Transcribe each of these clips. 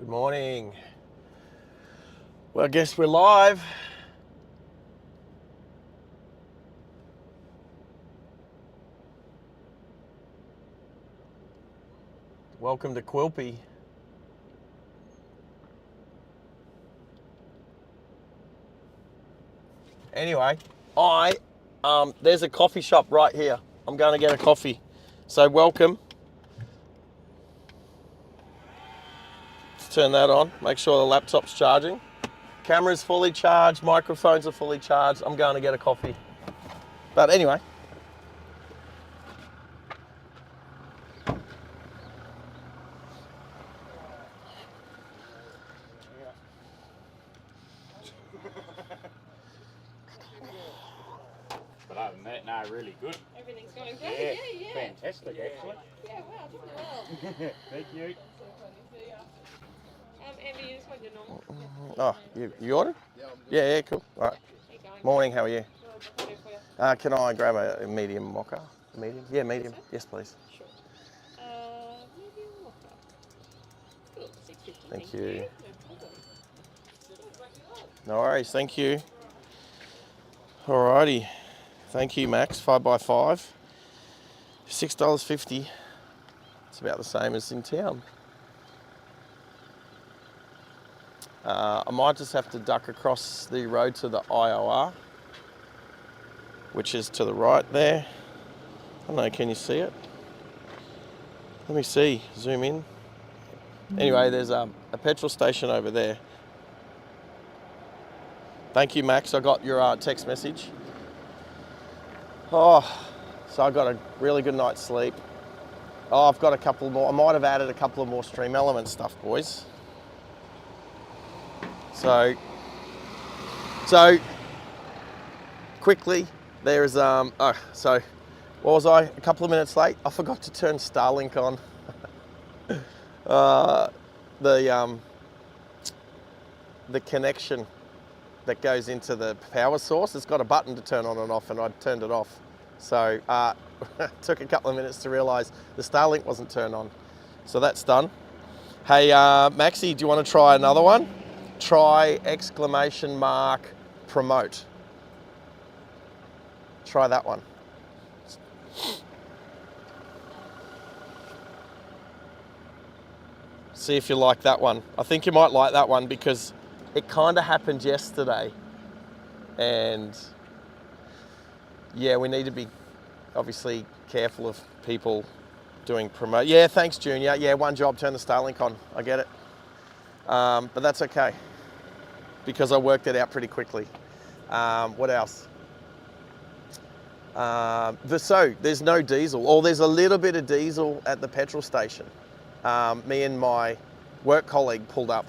Good morning. Well, I guess we're live. Welcome to Quilpie. Anyway, there's a coffee shop right here. I'm going to get a coffee. So welcome. Let's turn that on. Make sure the laptop's charging. Camera's fully charged. Microphones are fully charged. I'm going to get a coffee. But anyway. But other than that, no, really good. Everything's going great. Yeah. Fantastic, actually. Yeah, wow, doing well. Thank you. Andy, you just want your normal. Oh, you ordered? Yeah, cool. All right. Morning, how are you? Can I grab a medium mocha? Medium? Yeah, medium. Yes, please. Sure. Medium mocha. Cool. $6.50. Thank you. No problem. No worries, thank you. Alrighty. Thank you, Max. 5x5. $6.50. It's about the same as in town. I might just have to duck across the road to the IOR, which is to the right there. I don't know, can you see it? Let me see, zoom in. Anyway, there's a petrol station over there. Thank you, Max. I got your text message. Oh, so I got a really good night's sleep. Oh, I've got a couple more. I might have added a couple of more Stream Element stuff, boys. So quickly, there's so what was I? A couple of minutes late. I forgot to turn Starlink on. The connection that goes into the power source, it's got a button to turn on and off, and I turned it off. So took a couple of minutes to realise the Starlink wasn't turned on. So that's done. Hey, Maxie, do you want to try another one? Try ! Promote. Try that one. See if you like that one. I think you might like that one because it kind of happened yesterday. And yeah, we need to be obviously careful of people doing promote. Yeah, thanks, Junior. Yeah, one job, turn the Starlink on. I get it. But that's okay because I worked it out pretty quickly. What else? There's no diesel, or there's a little bit of diesel at the petrol station. Me and my work colleague pulled up,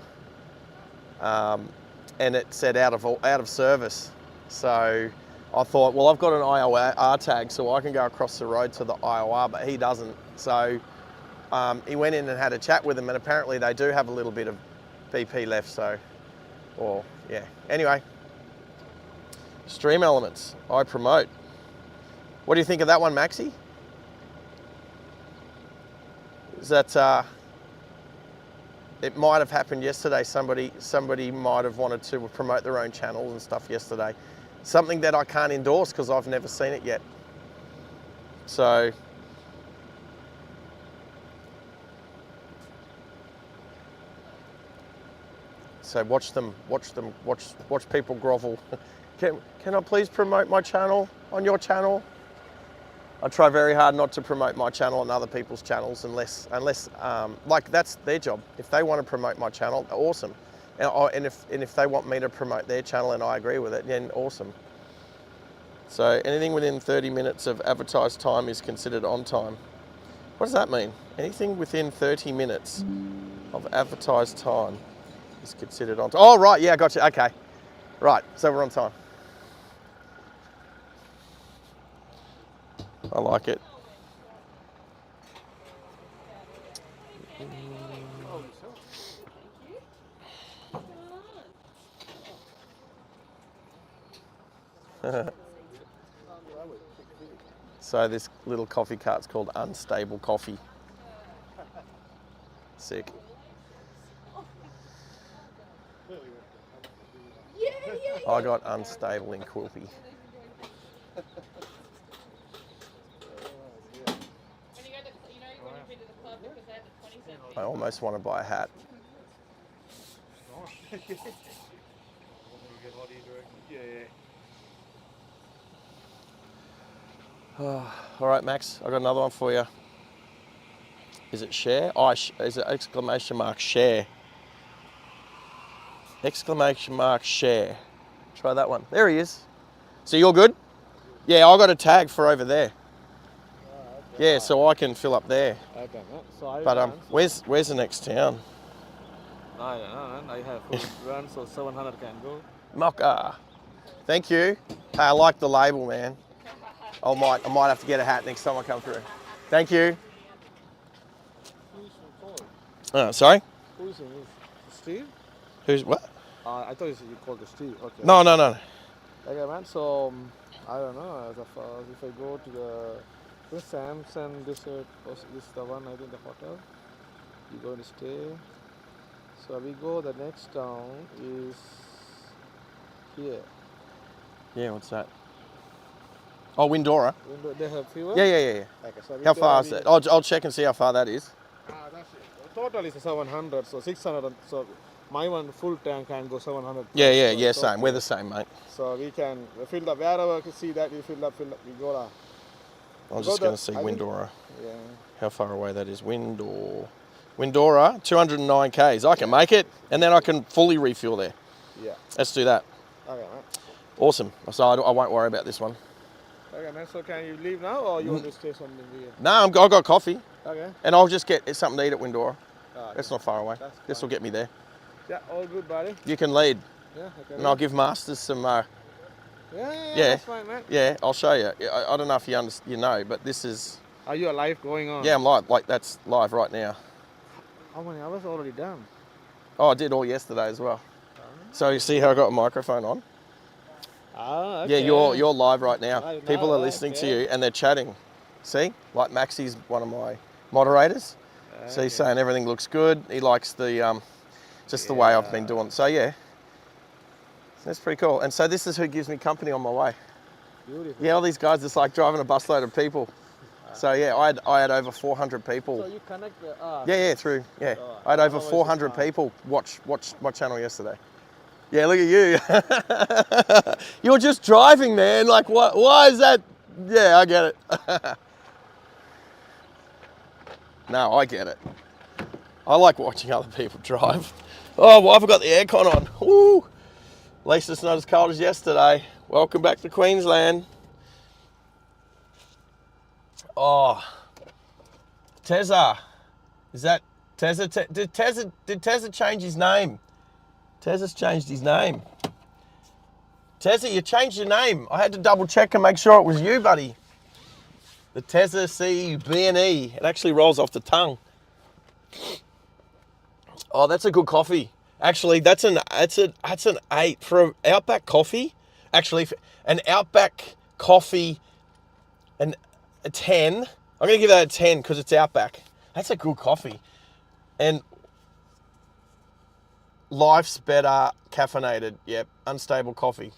and it said out of service. So I thought, well, I've got an IOR tag, so I can go across the road to the IOR, but he doesn't. So he went in and had a chat with them, and apparently they do have a little bit of BP left. So, or yeah. Anyway, Stream Elements, I promote. What do you think of that one, Maxie? Is that it might have happened yesterday. Somebody might have wanted to promote their own channels and stuff yesterday. Something that I can't endorse because I've never seen it yet. So watch people grovel. Can I please promote my channel on your channel? I try very hard not to promote my channel on other people's channels unless like that's their job. If they want to promote my channel, awesome. And if they want me to promote their channel and I agree with it, then awesome. So anything within 30 minutes of advertised time is considered on time. What does that mean? Anything within 30 minutes of advertised time is considered on time. Oh, right, yeah, gotcha, okay. Right, so we're on time. I like it. So this little coffee cart's called Unstable Coffee. Sick. I got unstable in Quilpie. When you go to, you know, when you've been to the club because they had the 20 cent. I almost want to buy a hat. All right, Max, I got another one for you. Is it share? Oh, is it exclamation mark share? Exclamation mark share. Try that one. There he is. So you're good? Yeah, I got a tag for over there. Yeah, so I can fill up there. Okay, so But where's the next town? I don't know, man. I have full run, so 700 can go. Mocha. Thank you. Hey, I like the label, man. I might have to get a hat next time I come through. Thank you. Sorry? Who is it? Steve? Who's what? I thought you called the Steve. Okay. No. Okay, man. So I don't know. As if I go to the Samson, this is the one I think the hotel. You going to stay. So we go. The next town is here. Yeah, what's that? Oh, Windora. They have fever. Yeah. Okay, so How far is that? I'll check and see how far that is. That's it. The total is 700, so 600. So my one full tank can go 700. Yeah, same. We're the same, mate. So we can fill up wherever you see that we fill up. We go there. I'm just going to see Windora. Yeah. How far away that is. Windora, 209 k's. I can make it, and then I can fully refuel there. Yeah. Let's do that. Okay, man. Awesome. So I won't worry about this one. Okay, man. So can you leave now, or you want to stay something here? No, I got coffee, Okay. and I'll just get something to eat at Windora. Okay. That's not far away. That's This will get me there. Yeah, all good, buddy. You can lead, Yeah. Okay. and I'll give Masters some. Yeah. That's fine, man. Yeah, I'll show you. I don't know if you know, but this is. Are you live going on? Yeah, I'm live. Like that's live right now. How many hours already done? Oh, I did all yesterday as well. So you see how I got a microphone on? Ah, Yeah, okay. you're live right now. Right People now, are listening to okay. you and they're chatting. See, like Maxie's one of my moderators. So he's saying everything looks good. He likes the just the way I've been doing it. So yeah, that's pretty cool. And so this is who gives me company on my way. Beautiful. Yeah, all these guys. It's like driving a busload of people. So yeah, I had over 400 people. So you connect the. Through. Yeah, Oh, I had over otherwise 400 it's fine. people watch my channel yesterday. Yeah, look at you. You're just driving, man. Like, what? Why is that? Yeah, I get it. No, I get it. I like watching other people drive. Oh, well, I've got the aircon on. Woo! At least it's not as cold as yesterday. Welcome back to Queensland. Oh, Tezza. Is that Tezza? Did Tezza change his name? Tezza's changed his name. Tezza, you changed your name. I had to double check and make sure it was you, buddy. The Tezza C-B-N-E. It actually rolls off the tongue. Oh, that's a good coffee. Actually, that's an 8 for Outback coffee. Actually, an Outback coffee, a 10. I'm going to give that a 10 because it's Outback. That's a good coffee. And life's better caffeinated. Yep, unstable coffee.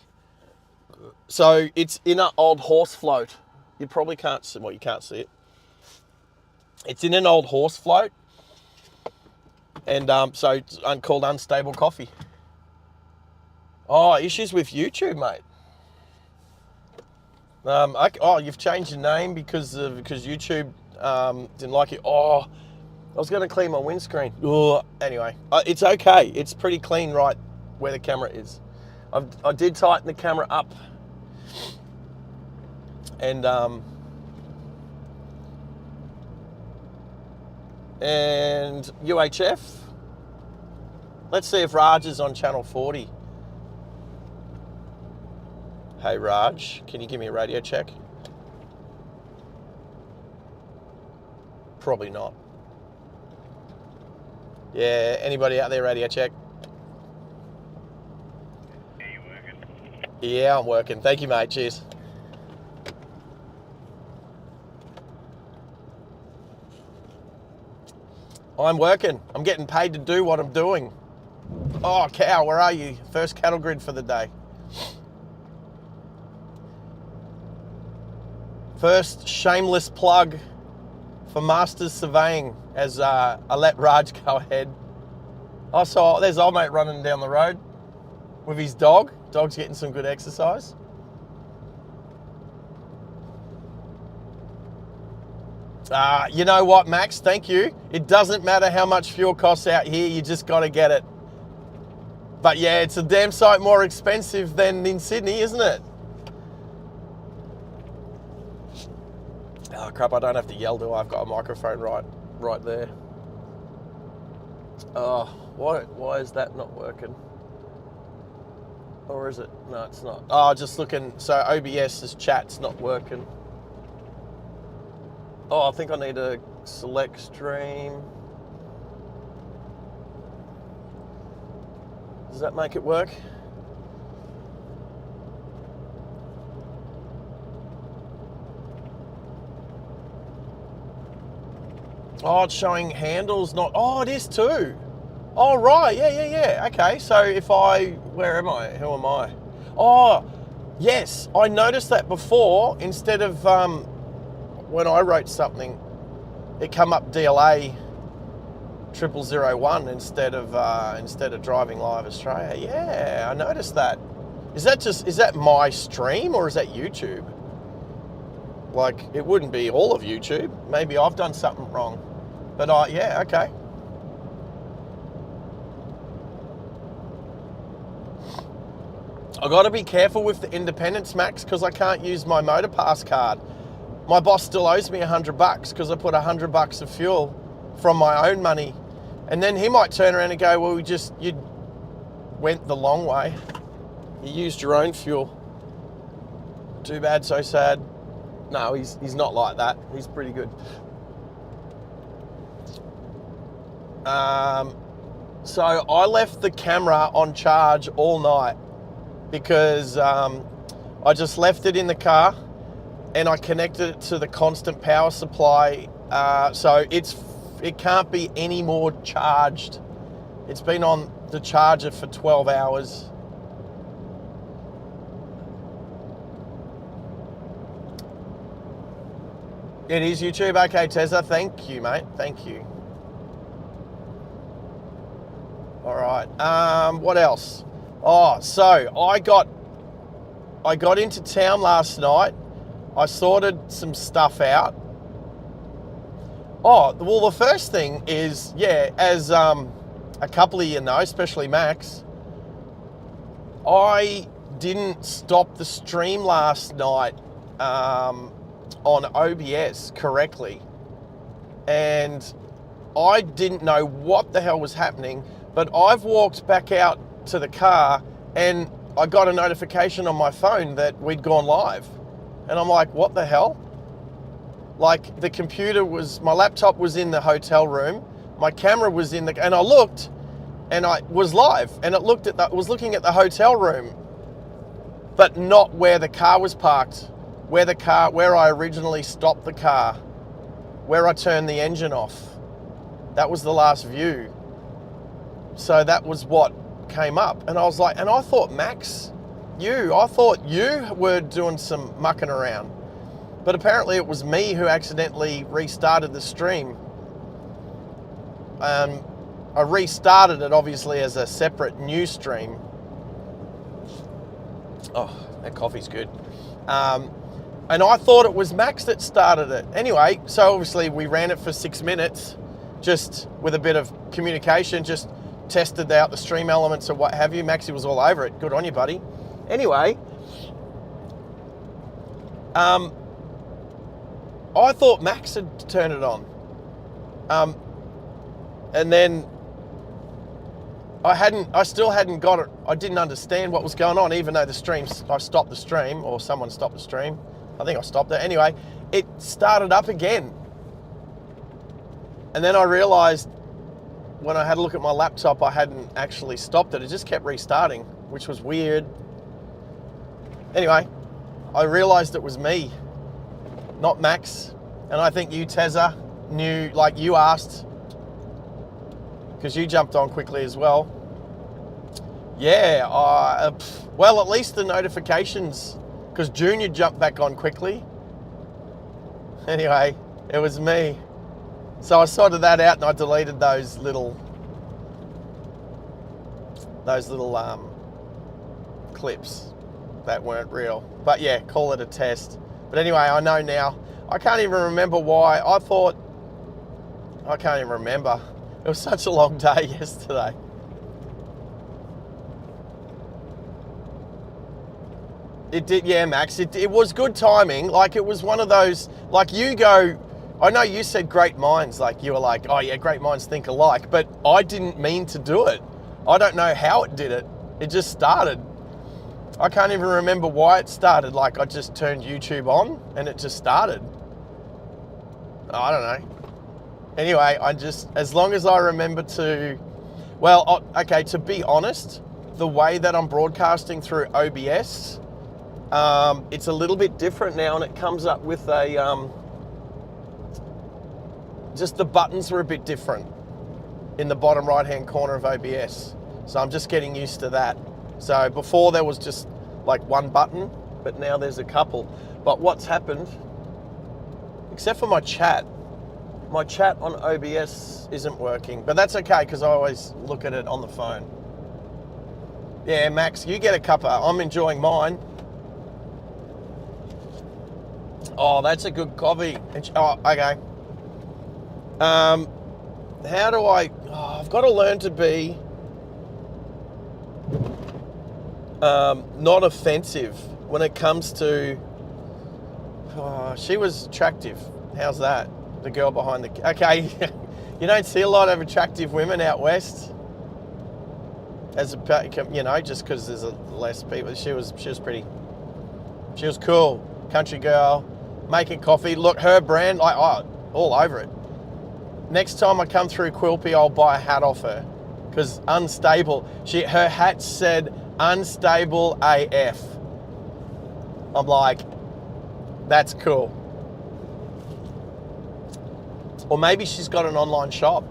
So it's in an old horse float. You probably can't see, well, you can't see it. It's in an old horse float. And so it's called unstable coffee. Oh, issues with YouTube, mate. You've changed your name because YouTube didn't like it. Oh, I was going to clean my windscreen. Oh, anyway, it's okay. It's pretty clean right where the camera is. I did tighten the camera up. And UHF. Let's see if Raj is on channel 40. Hey Raj, can you give me a radio check? Probably not. Yeah, anybody out there, radio check? Are you working? Yeah, I'm working. Thank you, mate. Cheers. I'm working. I'm getting paid to do what I'm doing. Oh, cow, where are you? First cattle grid for the day. First shameless plug for Masters Surveying as I let Raj go ahead. I saw there's old mate running down the road with his dog. Dog's getting some good exercise. You know what, Max? Thank you. It doesn't matter how much fuel costs out here. You just got to get it. But yeah, it's a damn sight more expensive than in Sydney, isn't it? Oh crap! I don't have to yell, do I? I've got a microphone right there. Oh, why is that not working? Or is it? No, it's not. Oh, just looking. So OBS's chat's not working. Oh, I think I need to select stream. Does that make it work? Oh, it's showing handles not... Oh, it is too. Oh, right. Yeah. Okay, so if I... Where am I? Who am I? Oh, yes. I noticed that before. Instead of... when I wrote something, it come up DLA 0001 instead of Driving Live Australia. Yeah, I noticed that. Is that my stream or is that YouTube? Like, it wouldn't be all of YouTube. Maybe I've done something wrong. But yeah, okay. I got to be careful with the independence, Max, because I can't use my motor pass card. My boss still owes me $100 because I put $100 of fuel from my own money. And then he might turn around and go, well, you went the long way. You used your own fuel. Too bad, so sad. No, he's not like that. He's pretty good. So I left the camera on charge all night because I just left it in the car and I connected it to the constant power supply. So it can't be any more charged. It's been on the charger for 12 hours. It is YouTube. Okay, Tessa, thank you, mate. Thank you. All right. What else? Oh, so I got into town last night. I sorted some stuff out. Oh, well, the first thing is, yeah, as a couple of you know, especially Max, I didn't stop the stream last night on OBS correctly. And I didn't know what the hell was happening, but I've walked back out to the car and I got a notification on my phone that we'd gone live. And I'm like, what the hell? Like, the computer was, my laptop was in the hotel room, my camera was in the, and I looked and I was live and it was looking at the hotel room, but not where the car was parked, where I originally stopped the car, where I turned the engine off. That was the last view. So that was what came up. And I was like, and I thought, Max, I thought you were doing some mucking around. But apparently it was me who accidentally restarted the stream. I restarted it obviously as a separate new stream. Oh, that coffee's good. And I thought it was Max that started it. Anyway, so obviously we ran it for 6 minutes, just with a bit of communication, just tested out the stream elements or what have you. Maxie was all over it. Good on you, buddy. Anyway, I thought Max had turned it on. And then I still hadn't got it. I didn't understand what was going on, even though I stopped the stream, or someone stopped the stream. I think I stopped it. Anyway, it started up again. And then I realized when I had a look at my laptop, I hadn't actually stopped it. It just kept restarting, which was weird. Anyway, I realized it was me, not Max. And I think you, Tezza, knew, like you asked, because you jumped on quickly as well. Yeah, well, at least the notifications, because Junior jumped back on quickly. Anyway, it was me. So I sorted that out and I deleted those little clips that weren't real. But yeah, call it a test. But anyway, I know now. I can't even remember why. I can't even remember. It was such a long day yesterday. It did, yeah, Max. It was good timing. Like, it was one of those, like, you go, I know you said great minds, like, you were like, oh yeah, great minds think alike, but I didn't mean to do it. I don't know how it did it. It just started. I can't even remember why it started. Like, I just turned YouTube on and it just started. I don't know. Anyway, as long as I remember to, well, okay, to be honest, the way that I'm broadcasting through OBS, it's a little bit different now, and it comes up with a, just the buttons were a bit different in the bottom right-hand corner of OBS. So I'm just getting used to that. So before there was just like one button, but now there's a couple. But what's happened, except for my chat on OBS isn't working, but that's okay because I always look at it on the phone. Yeah, Max, you get a cuppa. I'm enjoying mine. Oh, that's a good coffee. Oh, okay. How do I've got to learn to be not offensive when it comes to, she was attractive. How's that? The girl behind the, okay. You don't see a lot of attractive women out west. As a, you know, just because there's less people. She was pretty. She was cool. Country girl, making coffee. Look, her brand, all over it. Next time I come through Quilpie, I'll buy a hat off her. Because unstable. Her hat said unstable AF. I'm like, that's cool. Or maybe she's got an online shop.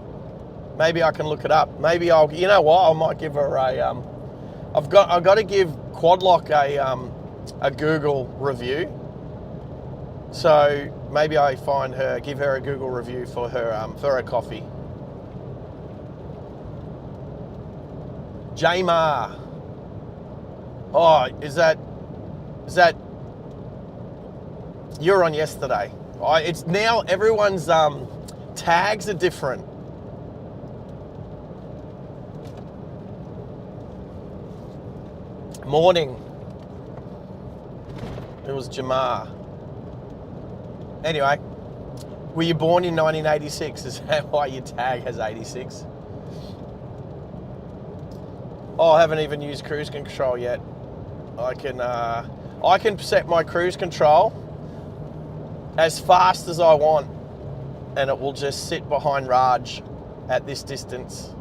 Maybe I can look it up. Maybe you know what? I might give her a, I've got to give Quadlock a Google review. So maybe I give her a Google review for her coffee. Jamar. Oh, is that, you were on yesterday. It's now everyone's tags are different. Morning. It was Jamar. Anyway, were you born in 1986? Is that why your tag has 86? Oh, I haven't even used cruise control yet. I can set my cruise control as fast as I want, and it will just sit behind Raj at this distance.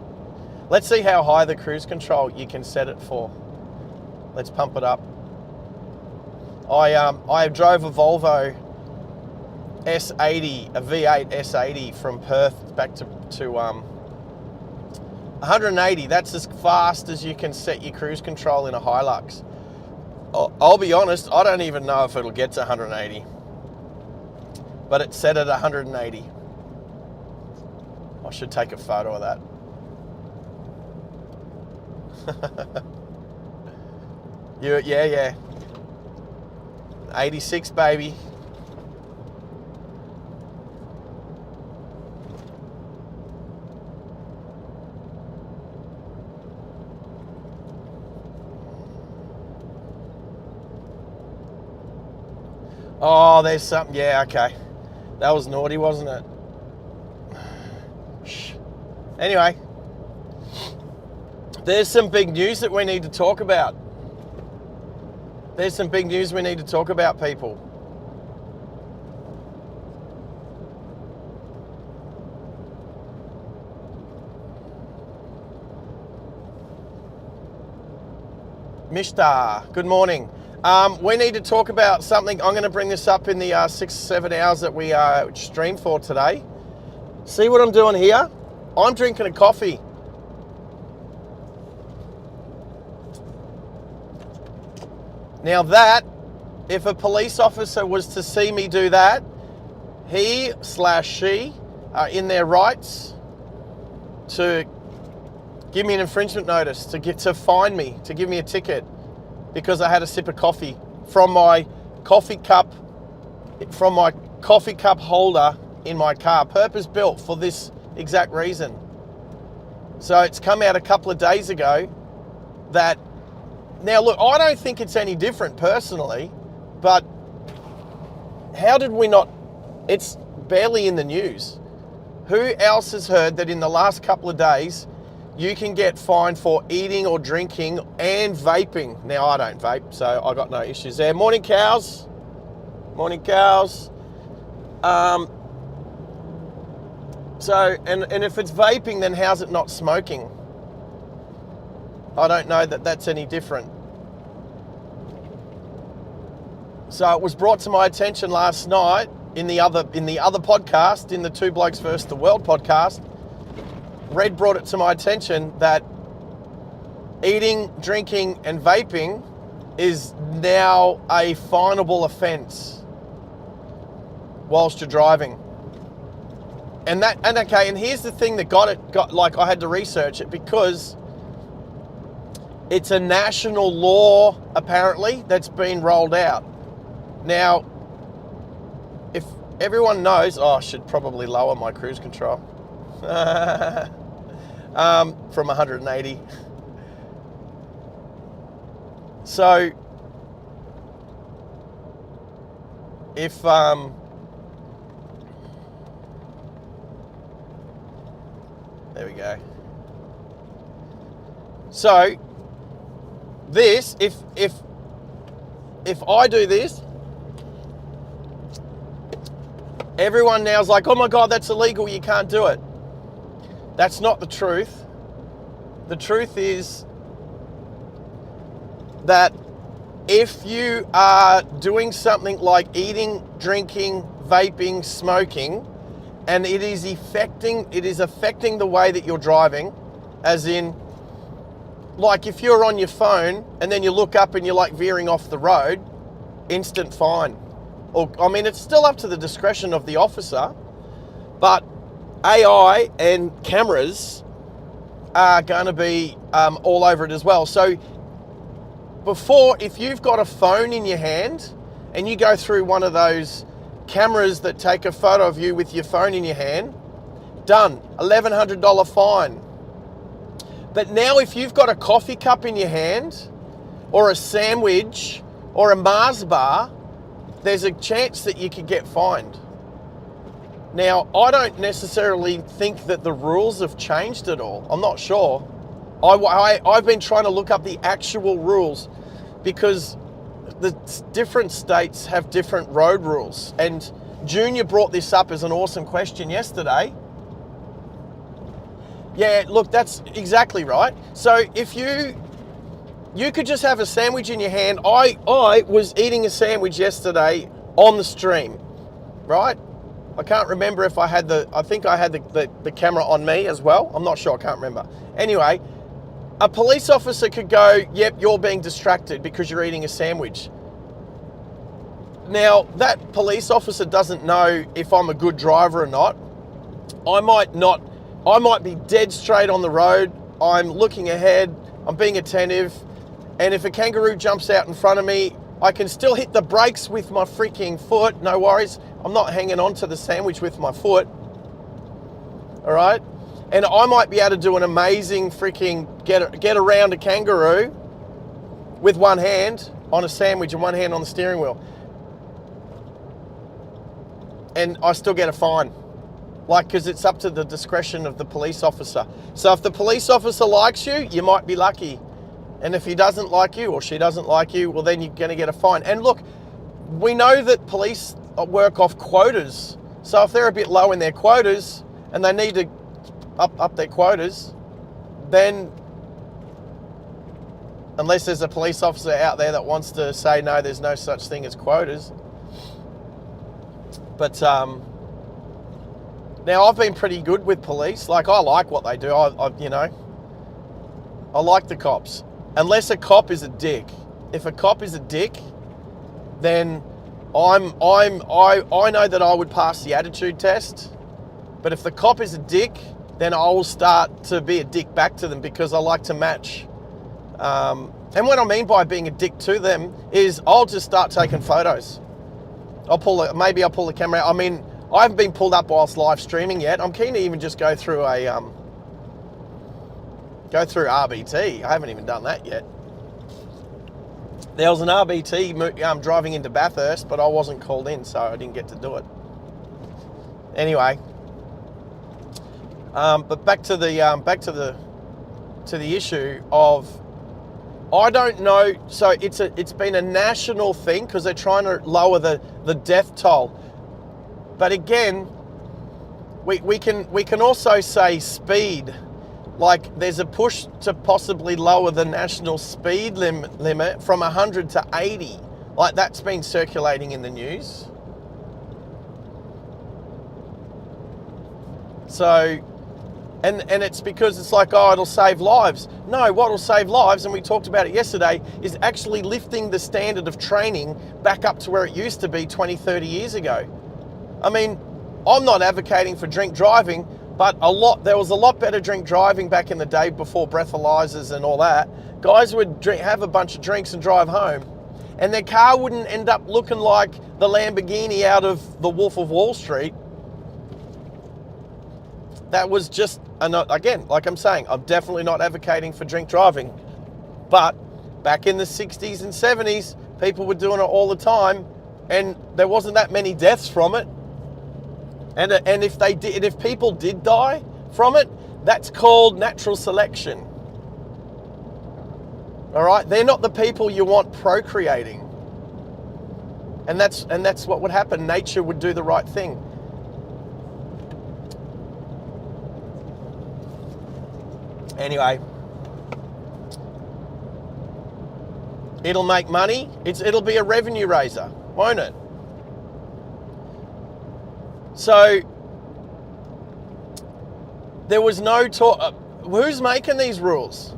Let's see how high the cruise control you can set it for. Let's pump it up. I drove a Volvo S80, a V8 S80 from Perth back to 180. That's as fast as you can set your cruise control in a Hilux. I'll be honest, I don't even know if it'll get to 180. But it's set at 180. I should take a photo of that. Yeah. 86, baby. Oh, there's something. Yeah, okay. That was naughty, wasn't it? Shh. Anyway, there's some big news that we need to talk about. There's some big news we need to talk about, people. Mishta, good morning. We need to talk about something. I'm going to bring this up in the 6-7 hours that we stream for today. See what I'm doing here? I'm drinking a coffee. Now that, if a police officer was to see me do that, he/she are in their rights to give me an infringement notice, to fine me, to give me a ticket because I had a sip of coffee from my coffee cup holder in my car, purpose built for this exact reason. So it's come out a couple of days ago that, now look, I don't think it's any different personally, but how did we not, it's barely in the news. Who else has heard that in the last couple of days, you can get fined for eating or drinking and vaping? Now, I don't vape, so I got no issues there. Morning, cows. Morning, cows. So, and if it's vaping, then how's it not smoking? I don't know that that's any different. So it was brought to my attention last night in the other podcast, in the Two Blokes vs. the World podcast. Red brought it to my attention that eating, drinking, and vaping is now a finable offence whilst you're driving. And here's the thing that I had to research it because it's a national law apparently that's been rolled out. Now, if everyone knows, I should probably lower my cruise control from 180. So, if there we go. So, this, if I do this, everyone now's like, oh my God, that's illegal, you can't do it. That's not the truth. The truth is that if you are doing something like eating, drinking, vaping, smoking, and it is affecting the way that you're driving, as in, like if you're on your phone and then you look up and you're like veering off the road, instant fine. Or, I mean, it's still up to the discretion of the officer, but AI and cameras are going to be all over it as well. So before, if you've got a phone in your hand and you go through one of those cameras that take a photo of you with your phone in your hand, done, $1,100 fine. But now if you've got a coffee cup in your hand or a sandwich or a Mars bar, there's a chance that you could get fined. Now, I don't necessarily think that the rules have changed at all. I'm not sure. I've been trying to look up the actual rules because the different states have different road rules. And Junior brought this up as an awesome question yesterday. Yeah, look, that's exactly right. So if you could just have a sandwich in your hand. I was eating a sandwich yesterday on the stream, right? I can't remember if I think I had the camera on me as well. I'm not sure, I can't remember. Anyway, a police officer could go, yep, you're being distracted because you're eating a sandwich. Now, that police officer doesn't know if I'm a good driver or not. I might be dead straight on the road. I'm looking ahead, I'm being attentive. And if a kangaroo jumps out in front of me, I can still hit the brakes with my freaking foot, no worries. I'm not hanging on to the sandwich with my foot, all right? And I might be able to do an amazing freaking get around a kangaroo with one hand on a sandwich and one hand on the steering wheel. And I still get a fine. Like, because it's up to the discretion of the police officer. So if the police officer likes you, you might be lucky. And if he doesn't like you or she doesn't like you, well, then you're going to get a fine. And look, we know that police work off quotas. So if they're a bit low in their quotas and they need to up their quotas, then unless there's a police officer out there that wants to say, no, there's no such thing as quotas. But now I've been pretty good with police. Like, I like what they do. I like the cops. Unless a cop is a dick. if a cop is a dick, then I know that I would pass the attitude test. But if the cop is a dick, then I will start to be a dick back to them because I like to match. And what I mean by being a dick to them is I'll just start taking photos. Maybe I'll pull the camera out. I mean, I haven't been pulled up whilst live streaming yet. I'm keen to even just go through RBT. I haven't even done that yet. There was an RBT driving into Bathurst, but I wasn't called in, so I didn't get to do it. Anyway, but back to the issue of, I don't know. So it's been a national thing because they're trying to lower the death toll. But again, we can also say speed. Like there's a push to possibly lower the national speed limit from 100 to 80. Like that's been circulating in the news. So, and it's because it's like, oh, it'll save lives. No, what will save lives, and we talked about it yesterday, is actually lifting the standard of training back up to where it used to be 20, 30 years ago. I mean, I'm not advocating for drink driving, but there was a lot better drink driving back in the day before breathalyzers and all that. Guys would have a bunch of drinks and drive home, and their car wouldn't end up looking like the Lamborghini out of The Wolf of Wall Street. That was just, again, like I'm saying, I'm definitely not advocating for drink driving. But back in the 60s and 70s, people were doing it all the time, and there wasn't that many deaths from it. And if people did die from it, that's called natural selection. All right, they're not the people you want procreating, and that's what would happen. Nature would do the right thing. Anyway, it'll make money. It'll be a revenue raiser, won't it? So there was no talk. Who's making these rules?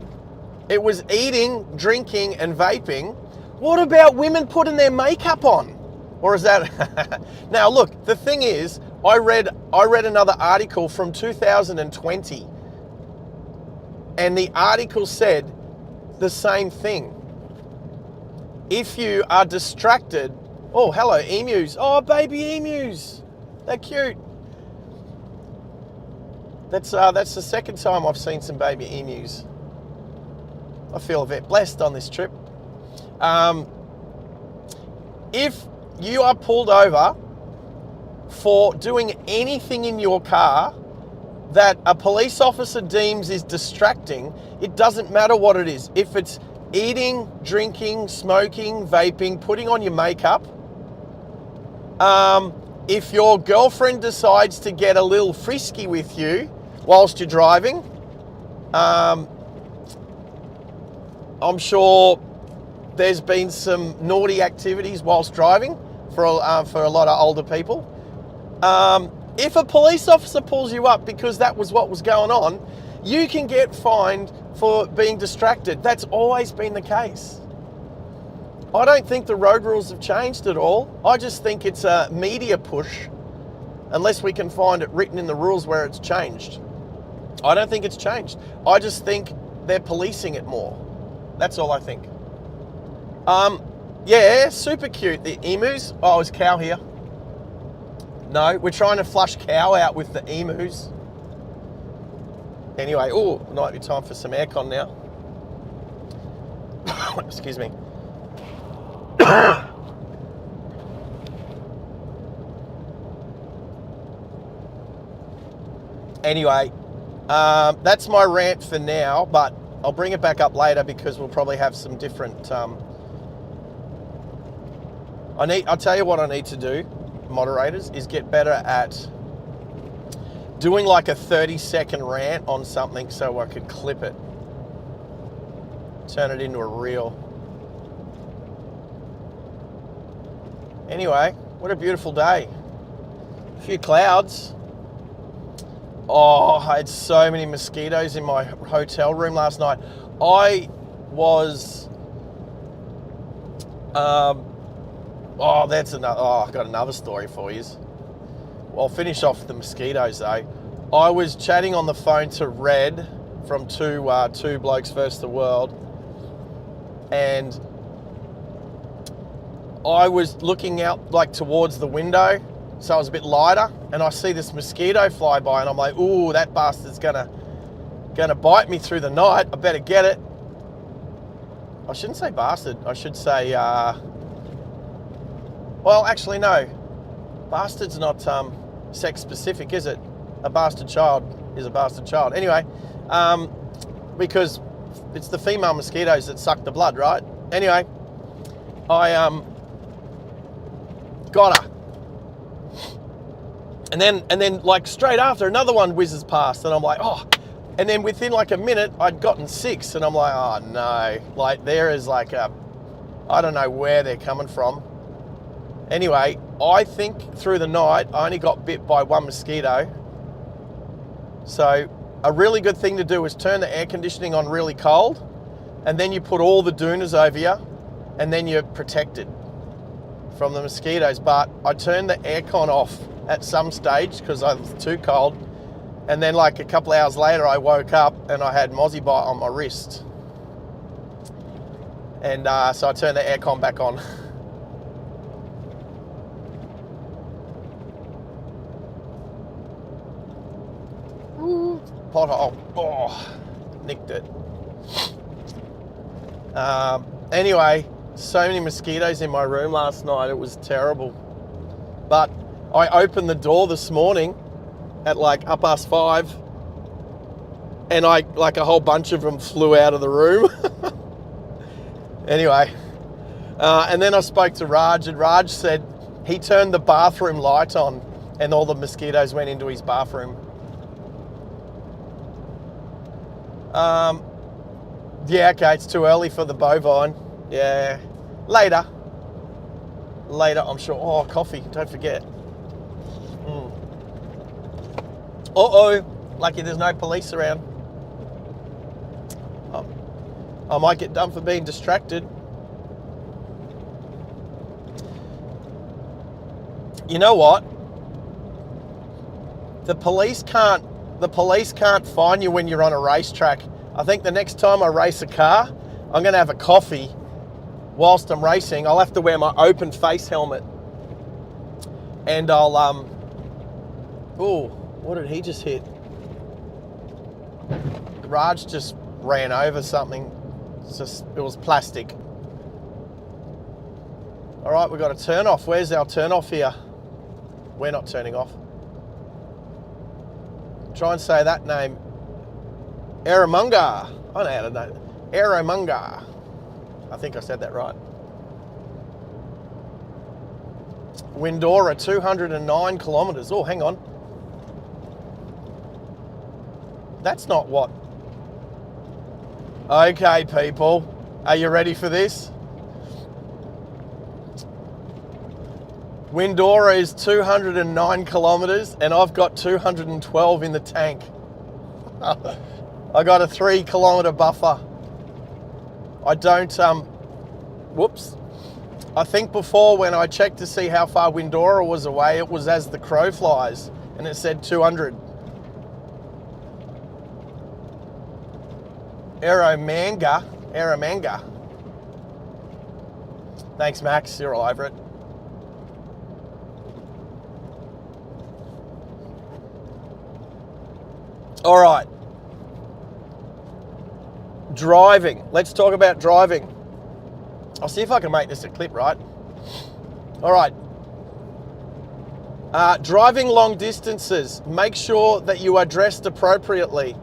It was eating, drinking, and vaping. What about women putting their makeup on? Or is that? Now look, the thing is, I read another article from 2020, and the article said the same thing. If you are distracted, oh hello emus, oh baby emus. They're cute. That's the second time I've seen some baby emus. I feel a bit blessed on this trip. If you are pulled over for doing anything in your car that a police officer deems is distracting, it doesn't matter what it is. If it's eating, drinking, smoking, vaping, putting on your makeup, if your girlfriend decides to get a little frisky with you whilst you're driving, I'm sure there's been some naughty activities whilst driving for a lot of older people. If a police officer pulls you up because that was what was going on, you can get fined for being distracted. That's always been the case. I don't think the road rules have changed at all. I just think it's a media push, unless we can find it written in the rules where it's changed. I don't think it's changed. I just think they're policing it more. That's all I think. Yeah, super cute. The emus. Oh, is Cow here? No, we're trying to flush Cow out with the emus. Anyway, oh, might be time for some aircon now. Excuse me. Anyway, that's my rant for now, but I'll bring it back up later because we'll probably have some different... I'll tell you what I need to do, moderators, is get better at doing like a 30-second rant on something so I could clip it. Turn it into a reel. Anyway, what a beautiful day. A few clouds. Oh, I had so many mosquitoes in my hotel room last night. I was Oh, that's another. Oh, I've got another story for you. I'll finish off with the mosquitoes though. I was chatting on the phone to Red from Two Blokes First the World, and I was looking out like towards the window, so I was a bit lighter, and I see this mosquito fly by, and I'm like, "Ooh, that bastard's gonna bite me through the night. I better get it." I shouldn't say bastard. I should say, well, actually, no. Bastard's not sex specific, is it? A bastard child is a bastard child. Anyway, because it's the female mosquitoes that suck the blood, right? Anyway, I got her. And then like straight after, another one whizzes past, and I'm like, oh. And then within like a minute, I'd gotten 6, and I'm like, oh no. Like there is like I don't know where they're coming from. Anyway, I think through the night, I only got bit by 1 mosquito. So a really good thing to do is turn the air conditioning on really cold, and then you put all the doonas over you, and then you're protected from the mosquitoes. But I turned the aircon off at some stage because I was too cold. And then like a couple hours later, I woke up and I had mozzie bite on my wrist. And so I turned the aircon back on. Pothole. Oh, nicked it. Anyway, so many mosquitoes in my room last night. It was terrible. But I opened the door this morning at like 5:30, and like a whole bunch of them flew out of the room. Anyway, and then I spoke to Raj, and Raj said he turned the bathroom light on and all the mosquitoes went into his bathroom. Yeah, okay, it's too early for the bovine. Yeah, later, I'm sure. Oh, coffee, don't forget. Uh-oh, lucky there's no police around. I might get done for being distracted. You know what? The police can't fine you when you're on a racetrack. I think the next time I race a car, I'm gonna have a coffee whilst I'm racing. I'll have to wear my open face helmet. And I'll, oh, what did he just hit? Raj just ran over something. It was plastic. All right, we've got a turn off. Where's our turn off here? We're not turning off. Try and say that name. Erromunga. I don't know how to know. Erromunga. I think I said that right. Windora, 209 kilometres. Oh, hang on. That's not what. Okay, people. Are you ready for this? Windora is 209 kilometres and I've got 212 in the tank. I got a 3 kilometre buffer. I don't, whoops. I think before when I checked to see how far Windora was away, it was as the crow flies and it said 200. Eromanga. Thanks, Max. You're all over it. All right. Driving. Let's talk about driving. I'll see if I can make this a clip, right? All right. Driving long distances. Make sure that you are dressed appropriately.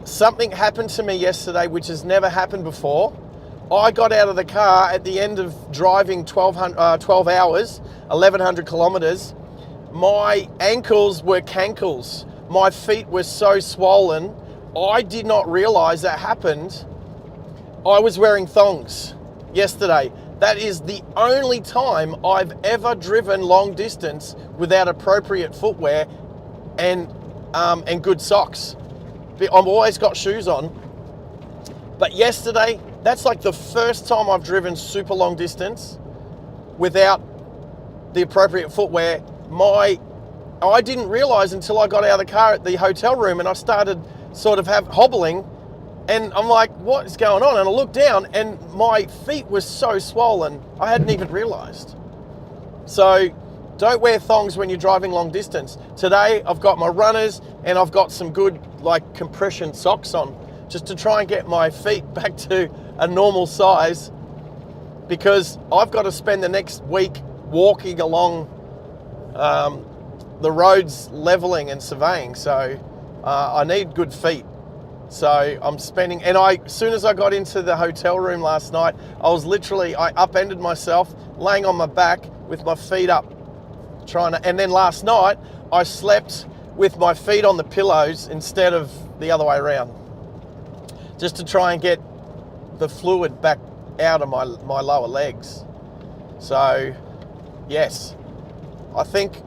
Something happened to me yesterday which has never happened before. I got out of the car at the end of driving 12 hours, 1,100 kilometres. My ankles were cankles. My feet were so swollen. I did not realise that happened. I was wearing thongs yesterday. That is the only time I've ever driven long distance without appropriate footwear and good socks. I've always got shoes on. But yesterday, that's like the first time I've driven super long distance without the appropriate footwear. I didn't realise until I got out of the car at the hotel room and I started sort of hobbling, and I'm like, what is going on? And I looked down and my feet were so swollen, I hadn't even realised. So don't wear thongs when you're driving long distance. Today I've got my runners and I've got some good like compression socks on just to try and get my feet back to a normal size, because I've got to spend the next week walking along the roads leveling and surveying, so I need good feet. So I'm spending, and as soon as I got into the hotel room last night, I upended myself, laying on my back with my feet up, and then last night I slept with my feet on the pillows instead of the other way around, just to try and get the fluid back out of my lower legs. So yes, I think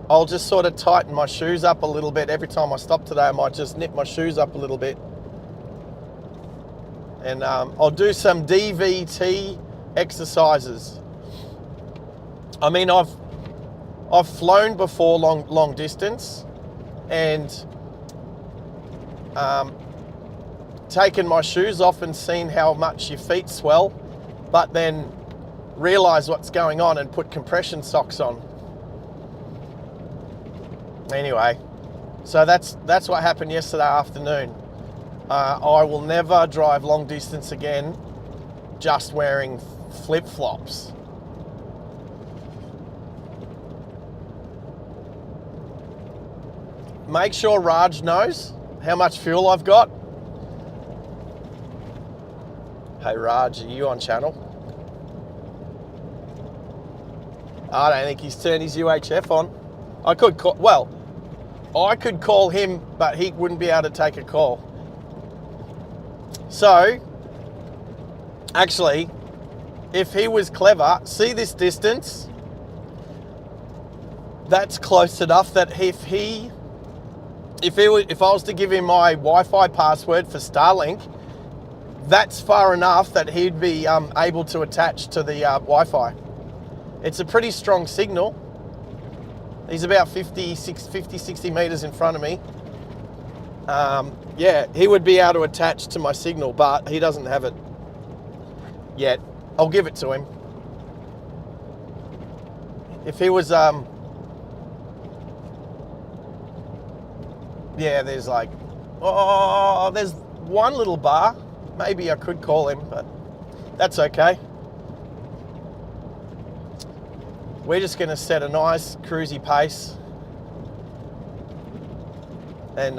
I'll just sort of tighten my shoes up a little bit. Every time I stop today, I might just nip my shoes up a little bit. And I'll do some DVT exercises. I mean, I've flown before long distance, and taken my shoes off and seen how much your feet swell, but then realise what's going on and put compression socks on. Anyway, so that's what happened yesterday afternoon. I will never drive long distance again just wearing flip-flops. Make sure Raj knows how much fuel I've got. Hey Raj, are you on channel? I don't think he's turned his UHF on. I could call him, but he wouldn't be able to take a call. So, actually, if he was clever, see this distance? That's close enough that if I was to give him my Wi-Fi password for Starlink, that's far enough that he'd be able to attach to the Wi-Fi. It's a pretty strong signal. He's about 50, 60 metres in front of me. Yeah, he would be able to attach to my signal, but he doesn't have it yet. I'll give it to him. If he was, yeah, there's like, there's one little bar. Maybe I could call him, but that's okay. We're just going to set a nice cruisy pace, and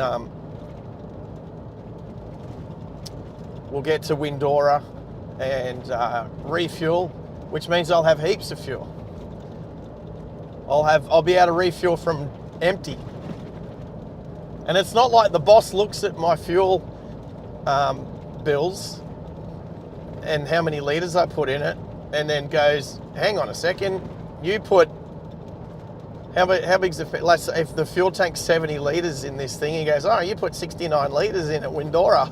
we'll get to Windora and refuel, which means I'll have heaps of fuel. I'll be able to refuel from empty. And it's not like the boss looks at my fuel bills and how many litres I put in it and then goes, hang on a second, you put, how big's the, let's say if the fuel tank's 70 litres in this thing, he goes, oh, you put 69 litres in at Windora.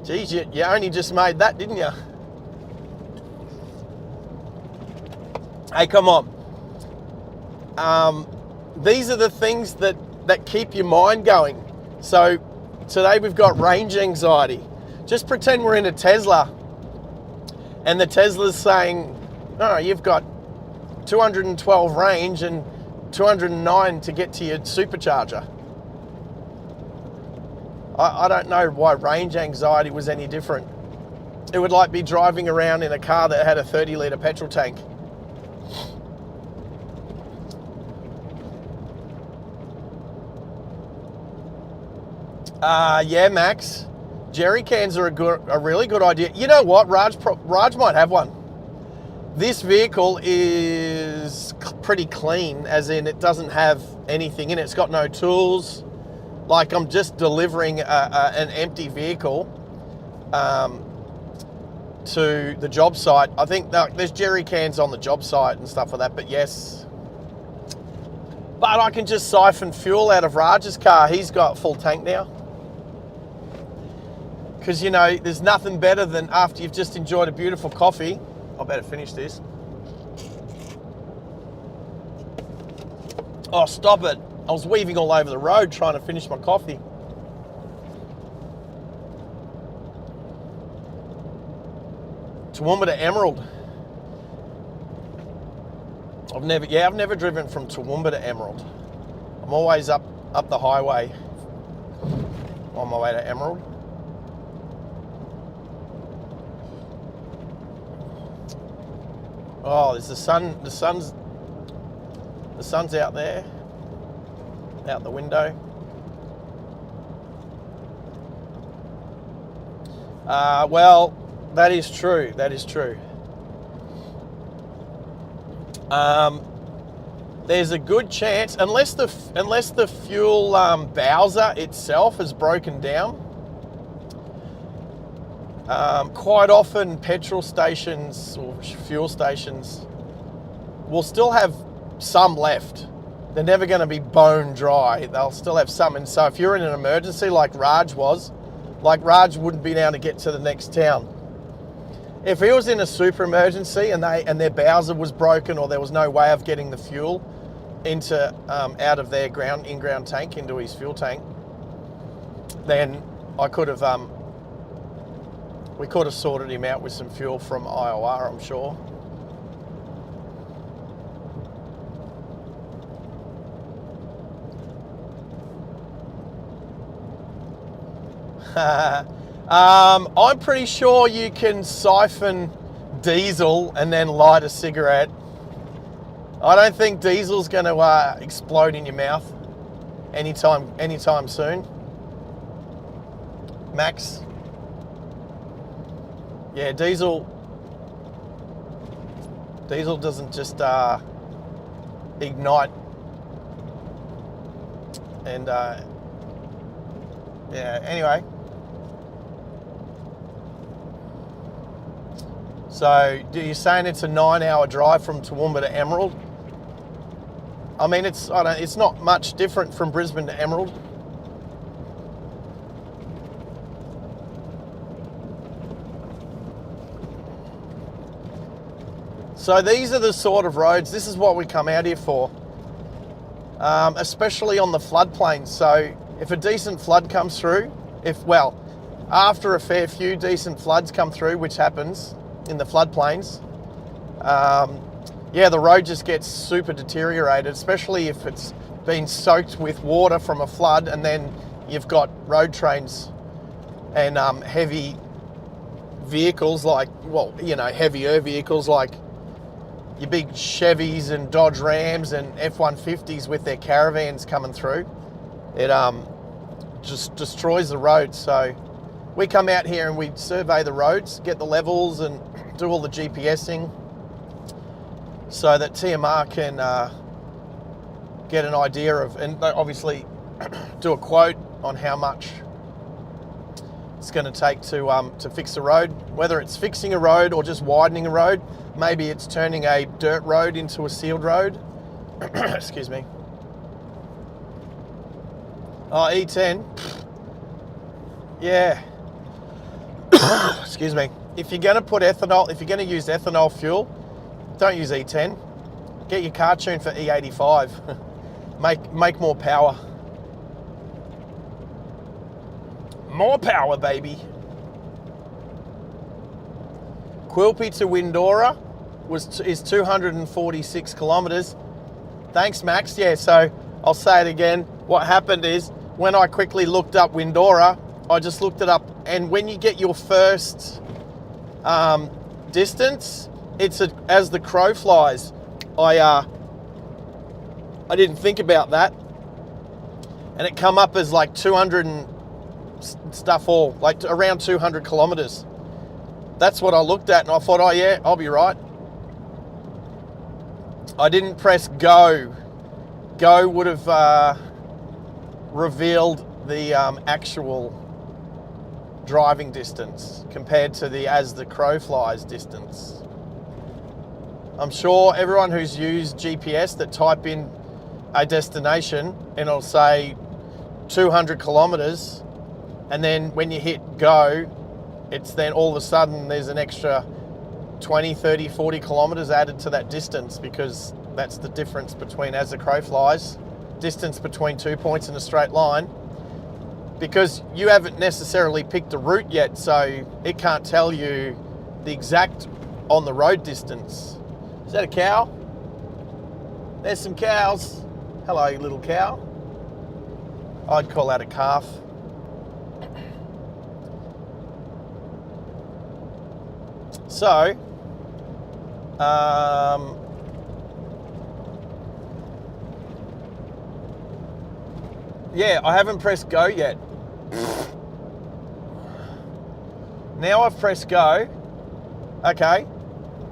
Geez, you only just made that, didn't you? Hey, come on. These are the things that keep your mind going. So today we've got range anxiety. Just pretend we're in a Tesla and the Tesla's saying, oh, you've got 212 range and 209 to get to your supercharger. I don't know why range anxiety was any different. It would like be driving around in a car that had a 30-litre petrol tank. Yeah, Max. Jerry cans are a really good idea. You know what? Raj might have one. This vehicle is pretty clean, as in it doesn't have anything in it. It's got no tools. Like, I'm just delivering an empty vehicle to the job site. I think there's jerry cans on the job site and stuff like that, but yes. But I can just siphon fuel out of Raj's car. He's got full tank now. Because, you know, there's nothing better than after you've just enjoyed a beautiful coffee. I better finish this. Oh, stop it. I was weaving all over the road trying to finish my coffee. Toowoomba to Emerald. I've never driven from Toowoomba to Emerald. I'm always up the highway on my way to Emerald. Oh, there's the sun. The sun's out there, out the window. Well, that is true. That is true. There's a good chance, unless the fuel bowser itself has broken down. Quite often, petrol stations or fuel stations will still have some left. They're never going to be bone dry. They'll still have some. And so, if you're in an emergency like Raj was, Raj wouldn't be able to get to the next town. If he was in a super emergency and their bowser was broken, or there was no way of getting the fuel into out of their in-ground tank into his fuel tank, then we could have sorted him out with some fuel from IOR, I'm sure. I'm pretty sure you can siphon diesel and then light a cigarette. I don't think diesel's going to explode in your mouth anytime soon. Max. Yeah, diesel doesn't just ignite and yeah, anyway. So, you're saying it's a 9-hour drive from Toowoomba to Emerald? I mean, it's not much different from Brisbane to Emerald. So these are the sort of roads, this is what we come out here for, especially on the floodplains. So if a decent flood comes through, after a fair few decent floods come through, which happens in the floodplains, the road just gets super deteriorated, especially if it's been soaked with water from a flood, and then you've got road trains and heavy vehicles heavier vehicles like your big Chevys and Dodge Rams and F-150s with their caravans coming through. It just destroys the road. So we come out here and we survey the roads, get the levels and do all the GPSing so that TMR can get an idea of, and obviously do a quote on how much it's going to take to fix the road, whether it's fixing a road or just widening a road. Maybe it's turning a dirt road into a sealed road. Excuse me. Oh, E10. Yeah. Excuse me. If you're going to put ethanol, if you're going to use ethanol fuel, don't use E10. Get your car tuned for E85. Make more power. More power, baby. Quilpie to Windora is 246 kilometres. Thanks, Max. Yeah, so I'll say it again. What happened is when I quickly looked up Windora, I just looked it up, and when you get your first distance, it's as the crow flies. I didn't think about that, and it come up as like 200 and stuff, all like around 200 kilometres. That's what I looked at, and I thought, oh yeah, I'll be right. I didn't press go. Go would have revealed the actual driving distance compared to the as the crow flies distance. I'm sure everyone who's used GPS that type in a destination and it'll say 200 kilometres, and then when you hit go, it's then all of a sudden there's an extra 20, 30, 40 kilometres added to that distance, because that's the difference between, as the crow flies, distance between 2 points in a straight line, because you haven't necessarily picked a route yet, so it can't tell you the exact on the road distance. Is that a cow? There's some cows. Hello, you little cow. I'd call that a calf. So, yeah, I haven't pressed go yet. Now I've pressed go. Okay.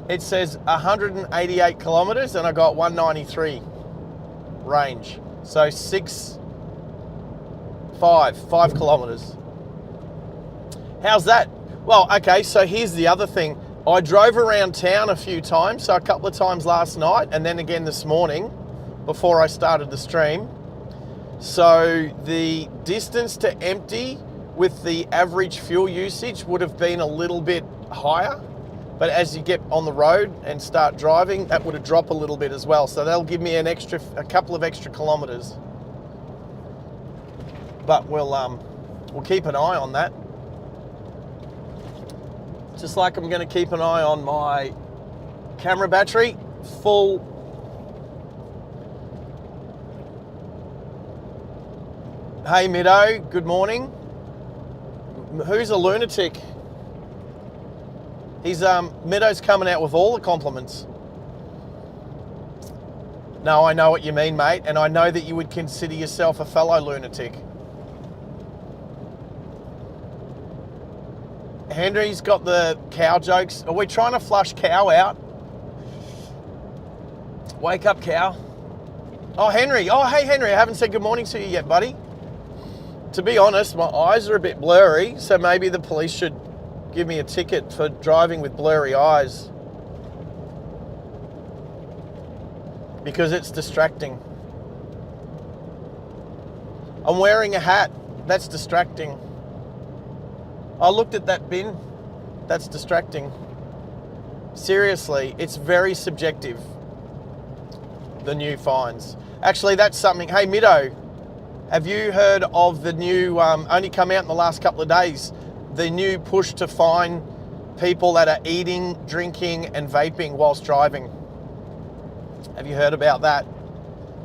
It says 188 kilometres and I got 193 range. So 5 kilometres. How's that? Well, okay, so here's the other thing. I drove around town a few times, so a couple of times last night and then again this morning before I started the stream. So the distance to empty with the average fuel usage would have been a little bit higher, but as you get on the road and start driving, that would have dropped a little bit as well. So that'll give me a couple of extra kilometres. But we'll keep an eye on that. Just like I'm going to keep an eye on my camera battery, full. Hey Middo, good morning. Who's a lunatic? Middo's coming out with all the compliments. No, I know what you mean, mate, and I know that you would consider yourself a fellow lunatic. Henry's got the cow jokes. Are we trying to flush cow out? Wake up, cow. Oh, Henry. Oh, hey, Henry. I haven't said good morning to you yet, buddy. To be honest, my eyes are a bit blurry, so maybe the police should give me a ticket for driving with blurry eyes. Because it's distracting. I'm wearing a hat. That's distracting. I looked at that bin. That's distracting. Seriously, it's very subjective, the new fines. Actually, that's something. Hey, Middo, have you heard of the new, only come out in the last couple of days, the new push to fine people that are eating, drinking, and vaping whilst driving? Have you heard about that?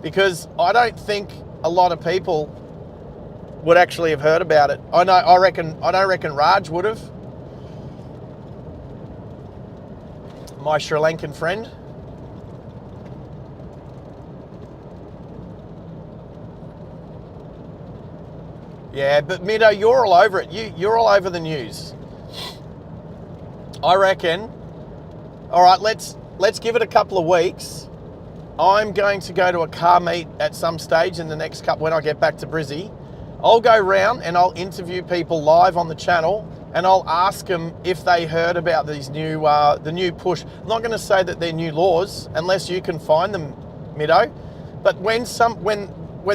Because I don't think a lot of people would actually have heard about it. I don't reckon Raj would have. My Sri Lankan friend. Yeah, but Middo, you're all over it. You're all over the news. I reckon. All right, let's give it a couple of weeks. I'm going to go to a car meet at some stage in the next couple, when I get back to Brizzy. I'll go round and I'll interview people live on the channel, and I'll ask them if they heard about these new, the new push. I'm not going to say that they're new laws unless you can find them, Middo. But when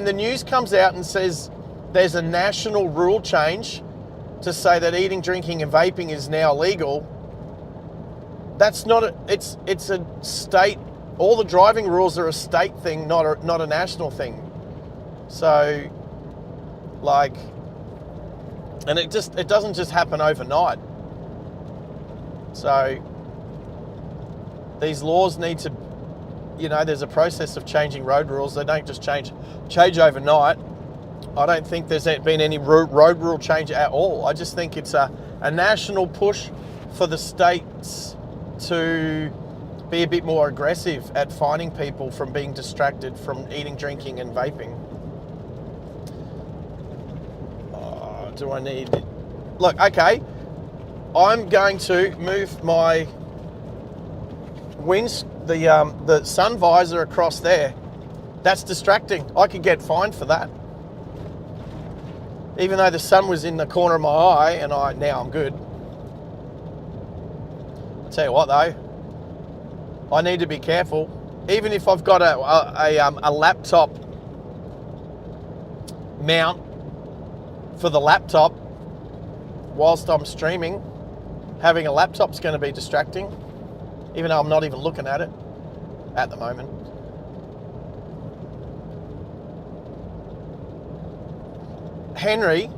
the news comes out and says there's a national rule change to say that eating, drinking, and vaping is now legal, that's not it's a state. All the driving rules are a state thing, not a national thing. So, like, and it doesn't just happen overnight. So these laws need to, there's a process of changing road rules. They don't just change overnight. I don't think there's been any road rule change at all. I just think it's a national push for the states to be a bit more aggressive at fining people from being distracted from eating, drinking, and vaping. Do I need... Look, okay. I'm going to move my the sun visor across there. That's distracting. I could get fined for that. Even though the sun was in the corner of my eye, and now I'm good. I'll tell you what though, I need to be careful. Even if I've got a laptop mount for the laptop whilst I'm streaming, having a laptop's going to be distracting, even though I'm not even looking at it at the moment. Henry,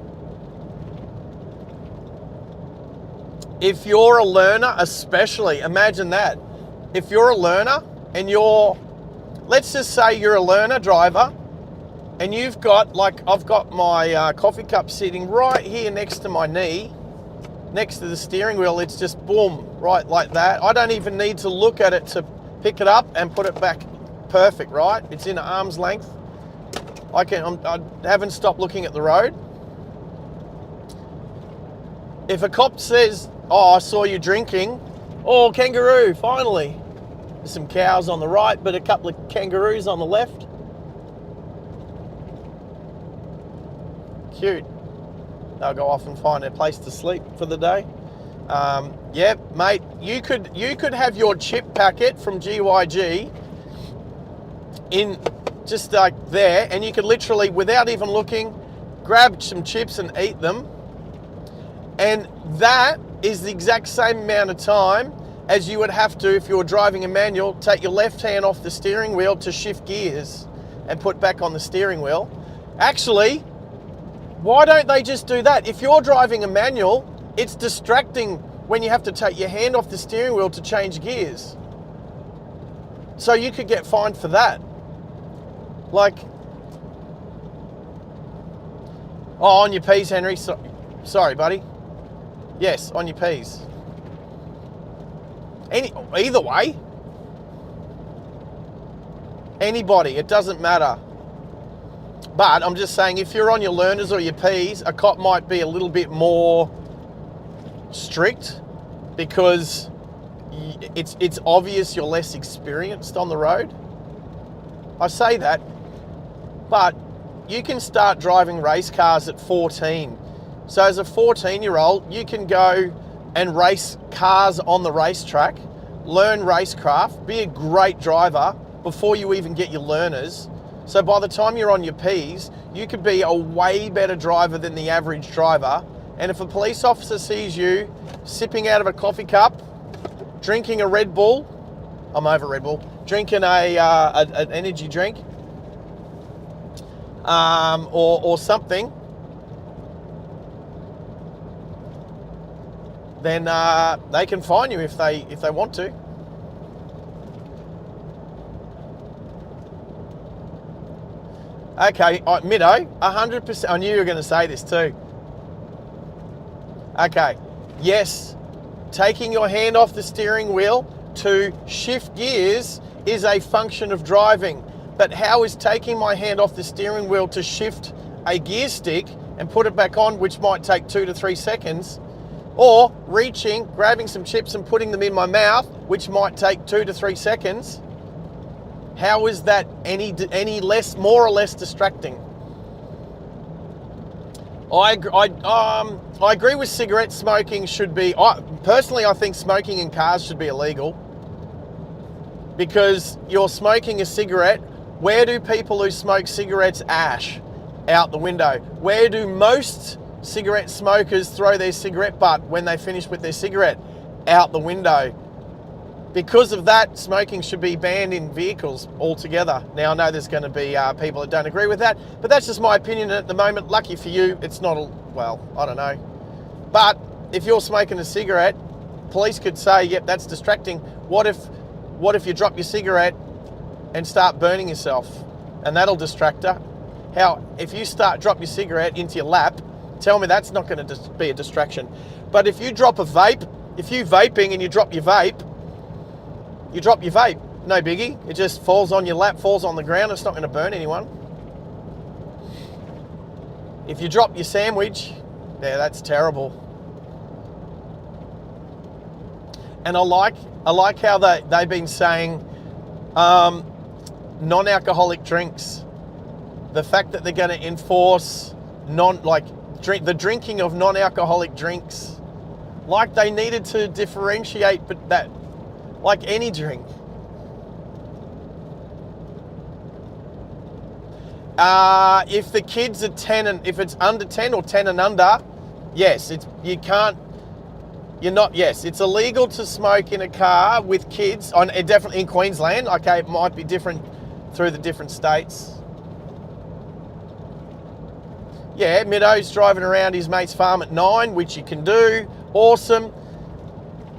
if you're a learner, especially, imagine that. If you're a learner and let's just say you're a learner driver and you've got, like, I've got my coffee cup sitting right here next to my knee, next to the steering wheel. It's just boom, right like that. I don't even need to look at it to pick it up and put it back. Perfect, right? It's in arm's length. I haven't stopped looking at the road. If a cop says, oh, I saw you drinking, oh, kangaroo, finally. There's some cows on the right, but a couple of kangaroos on the left. Cute. They'll go off and find a place to sleep for the day. Yeah, mate, you could have your chip packet from GYG in just like there, and you could literally, without even looking, grab some chips and eat them. And that is the exact same amount of time as you would have to, if you were driving a manual, take your left hand off the steering wheel to shift gears and put back on the steering wheel. Actually, why don't they just do that? If you're driving a manual, it's distracting when you have to take your hand off the steering wheel to change gears. So you could get fined for that. Like, oh, on your P's, Henry. Sorry, buddy. Yes, on your P's. Either way, anybody, it doesn't matter. But I'm just saying, if you're on your learners or your P's, a cop might be a little bit more strict because it's obvious you're less experienced on the road. I say that, but you can start driving race cars at 14. So as a 14-year-old, you can go and race cars on the racetrack, learn racecraft, be a great driver before you even get your learners. So by the time you're on your P's, you could be a way better driver than the average driver. And if a police officer sees you sipping out of a coffee cup, drinking a Red Bull, I'm over Red Bull, drinking an energy drink, or something, then they can fine you if they want to. Okay, Middo, 100%. I knew you were going to say this too. Okay, yes, taking your hand off the steering wheel to shift gears is a function of driving. But how is taking my hand off the steering wheel to shift a gear stick and put it back on, which might take 2 to 3 seconds, or reaching, grabbing some chips and putting them in my mouth, which might take 2 to 3 seconds, how is that any less, more or less distracting? I agree with cigarette smoking should be, personally I think smoking in cars should be illegal, because you're smoking a cigarette. Where do people who smoke cigarettes ash? Out the window. Where do most cigarette smokers throw their cigarette butt when they finish with their cigarette? Out the window. Because of that, smoking should be banned in vehicles altogether. Now, I know there's going to be people that don't agree with that, but that's just my opinion at the moment. Lucky for you, it's not, well, I don't know. But if you're smoking a cigarette, police could say, yep, that's distracting. What if you drop your cigarette and start burning yourself? And that'll distract her. How, if you drop your cigarette into your lap, tell me that's not going to be a distraction. But if you drop a vape, if you're vaping and you drop your vape, no biggie. It just falls on your lap, falls on the ground. It's not going to burn anyone. If you drop your sandwich, yeah, that's terrible. And I like how they've been saying non-alcoholic drinks. The fact that they're going to enforce the drinking of non-alcoholic drinks, like they needed to differentiate, but that, like any drink. If the kids are 10 and if it's under 10 or 10 and under, yes, you can't You're not, yes, it's illegal to smoke in a car with kids, definitely in Queensland. Okay, it might be different through the different states. Yeah, Middo's driving around his mate's farm at 9, which you can do. Awesome.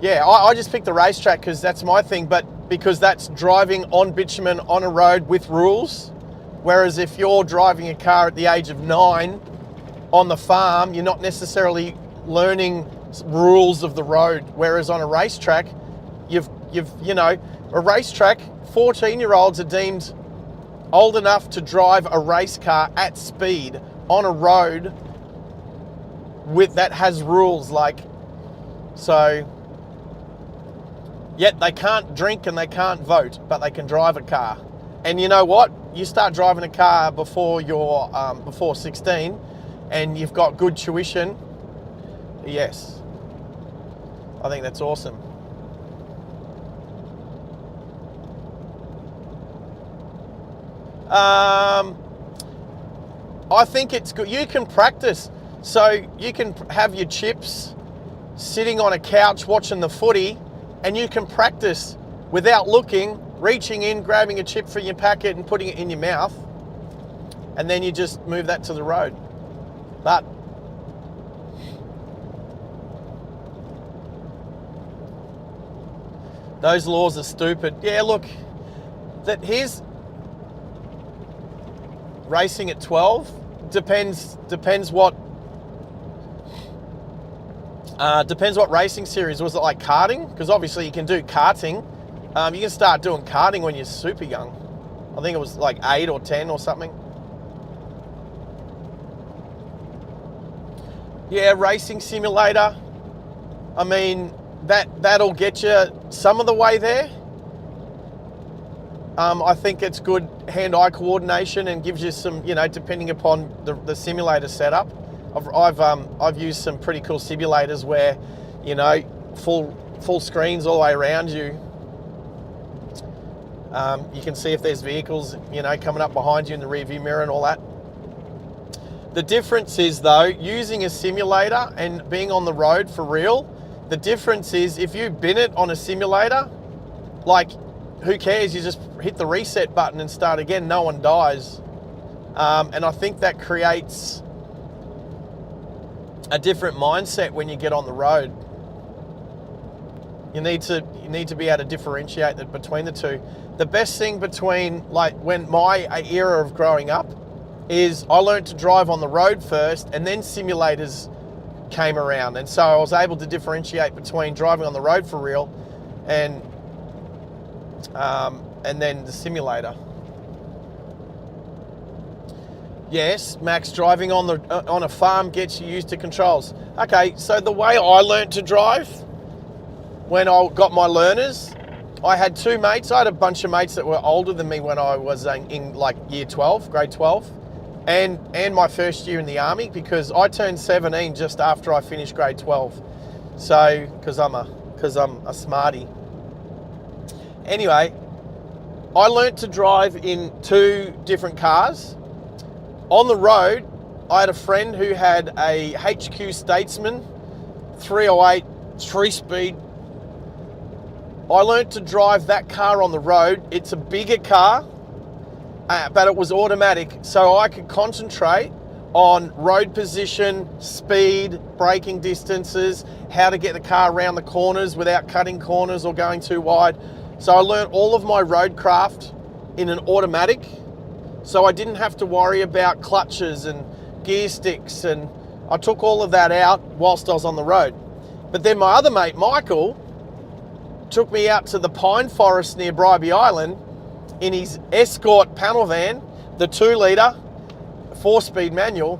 Yeah, I just picked the racetrack because that's my thing, but because that's driving on bitumen on a road with rules. Whereas if you're driving a car at the age of 9 on the farm, you're not necessarily learning rules of the road. Whereas on a racetrack, a racetrack, 14-year-olds are deemed old enough to drive a race car at speed on a road that has rules, yet they can't drink and they can't vote, but they can drive a car. And you know what? You start driving a car before you're before 16, and you've got good tuition. Yes, I think that's awesome. I think it's good. You can practice. So you can have your chips sitting on a couch watching the footy, and you can practice without looking, reaching in, grabbing a chip from your packet and putting it in your mouth. And then you just move that to the road. But those laws are stupid. Yeah, look, here's racing at 12. Depends what racing series. Was it like karting? Because obviously you can do karting. You can start doing karting when you're super young. I think it was like 8 or 10 or something. Yeah, racing simulator. I mean, that'll get you some of the way there. I think it's good hand-eye coordination and gives you some, depending upon the simulator setup. I've used some pretty cool simulators where, full screens all the way around you. You can see if there's vehicles, coming up behind you in the rearview mirror and all that. The difference is, though, using a simulator and being on the road for real, the difference is if you bin it on a simulator, who cares? You just hit the reset button and start again. No one dies. And I think that creates a different mindset when you get on the road. You need to be able to differentiate between the two. The best thing between when my era of growing up is I learned to drive on the road first, and then simulators came around, and so I was able to differentiate between driving on the road for real and then the simulator. Yes, Max, driving on a farm gets you used to controls. Okay, so the way I learnt to drive when I got my learners, I had two mates. I had a bunch of mates that were older than me when I was in year 12, grade 12, and my first year in the army, because I turned 17 just after I finished grade 12. So, because I'm a smarty. Anyway, I learnt to drive in two different cars. On the road, I had a friend who had a HQ Statesman 308 3-speed. I learnt to drive that car on the road. It's a bigger car, but it was automatic, so I could concentrate on road position, speed, braking distances, how to get the car around the corners without cutting corners or going too wide. So I learnt all of my roadcraft in an automatic, so I didn't have to worry about clutches and gear sticks, and I took all of that out whilst I was on the road. But then my other mate, Michael, took me out to the pine forest near Bribie Island in his Escort panel van, the 2-litre, 4-speed manual,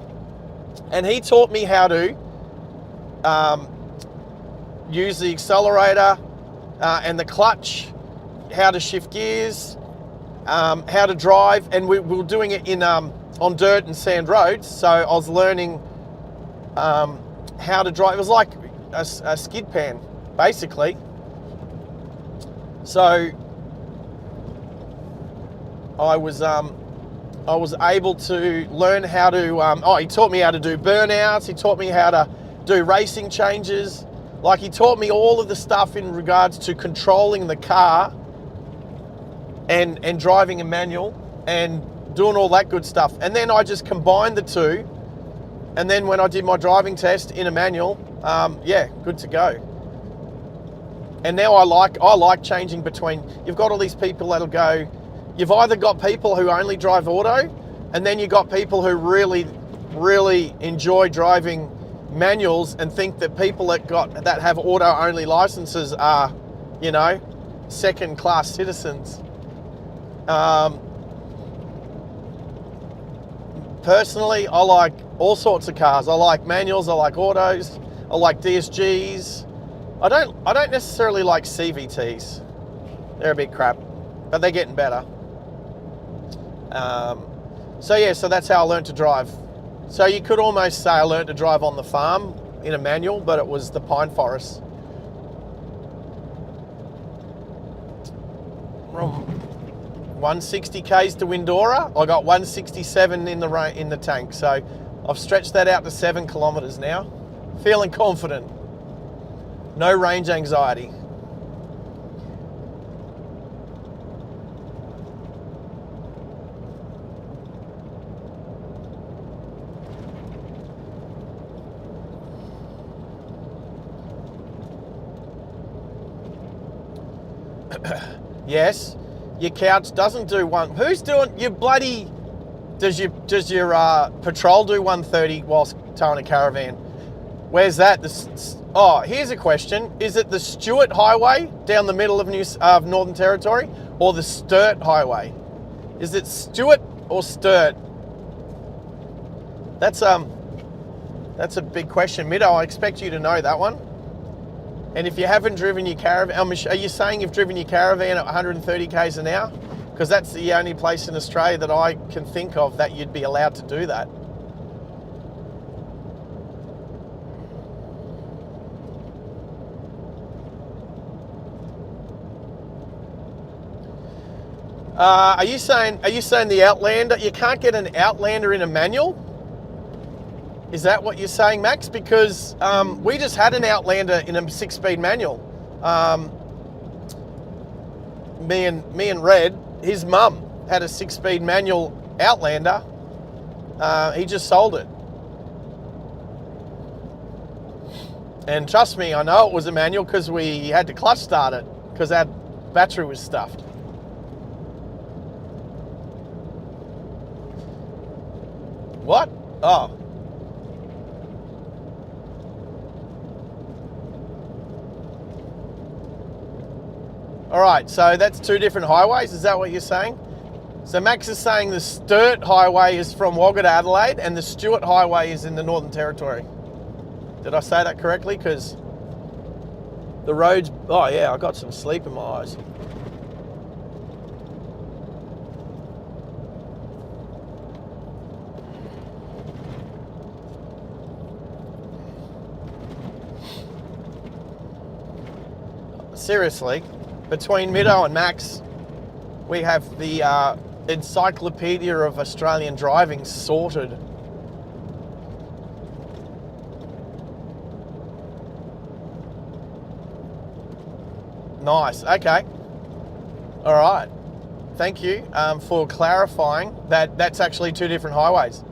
and he taught me how to use the accelerator and the clutch, how to shift gears, how to drive, and we were doing it in on dirt and sand roads. So I was learning how to drive. It was like a skid pan, basically. So I was able to learn how to. He taught me how to do burnouts. He taught me how to do racing changes. Like, he taught me all of the stuff in regards to controlling the car and driving a manual and doing all that good stuff. And then I just combined the two. And then when I did my driving test in a manual, yeah, good to go. And now I like changing between, you've got all these people that'll go, you've either got people who only drive auto, and then you've got people who really, really enjoy driving manuals and think that people that have auto only licenses are, you know, second class citizens. Personally, I like all sorts of cars. I like manuals, I like autos, I like DSGs. I don't necessarily like CVTs. They're a bit crap, but they're getting better. So yeah, so that's how I learned to drive. So you could almost say I learned to drive on the farm in a manual, but it was the pine forest. From 160 k's to Windora, I got 167 in the tank. So I've stretched that out to 7 kilometers now. Feeling confident. No range anxiety. Yes, your couch doesn't do one. Who's doing your bloody? Does your patrol do 130 whilst towing a caravan? Where's that? Oh, here's a question: is it the Stewart Highway down the middle of Northern Territory, or the Sturt Highway? Is it Stewart or Sturt? That's a big question, Middo. I expect you to know that one. And if you haven't driven your caravan, are you saying you've driven your caravan at 130 k's an hour? Because that's the only place in Australia that I can think of that you'd be allowed to do that. Are you saying the Outlander? You can't get an Outlander in a manual? Is that what you're saying, Max? Because we just had an Outlander in a 6-speed manual. Me and Red, his mum had a 6-speed manual Outlander. He just sold it. And trust me, I know it was a manual because we had to clutch start it because our battery was stuffed. What? Oh. All right, so that's 2 different highways. Is that what you're saying? So Max is saying the Sturt Highway is from Wagga to Adelaide and the Stewart Highway is in the Northern Territory. Did I say that correctly? Because the roads, oh yeah, I got some sleep in my eyes. Seriously. Between Middo and Max, we have the encyclopedia of Australian driving sorted. Nice, okay. All right. Thank you for clarifying that that's actually 2 different highways.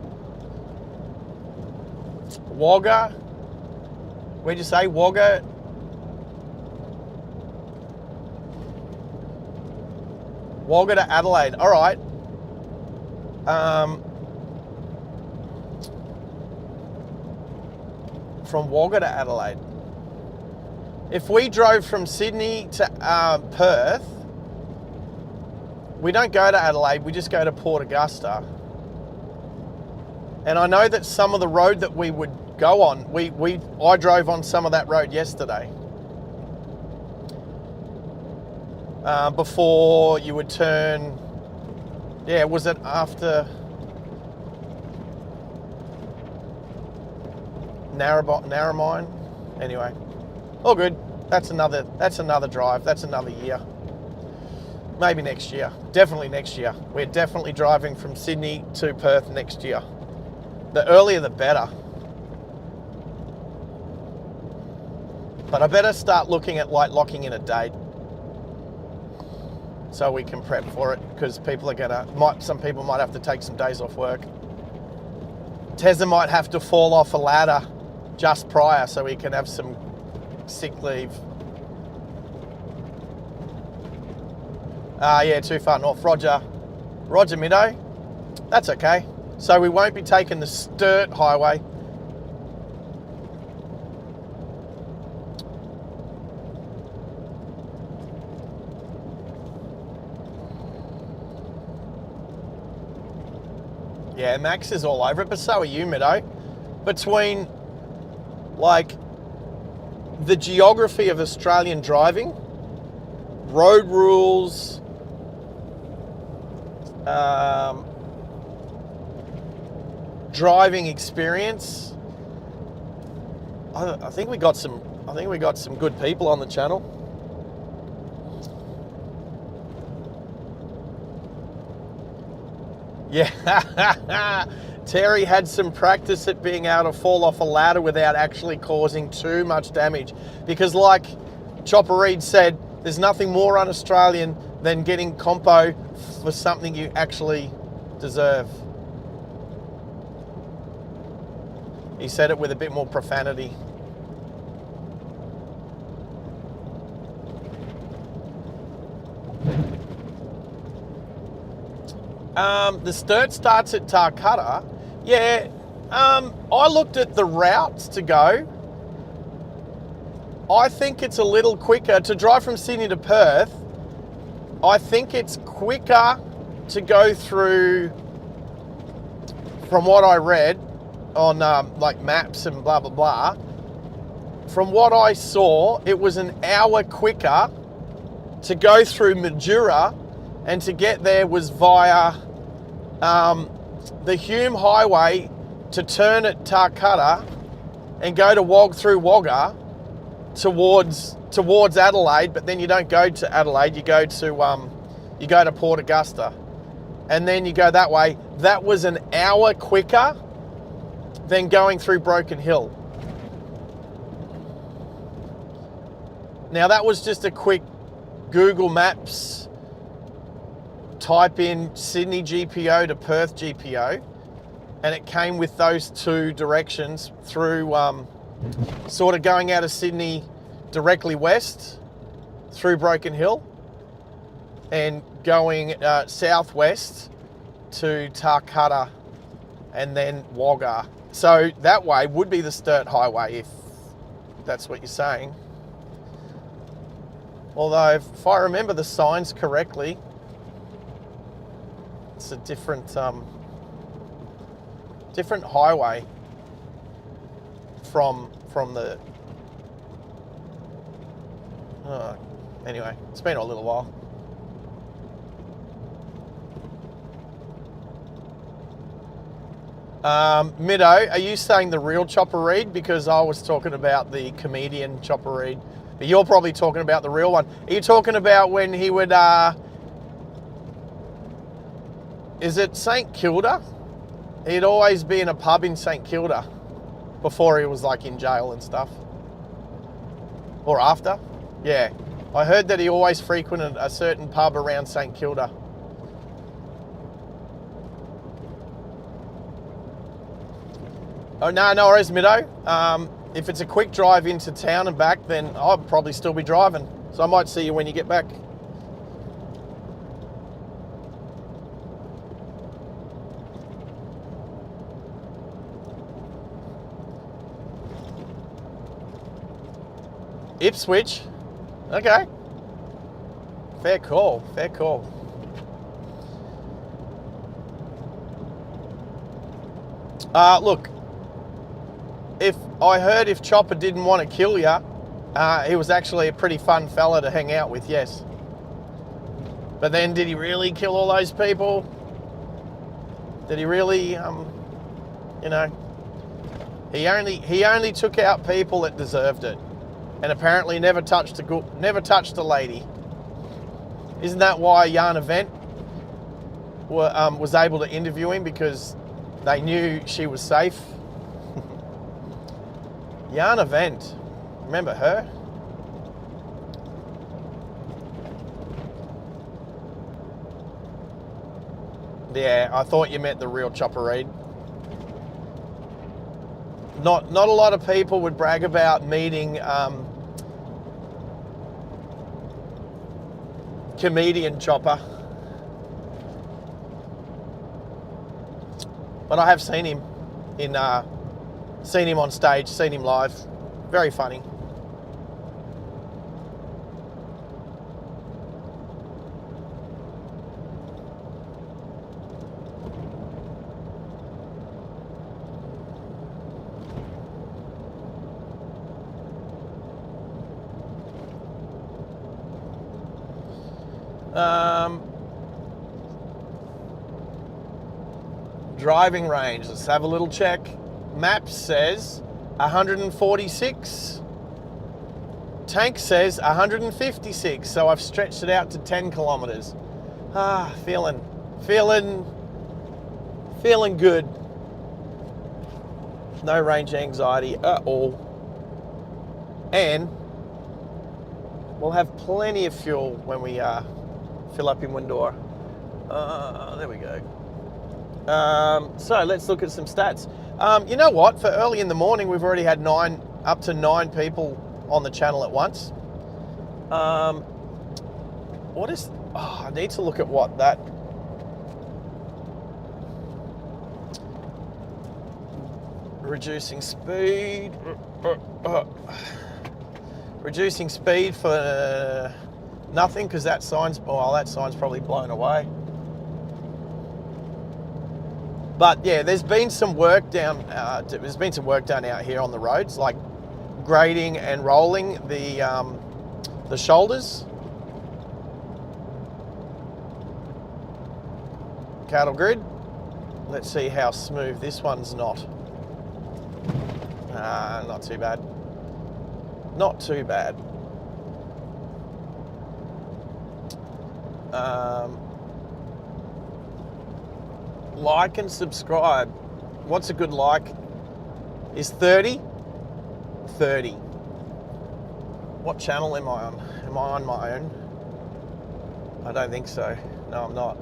Wagga, where'd you say? Wagga? Wagga to Adelaide. All right. From Wagga to Adelaide. If we drove from Sydney to Perth, we don't go to Adelaide, we just go to Port Augusta. And I know that some of the road that we would go on, I drove on some of that road yesterday. Before you would turn, yeah, was it after Narromine? Anyway, all good. That's another drive. That's another year. Maybe next year. Definitely next year. We're definitely driving from Sydney to Perth next year. The earlier the better. But I better start looking at like locking in a date so we can prep for it, because people are some people might have to take some days off work. Tezza might have to fall off a ladder just prior so we can have some sick leave. Yeah, too far north. Roger, Middo. That's okay. So we won't be taking the Sturt Highway. Yeah, Max is all over it, but so are you, Middo. Between, like, the geography of Australian driving, road rules, driving experience, I think we got some good people on the channel. Yeah, Terry had some practice at being able to fall off a ladder without actually causing too much damage. Because like Chopper Reed said, there's nothing more un-Australian than getting compo for something you actually deserve. He said it with a bit more profanity. The Sturt starts at Tarcutta. Yeah, I looked at the routes to go. I think it's a little quicker to drive from Sydney to Perth. I think it's quicker to go through, from what I read on like maps and blah, blah, blah. From what I saw, it was an hour quicker to go through Majura, and to get there was via the Hume Highway to turn at Tarcutta and go to through Wagga towards Adelaide, but then you don't go to Adelaide, you go to Port Augusta, and then you go that way. That was an hour quicker than going through Broken Hill. Now that was just a quick Google Maps type in Sydney GPO to Perth GPO, and it came with those two directions through sort of going out of Sydney directly west through Broken Hill and going southwest to Tarcutta and then Wagga. So that way would be the Sturt Highway, if that's what you're saying. Although if I remember the signs correctly, it's a different highway from the. Anyway, it's been a little while. Middo, are you saying the real Chopper Reed? Because I was talking about the comedian Chopper Reed, but you're probably talking about the real one. Are you talking about when he would? Is it St Kilda? He'd always be in a pub in St Kilda before he was like in jail and stuff. Or after? Yeah. I heard that he always frequented a certain pub around St Kilda. Oh, no worries, Middo. If it's a quick drive into town and back, then I'll probably still be driving. So I might see you when you get back. Ipswich? Okay. Fair call, fair call. Look, if Chopper didn't want to kill you, he was actually a pretty fun fella to hang out with, yes. But then did he really kill all those people? Did he really, you know, he only took out people that deserved it. And apparently never touched a lady. Isn't that why Jana Vent was able to interview him, because they knew she was safe? Jana Vent, remember her? Yeah, I thought you meant the real Chopper Read. Not a lot of people would brag about meeting comedian Chopper. But I have seen him seen him on stage, seen him live. Very funny. Driving range, let's have a little check. Map says 146. Tank says 156, so I've stretched it out to 10 kilometers. Feeling good. No range anxiety at all. And we'll have plenty of fuel when we fill up in Windora. There we go. So let's look at some stats. You know what? For early in the morning, we've already had up to nine people on the channel at once. What is? Oh, I need to look at what that. Reducing speed. Reducing speed for nothing because that sign's probably blown away. But yeah, there's been some work done out here on the roads, like grading and rolling the shoulders. Cattle grid. Let's see how smooth this one's not. Not too bad. Not too bad. Like and subscribe. What's a good like? Is 30? 30. What channel am I on? Am I on my own? I don't think so. No, I'm not.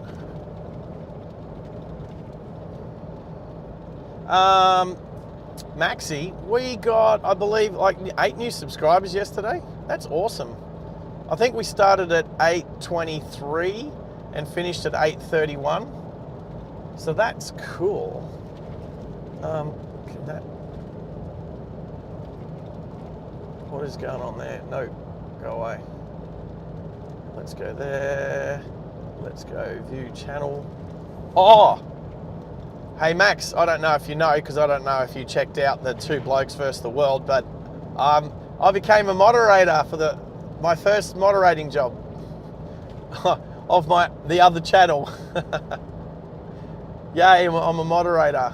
Maxi, we got, I believe, like 8 new subscribers yesterday. That's awesome. I think we started at 8:23 and finished at 8:31. So that's cool. What is going on there? No, go away. Let's go there. Let's go view channel. Oh! Hey Max, I don't know if you know, because I don't know if you checked out the Two Blokes vs. the World, but I became a moderator for my first moderating job of the other channel. Yay, I'm a moderator.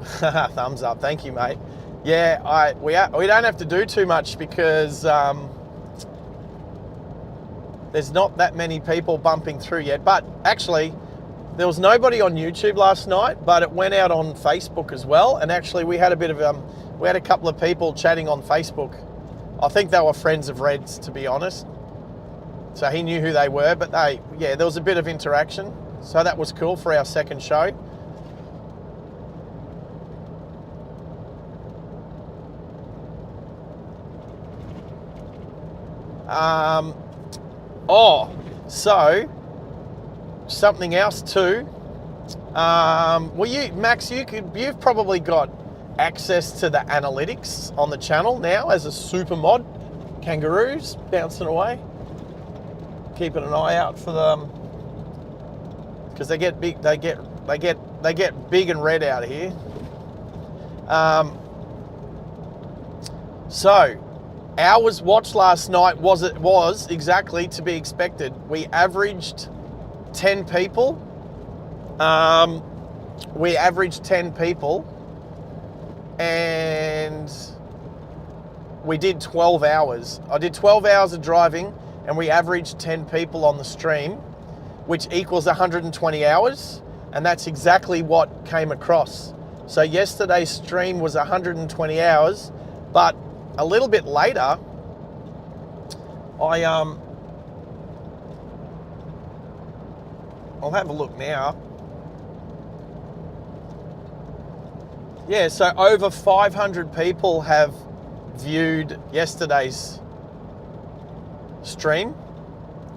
Thumbs up, thank you, mate. Yeah, we don't have to do too much because there's not that many people bumping through yet. But actually, there was nobody on YouTube last night, but it went out on Facebook as well. And actually, we had a bit of we had a couple of people chatting on Facebook. I think they were friends of Red's, to be honest. So he knew who they were, but there was a bit of interaction. So that was cool for our second show. So something else too. Max, you've probably got access to the analytics on the channel now as a super mod. Kangaroos bouncing away. Keeping an eye out for them because they get big. They get big and red out of here. So hours watched last night was exactly to be expected. We averaged 10 people. And we did 12 hours. I did 12 hours of driving and we averaged 10 people on the stream, which equals 120 hours. And that's exactly what came across. So yesterday's stream was 120 hours, but a little bit later, I'll have a look now. Yeah, so over 500 people have viewed yesterday's stream,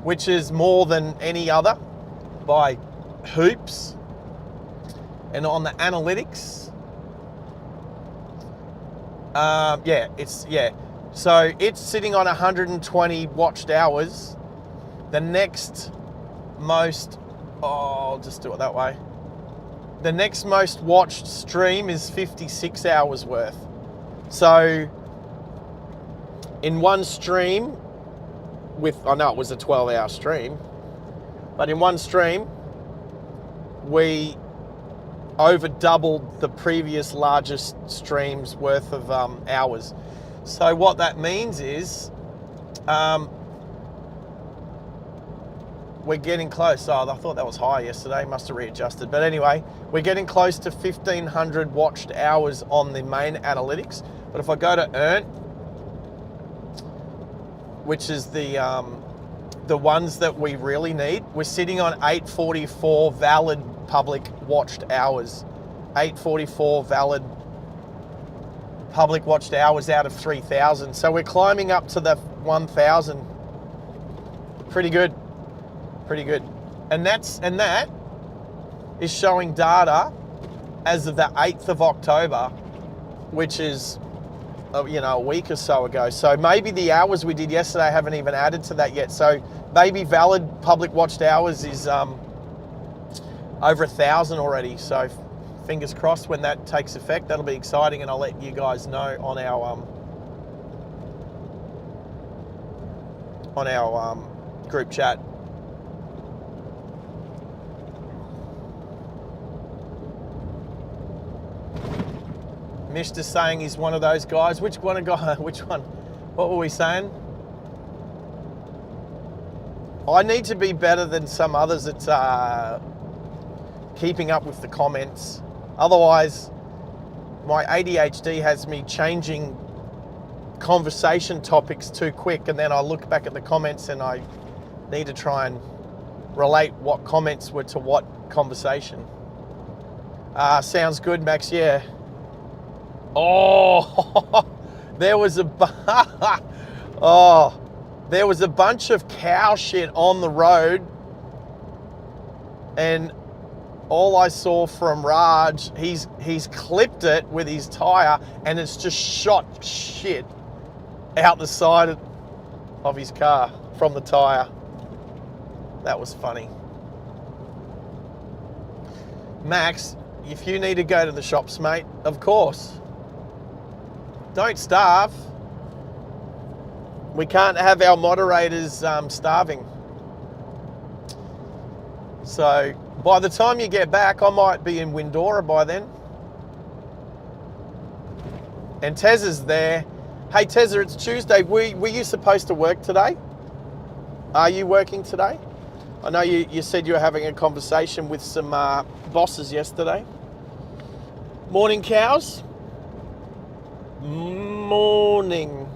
which is more than any other by hoops. And on the analytics, so it's sitting on 120 watched hours. The next most, I'll just do it that way. The next most watched stream is 56 hours worth. So in one stream, I know it was a 12-hour stream, but in one stream, we over doubled the previous largest stream's worth of hours. So what that means is we're getting close. Oh, I thought that was high yesterday. Must have readjusted. But anyway, we're getting close to 1,500 watched hours on the main analytics. But if I go to earn, which is the ones that we really need, we're sitting on 844 valid public watched hours. 844 valid public watched hours out of 3,000. So we're climbing up to the 1,000. Pretty good. Pretty good. And that is showing data as of the 8th of October, which is a week or so ago. So maybe the hours we did yesterday haven't even added to that yet. So maybe valid public watched hours is over 1,000 already. So fingers crossed when that takes effect. That'll be exciting, and I'll let you guys know on our group chat. Mishta's saying he's one of those guys. Which one? What were we saying? I need to be better than some others at keeping up with the comments. Otherwise, my ADHD has me changing conversation topics too quick, and then I look back at the comments and I need to try and relate what comments were to what conversation. Sounds good, Max. Yeah. Oh, there was a bunch of cow shit on the road, and all I saw from Raj, he's clipped it with his tire, and it's just shot shit out the side of his car from the tire. That was funny. Max, if you need to go to the shops, mate, of course. Don't starve. We can't have our moderators starving. So by the time you get back, I might be in Windora by then. And Tez is there. Hey Tezza, it's Tuesday. Were you supposed to work today? Are you working today? I know you said you were having a conversation with some bosses yesterday. Morning, cows. Morning.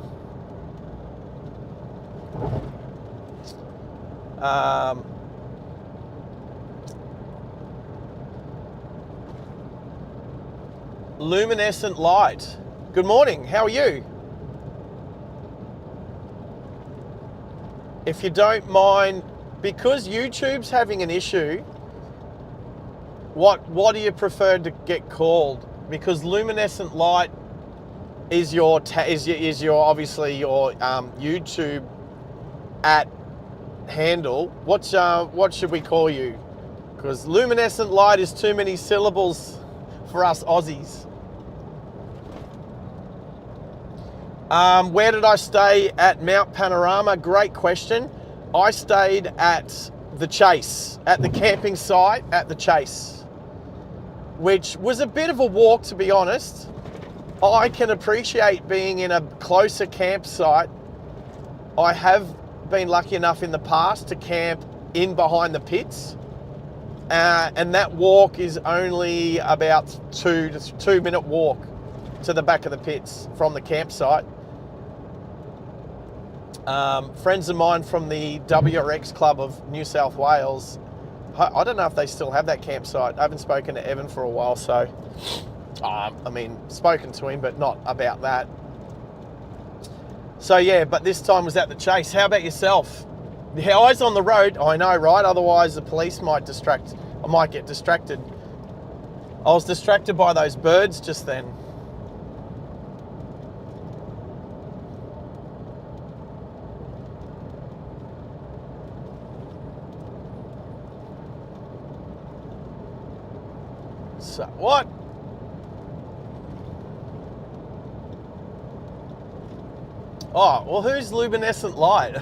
Luminescent light. Good morning. How are you? If you don't mind, because YouTube's having an issue, what do you prefer to get called? Because luminescent light is your obviously your YouTube @ handle. What should we call you? Because luminescent light is too many syllables for us Aussies. Where did I stay at Mount Panorama? Great question. I stayed at the Chase, at the camping site at the Chase, which was a bit of a walk, to be honest. I can appreciate being in a closer campsite. I have been lucky enough in the past to camp in behind the pits, and that walk is only about 2 minute walk to the back of the pits from the campsite. Friends of mine from the WRX Club of New South Wales, I don't know if they still have that campsite. I haven't spoken to Evan for a while, so I mean, spoken to him, but not about that. So yeah, but this time was at the Chase. How about yourself? The eyes on the road, I know, right? Otherwise the police might distract. I might get distracted. I was distracted by those birds just then. So, what? Oh, well, who's luminescent light?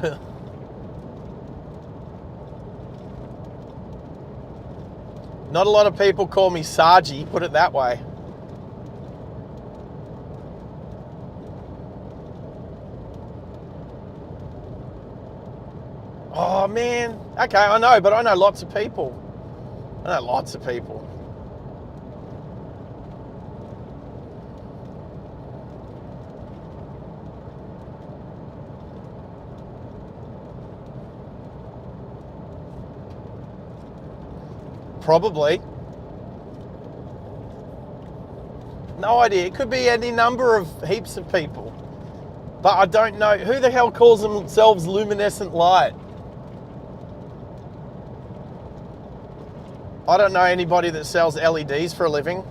Not a lot of people call me SARGE, put it that way. Oh, man. Okay, I know, but I know lots of people. I know lots of people. Probably. No idea. It could be any number of heaps of people. But I don't know. Who the hell calls themselves luminescent light? I don't know anybody that sells LEDs for a living.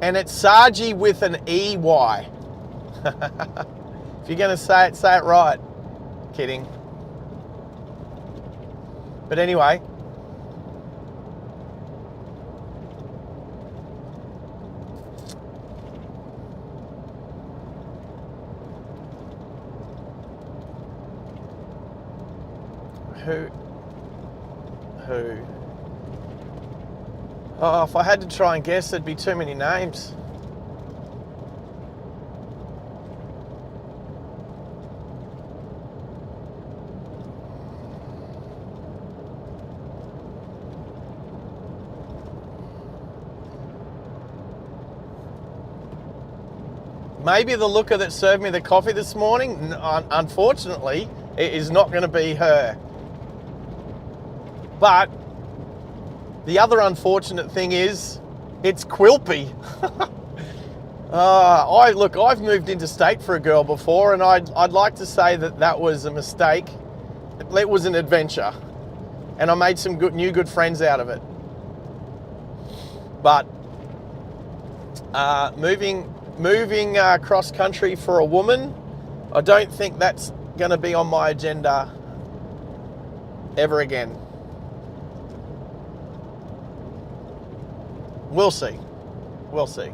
And it's Sargy with an EY. If you're going to say it right. Kidding. But anyway, who? Oh, if I had to try and guess, there'd be too many names. Maybe the looker that served me the coffee this morning, unfortunately, it is not going to be her. But the other unfortunate thing is, it's Quilpie. I've moved interstate for a girl before, and I'd like to say that was a mistake. It was an adventure, and I made some new good friends out of it. But moving cross country for a woman, I don't think that's going to be on my agenda ever again. We'll see. We'll see.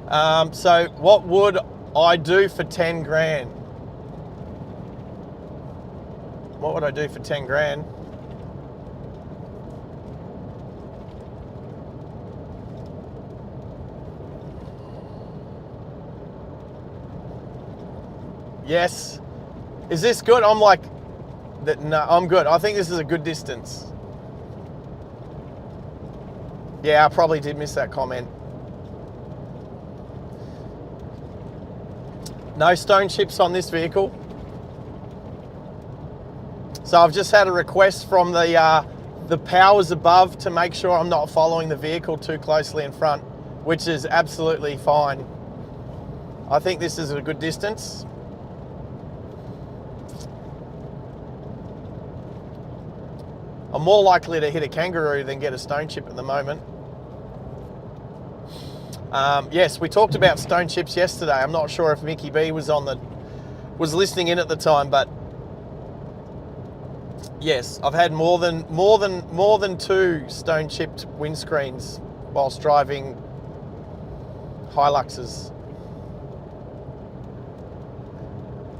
So what would I do for 10 grand? What would I do for 10 grand? Yes. Is this good? I'm like, no, I'm good. I think this is a good distance. Yeah, I probably did miss that comment. No stone chips on this vehicle. So I've just had a request from the powers above to make sure I'm not following the vehicle too closely in front, which is absolutely fine. I think this is a good distance. I'm more likely to hit a kangaroo than get a stone chip at the moment. Yes, we talked about stone chips yesterday. I'm not sure if Mickey B was listening in at the time, but yes, I've had more than 2 stone chipped windscreens whilst driving Hiluxes.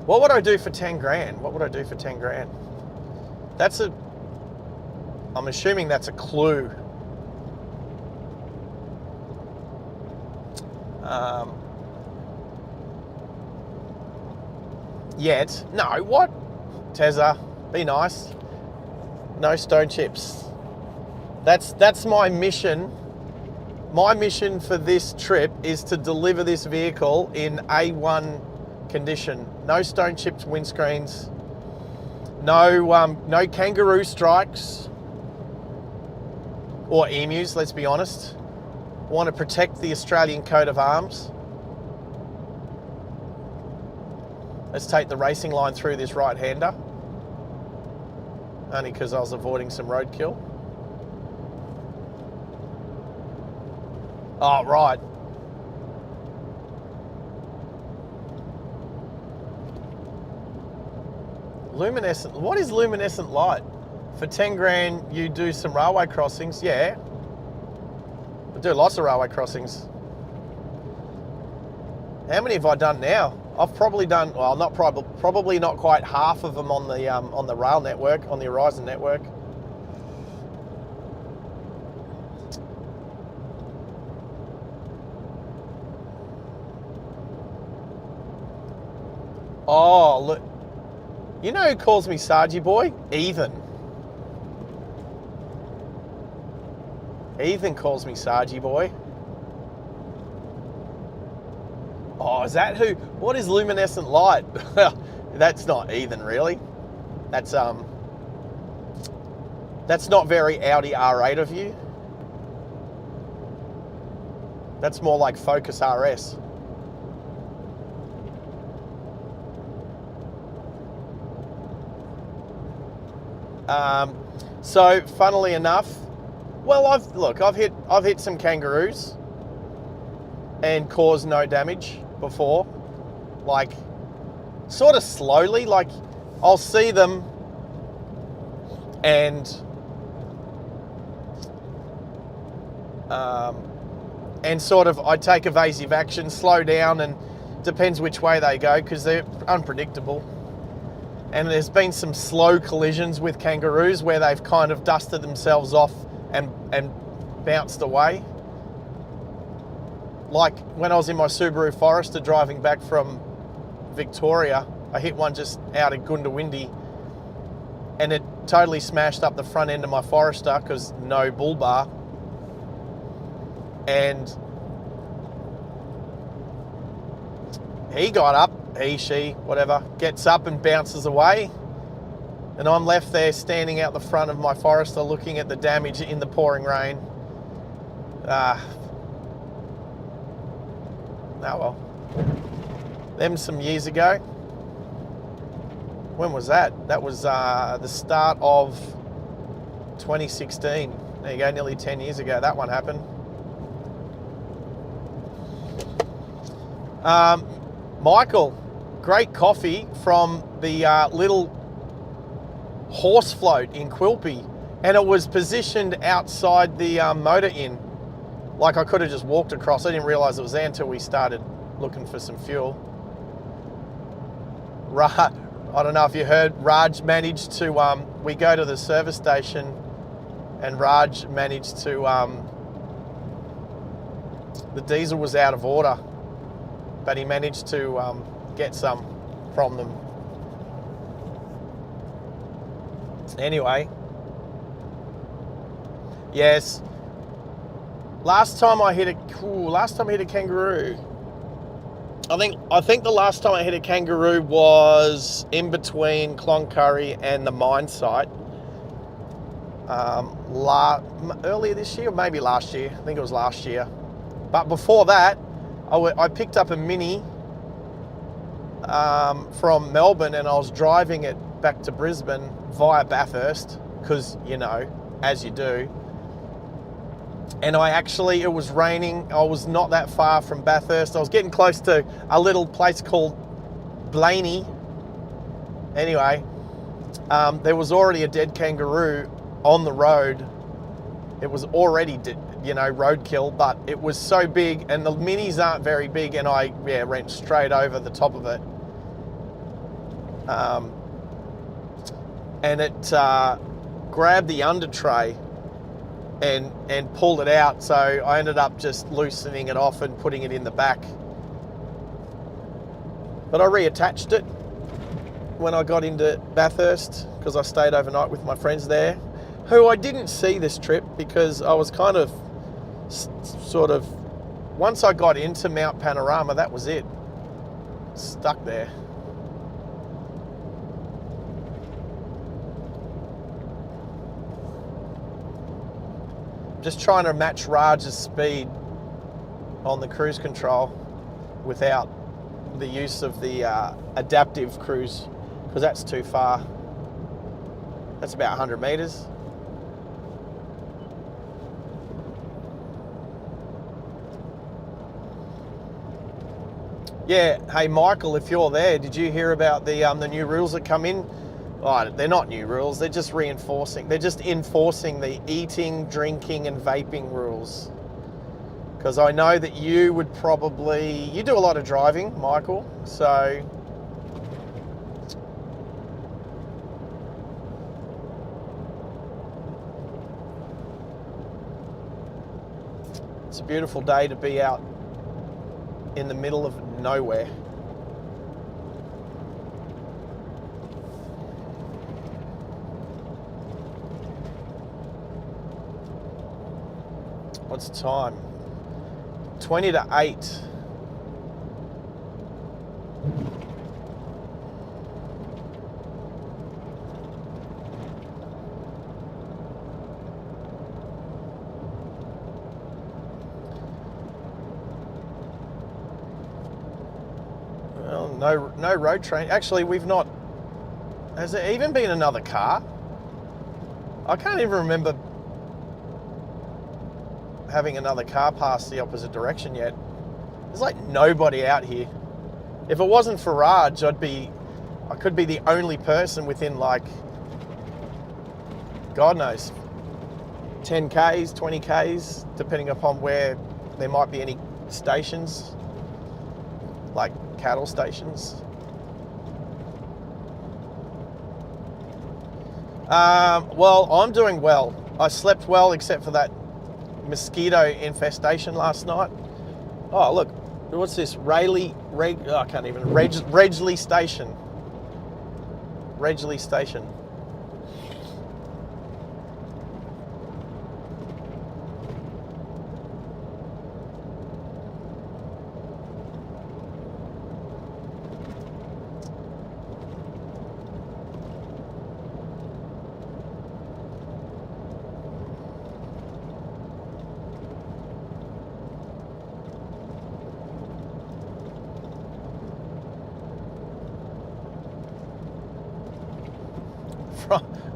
What would I do for 10 grand? What would I do for 10 grand? I'm assuming that's a clue. Yet. No, what? Tezza, be nice. No stone chips. That's my mission my mission for this trip is to deliver this vehicle in A1 condition. No stone chipped windscreens, no kangaroo strikes or emus, let's be honest. I want to protect the Australian coat of arms. Let's take the racing line through this right-hander. Only because I was avoiding some roadkill. Oh, right. Luminescent, what is luminescent light? For 10 grand, you do some railway crossings, yeah. I do lots of railway crossings. How many have I done now? I've probably done, well, not probably not quite half of them on the rail network, on the Horizon network. Oh, look. You know who calls me Sargy boy? Ethan. Ethan calls me Sargy boy. Oh, is that who? What is luminescent light? That's not Ethan, really. That's not very Audi R8 of you. That's more like Focus RS. So, funnily enough, well, I've hit some kangaroos and caused no damage before, like sort of slowly, like I'll see them and sort of I take evasive action, slow down, and depends which way they go because they're unpredictable. And there's been some slow collisions with kangaroos where they've kind of dusted themselves off and bounced away. Like when I was in my Subaru Forester driving back from Victoria, I hit one just out of Goondiwindi and it totally smashed up the front end of my Forester because no bull bar. And he got up, she, whatever, gets up and bounces away. And I'm left there standing out the front of my Forester looking at the damage in the pouring rain. Oh well. Them some years ago. When was that? That was the start of 2016. There you go, nearly 10 years ago that one happened. Michael, great coffee from the little horse float in Quilpie, and it was positioned outside the motor inn. Like I could have just walked across. I didn't realise it was there until we started looking for some fuel. I don't know if you heard, Raj managed to, we go to the service station and Raj managed to, the diesel was out of order, but he managed to get some from them. Anyway, yes. Last time I hit a kangaroo. I think the last time I hit a kangaroo was in between Cloncurry and the mine site. Earlier this year, or maybe last year. I think it was last year. But before that, I picked up a Mini from Melbourne, and I was driving it back to Brisbane via Bathurst, because, you know, as you do. And it was raining. I was not that far from Bathurst. I was getting close to a little place called Blaney. Anyway, there was already a dead kangaroo on the road. It was already, roadkill, but it was so big, and the Minis aren't very big, and I ran straight over the top of it. And it grabbed the under tray and pulled it out, so I ended up just loosening it off and putting it in the back. But I reattached it when I got into Bathurst, because I stayed overnight with my friends there, who I didn't see this trip because I was kind of sort of, once I got into Mount Panorama, that was it. Stuck there. Just trying to match Raj's speed on the cruise control without the use of the adaptive cruise, because that's too far. That's about 100 meters. Yeah, hey Michael, if you're there, did you hear about the new rules that come in? Oh, they're not new rules, they're just reinforcing, they're just enforcing the eating, drinking and vaping rules. Because I know that you would probably, you do a lot of driving, Michael, so it's a beautiful day to be out in the middle of nowhere. What's the time? 20 to 8. Well, no road train. Actually, we've not. Has there even been another car? I can't even remember having another car pass the opposite direction yet. There's like nobody out here. If it wasn't for Raj, I could be the only person within like, God knows, 10 Ks, 20 Ks, depending upon where there might be any stations, like cattle stations. Well, I'm doing well. I slept well except for that mosquito infestation last night. Oh, look, what's this? Rayleigh Station. Redgley Station.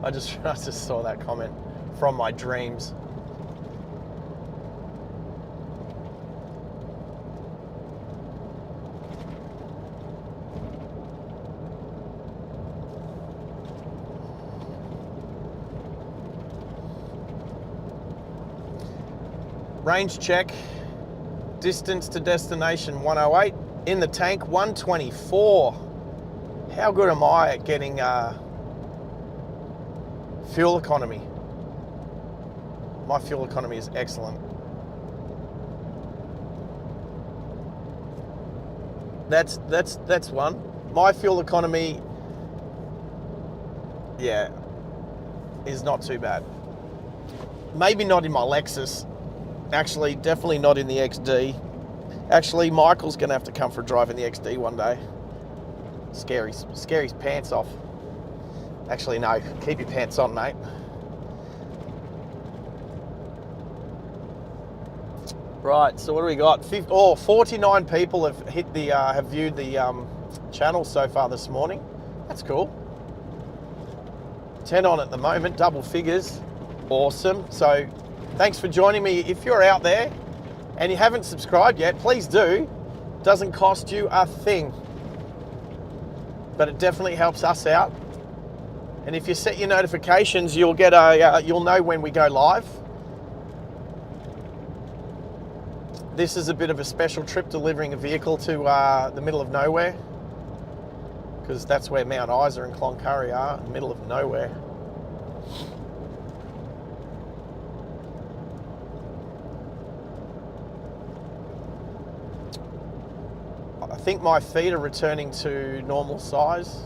I just saw that comment. From my dreams. Range check. Distance to destination 108. In the tank 124. How good am I at getting fuel economy? My fuel economy is excellent. That's one. My fuel economy, yeah, is not too bad. Maybe not in my Lexus. Actually, definitely not in the XD. Actually, Michael's gonna have to come for a drive in the XD one day. Scare his pants off. Actually, no, keep your pants on, mate. Right, so what do we got? 49 people have viewed the channel so far this morning. That's cool. 10 on at the moment, double figures. Awesome. So thanks for joining me. If you're out there and you haven't subscribed yet, please do. Doesn't cost you a thing, but it definitely helps us out. And if you set your notifications, you'll get you'll know when we go live. This is a bit of a special trip, delivering a vehicle to the middle of nowhere, because that's where Mount Isa and Cloncurry are, middle of nowhere. I think my feet are returning to normal size.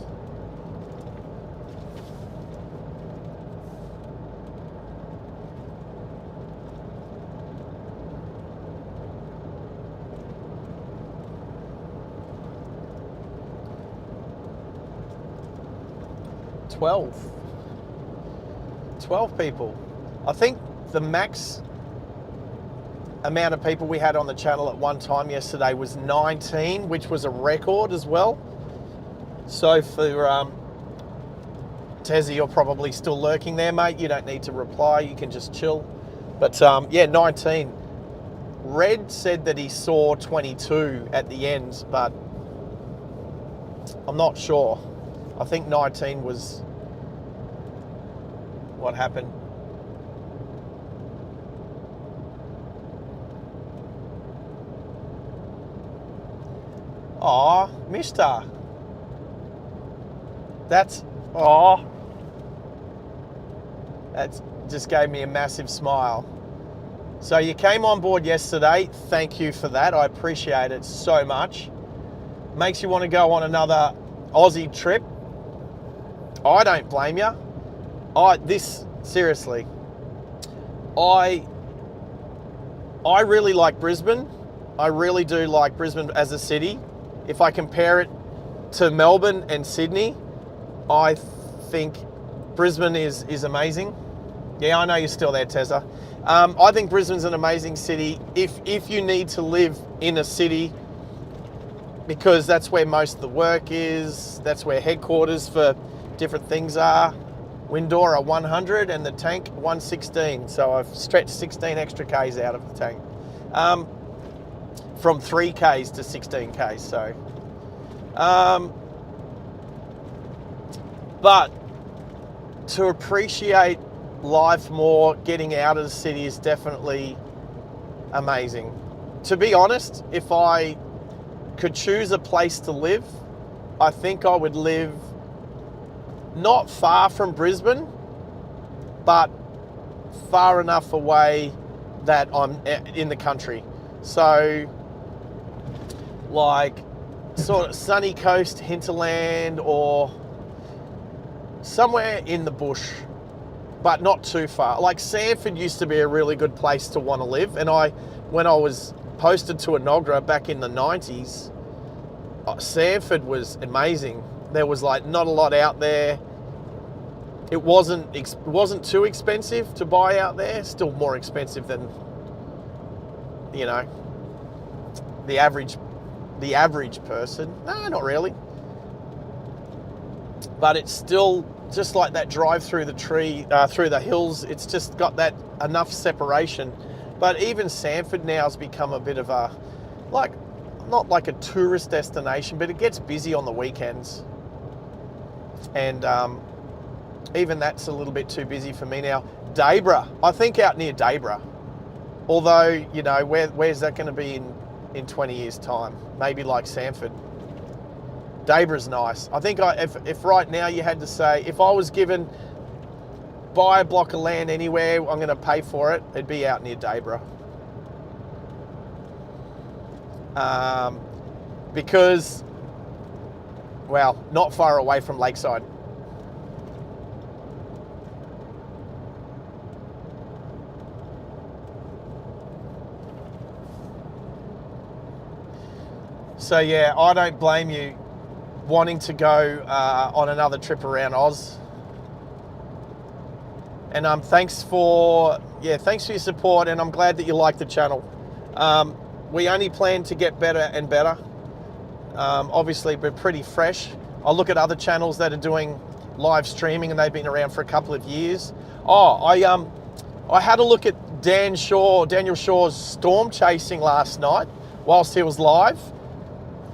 12. 12 people. I think the max amount of people we had on the channel at one time yesterday was 19, which was a record as well. So for Tezzy, you're probably still lurking there, mate. You don't need to reply. You can just chill. But yeah, 19. Red said that he saw 22 at the end, but I'm not sure. I think 19 was what happened. Aw, mister. That just gave me a massive smile. So you came on board yesterday. Thank you for that. I appreciate it so much. Makes you want to go on another Aussie trip. I don't blame you. Seriously, I really like Brisbane. I really do like Brisbane as a city. If I compare it to Melbourne and Sydney, I think Brisbane is amazing. Yeah, I know you're still there, Tessa. I think Brisbane's an amazing city if you need to live in a city, because that's where most of the work is. That's where headquarters for different things are. Windora 100 and the tank 116. So I've stretched 16 extra Ks out of the tank. From 3Ks to 16Ks. So, but to appreciate life more, getting out of the city is definitely amazing. To be honest, if I could choose a place to live, I think I would live not far from Brisbane, but far enough away that I'm in the country. So like sort of sunny coast, hinterland, or somewhere in the bush, but not too far. Like Sanford used to be a really good place to want to live. And when I was posted to Enoggera back in the 90s, Sanford was amazing. There was like not a lot out there. It wasn't too expensive to buy out there. Still more expensive than, you know, the average person. No, not really. But it's still just like that drive through through the hills. It's just got that enough separation. But even Sanford now has become a bit of a, like, not like a tourist destination, but it gets busy on the weekends. And even that's a little bit too busy for me now. Daybra, I think out near Daybra. Although, you know, where's that going to be in 20 years' time? Maybe like Sanford. Daybra's nice. I think if right now you had to say, if I was given, buy a block of land anywhere, I'm going to pay for it, it'd be out near Daybra. Because, well, not far away from Lakeside. So yeah, I don't blame you wanting to go on another trip around Oz. And thanks for your support, and I'm glad that you like the channel. We only plan to get better and better. Obviously, we're pretty fresh. I look at other channels that are doing live streaming, and they've been around for a couple of years. I had a look at Daniel Shaw's storm chasing last night whilst he was live.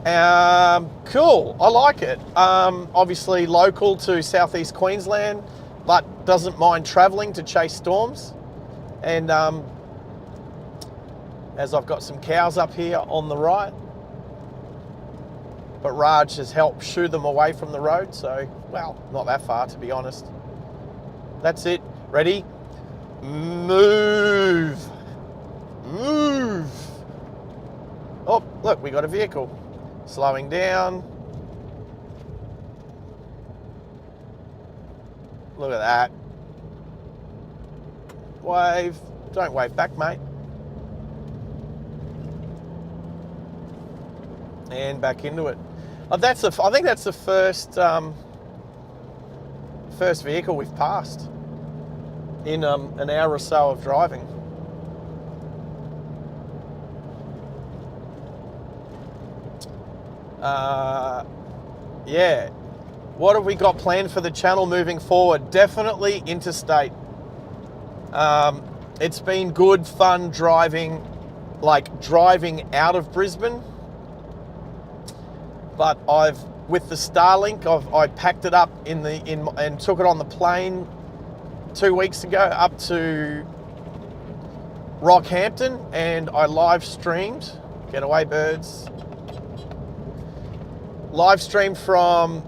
Cool, I like it. Obviously local to southeast Queensland, but doesn't mind travelling to chase storms. And as I've got some cows up here on the right, but Raj has helped shoo them away from the road, so, well, not that far to be honest. That's it. Ready? Move. Move. Oh, look, we got a vehicle. Slowing down. Look at that. Wave. Don't wave back, mate. And back into it. I think that's the first vehicle we've passed in an hour or so of driving. Yeah. What have we got planned for the channel moving forward? Definitely interstate. It's been good fun driving out of Brisbane. But with the Starlink, I packed it up and took it on the plane 2 weeks ago up to Rockhampton, and I live streamed. Get away, birds. Live streamed from,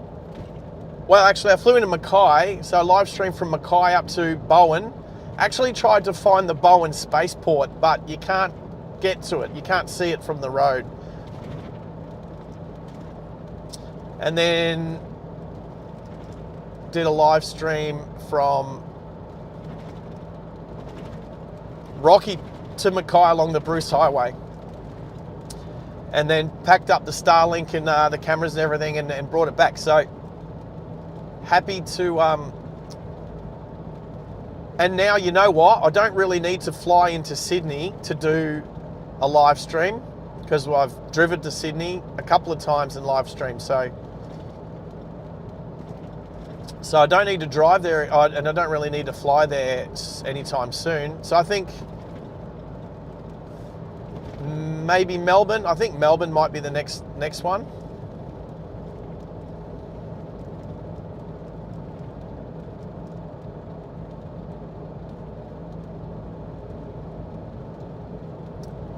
well, actually I flew into Mackay, so I live streamed from Mackay up to Bowen. Actually tried to find the Bowen spaceport, but you can't get to it. You can't see it from the road. And then did a live stream from Rocky to Mackay along the Bruce Highway. And then packed up the Starlink and the cameras and everything and brought it back. So happy to, and now you know what? I don't really need to fly into Sydney to do a live stream, because I've driven to Sydney a couple of times and live streamed. So I don't need to drive there, and I don't really need to fly there anytime soon. So I think maybe Melbourne. I think Melbourne might be the next one.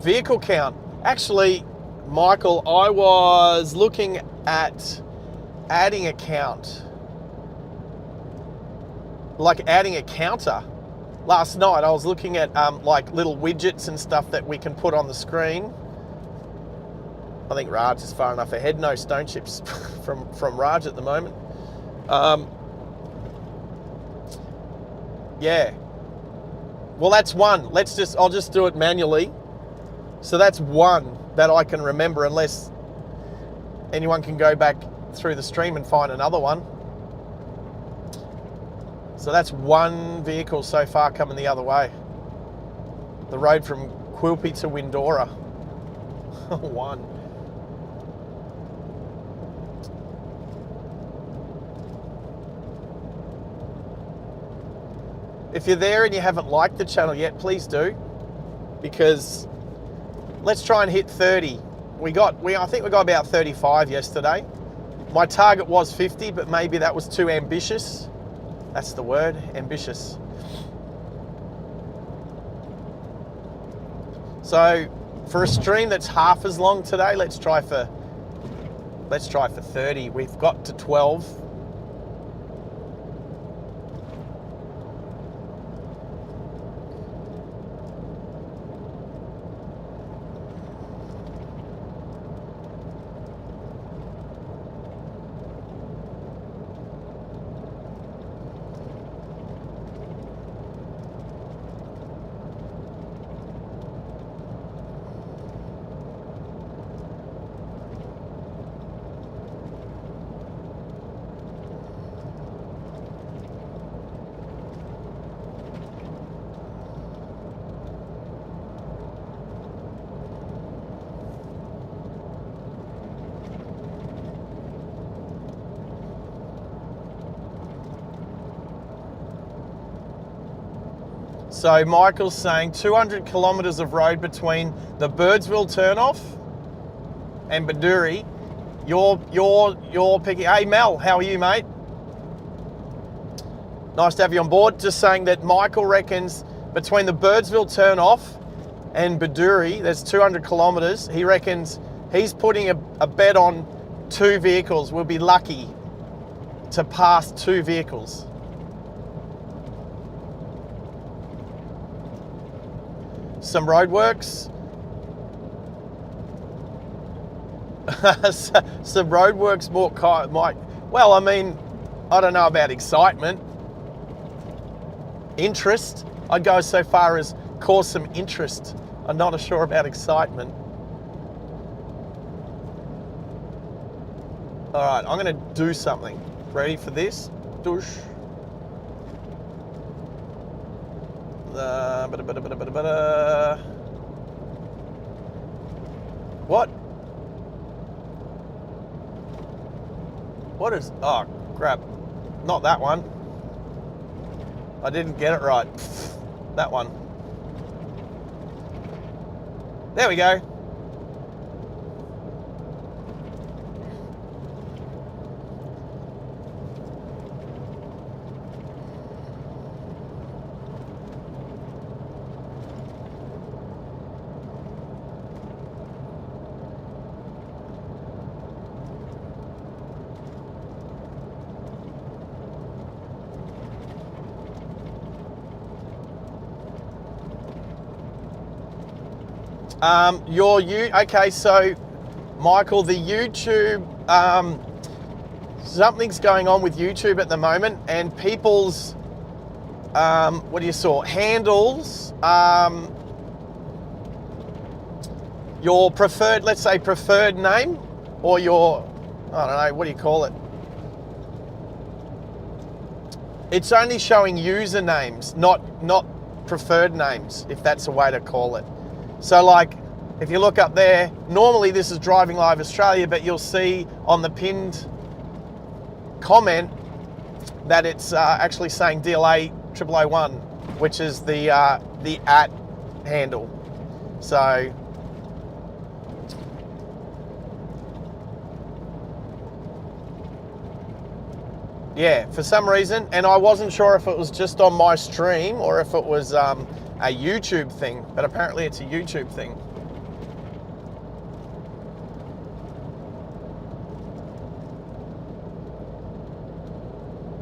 Vehicle count. Actually, Michael, I was looking at adding a count. Like adding a counter. Last night I was looking at like little widgets and stuff that we can put on the screen. I think Raj is far enough ahead. No stone chips from Raj at the moment. Yeah. Well, that's one. I'll just do it manually. So that's one that I can remember, unless anyone can go back through the stream and find another one. So that's one vehicle so far coming the other way. The road from Quilpie to Windora. One. If you're there and you haven't liked the channel yet, please do, because let's try and hit 30. I think we got about 35 yesterday. My target was 50, but maybe that was too ambitious. That's the word, ambitious. So for a stream that's half as long today, let's try for 30. We've got to 12. So Michael's saying 200 kilometres of road between the Birdsville turnoff and Bedourie. You're picking. Hey Mel, how are you, mate? Nice to have you on board. Just saying that Michael reckons between the Birdsville turnoff and Bedourie, there's 200 kilometres. He reckons he's putting a bet on 2 vehicles. We'll be lucky to pass 2 vehicles. Some roadworks. Some roadworks might, well, I mean, I don't know about excitement. Interest. I'd go so far as cause some interest. I'm not sure about excitement. All right, I'm gonna do something. Ready for this? Douche. What? What is... Oh, crap. Not that one. I didn't get it right. That one. There we go. Okay, so Michael, the YouTube, something's going on with YouTube at the moment, and people's, what do you saw, handles, your preferred, let's say preferred name, or your, I don't know, what do you call it? It's only showing usernames, not preferred names, if that's a way to call it. So like, if you look up there, normally this is Driving Live Australia, but you'll see on the pinned comment that it's actually saying DLA 0001, which is the @ handle. So, yeah, for some reason, and I wasn't sure if it was just on my stream or if it was a YouTube thing, but apparently it's a YouTube thing.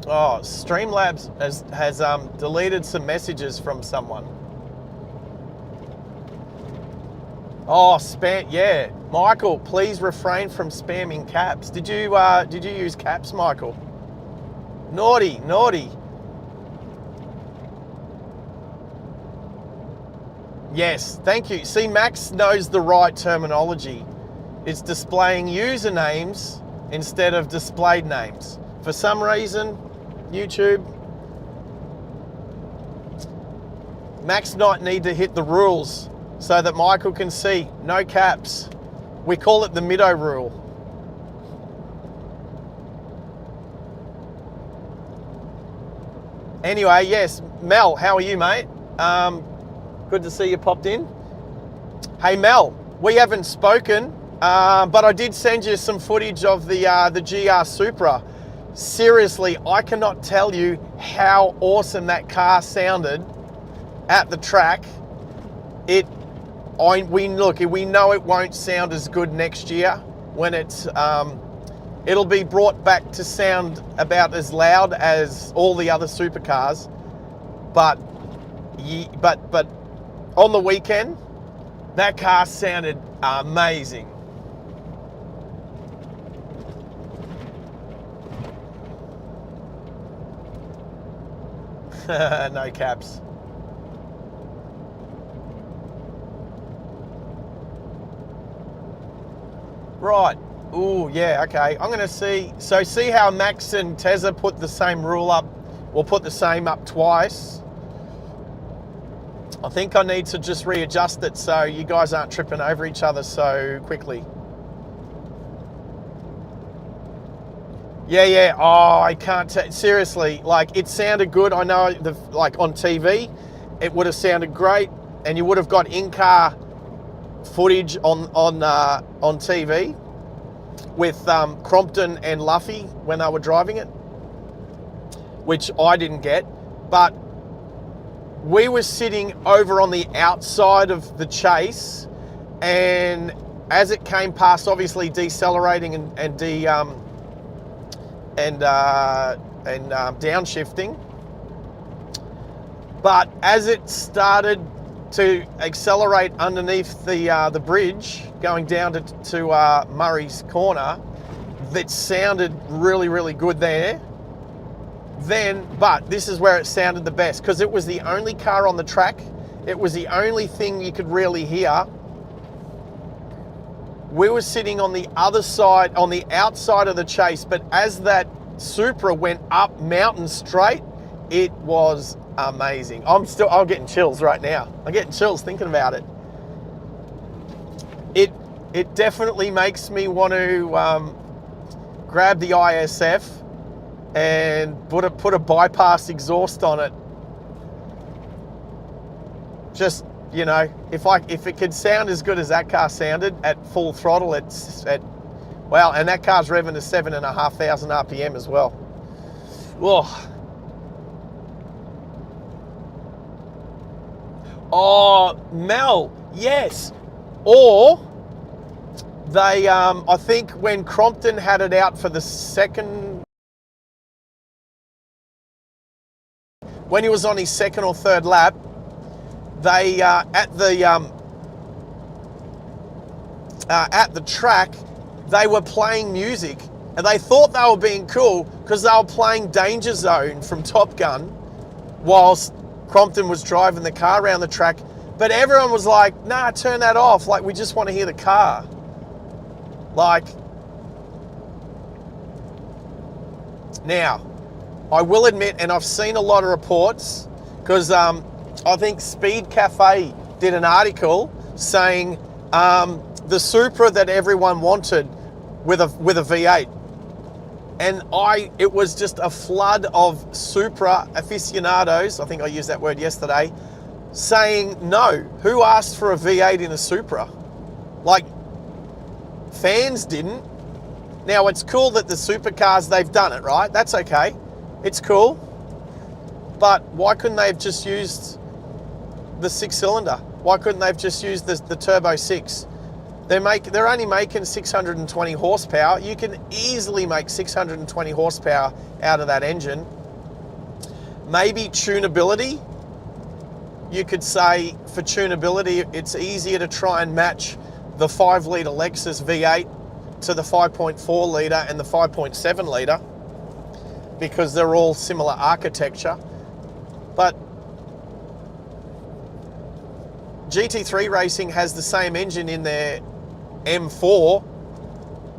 Oh, Streamlabs has deleted some messages from someone. Oh, spam, yeah. Michael, please refrain from spamming caps. Did you use caps, Michael? Naughty, naughty. Yes, thank you. See, Max knows the right terminology. It's displaying usernames instead of displayed names. For some reason, YouTube, Max might need to hit the rules so that Michael can see no caps. We call it the Middo rule. Anyway, yes, Mel, how are you, mate? Good to see you popped in. Hey, Mel, we haven't spoken, but I did send you some footage of the GR Supra. Seriously, I cannot tell you how awesome that car sounded at the track. We know it won't sound as good next year when it's it'll be brought back to sound about as loud as all the other supercars, but on the weekend that car sounded amazing. No caps. Right. Ooh, yeah, okay. I'm going to see. So see how Max and Tezza put the same rule up, or put the same up twice. I think I need to just readjust it so you guys aren't tripping over each other so quickly. Yeah. Oh, I can't. Seriously, like, it sounded good. I know, like on TV, it would have sounded great, and you would have got in-car footage on TV with Crompton and Luffy when they were driving it, which I didn't get. But we were sitting over on the outside of the chase, and as it came past, obviously decelerating and downshifting. But as it started to accelerate underneath the bridge, going down to Murray's Corner, that sounded really, really good there. But this is where it sounded the best, because it was the only car on the track. It was the only thing you could really hear. We were sitting on the other side, on the outside of the chase, but as that Supra went up mountain straight, it was amazing. I'm getting chills right now. I'm getting chills thinking about it. It definitely makes me want to grab the ISF and put a bypass exhaust on it. Just, you know, if it could sound as good as that car sounded at full throttle, wow, and that car's revving to 7,500 RPM as well. Whoa. Oh, Mel, yes. Or they, I think when Crompton had it out for the second, when he was on his second or third lap, they at the track, they were playing music, and they thought they were being cool because they were playing Danger Zone from Top Gun whilst Crompton was driving the car around the track. But everyone was like, nah, turn that off. Like, we just want to hear the car. Like, now, I will admit, and I've seen a lot of reports, because I think Speed Cafe did an article saying the Supra that everyone wanted with a V8. And it was just a flood of Supra aficionados, I think I used that word yesterday, saying no. Who asked for a V8 in a Supra? Like, fans didn't. Now, it's cool that the supercars, they've done it, right? That's okay. It's cool. But why couldn't they have just used the 6-cylinder? Why couldn't they have just used the Turbo 6? They're only making 620 horsepower. You can easily make 620 horsepower out of that engine. Maybe tunability. You could say for tunability, it's easier to try and match the 5-litre Lexus V8 to the 5.4 litre and the 5.7 litre because they're all similar architecture. But GT3 Racing has the same engine in their M4,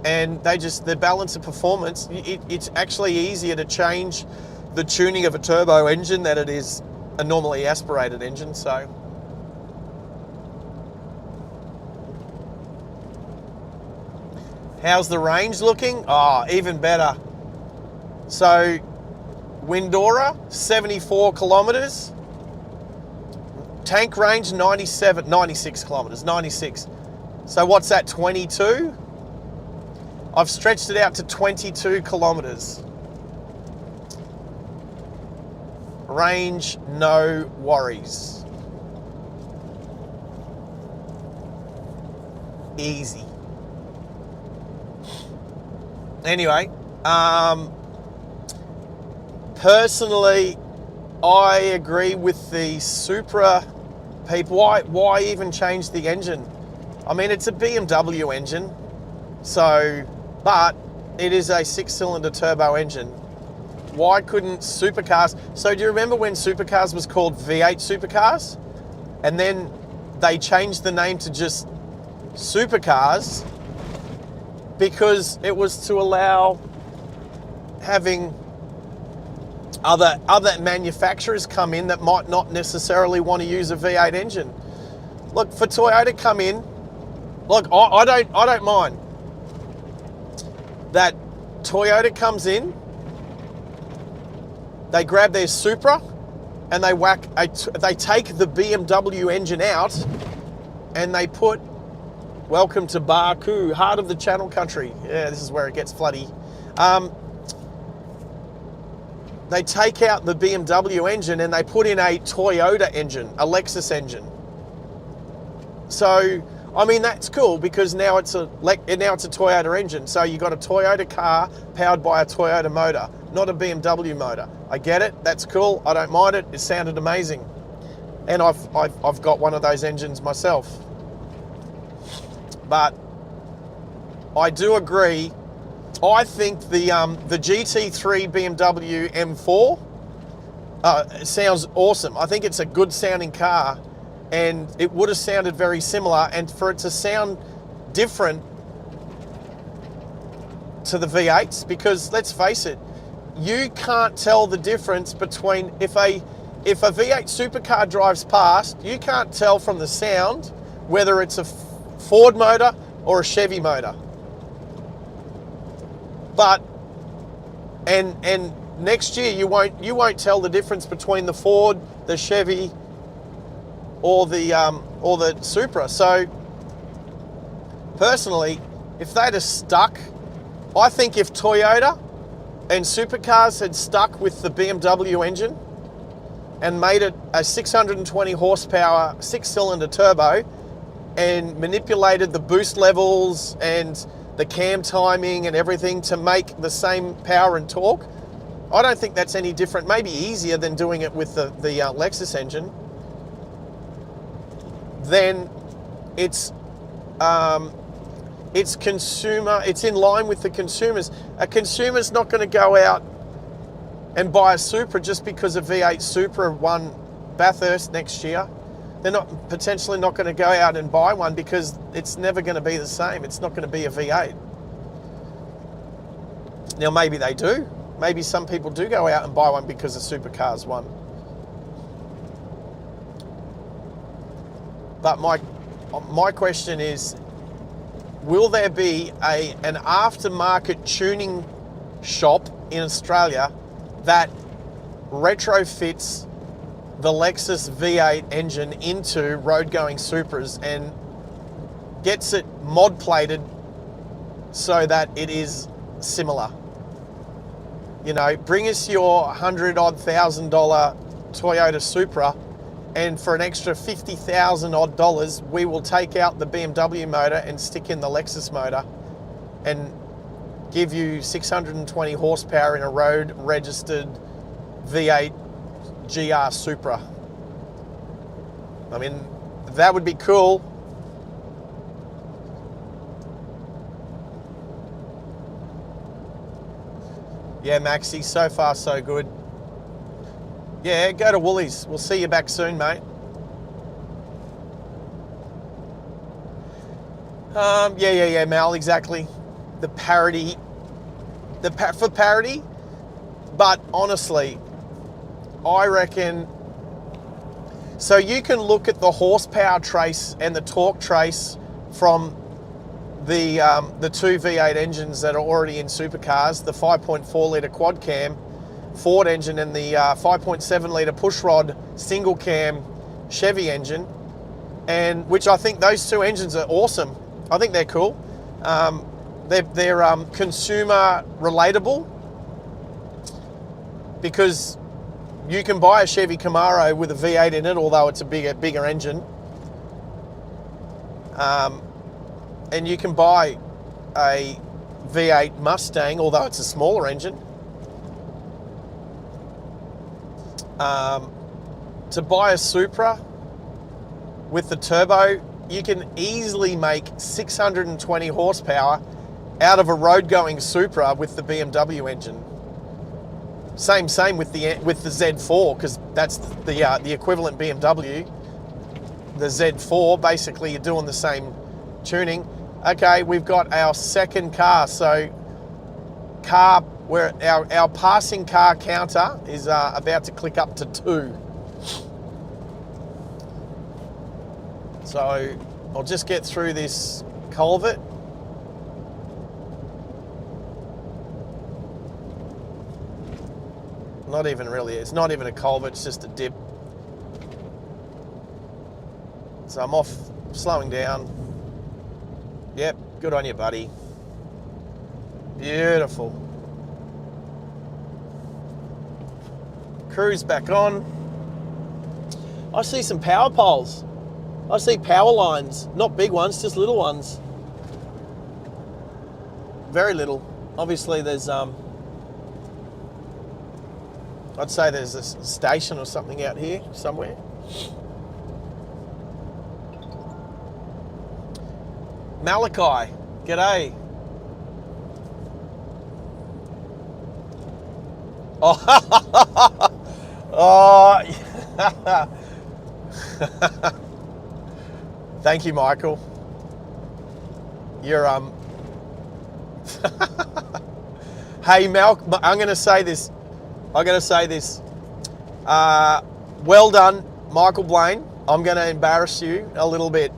and the balance of performance, it's actually easier to change the tuning of a turbo engine than it is a normally aspirated engine. So how's the range looking? Oh, even better. So Windora, 74 kilometers. Tank range, 96 kilometers, 96. So what's that, 22? I've stretched it out to 22 kilometers. Range, no worries. Easy. Anyway, personally, I agree with the Supra people. Why even change the engine? I mean, it's a BMW engine, but it is a 6-cylinder turbo engine. Why couldn't supercars? So do you remember when supercars was called V8 supercars? And then they changed the name to just supercars because it was to allow having other manufacturers come in that might not necessarily want to use a V8 engine. Look, for Toyota come in, look, I don't mind that Toyota comes in, they grab their Supra and they take the BMW engine out and they put welcome to Baku, heart of the Channel Country. Yeah, this is where it gets floody. They take out the BMW engine and they put in a Toyota engine, a Lexus engine. So, I mean, that's cool because now it's a Toyota engine. So you got a Toyota car powered by a Toyota motor, not a BMW motor. I get it. That's cool. I don't mind it. It sounded amazing. And I've got one of those engines myself. But I do agree. I think the GT3 BMW M4 sounds awesome. I think it's a good sounding car, and it would have sounded very similar. And for it to sound different to the V8s, because let's face it, you can't tell the difference between if a if a V8 supercar drives past, you can't tell from the sound whether it's a Ford motor or a Chevy motor. But and next year you won't tell the difference between the Ford, the Chevy, or the Supra. So personally, if they'd have stuck, I think if Toyota and supercars had stuck with the BMW engine and made it a 620 horsepower 6-cylinder turbo and manipulated the boost levels and the cam timing and everything to make the same power and torque, I don't think that's any different, maybe easier than doing it with the Lexus engine. Then it's in line with the consumers. A consumer's not going to go out and buy a Supra just because a V8 Supra won Bathurst next year. They're potentially not going to go out and buy one because it's never going to be the same. It's not going to be a V8. Now maybe they do. Maybe some people do go out and buy one because the supercars won. But my question is, will there be an aftermarket tuning shop in Australia that retrofits the Lexus V8 engine into road-going Supras and gets it mod plated so that it is similar? You know, bring us your $100,000 Toyota Supra, and for an extra $50,000 we will take out the BMW motor and stick in the Lexus motor and give you 620 horsepower in a road registered V8 GR Supra. I mean, that would be cool. Yeah, Maxie, so far so good. Yeah, go to Woolies. We'll see you back soon, mate. Yeah, Mal, exactly. The parity. For parity. But honestly, I reckon, so you can look at the horsepower trace and the torque trace from the two V8 engines that are already in supercars, the 5.4 litre quad cam Ford engine and the 5.7 litre pushrod single cam Chevy engine, and which I think those two engines are awesome. I think they're cool. They're consumer relatable because you can buy a Chevy Camaro with a V8 in it, although it's a bigger engine. And you can buy a V8 Mustang, although it's a smaller engine. To buy a Supra with the turbo, you can easily make 620 horsepower out of a road-going Supra with the BMW engine. Same with the Z4, because that's the equivalent BMW. The Z4, basically, you're doing the same tuning. Okay, we've got our second car. So where our passing car counter is about to click up to 2. So I'll just get through this culvert. Not even really, it's not even a culvert, it's just a dip. So I'm off, slowing down. Yep, good on you, buddy. Beautiful. Cruise back on. I see some power poles. I see power lines, not big ones, just little ones. Very little. Obviously there's, I'd say there's a station or something out here somewhere. Malachi, g'day. Oh, thank you, Michael. You're hey, Mal, I'm going to say this. well done, Michael Blaine. I'm going to embarrass you a little bit.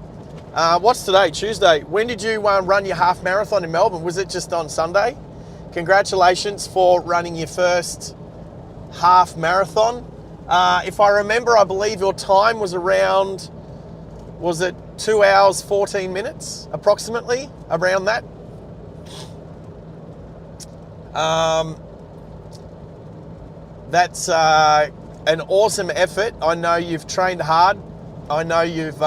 What's today? Tuesday. When did you run your half marathon in Melbourne? Was it just on Sunday? Congratulations for running your first half marathon. If I remember, I believe your time was around, was it 2 hours, 14 minutes, approximately, around that? That's an awesome effort. I know you've trained hard. I know you've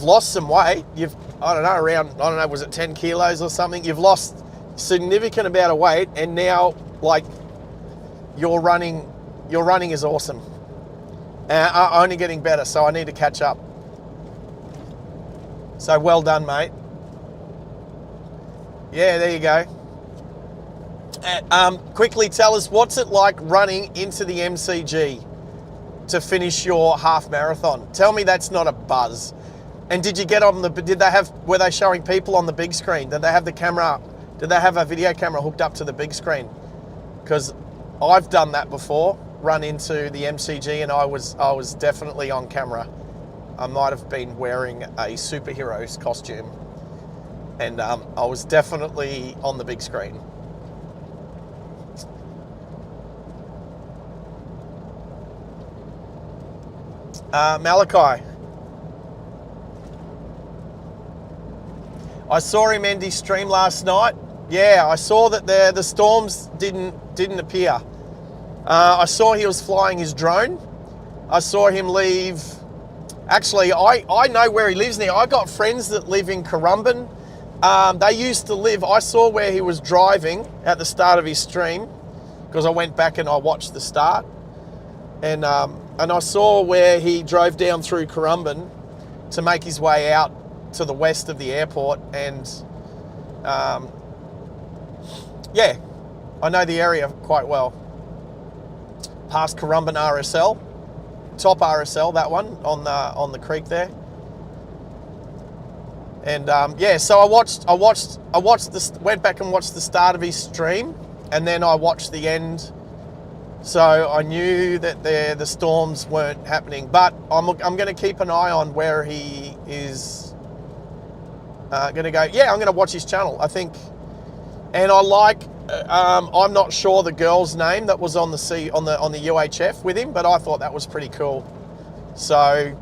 lost some weight. Was it 10 kilos or something? You've lost significant amount of weight, and now like your running is awesome. Only getting better, so I need to catch up. So well done, mate. Yeah, there you go. Quickly tell us, what's it like running into the MCG to finish your half marathon? Tell me that's not a buzz. And did you get on were they showing people on the big screen? Did they have a video camera hooked up to the big screen? Because I've done that before, run into the MCG, and I was definitely on camera. I might have been wearing a superhero's costume, and I was definitely on the big screen. Malachi. I saw him end his stream last night. Yeah, I saw that the storms didn't appear. I saw he was flying his drone. I saw him leave. Actually, I know where he lives now. I got friends that live in Currumbin. They used to live. I saw where he was driving at the start of his stream, because I went back and I watched the start. And I saw where he drove down through Currumbin to make his way out to the west of the airport. And yeah, I know the area quite well. Past Currumbin RSL, top RSL, that one on the creek there. And yeah, so went back and watched the start of his stream, and then I watched the end. So I knew that the storms weren't happening, but I'm going to keep an eye on where he is going to go. Yeah, I'm going to watch his channel, I think. And I like. I'm not sure the girl's name that was on the UHF with him, but I thought that was pretty cool. So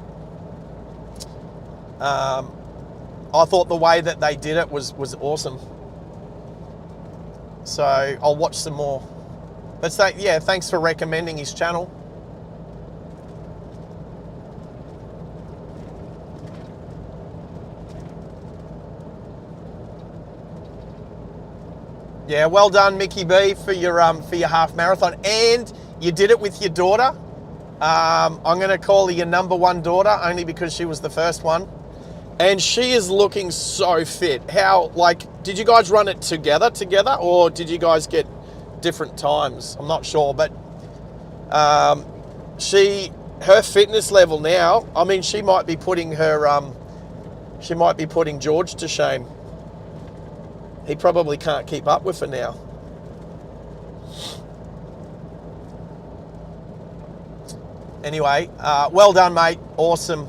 I thought the way that they did it was awesome. So I'll watch some more. But yeah, thanks for recommending his channel. Yeah, well done, Mickey B, for your half marathon, and you did it with your daughter. I'm going to call her your number one daughter, only because she was the first one, and she is looking so fit. Did you guys run it together, or did you guys get different times? I'm not sure, but her fitness level now, I mean, she might be putting George to shame. He probably can't keep up with her now. Anyway, well done, mate. Awesome.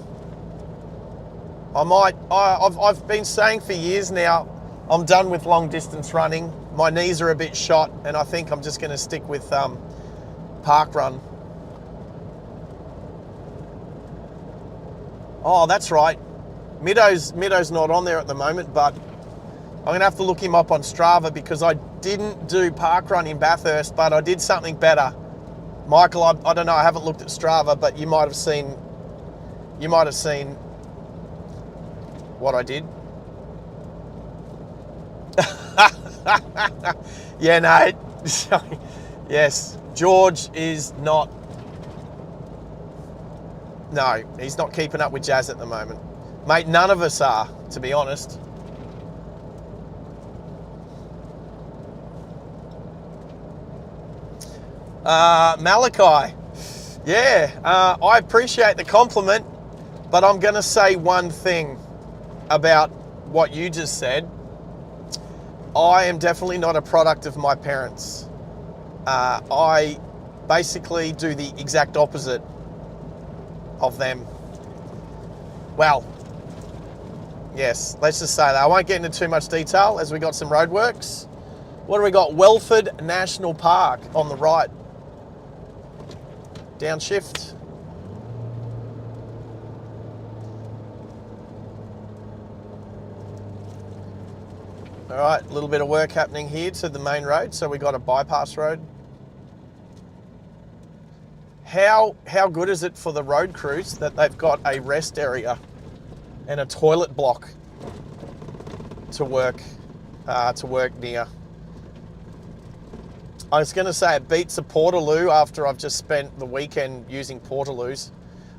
I've been saying for years now, I'm done with long distance running. My knees are a bit shot, and I think I'm just going to stick with park run. Oh, that's right. Middo's not on there at the moment, but I'm going to have to look him up on Strava, because I didn't do park run in Bathurst, but I did something better. Michael, I don't know, I haven't looked at Strava, but you might have seen what I did. Yeah, no. Yes, George is not. No, he's not keeping up with Jazz at the moment. Mate, none of us are, to be honest. Malachi, yeah, I appreciate the compliment, but I'm going to say one thing about what you just said. I am definitely not a product of my parents. I basically do the exact opposite. of them. Well, yes, let's just say that. I won't get into too much detail as we got some roadworks. What do we got? Welford National Park on the right. Downshift. All right, a little bit of work happening here to the main road. So we got a bypass road. How good is it for the road crews that they've got a rest area and a toilet block to work near? I was going to say it beats a Portaloo after I've just spent the weekend using Portaloos.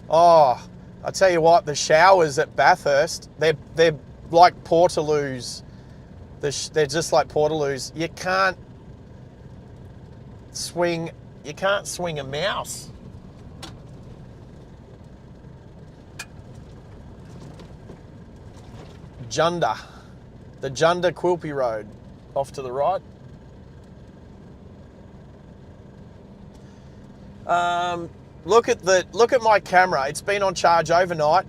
Oh, I tell you what, the showers at Bathurst, they're like Portaloos. They're just like Portaloos. You can't swing a mouse. Junda, the Junda Quilpie Road, off to the right. Look at my camera. It's been on charge overnight,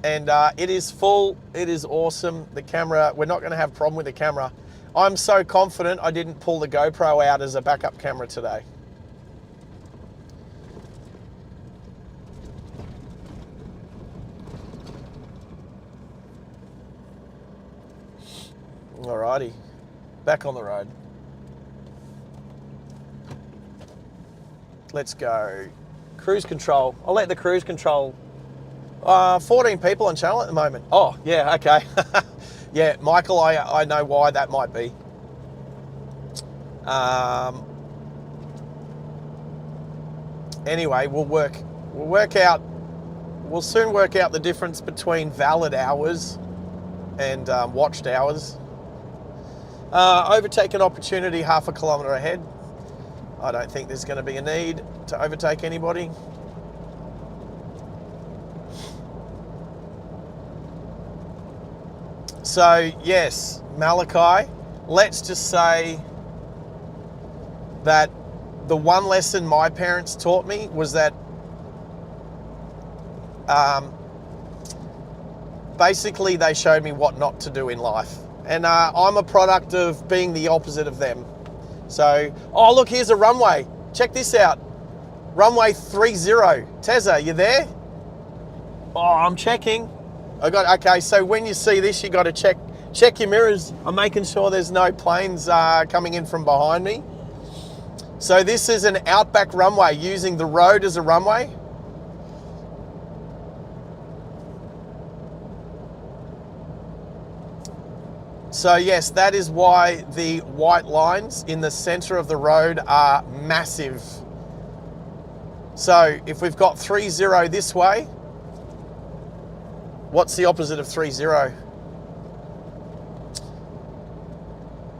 and it is full. It is awesome. The camera. We're not going to have a problem with the camera. I'm so confident I didn't pull the GoPro out as a backup camera today. Alrighty, back on the road. Let's go. Cruise control. I'll let the cruise control. 14 people on channel at the moment. Oh, yeah, okay. Yeah, Michael, I know why that might be. Anyway, we'll soon work out the difference between valid hours and watched hours. Overtake an opportunity half a kilometre ahead. I don't think there's going to be a need to overtake anybody. So yes, Malachi, let's just say that the one lesson my parents taught me was that basically they showed me what not to do in life. And I'm a product of being the opposite of them. So, oh look, here's a runway. Check this out. Runway 30. Tezza, you there? Oh, I'm checking. Okay, so when you see this, you got to check your mirrors. I'm making sure there's no planes coming in from behind me. So this is an Outback runway using the road as a runway. So yes, that is why the white lines in the center of the road are massive. So if we've got 30 this way, what's the opposite of 30?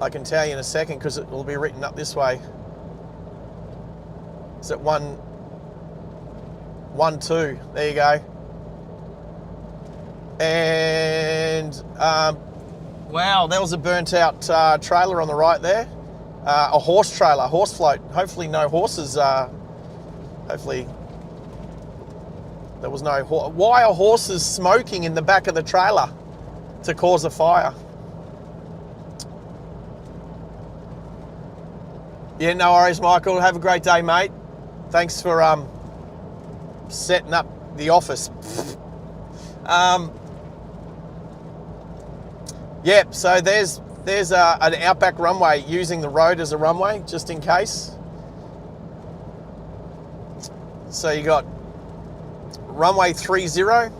I can tell you in a second because it will be written up this way. Is it 1, 2? There you go. And wow, there was a burnt out trailer on the right there. A horse trailer, horse float. Hopefully no horses. Hopefully there was no why are horses smoking in the back of the trailer to cause a fire? Yeah, no worries, Michael. Have a great day, mate. Thanks for setting up the office. Yep, so there's an Outback runway using the road as a runway, just in case. So you got runway 30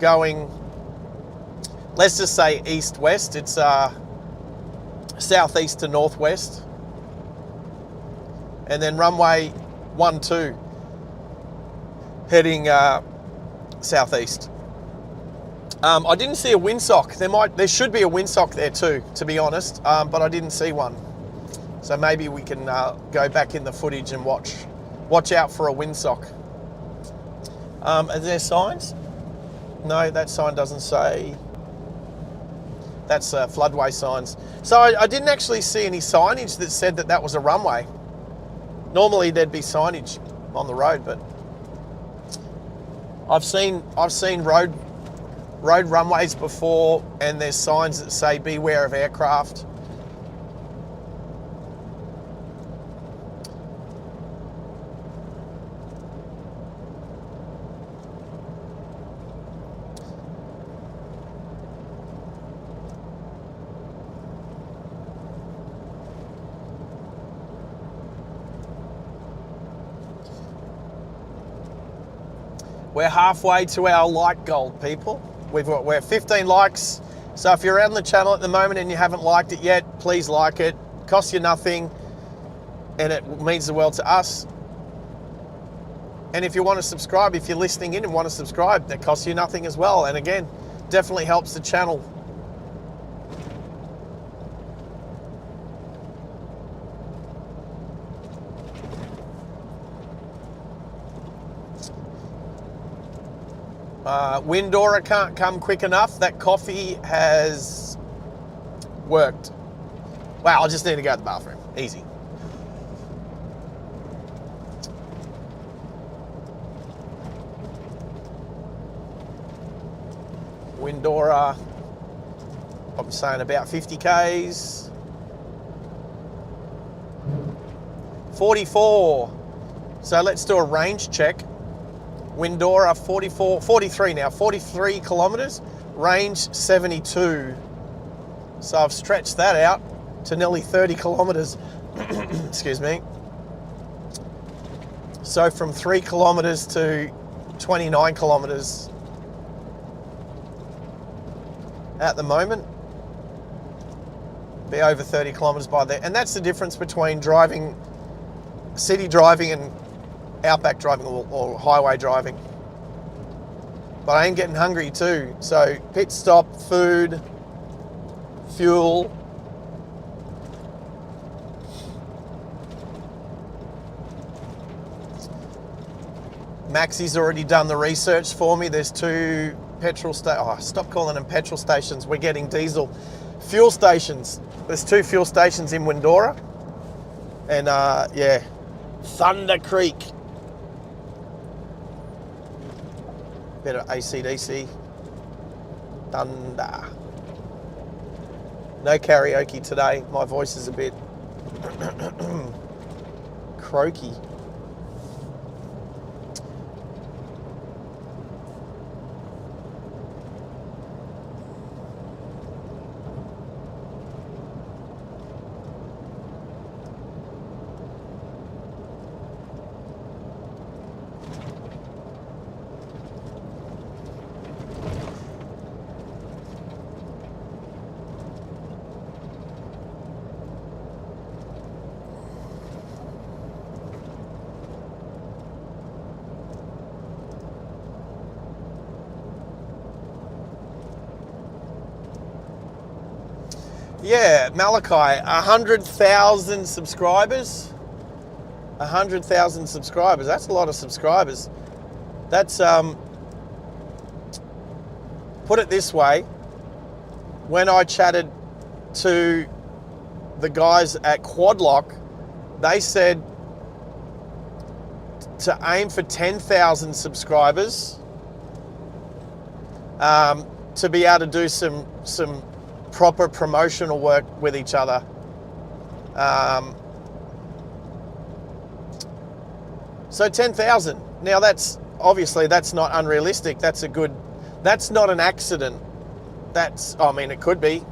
going, let's just say east-west. It's southeast to northwest. And then runway 12 heading southeast. I didn't see a windsock. There should be a windsock there too, to be honest, but I didn't see one. So maybe we can go back in the footage and watch out for a windsock. Are there signs? No, that sign doesn't say. That's floodway signs. So I didn't actually see any signage that said that was a runway. Normally there'd be signage on the road, but I've seen road runways before, and there's signs that say beware of aircraft. We're halfway to our like goal, people. We're 15 likes. So if you're around the channel at the moment and you haven't liked it yet, please like it. Costs you nothing, and it means the world to us. And if you want to subscribe, if you're listening in and want to subscribe, that costs you nothing as well. And again, definitely helps the channel. Windora can't come quick enough. That coffee has worked. Wow, I just need to go to the bathroom. Easy. Windora, I'm saying about 50 Ks. 44. So let's do a range check. Windora 43 now, 43 kilometres, range 72. So I've stretched that out to nearly 30 kilometres, excuse me. So from 3 kilometres to 29 kilometres at the moment. Be over 30 kilometres by there. And that's the difference between driving, city driving and outback driving or highway driving. But I am getting hungry too. So pit stop, food, fuel. Maxie's already done the research for me. There's 2 petrol stations. Oh, stop calling them petrol stations. We're getting diesel. Fuel stations. There's 2 fuel stations in Windora. And yeah, Thunder Creek. Bit of AC/DC. Thunder. No karaoke today. My voice is a bit croaky. Yeah, Malachi, 100,000 subscribers. 100,000 subscribers. That's a lot of subscribers. That's, put it this way, when I chatted to the guys at Quadlock, they said to aim for 10,000 subscribers to be able to do some proper promotional work with each other. So 10,000. Now that's obviously that's not unrealistic. That's not an accident. I mean, it could be.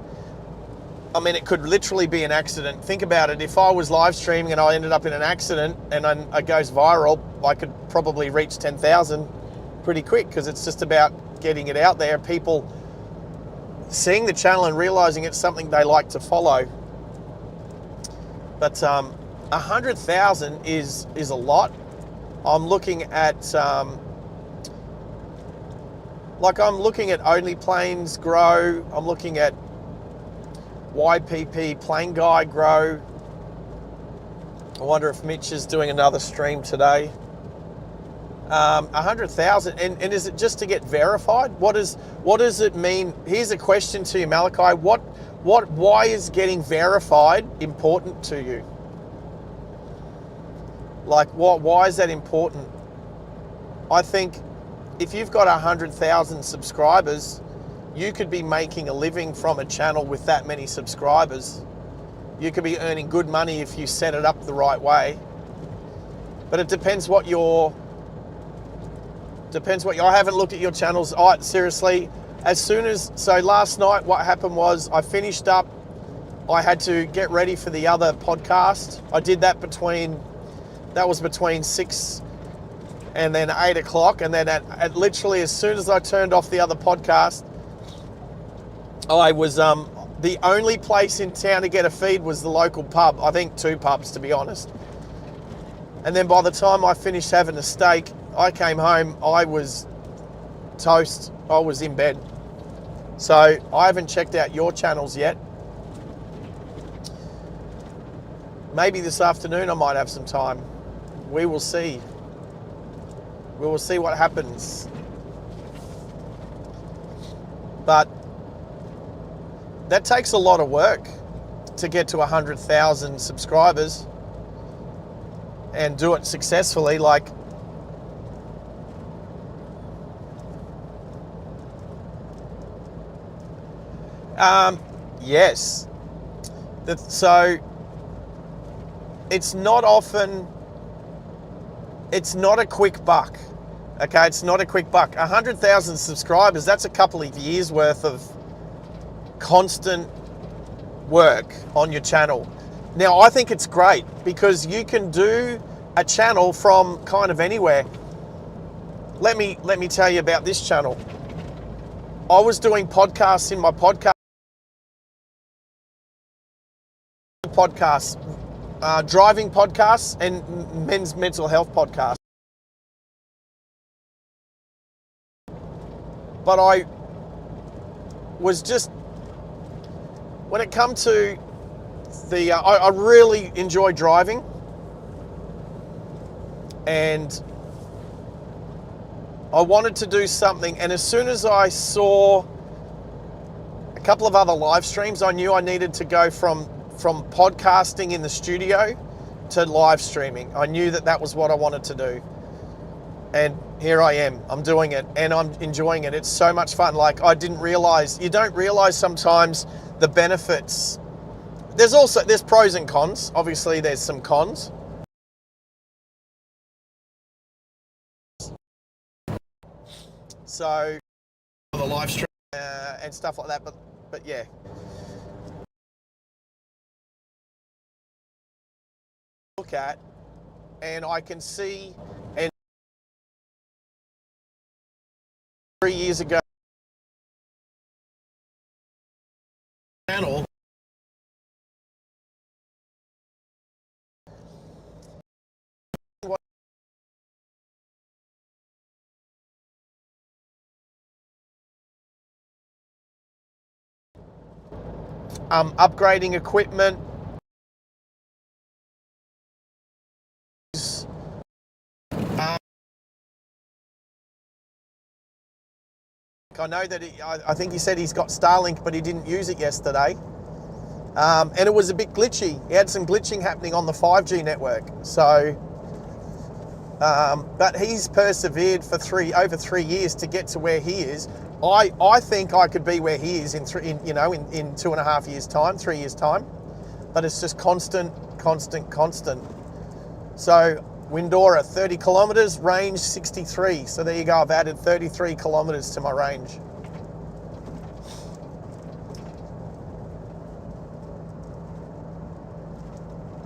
I mean, it could literally be an accident. Think about it. If I was live streaming and I ended up in an accident and it goes viral, I could probably reach 10,000 pretty quick, because it's just about getting it out there. People seeing the channel and realizing it's something they like to follow. But 100,000 is a lot. I'm looking at I'm looking at Only Planes grow. I'm looking at YPP Plane Guy grow. I wonder if Mitch is doing another stream today. 100,000, and is it just to get verified? What does it mean? Here's a question to you, Malachi. Why is getting verified important to you? Like, why is that important? I think if you've got 100,000 subscribers, you could be making a living from a channel with that many subscribers. You could be earning good money if you set it up the right way. But it depends what I haven't looked at your channels. Seriously, so last night what happened was I finished up. I had to get ready for the other podcast. I did that between 6 and then 8 o'clock. And then at literally as soon as I turned off the other podcast, I was, the only place in town to get a feed was the local pub. I think 2 pubs, to be honest. And then by the time I finished having a steak, I came home, I was toast. I was in bed. So I haven't checked out your channels yet. Maybe this afternoon I might have some time. We will see. We will see what happens. But that takes a lot of work to get to 100,000 subscribers and do it successfully. Like, yes. So it's not a quick buck. Okay, it's not a quick buck. 100,000 subscribers, that's a couple of years worth of constant work on your channel. Now, I think it's great because you can do a channel from kind of anywhere. Let me tell you about this channel. I was doing podcasts in my podcast, driving podcasts and men's mental health podcasts. But I was just, when it comes to the, I really enjoy driving, and I wanted to do something, and as soon as I saw a couple of other live streams, I knew I needed to go from podcasting in the studio to live streaming. I knew that was what I wanted to do. And here I am, I'm doing it and I'm enjoying it. It's so much fun. Like, you don't realize sometimes the benefits. There's pros and cons. Obviously there's some cons. So the live stream and stuff like that, but yeah. Look at, and I can see, and 3 years ago, channel. Upgrading equipment. I know that I think he said he's got Starlink, but he didn't use it yesterday. And it was a bit glitchy. He had some glitching happening on the 5G network. So, but he's persevered for over 3 years to get to where he is. I think I could be where he is in 2.5 years' time, 3 years' time. But it's just constant. So Windora, 30 kilometers, range 63. So there you go, I've added 33 kilometers to my range.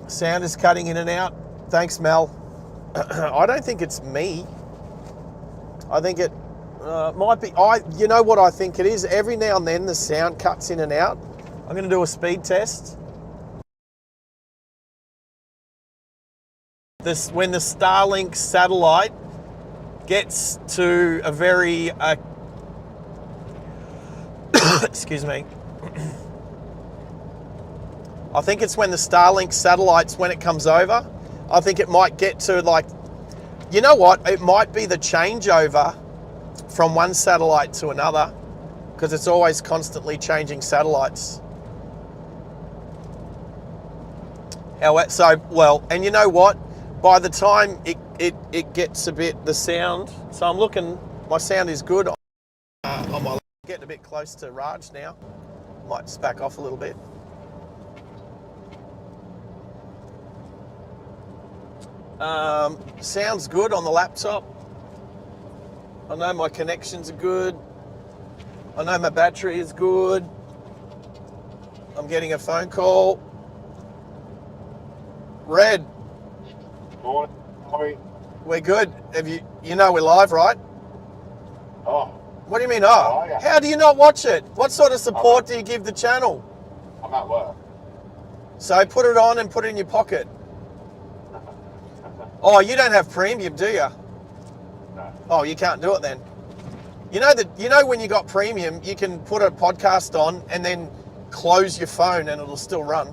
Sound is cutting in and out. Thanks, Mel. I don't think it's me. I think it might be, you know what I think it is? Every now and then the sound cuts in and out. I'm gonna do a speed test. When the Starlink satellite gets to a very, excuse me. I think it's when the Starlink satellites, when it comes over, I think it might get to like, you know what? It might be the changeover from one satellite to another, because it's always constantly changing satellites. And you know what? By the time it gets a bit, the sound, so I'm looking My sound is good. On my getting a bit close to Raj now. Might just back off a little bit. Sounds good on the laptop. I know my connections are good. I know my battery is good. I'm getting a phone call. Red, Morning. Sorry. we're good. Have you know we're live, right? Oh, What do you mean, How oh? are ya? How do you not watch it? What sort of support do you give the channel? I'm at work. So put it on and put it in your pocket. Oh, you don't have premium, do you? No. Oh, you can't do it then. You know when you got premium, you can put a podcast on and then close your phone and it'll still run.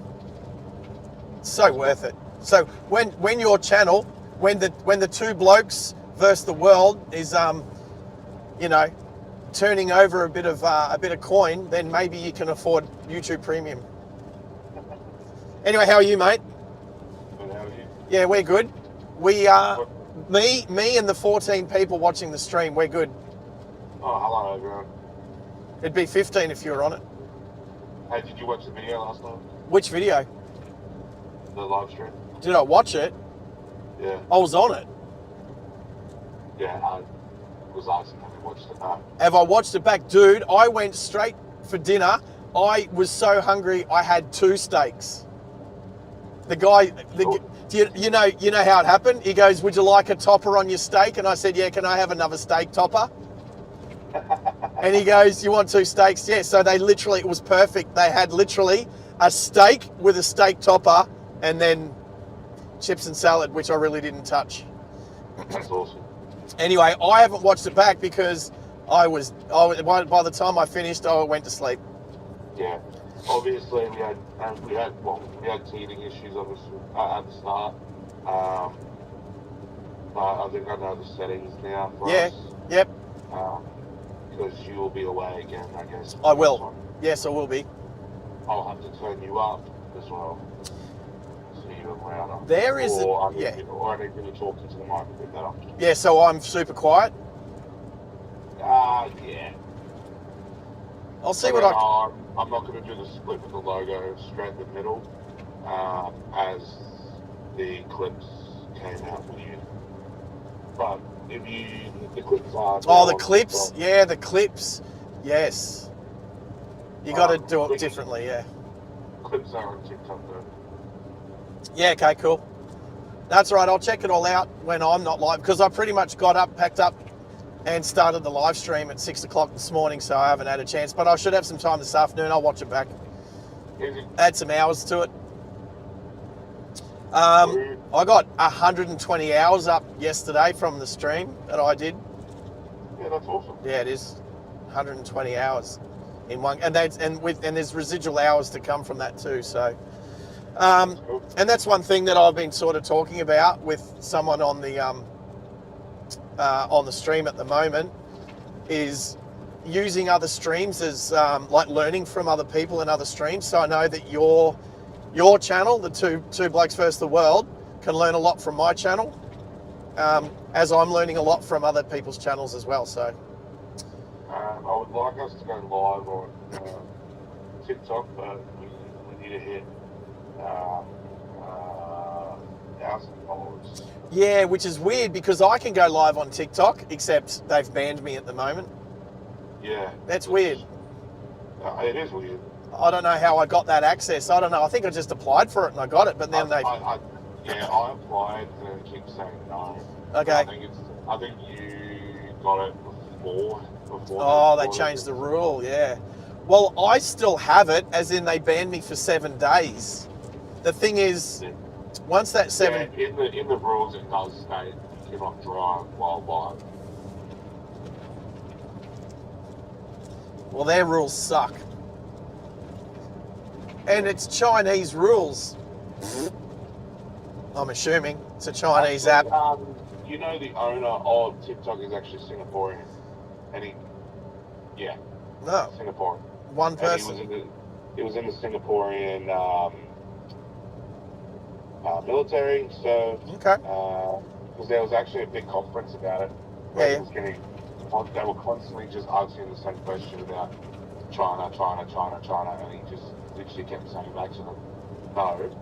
It's so worth it. So when your channel, when the two blokes versus the world is turning over a bit of coin, then maybe you can afford YouTube Premium. Anyway, how are you, mate? Good, how are you? Yeah, we're good. We are me and the 14 people watching the stream. We're good. Oh, hello everyone. It'd be 15 if you were on it. Hey, did you watch the video last night? Which video? The live stream? Did I watch it? Yeah. I was on it. Yeah, I was asking have you watched it back? Have I watched it back? Dude, I went straight for dinner. I was so hungry, I had 2 steaks. The guy, you know how it happened? He goes, would you like a topper on your steak? And I said, yeah, can I have another steak topper? And he goes, you want 2 steaks? Yeah, so it was perfect. They had literally a steak with a steak topper and then chips and salad, which I really didn't touch. That's awesome. Anyway, I haven't watched it back because by the time I finished, I went to sleep. Yeah. Obviously, we had teething issues obviously at the start. But I think I know the settings now for us. Yep. Because you will be away again, I guess. I will. Yes, I will be. I'll have to turn you up as well. So you're louder. There is or I need you to talk into the mic a bit better. Yeah, so I'm super quiet. Yeah. I'll see I'm not going to do the split with the logo straight in the middle, as the clips came out weird. But the clips are... Oh, the clips? Yeah, the clips. Yes. You got to do it differently, yeah. Clips are on TikTok though. Yeah, okay, cool. That's right, I'll check it all out when I'm not live, because I pretty much got up, packed up, and started the live stream at 6 o'clock this morning, so I haven't had a chance. But I should have some time this afternoon. I'll watch it back. Add some hours to it. I got 120 hours up yesterday from the stream that I did. Yeah, that's awesome. Yeah, it is. 120 hours in one, and there's residual hours to come from that too. So, and that's one thing that I've been sort of talking about with someone on the stream at the moment, is using other streams as like learning from other people in other streams. So I know that your channel, the two blokes versus the world, can learn a lot from my channel, as I'm learning a lot from other people's channels as well. So I would like us to go live on TikTok, but we need to hit 1,000 followers. yeah, which is weird because I can go live on TikTok, except they've banned me at the moment. Yeah. That's weird. It is weird. I don't know how I got that access. I don't know. I think I just applied for it and I got it, but then I applied and it keeps saying no. Okay. I think you got it before. Oh, they changed the rule, yeah. Well, I still have it, as in they banned me for 7 days. The thing is, once that in the rules it does state you cannot drive while live. Well, their rules suck. And it's Chinese rules. I'm assuming it's a Chinese app. You know the owner of TikTok is actually Singaporean. And No, Singaporean. one And person. he was in the Singaporean military, so Okay. because there was actually a big conference about it. Yeah, He was getting they were constantly just asking the same question about China, and he just literally kept saying back to them, no,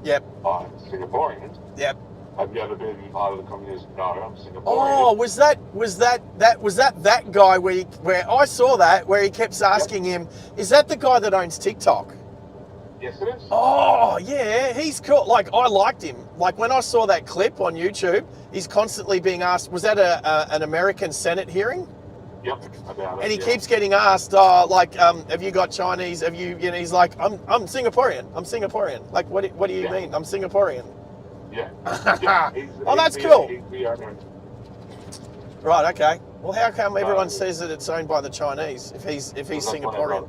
Yep. I'm Singaporean. Yep. Have you ever been part of the communist? No, I'm Singaporean. Oh, was that guy where I saw that where he kept asking him, is that the guy that owns TikTok? Yes, it is. Oh, yeah, he's cool. Like, I liked him. Like, when I saw that clip on YouTube, he's constantly being asked, was that an American Senate hearing? Yep, about it. And he keeps getting asked, have you got Chinese? Have you, he's like, I'm Singaporean. I'm Singaporean. Like, what do you mean? I'm Singaporean. Yeah. Oh, that's cool. He's the owner. Right, okay. Well, how come everyone says that it's owned by the Chinese if he's Singaporean?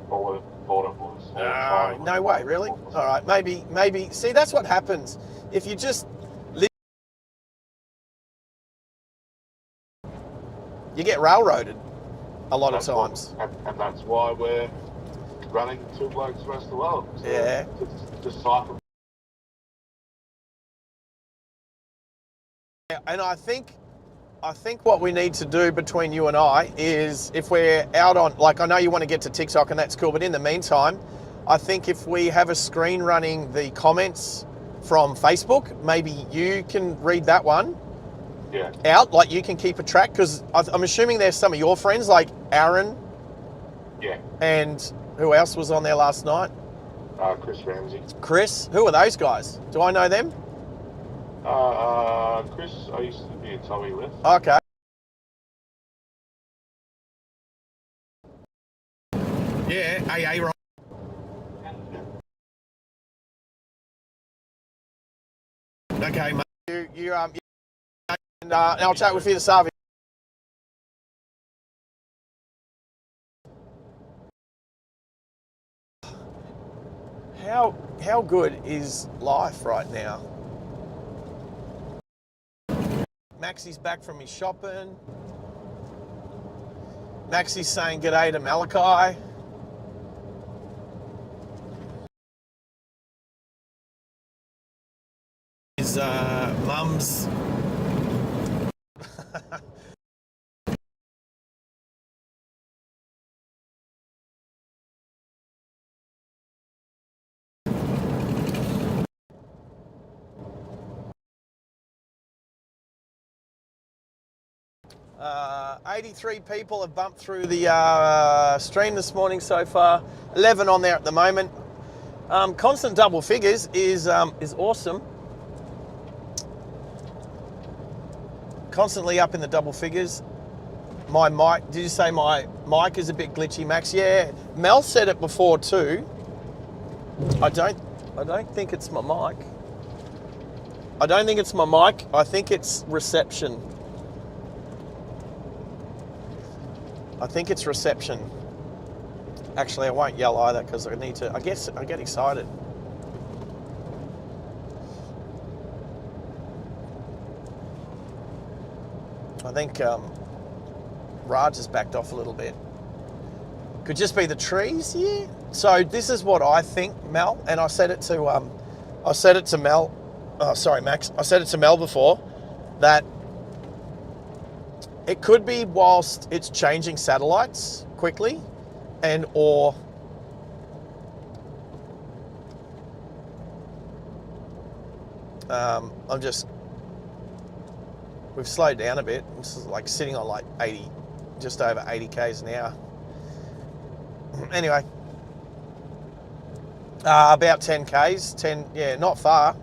No way, really? All right, maybe. See, that's what happens. If you just live, you get railroaded a lot of times. And that's why we're running two blokes across the world. Yeah. To decipher. And I think what we need to do between you and I is, if we're out on, like, I know you want to get to TikTok and that's cool, but in the meantime, I think if we have a screen running the comments from Facebook, maybe you can read that one out, like you can keep a track, because I'm assuming there's some of your friends, like Aaron. Yeah. And who else was on there last night? Chris Ramsey. Chris? Who are those guys? Do I know them? Chris, I used to be a Tommy with. Okay. Yeah, AA, right. Okay, mate. And I'll chat with you this afternoon. How good is life right now? Maxie's back from his shopping. Maxie's saying g'day to Malachi. His mum's. Uh, 83 people have bumped through the stream this morning so far. 11 on there at the moment. Constant double figures is awesome. Constantly up in the double figures. My mic, did you say my mic is a bit glitchy, Max? Yeah, Mel said it before too. I don't think it's my mic. I don't think it's my mic. I think it's reception. I think it's reception. Actually, I won't yell either because I need to. I guess I get excited. I think Raj has backed off a little bit. Could just be the trees, yeah. So this is what I think, Mel, and I said it to Mel. Oh, sorry, Max. I said it to Mel before that it could be whilst it's changing satellites quickly, and or we've slowed down a bit. This is like sitting on like 80, just over 80 k's an hour. Anyway, about 10 k's, yeah, not far.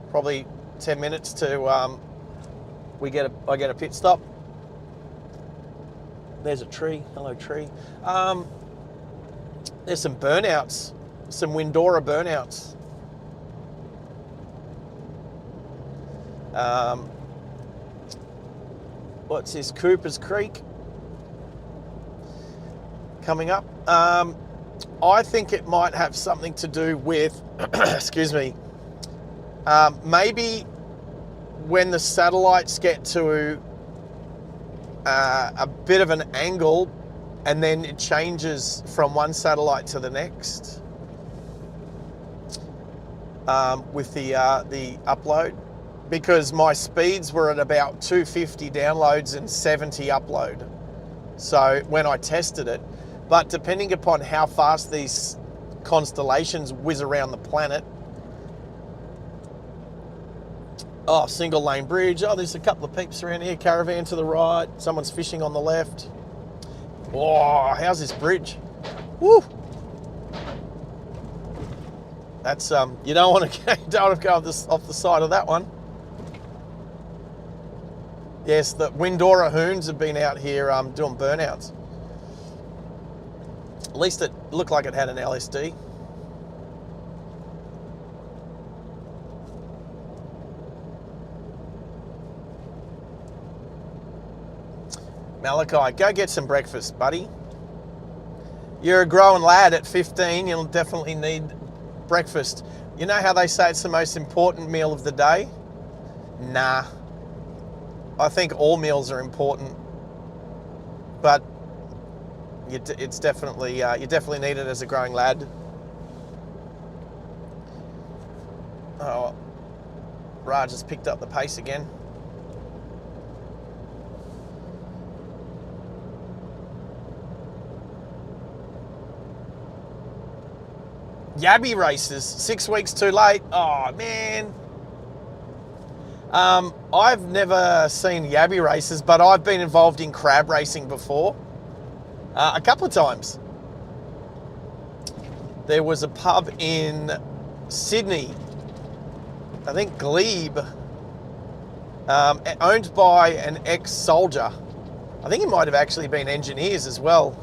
Probably 10 minutes to I get a pit stop. There's a tree. Hello, tree. There's some burnouts, some Windora burnouts. What's this? Cooper's Creek coming up. I think it might have something to do with, excuse me, maybe when the satellites get to a bit of an angle and then it changes from one satellite to the next with the upload, because my speeds were at about 250 downloads and 70 upload. So when I tested it, but depending upon how fast these constellations whiz around the planet. Oh, single lane bridge. Oh, there's a couple of peeps around here. Caravan to the right. Someone's fishing on the left. Oh, how's this bridge? Woo! That's you don't want to go off the side of that one. Yes, the Windora Hoons have been out here doing burnouts. At least it looked like it had an LSD. Malachi, go get some breakfast, buddy. You're a growing lad at 15, you'll definitely need breakfast. You know how they say it's the most important meal of the day? Nah. I think all meals are important, but it's definitely you definitely need it as a growing lad. Oh, Raj has picked up the pace again. Yabby races, 6 weeks too late. Oh man. I've never seen yabby races, but I've been involved in crab racing before. A couple of times. There was a pub in Sydney, I think Glebe, owned by an ex-soldier. I think he might have actually been engineers as well.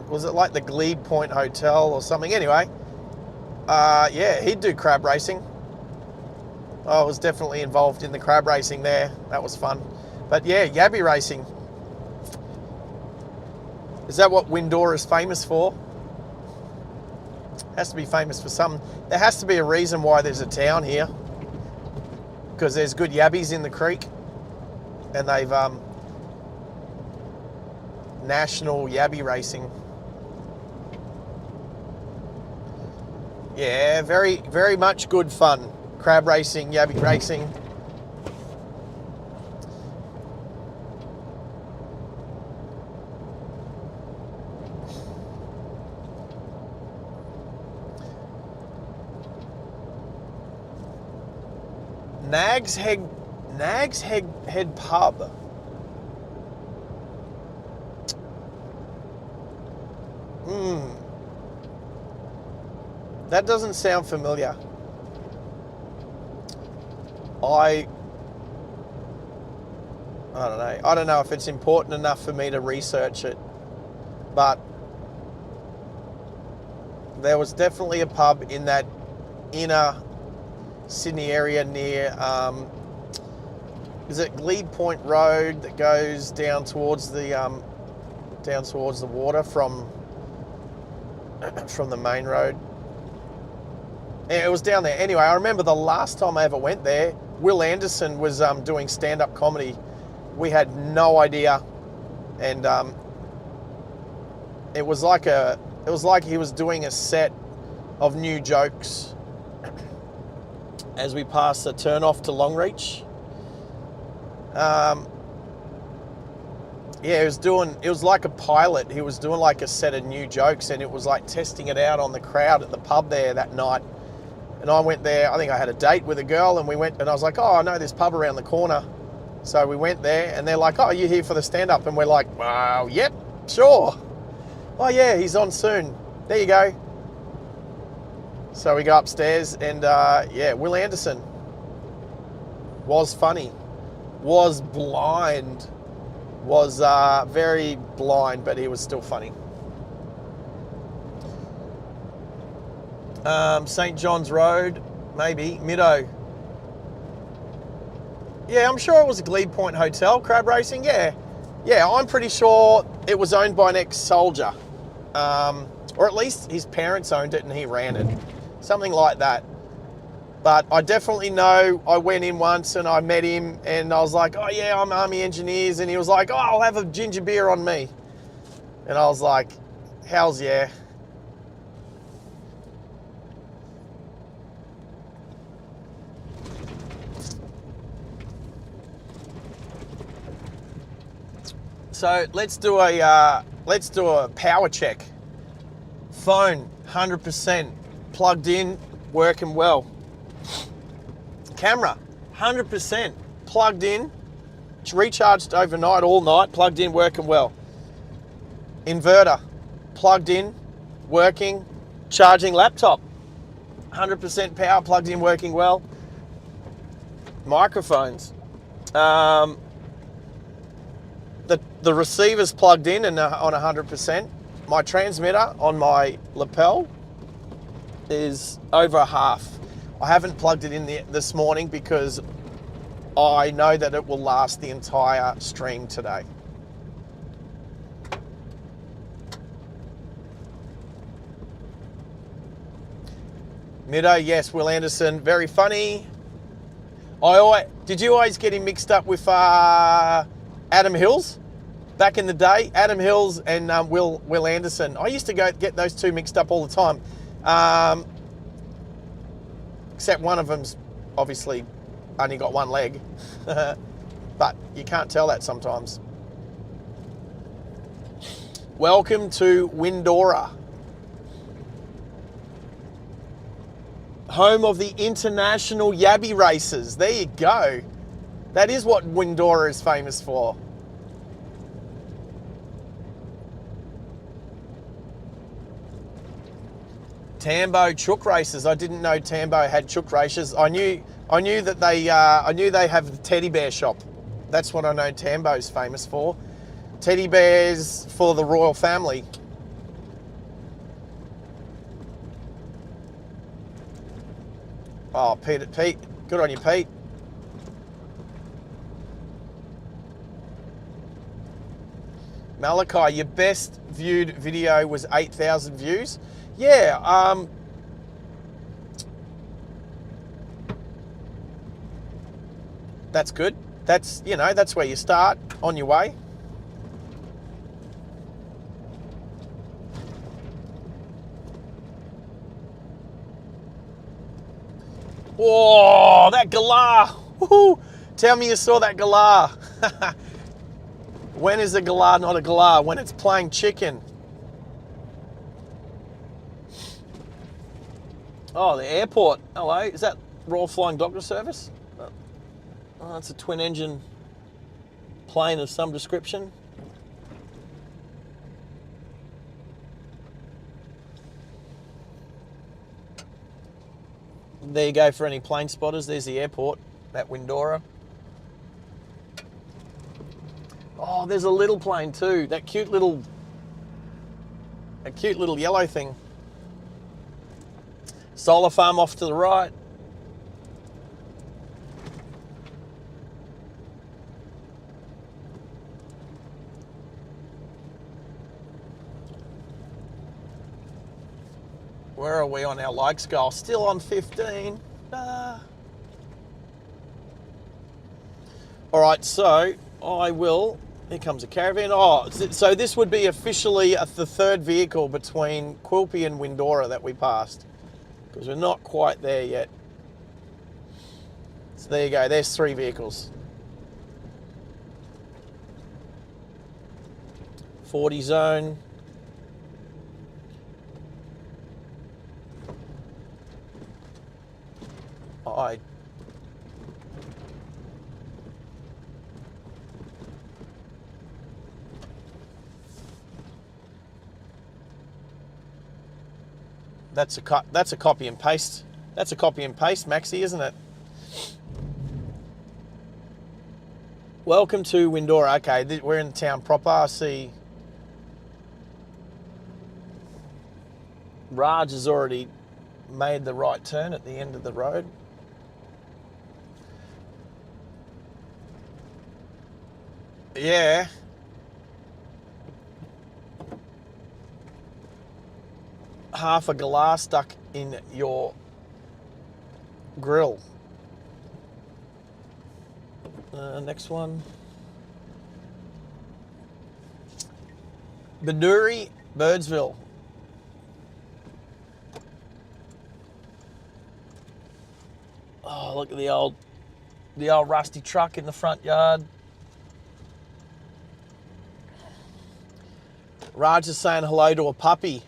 Was it like the Glebe Point Hotel or something? Anyway, yeah, he'd do crab racing. I was definitely involved in the crab racing there. That was fun. But yeah, yabby racing. Is that what Windora is famous for? Has to be famous for something. There has to be a reason why there's a town here. Because there's good yabbies in the creek. And they've national yabby racing. Yeah, very, very much good fun. Crab racing, yabby racing. Nags Head Pub. That doesn't sound familiar. I don't know. I don't know if it's important enough for me to research it, but there was definitely a pub in that inner Sydney area near, is it Glebe Point Road that goes down towards the water from the main road? Yeah, it was down there. Anyway, I remember the last time I ever went there, Will Anderson was doing stand-up comedy. We had no idea, and it was like he was doing a set of new jokes as we passed the turn off to Longreach. Yeah, it was like a pilot. He was doing like a set of new jokes, and it was like testing it out on the crowd at the pub there that night. And I went there, I think I had a date with a girl, and we went, and I was like, oh, I know this pub around the corner. So we went there, and they're like, oh, you're here for the stand-up? And we're like, wow, yep, sure. Oh yeah, he's on soon. There you go. So we go upstairs, and yeah, Will Anderson was funny, was blind, was very blind, but he was still funny. St. John's Road, maybe, Middo. Yeah, I'm sure it was a Glebe Point Hotel, crab racing, yeah. Yeah, I'm pretty sure it was owned by an ex-soldier. Or at least his parents owned it and he ran it. Something like that. But I definitely know I went in once and I met him and I was like, oh yeah, I'm Army Engineers. And he was like, oh, I'll have a ginger beer on me. And I was like, hells yeah. So let's do a power check. Phone 100% plugged in, working well. Camera 100% plugged in, it's recharged overnight, all night, plugged in, working well. Inverter plugged in, working, charging laptop 100% power, plugged in, working well. Microphones. The receiver's plugged in and on 100%. My transmitter on my lapel is over half. I haven't plugged it in this morning because I know that it will last the entire stream today. Middo, yes, Will Anderson, very funny. Did you always get him mixed up with Adam Hills? Back in the day, Adam Hills and Will Anderson. I used to get those two mixed up all the time. Except one of them's obviously only got one leg. But you can't tell that sometimes. Welcome to Windora. Home of the international Yabby races. There you go. That is what Windora is famous for. Tambo chook races. I didn't know Tambo had chook races. I knew that they have the teddy bear shop. That's what I know Tambo's famous for. Teddy bears for the royal family. Oh, Pete, good on you, Pete. Malachi, your best viewed video was 8,000 views. Yeah, that's good. That's where you start on your way. Whoa, that galah. Woohoo. Tell me you saw that galah. When is a galah not a galah? When it's playing chicken. Oh, the airport. Hello. Is that Royal Flying Doctor Service? Oh, it's a twin engine plane of some description. There you go for any plane spotters. There's the airport at Windora. Oh, there's a little plane too. That cute little yellow thing. Solar farm off to the right. Where are we on our like scale? Still on 15. All right, so I will. Here comes a caravan. Oh, so this would be officially the third vehicle between Quilpie and Windora that we passed, because we're not quite there yet. So there you go. There's 3 vehicles. 40 zone. That's a copy and paste. That's a copy and paste, Maxi, isn't it? Welcome to Windora. Okay, we're in the town proper. I see Raj has already made the right turn at the end of the road. Yeah. Half a galah stuck in your grill. Next one. Bedourie, Birdsville. Oh, look at the old rusty truck in the front yard. Raj is saying hello to a puppy.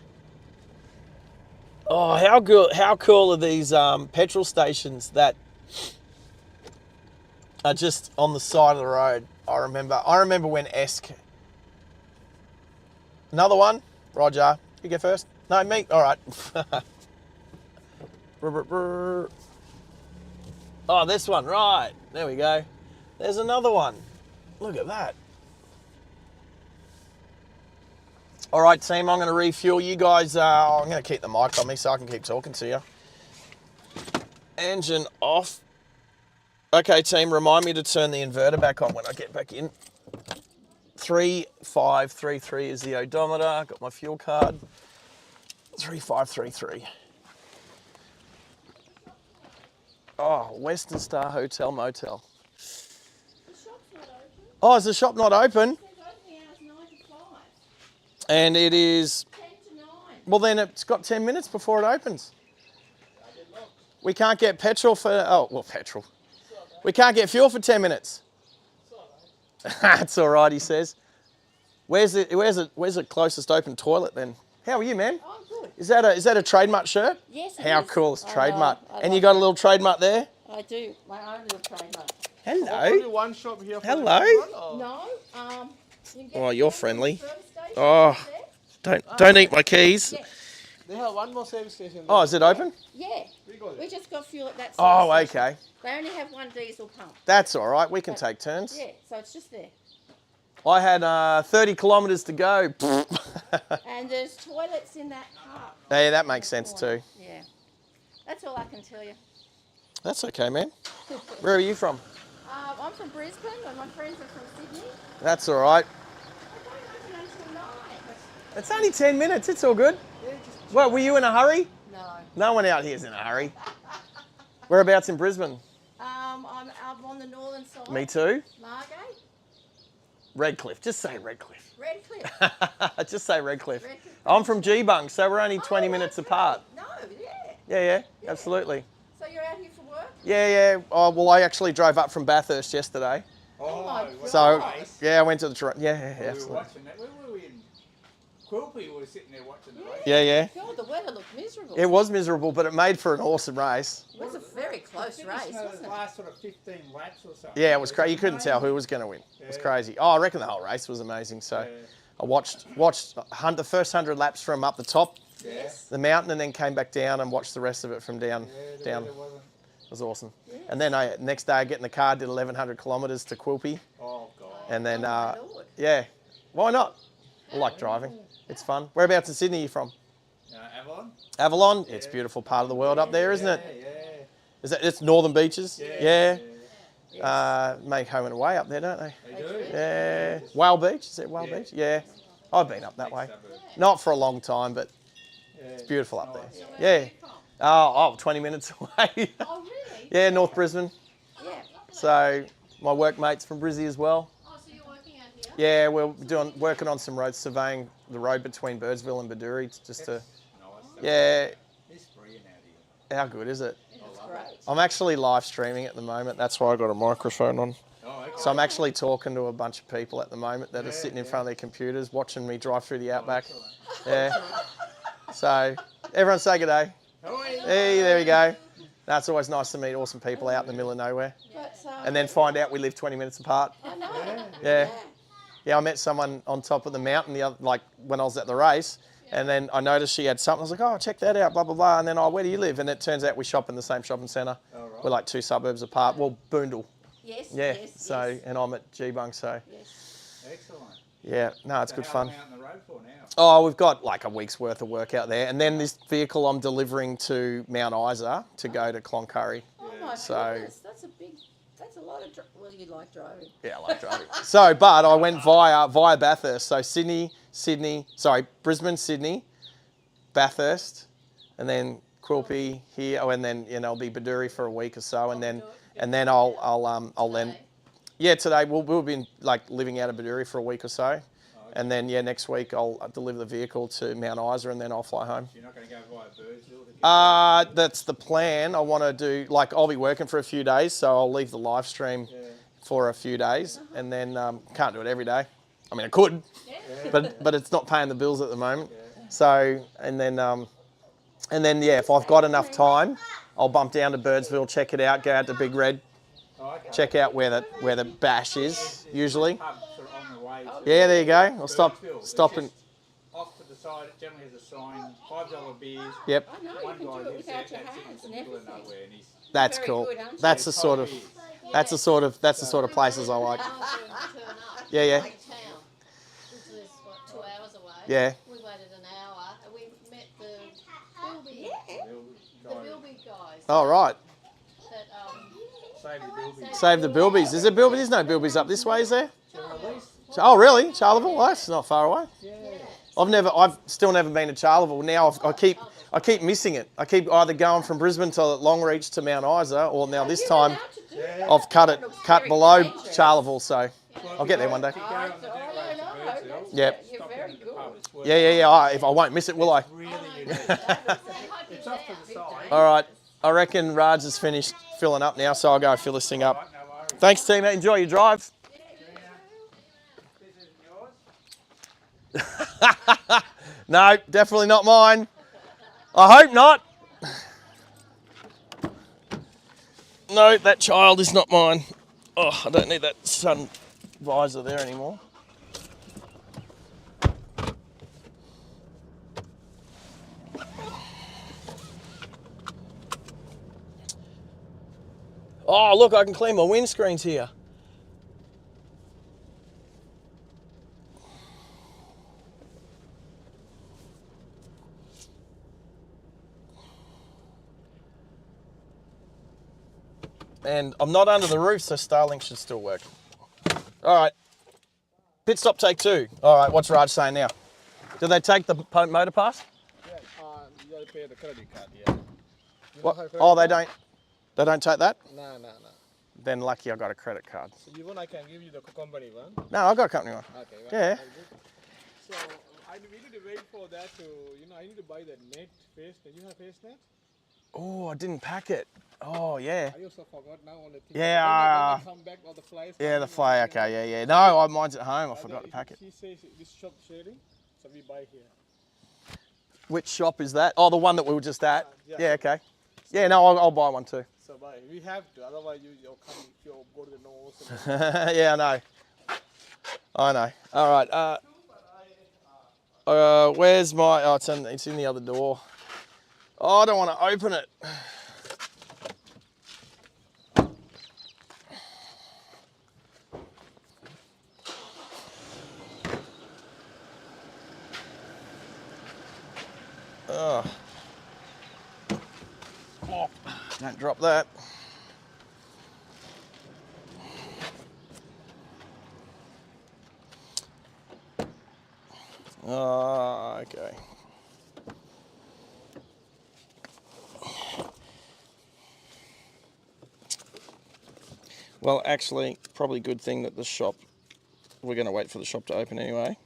Oh, how cool are these petrol stations that are just on the side of the road? I remember when Esk. Another one? Roger. You go first? No, me? All right. Oh, this one, right. There we go. There's another one. Look at that. All right, team, I'm going to refuel. You guys, I'm going to keep the mic on me so I can keep talking to you. Engine off. Okay, team, remind me to turn the inverter back on when I get back in. 3533 is the odometer. Got my fuel card. 3533. Oh, Western Star Hotel Motel. The shop's not open. Oh, is the shop not open? It says opening hours 9 to 5. And it is, 10 to 9. well then it's got 10 minutes before it opens. We can't get petrol for, petrol. We can't get fuel for 10 minutes. That's all right, he says. Where's the closest open toilet then? How are you, man? Oh, good. Is that a trademark shirt? Yes, it How is. cool is I know, trademark? I And you love got a little trademark there? I do. My own little trademark. Only Hello. one shop here. For Hello. everyone, or- No, you can get Oh, you're one friendly. service station Oh. there. Don't eat my keys. Yeah. They have one more service station. There. Oh, is it open? Yeah. We got We it. just got fuel at that service Oh, station. okay. They only have one diesel pump. That's all right. We can take turns. Yeah, so it's just there. I had 30 kilometres to go. And there's toilets in that park. Yeah, that makes sense too. Yeah. That's all I can tell you. That's okay, man. Where are you from? I'm from Brisbane and my friends are from Sydney. That's all right. I don't open until 9. It's only 10 minutes. It's all good. Well, were you in a hurry? No. No one out here is in a hurry. Whereabouts in Brisbane? I'm on the northern side. Me too. Margate. Redcliffe. Just say Redcliffe. Redcliffe. Just say Redcliffe. Redcliffe. I'm from G-Bung, so we're only 20 minutes okay. apart. No, yeah. Yeah, absolutely. So you're out here for work? Yeah. Oh, well, I actually drove up from Bathurst yesterday. Oh my God. So, yeah, I went to the Yeah, We were absolutely. watching that. Where were we in Quilpie? We were sitting there watching the race. Yeah. God, the weather looked miserable. It was miserable, but it made for an awesome race. It was a very close race, wasn't The it? last sort of 15 laps or something. Yeah, it was crazy. You couldn't tell who was going to win. It was crazy. Oh, I reckon the whole race was amazing. So I watched the first 100 laps from up the top, Yes. the mountain, and then came back down and watched the rest of it from down. It was awesome. And then next day I get in the car, did 1,100 kilometres to Quilpie. Oh, God. And then, Oh, my Lord. yeah, why not? I like driving. It's fun. Whereabouts in Sydney are you from? Avalon? Avalon? It's a beautiful part of the world up there, isn't it? Yeah. It's Northern Beaches? Yeah. Yes. Make home and away up there, don't they? They do. Yeah. Whale Beach? Is it Whale Beach? Yeah. I've been up that way. Not for a long time, but it's beautiful up there. Yeah. Oh, 20 minutes away. Oh, really? Yeah, North Brisbane. Yeah. So my workmate's from Brizzy as well. Oh, so you're working out here? Yeah, we're working on some roads, surveying the road between Birdsville and Bedourie just to, yeah. It's brilliant out here. How good is it? It's great. I'm actually live streaming at the moment. That's why I got a microphone on. Oh, okay. So I'm actually talking to a bunch of people at the moment that are sitting in front of their computers, watching me drive through the Outback. Yeah. So everyone say good day. Hey, there we go. That's always nice to meet awesome people out in the middle of nowhere, But, and then find out we live 20 minutes apart. I know. Yeah, I met someone on top of the mountain when I was at the race, and then I noticed she had something. I was like, oh, check that out, blah blah blah. And then, oh, where do you live? And it turns out we shop in the same shopping centre. We're like 2 suburbs apart. Well, Boondall. Yes. Yeah. Yes, So, yes, and I'm at G-Bung. So, yes. Excellent. yeah, no, it's good fun. How long out on the road for now? Oh, we've got like a week's worth of work out there, and then this vehicle I'm delivering to Mount Isa to go to Cloncurry. Oh my So- goodness, that's a lot of. Well, you like driving. Yeah, I like driving. So, but I went via Bathurst. So Brisbane, Sydney, Bathurst, and then Quilpie here. Oh, and then I'll be Bedourie for a week or so, and then I'll then today we'll be like living out of Bedourie for a week or so, and then next week I'll deliver the vehicle to Mount Isa, and then I'll fly home. You're not going to go via Birdsville to get That's the plan. I want to do I'll be working for a few days, so I'll leave the live stream for a few days, and then can't do it every day. I mean, I could, but it's not paying the bills at the moment. So, and then yeah, if I've got enough time, I'll bump down to Birdsville, check it out, go out to Big Red, check out where the bash is usually. Pubs are on the way. Yeah, there you go. I'll stop Birdsville. and. Off to the side, it generally has a sign, $5 beers. Yep, I know, One you guy can do it lives there, without your that's in hands the and middle of everything. nowhere, and he's that's Very cool. good, aren't That's you? the sort of places I like. Yeah, yeah. Which is what, 2 hours away. Yeah. We waited an hour and we met the Bilby, the Bilby guys. Oh right. That, Save the building. Save the Bilbies. Is there Bilbies? There's no Bilbies up this way, is there? Oh really? Charleville? Well, that's not far away. I've still never been to Charleville. Now I keep missing it. I keep either going from Brisbane to Longreach to Mount Isa, or now this time I've cut below Charleville. So I'll get there one day. Yep. You're very good. Yeah. If I won't miss it, will I? Really unique. It's off to the side. All right. I reckon Raj has finished filling up now, so I'll go fill this thing up. No worries. Thanks, team. Enjoy your drive. This is yours. No, definitely not mine. I hope not. No, that child is not mine. Oh, I don't need that sun visor there anymore. Oh, look, I can clean my windscreens here. And I'm not under the roof, so Starlink should still work. All right. Pit stop take 2. All right, what's Raj saying now? Do they take the motor pass? Yeah, you gotta pay the credit card, yeah. What? Oh, they don't take that? No. Then lucky I got a credit card. So even I can give you the company one. No, I got a company one. Okay. Well, Yeah. so we need to wait for that to, I need to buy that net, face net. You have face net? Oh, I didn't pack it. Oh, yeah. I also forgot now on the thing. Yeah, When they come back, all the flies. Yeah, come the in, fly. and Okay, yeah. No, mine's at home. I forgot to pack it. She says this shop sharing, so we buy here. Which shop is that? Oh, the one that we were just at? Yeah. Yeah, okay. Yeah, no, I'll buy one too. So buy. We have to, otherwise you'll come, you'll go to the nose. And Yeah, I know. All right. Where's my? Oh, it's in the other door. Oh, I don't want to open it. Oh. Don't drop that. Okay. Well, actually, probably good thing that the shop, we're going to wait for the shop to open anyway,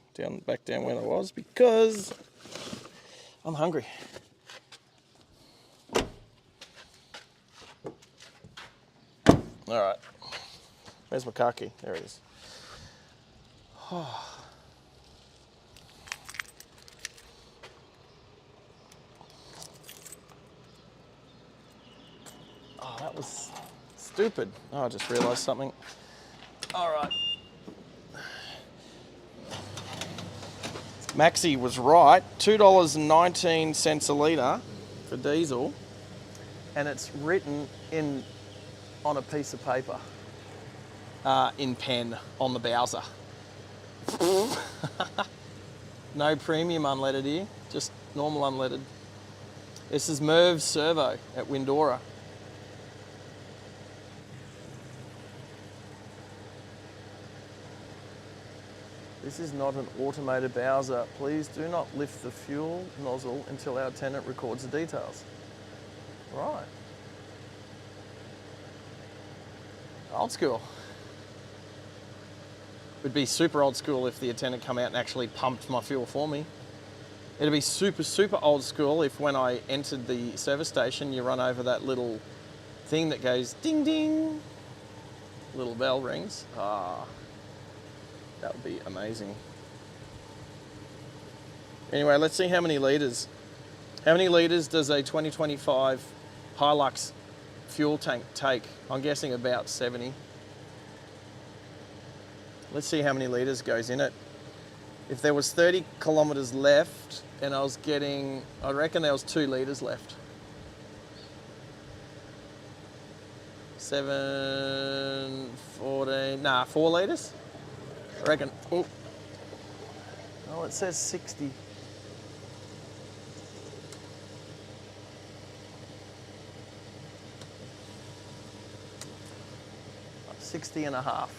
back down where I was, because I'm hungry. All right. Where's my car key? There it is. Oh, that was stupid. Oh, I just realised something. All right. Maxi was right. $2.19 a litre for diesel, and it's written on a piece of paper, in pen on the Bowser. No premium unleaded here, just normal unleaded. This is Merv's Servo at Windora. This is not an automated Bowser. Please do not lift the fuel nozzle until our tenant records the details. Right. Old school. Would be super old school if the attendant come out and actually pumped my fuel for me. It'd be super, super old school if when I entered the service station, you run over that little thing that goes ding, ding. Little bell rings. Ah. That would be amazing. Anyway, let's see how many litres. How many litres does a 2025 Hilux fuel tank take? I'm guessing about 70. Let's see how many litres goes in it. If there was 30 kilometres left and I was getting, I reckon there was 2 litres left. 7, 14, 4 litres? I reckon. Oh, it says 60. $60.5.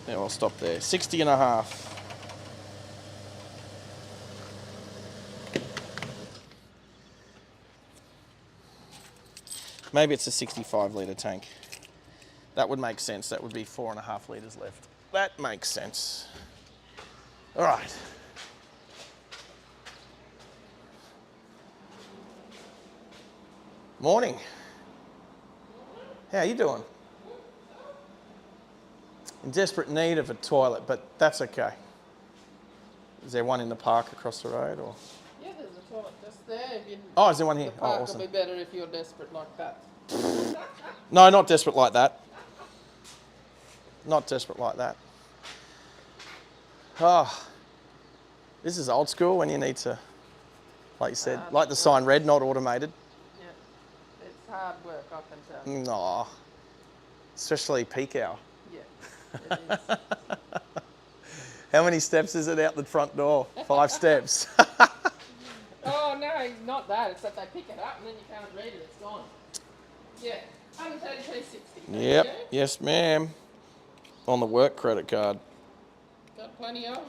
Yeah, I'll stop there. $60.5. Maybe it's a 65 litre tank. That would make sense. That would be 4.5 litres left. That makes sense. All right. Morning. How you doing? In desperate need of a toilet, but that's okay. Is there one in the park across the road, or? Yeah, there's a toilet just there. Oh, is there one here? The park Oh, awesome. will be better if you're desperate like that. No, not desperate like that. Not desperate like that. Oh, this is old school when you need to, like you said, like the sign read, not automated. Yeah, it's hard work, I can tell you. No, especially peak hour. Yeah, it is. How many steps is it out the front door? 5 steps. Oh no, not that. It's that they pick it up and then you can't read it. It's gone. Yeah, 132.60. Yep. Yes, ma'am. On the work credit card. Got plenty of them.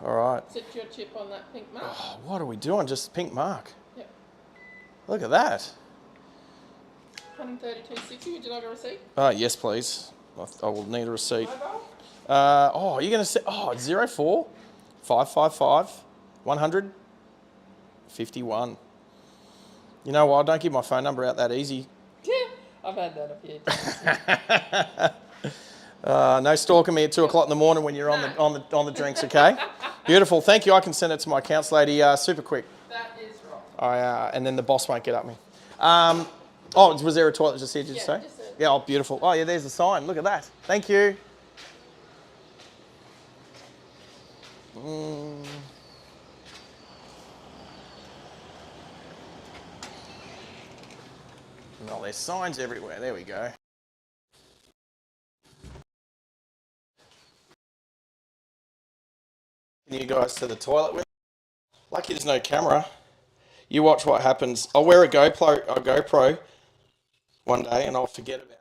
All right. Sit your chip on that pink mark. Oh, what are we doing? Just pink mark. Yep. Look at that. 132.60. Would you like a receipt? Yes, please. I will need a receipt. Mobile? You're going to say, 04 555 100 51. You know what? Don't give my phone number out that easy. Yeah, I've had that a few times. No stalking me at 2 o'clock in the morning when you're on the drinks, okay? Beautiful. Thank you. I can send it to my accounts lady super quick. That is right. And then the boss won't get at me. Was there a toilet just here, did you say? just a- Yeah, beautiful. Oh, yeah, there's the sign. Look at that. Thank you. Oh, there's signs everywhere. There we go. You guys to the toilet with? Lucky there's no camera. You watch what happens. I'll wear a GoPro one day and I'll forget about it.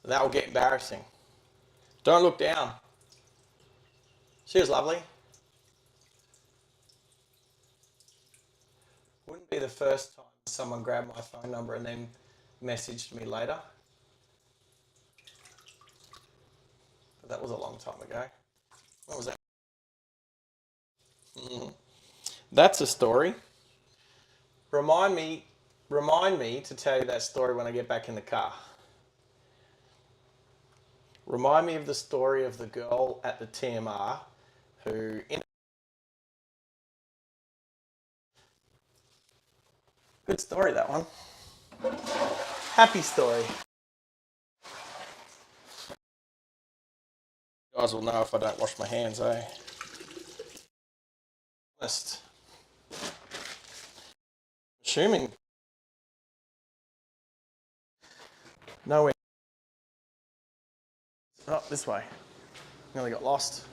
That will get embarrassing. Don't look down. She was lovely. Wouldn't be the first time someone grabbed my phone number and then messaged me later. But that was a long time ago. What was that? That's a story. Remind me to tell you that story when I get back in the car. Remind me of the story of the girl at the TMR who... Good story, that one. Happy story. You guys will know if I don't wash my hands, eh? Honest. Assuming. Nowhere. Oh, this way. Nearly got lost.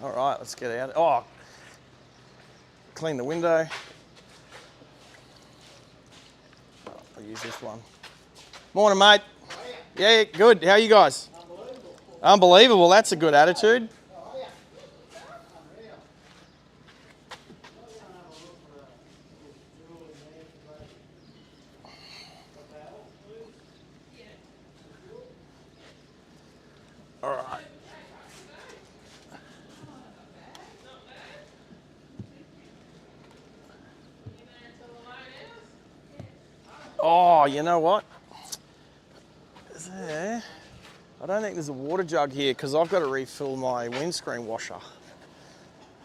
All right, let's get out. Oh, clean the window. Oh, I'll use this one. Morning, mate. Yeah, good. How are you guys? Unbelievable. That's a good attitude. All right. Oh, you know what? Is there? I don't think there's a water jug here because I've got to refill my windscreen washer,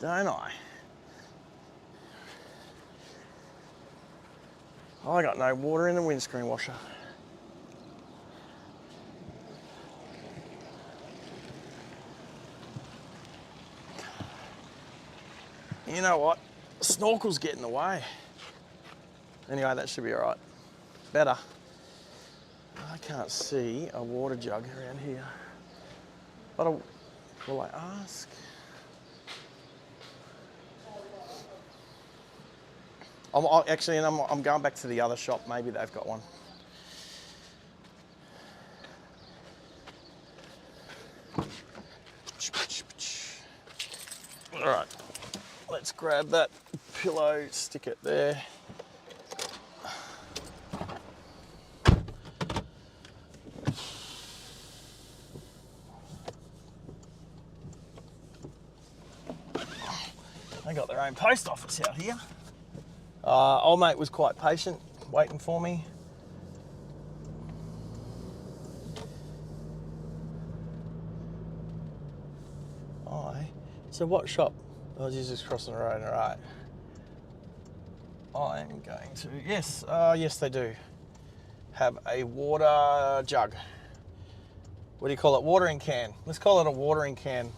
don't I? I got no water in the windscreen washer. You know what? Snorkel's getting away. Anyway, that should be all right. Better. I can't see a water jug around here. But will I ask? I'm going back to the other shop. Maybe they've got one. All right, let's grab that pillow, stick it there. They got their own post office out here. Old mate was quite patient, waiting for me. So what shop? Oh, he's just crossing the road, all right. I'm going to, yes they do have a water jug. What do you call it? Watering can. Let's call it a watering can.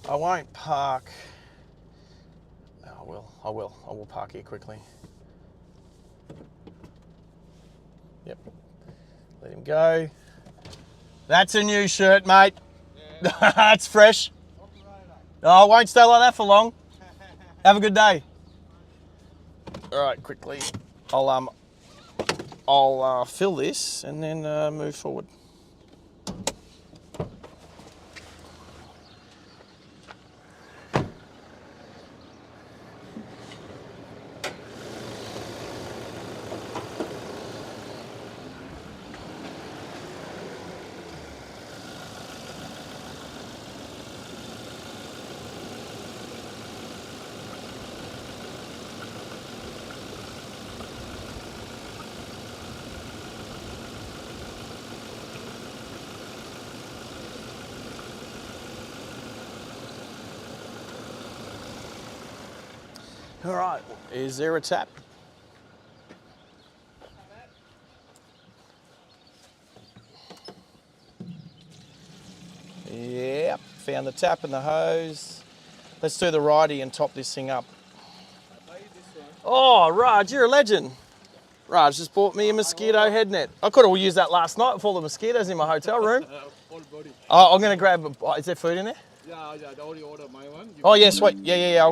I won't park. I will park here quickly. Yep. Let him go. That's a new shirt, mate. Yeah. That's fresh. No, I won't stay like that for long. Have a good day. All right, quickly. I'll fill this and then move forward. All right, is there a tap? Yep, found the tap and the hose. Let's do the righty and top this thing up. Oh, Raj, you're a legend. Raj just bought me a mosquito head net. I could have used that last night with all the mosquitoes in my hotel room. Oh, I'm going to grab, is there food in there? Yeah, I already ordered my one. Oh, yeah, sweet. Yeah.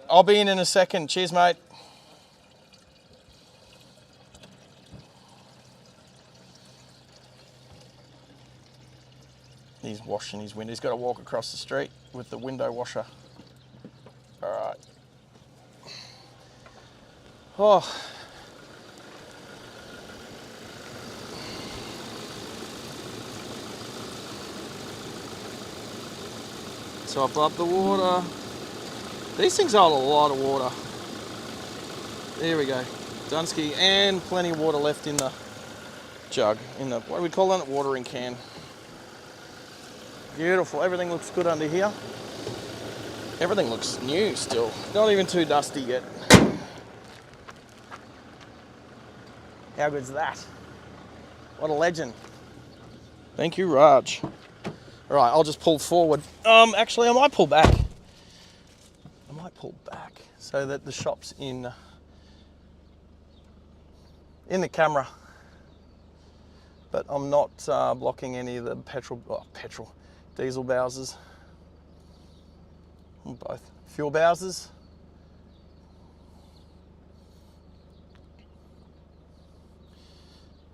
I'll be in a second. Cheers, mate. He's washing his window. He's got to walk across the street with the window washer. All right. Oh. Top up the water. These things hold a lot of water. There we go. Dunsky, and plenty of water left in the jug, in the, what do we call that? Watering can. Beautiful. Everything looks good under here. Everything looks new still. Not even too dusty yet. How good's that? What a legend. Thank you, Raj. All right, I'll just pull forward. Actually, I might pull back. So that the shop's in the camera. But I'm not blocking any of the diesel bowsers. Both fuel bowsers.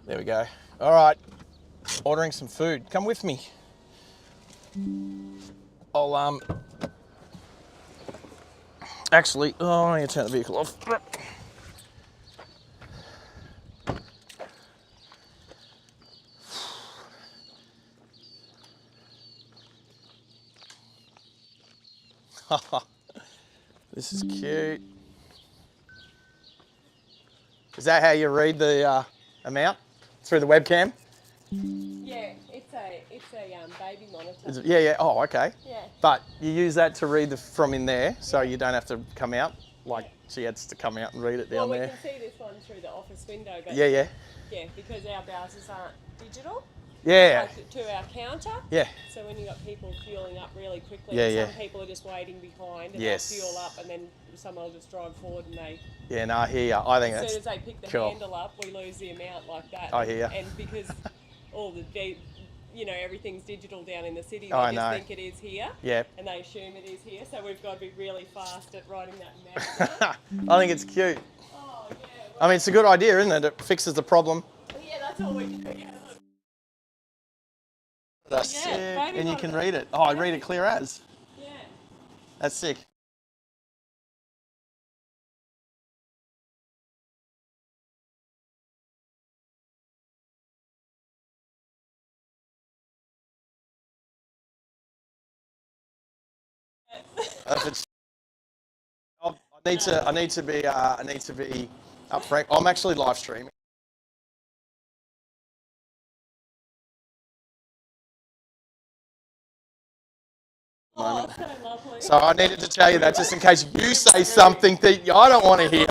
There we go. All right, ordering some food. Come with me. I'll actually, I need to turn the vehicle off. This is cute. Is that how you read the amount through the webcam? Yeah, it's a baby monitor. Is it, yeah. Oh, okay. Yeah. But you use that to read from in there, so you don't have to come out. Like she has to come out and read it down Well, there. we can see this one through the office window, but Yeah. yeah, because our browsers aren't digital. Yeah. Like to our counter. Yeah. So when you got people fueling up really quickly, Yeah, some people are just waiting behind and Yes. they'll fuel up, and then someone will just drive forward and they. Yeah, no, I hear you. I think As that's soon as they pick the cool. handle up, we lose the amount like that. I hear ya. And because all the everything's digital down in the city, they I just know. think it is here. Yeah. And they assume it is here, so we've got to be really fast at writing that amount down. I think it's cute. Oh, yeah. I mean, it's a good idea, isn't it? It fixes the problem. Yeah, that's all we do. Yeah. That's Yeah, sick. baby And you can monitor. read it. Oh, I read it clear as. Yeah. That's sick. If it's, I need to be upfront. I'm actually live streaming. Oh, so lovely. So I needed to tell you that just in case you say something that I don't want to hear.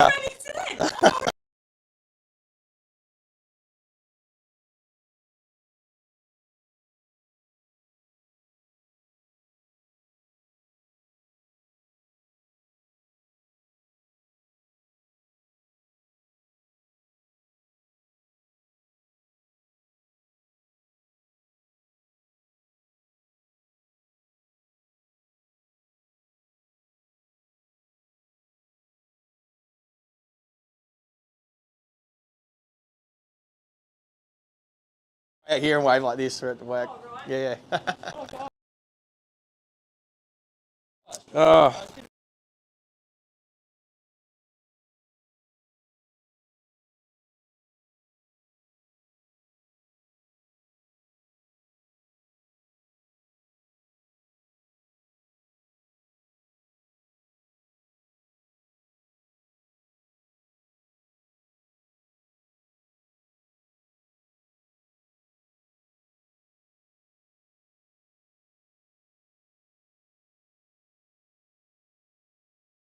Out here and wave like this or at the work. Oh, right. Yeah. Oh, God. Oh.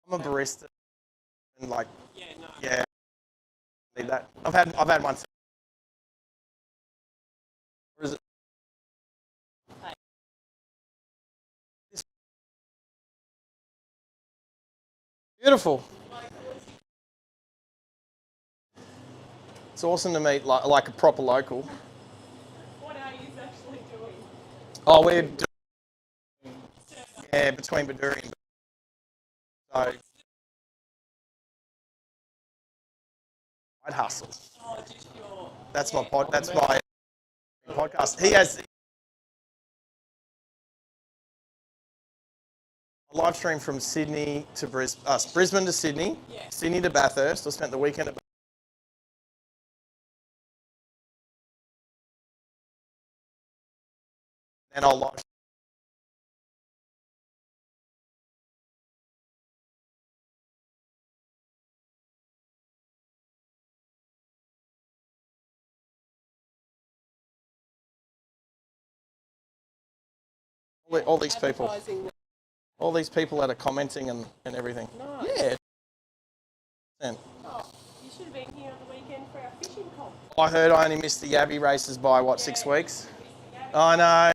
I'm a barista and like Yeah, no. yeah, need that. I've had one. Or is it? Beautiful. It's awesome to meet like a proper local. What are you actually doing? Oh, we're doing, between Bedourie and so I'd hustle. Oh, just your. That's my podcast. He has a live stream from Sydney to Brisbane to Sydney, Yeah. Sydney to Bathurst. I spent the weekend at and I'll live all these people. Advertising. All these people that are commenting and everything. Nice. Yeah. And Oh, you should have been here on the weekend for our fishing comp. I heard I only missed the Yabby races by, 6 Yeah. weeks? I know.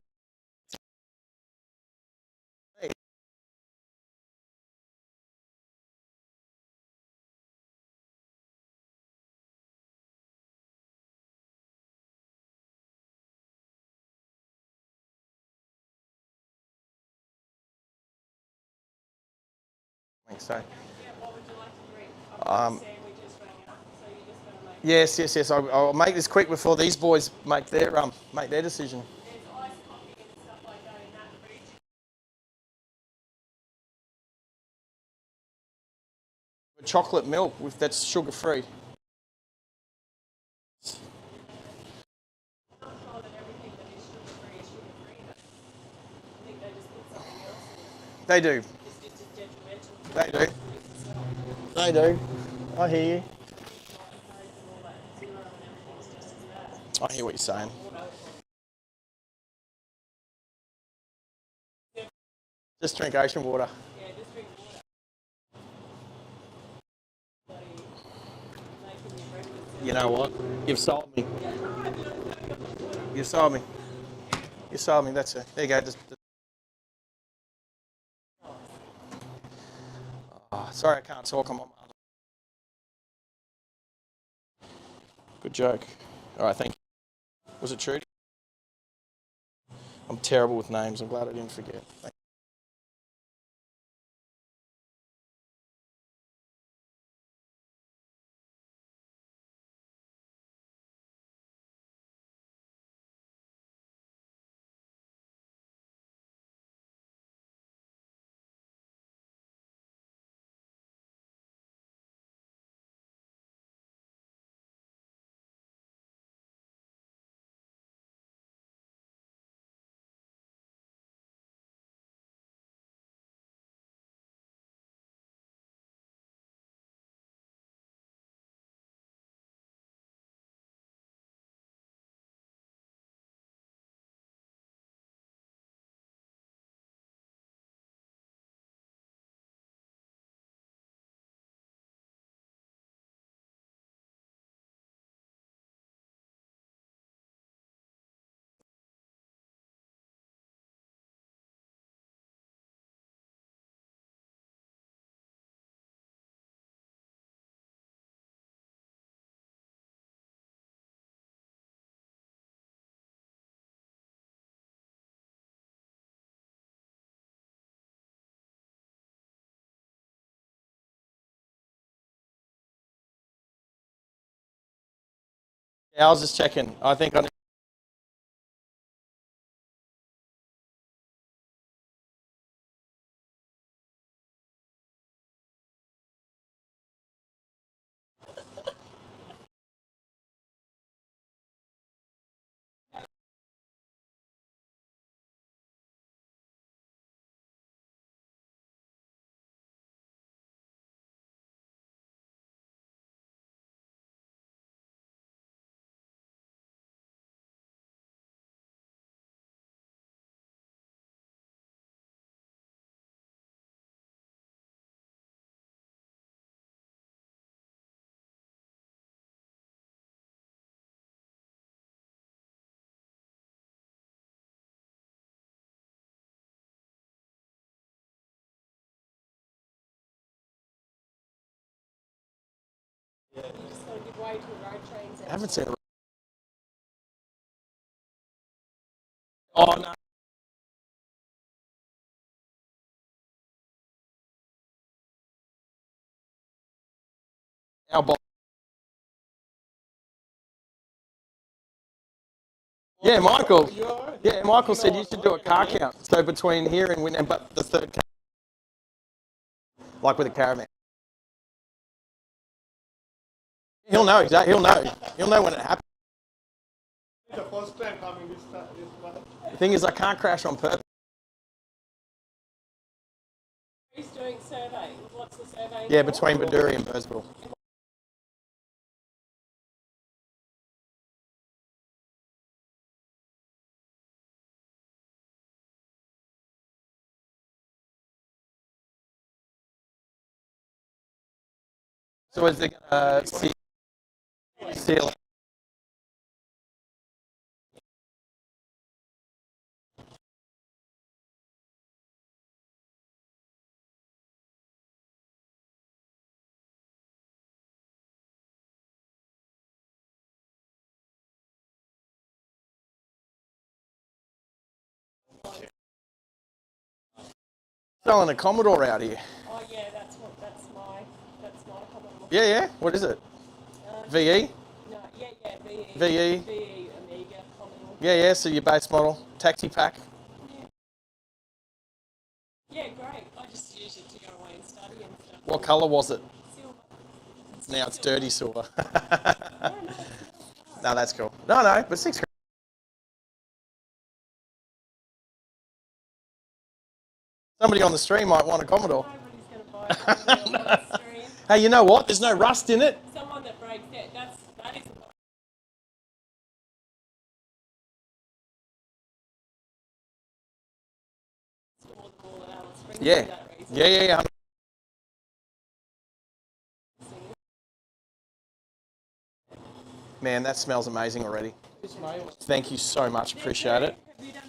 I think so. Yeah, what would you like to drink? Sandwiches rang up, so you just got to make. Yes. I'll make this quick before these boys make their decision. There's iced coffee and stuff like that in that fridge. Chocolate milk that's sugar free. I'm not sure that everything that is sugar-free is sugar-free, but I think they just put something else in it. They do. It's just detrimental to They do. the foods as well. They do. I hear you. All that zero and everything's just I hear what you're saying. Just drink ocean water. Yeah, just drink water. Making your breakfast. You know what? You've sold me. You sold me. You sold me. That's it. There you go. Oh, sorry, I can't talk. I'm on. Good joke. All right, thank you. Was it Trudy? I'm terrible with names. I'm glad I didn't forget. Thank you. Yeah, I was just checking. I think I. You just got to give way to the road trains. I haven't seen. Oh no. Our boss. Yeah, Michael. Yeah, Michael said you should do a car count. So between here and Win, but the third car, like with a caravan. He'll know exactly. He'll know. He'll know when it happens. The first time coming this month. The thing is, I can't crash on purpose. He's doing survey. What's the survey? Yeah, between Bedourie and Bursville. So is it seal? Selling a Commodore out here. Oh yeah, that's my Commodore. Yeah, yeah. What is it? VE? No, yeah, VE. VE. VE Amiga Commodore. Yeah, yeah. So your base model, taxi pack. Yeah, great. I just use it to go away and study and stuff. What colour was it? Silver. Now it's dirty silver. No, No, that's cool. No, but $6,000. Somebody on the stream might want a Commodore. nobody's going to buy a Commodore on the stream. Hey, you know what? There's no rust in it. Someone that breaks that, that is once. Bring Yeah. me that reason. Yeah. Man, that smells amazing already. It's my one. Thank you so much. Appreciate it. Have you done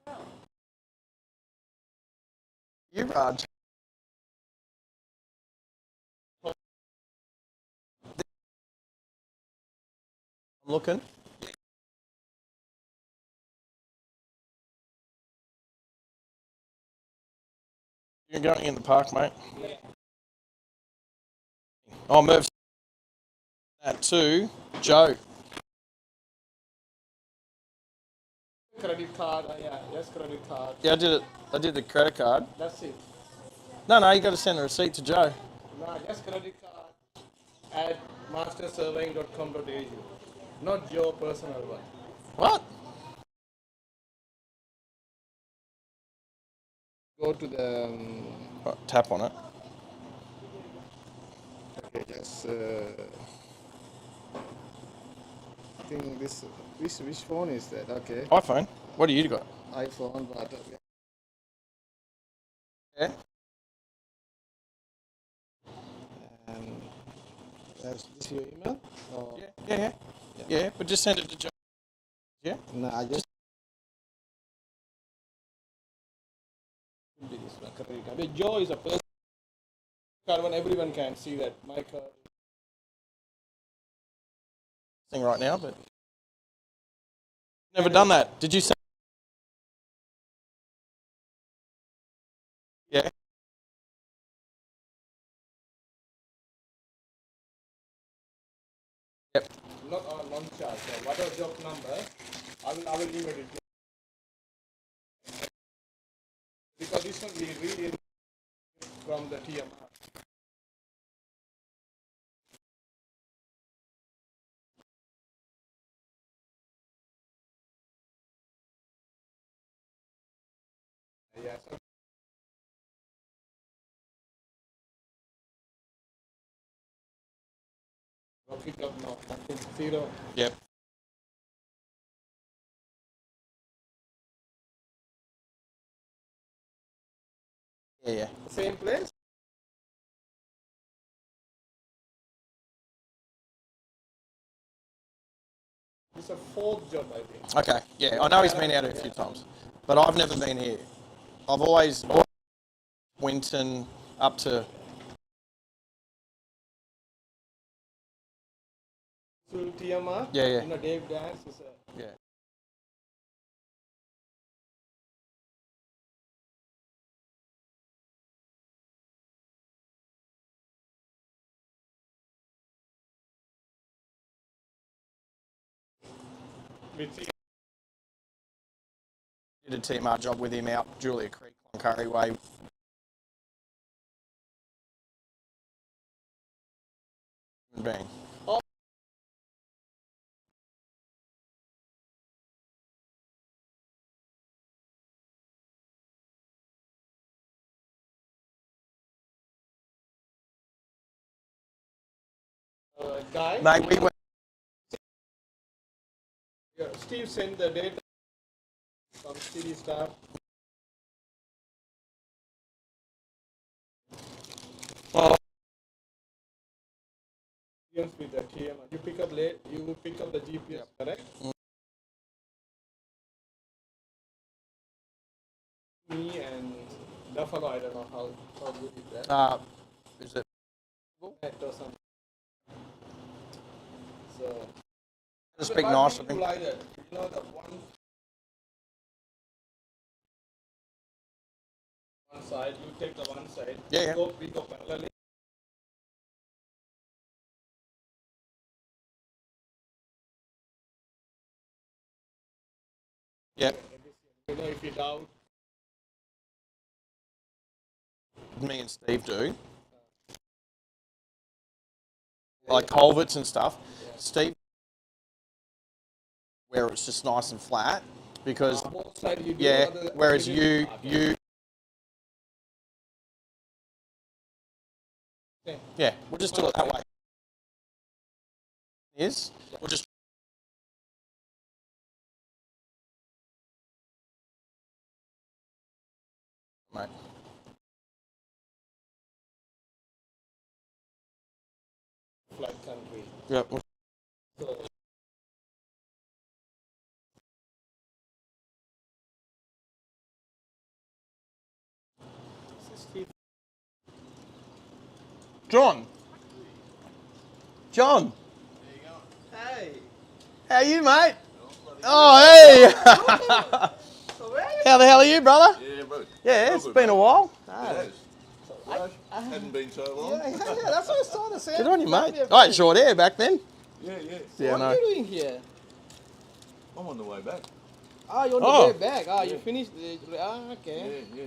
it? You, Raj. I'm looking. You're going in the park, mate. Yeah. I'll move that to Joe. Credit card, yeah, yes, credit card. Yeah, I did it. I did the credit card. That's it. No, you got to send a receipt to Joe. No, just credit card at mastersurveying.com.au. Not your personal one. What? Go to the. Oh, tap on it. Okay, just. I think this. Which phone is that? Okay. iPhone. What do you got? iPhone, but. Yeah. And that's this your email? Or, Yeah. But just send it to Joe. Yeah. no, I just. Do this one, credit card. But Joe is a person card one. Everyone can see that. My card. Thing right now, but never done that. Did you say? Yeah. Yep. Not on non-charge. So whatever job number, I will email it. Because this one we read it from the TMR. Yeah, so no pick up, no, nothing, zero. Yep. Yeah. Same place? It's a fourth job, I think. Okay. Yeah. I know he's been out here a few times, but I've never been here. I've always Winton up to. Full TMR? Yeah. You know, Dave Dance is a. Yeah. Did a TMR job with him out Julia Creek on Curry Way. Bang. Guy? Mate, we went. Yeah, Steve sent the data from city staff. Oh, With the TMR. You pick up late, you pick up the GPS, correct? Me and Buffalo, I don't know how good is that. is it? Net or something. So. Speak Why nice do of you him. like that? You know the one side, you take the one side. Yeah. We go parallelly. Yeah. You know, if you doubt, Me and Steve do. Like culverts and stuff. Steve, where it's just nice and flat, because both sides you do. yeah. other- Whereas Okay. Yeah, we'll just do it that way. We'll just Mate. Flat country. Yep. John. John. Hey. How are you, mate? Oh, hey. How the hell are you, brother? Yeah, bro. Yeah, it's been a while. It has. Hadn't been so long. Yeah, that's what I was trying to say. Good on you, mate. I had short hair back then. Yeah. Yeah, What no. are you doing here? I'm on the way back. Ah, you're on Oh. the way back. Ah, you finished. Okay. Yeah.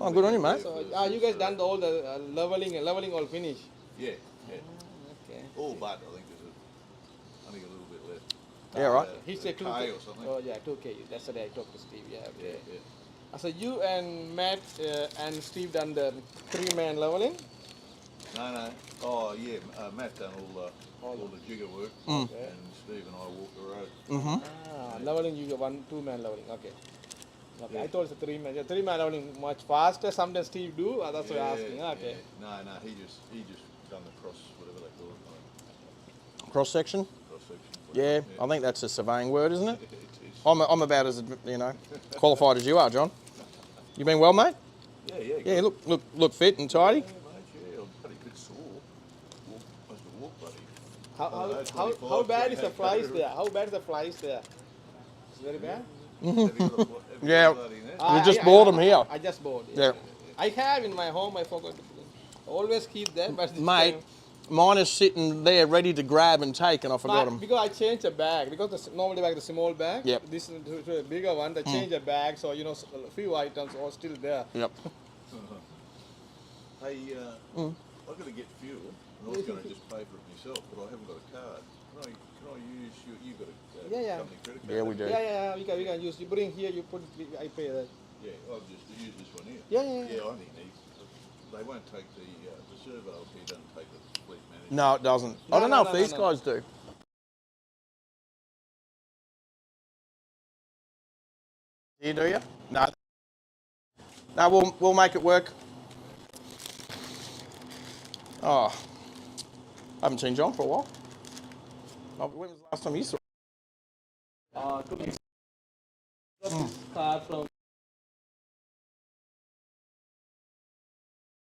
Oh, good on you, mate. So, you guys done all the leveling all finished. Yeah. Okay. All but I think there's only a little bit left. Yeah, right. He said 2K. K or something. Oh yeah, 2K. That's the day I talked to Steve. Yeah. Yeah. So you and Matt and Steve done the 3-man leveling. No. Oh yeah, Matt done all the jigger work, and Steve and I walked the road. Mm-hmm. Leveling you got 2-man leveling. Okay. I thought it's a 3-man. Yeah, 3-man leveling much faster. Sometimes Steve do. That's what I'm asking. Okay. Yeah. No, he just done the cross, whatever they call it. Cross section? Cross section. Yeah, I think that's a surveying word, isn't it? It is. I'm about as qualified as you are, John. You been well, mate? Yeah. Yeah, look fit and tidy. Yeah, mate, yeah, I'm pretty good sore. Must have walked, buddy. How bad is the flies there? How bad is the flies there? It's very bad. Yeah. Yeah. We just bought them here. I just bought. Yeah. I have in my home. I forgot to put it. Always keep them, but this Mate, time- mine is sitting there ready to grab and take, and I forgot them. Because I changed the bag. Because normally bag the small bag. Yep. This is the bigger one. They change the bag, so a few items are still there. Yep. Hey, I've got to get fuel. And I was going to just pay for it myself, but I haven't got a card. Can I use you got a Yeah. company credit card? Yeah, we do. Yeah. We can use. You bring here. You put. I pay that. Yeah, I'll just use this one here. Yeah. Yeah, I think they won't take the servo if he doesn't take the fleet manager. No, it doesn't. I don't know if these guys do. Do you? No. No, we'll make it work. Oh, I haven't seen John for a while. Oh, when was the last time you saw him? Card from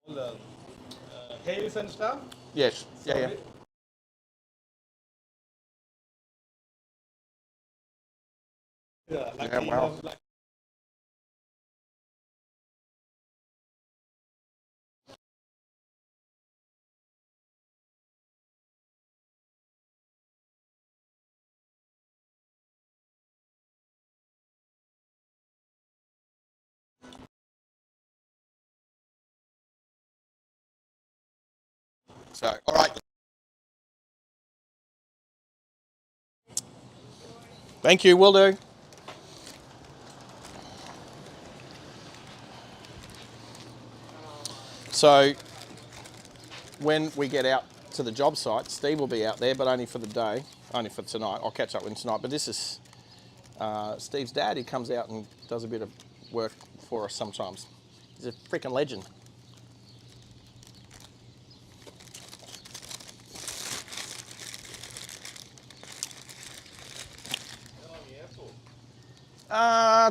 all the hails and stuff. Yes. Yeah. Yeah, like Yeah, wow. So, all right. Thank you, will do. So, when we get out to the job site, Steve will be out there, but only for the day, only for tonight. I'll catch up with him tonight. But this is Steve's dad. He comes out and does a bit of work for us sometimes. He's a freaking legend.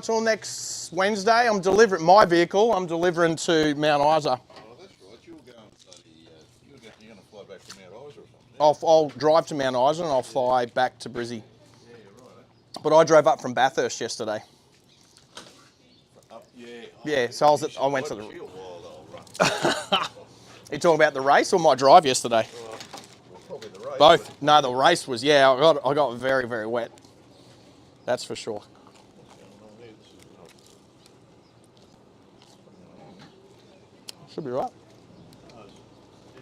Till next Wednesday. I'm delivering my vehicle. I'm delivering to Mount Isa. Oh, that's right. You're going you're going to fly back to Mount Isa or something. I'll drive to Mount Isa and I'll fly back to Brizzy. Yeah, you're right. But I drove up from Bathurst yesterday. Yeah. Yeah, so I went to the. Be a wild old run. You talking about the race or my drive yesterday? Well, probably the race. Both. No, the race was I got very, very wet. That's for sure. Should be right. It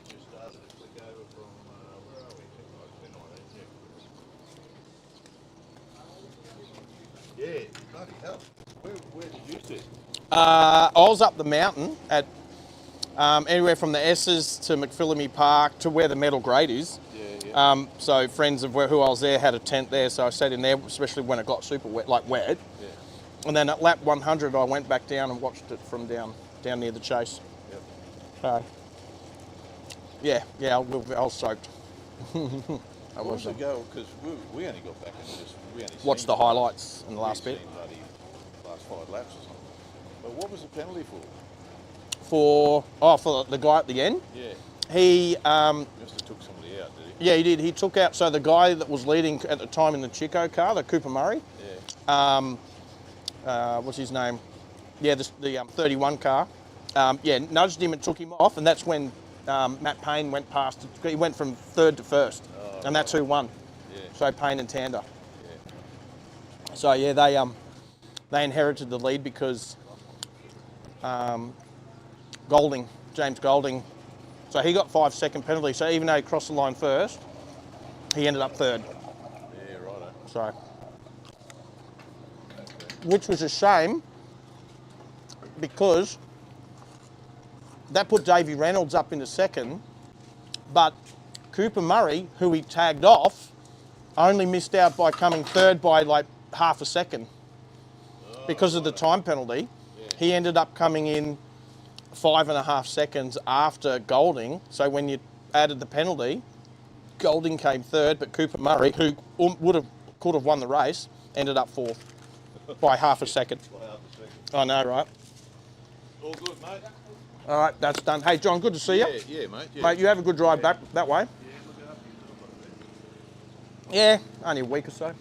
just started to flick over from, where are we? Yeah, bloody hell. Where did you sit? I was up the mountain at anywhere from the S's to McPhillamy Park to where the metal grate is. Yeah. So friends of who I was there had a tent there, so I stayed in there, especially when it got super wet, like wet. And then at lap 100, I went back down and watched it from down near the chase. Yep. So, yeah, I was soaked. What was the goal? Because we only got back and we only Watched seen the highlights in the last we'd bit. seen bloody last 5 laps or something. But what was the penalty for? For the guy at the end. Yeah. He Must have took somebody out, did he? yeah, he did. He took out, so the guy that was leading at the time in the Chico car, the Cooper Murray. Yeah. What's his name? Yeah, the 31 car. Nudged him and took him off, and that's when Matt Payne went past. He went from third to first, and that's who won. Yeah. So Payne and Tander. Yeah. So yeah, they inherited the lead because James Golding. So he got 5-second penalty. So even though he crossed the line first, he ended up third. Yeah, righto. So, which was a shame because that put Davey Reynolds up into second, but Cooper Murray, who he tagged off, only missed out by coming third by like half a second because of the time penalty. Yeah. He ended up coming in 5.5 seconds after Golding. So when you added the penalty, Golding came third, but Cooper Murray, who could have won the race, ended up fourth by half a second. By half a second. I know, right? All good, mate? All right, that's done. Hey, John, good to see you. Yeah, mate. Yeah. Mate, you have a good drive back that way. Yeah, look after yourself, mate. Yeah, only a week or so.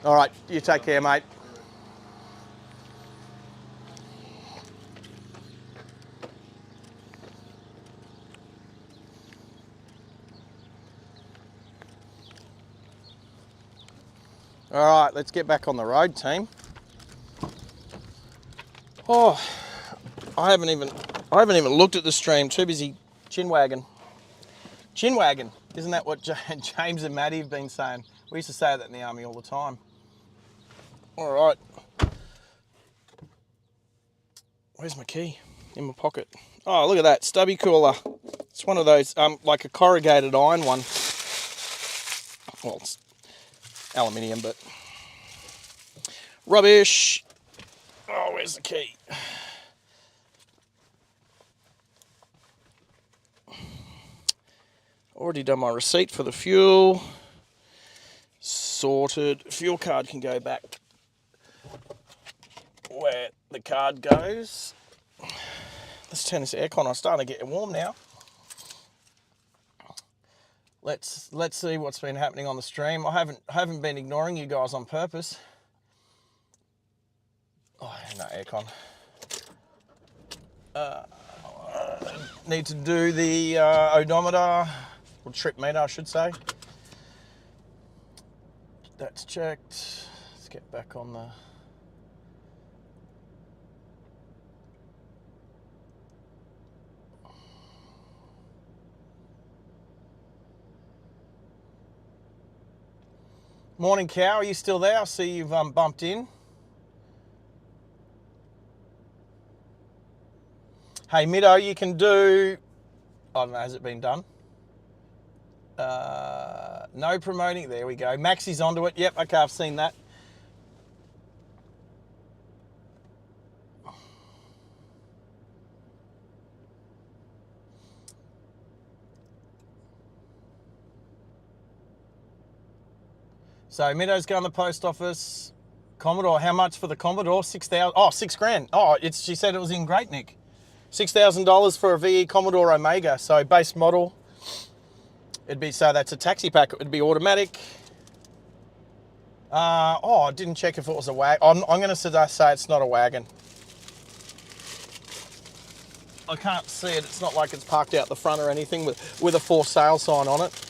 All right, you take care, mate. All right, let's get back on the road, team. Oh, I haven't even looked at the stream. Too busy chinwagging. Chinwagging, isn't that what James and Maddie have been saying? We used to say that in the army all the time. All right. Where's my key? In my pocket. Oh, look at that stubby cooler. It's one of those, like a corrugated iron one. Well, it's aluminium, but rubbish. Oh, where's the key? Already done my receipt for the fuel. Sorted. Fuel card can go back where the card goes. Let's turn this aircon on. I'm starting to get warm now. Let's see what's been happening on the stream. I haven't been ignoring you guys on purpose. Oh, no aircon. Need to do the odometer, or trip meter, I should say. That's checked. Let's get back on the... Morning, Cow. Are you still there? I see you've bumped in. Hey, Middo, you can do... I don't know, has it been done? No promoting. There we go. Maxi's onto it. Yep, okay, I've seen that. So Middo's going to the post office. Commodore, how much for the Commodore? 6,000. Oh, $6,000. Oh, she said it was in great nick. $6,000 for a VE Commodore Omega. So base model. So that's a taxi pack. It'd be automatic. I didn't check if it was a wagon. I'm going to say it's not a wagon. I can't see it. It's not like it's parked out the front or anything with a for sale sign on it.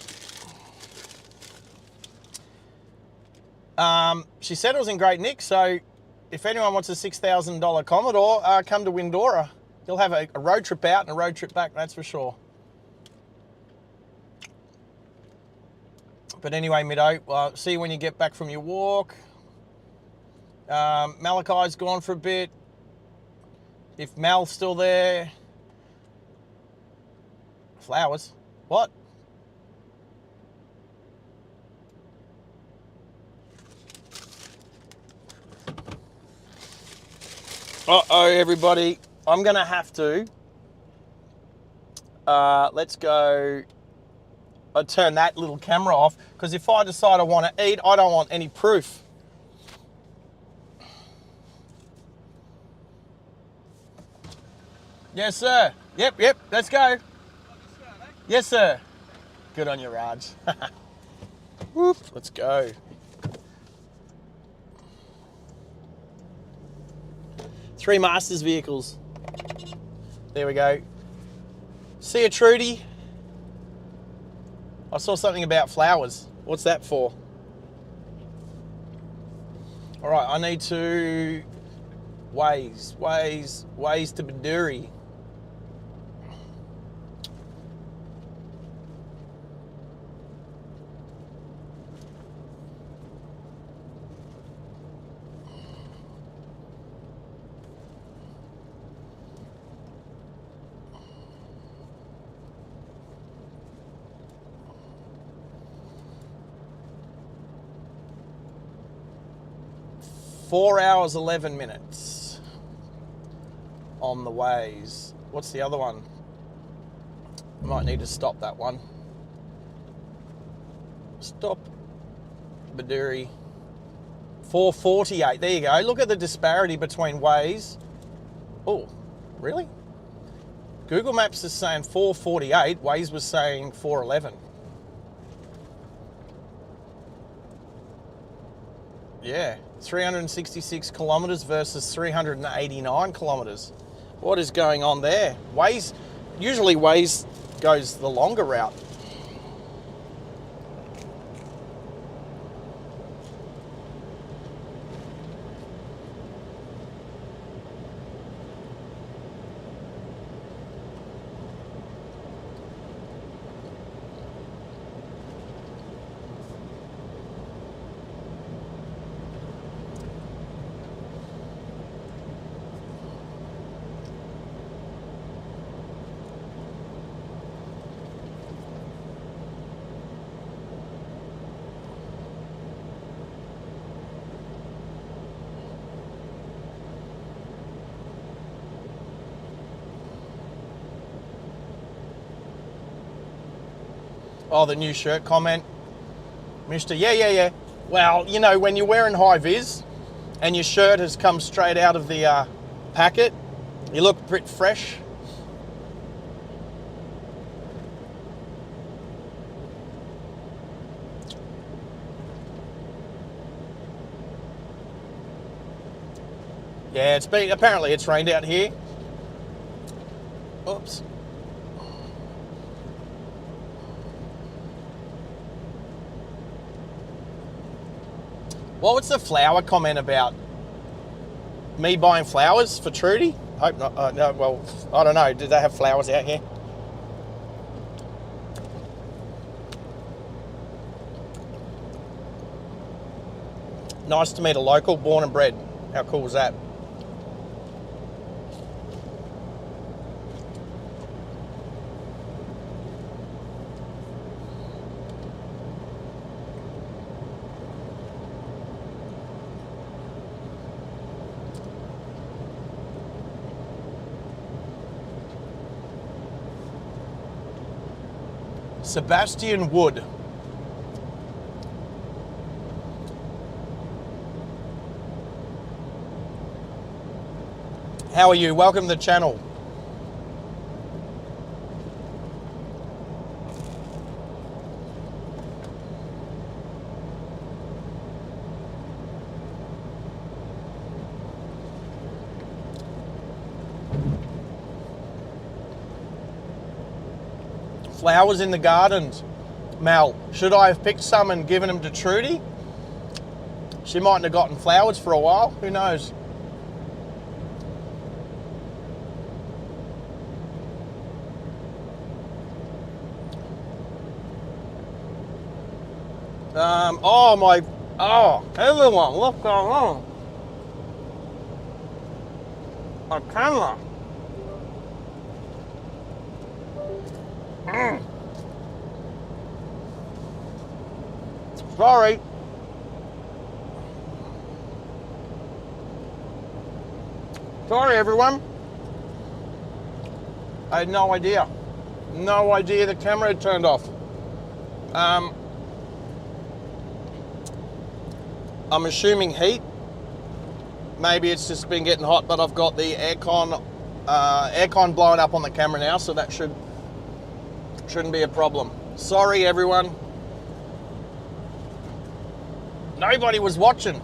She said it was in great nick, so if anyone wants a $6,000 Commodore, come to Windora. You'll have a road trip out and a road trip back, that's for sure. But anyway, Middo, see you when you get back from your walk. Malachi's gone for a bit. If Mal's still there. Flowers. What? Uh-oh, everybody. I'm going to have to. Let's go. I turn that little camera off because if I decide I want to eat, I don't want any proof. Yes, sir. Yep. Let's go. Yes, sir. Good on you, Raj. Whoop. Let's go. Three Masters vehicles. There we go. See you, Trudy. I saw something about flowers. What's that for? All right, I need to ways to Bedourie. Four hours, 11 minutes on the ways. What's the other one? I might need to stop that one. Stop Bedourie. 448. There you go. Look at the disparity between ways. Oh, really? Google Maps is saying 448. Waze was saying 411. Yeah, 366 kilometres versus 389 kilometres. What is going on there? Waze, usually Waze goes the longer route. Oh, the new shirt comment. Mister, yeah. Well, you know, when you're wearing high vis and your shirt has come straight out of the packet, you look a bit fresh. Yeah, apparently it's rained out here. Oops. What was the flower comment about? Me buying flowers for Trudy? Hope not. No, well, I don't know. Do they have flowers out here? Nice to meet a local, born and bred. How cool was that? Sebastian Wood. How are you? Welcome to the channel. Flowers in the gardens. Mel, should I have picked some and given them to Trudy? She mightn't have gotten flowers for a while. Who knows? Everyone, what's going on? My camera. Sorry. Sorry, everyone. I had no idea. No idea the camera had turned off. I'm assuming heat. Maybe it's just been getting hot, but I've got the aircon blowing up on the camera now, so that shouldn't be a problem. Sorry, everyone. Nobody was watching.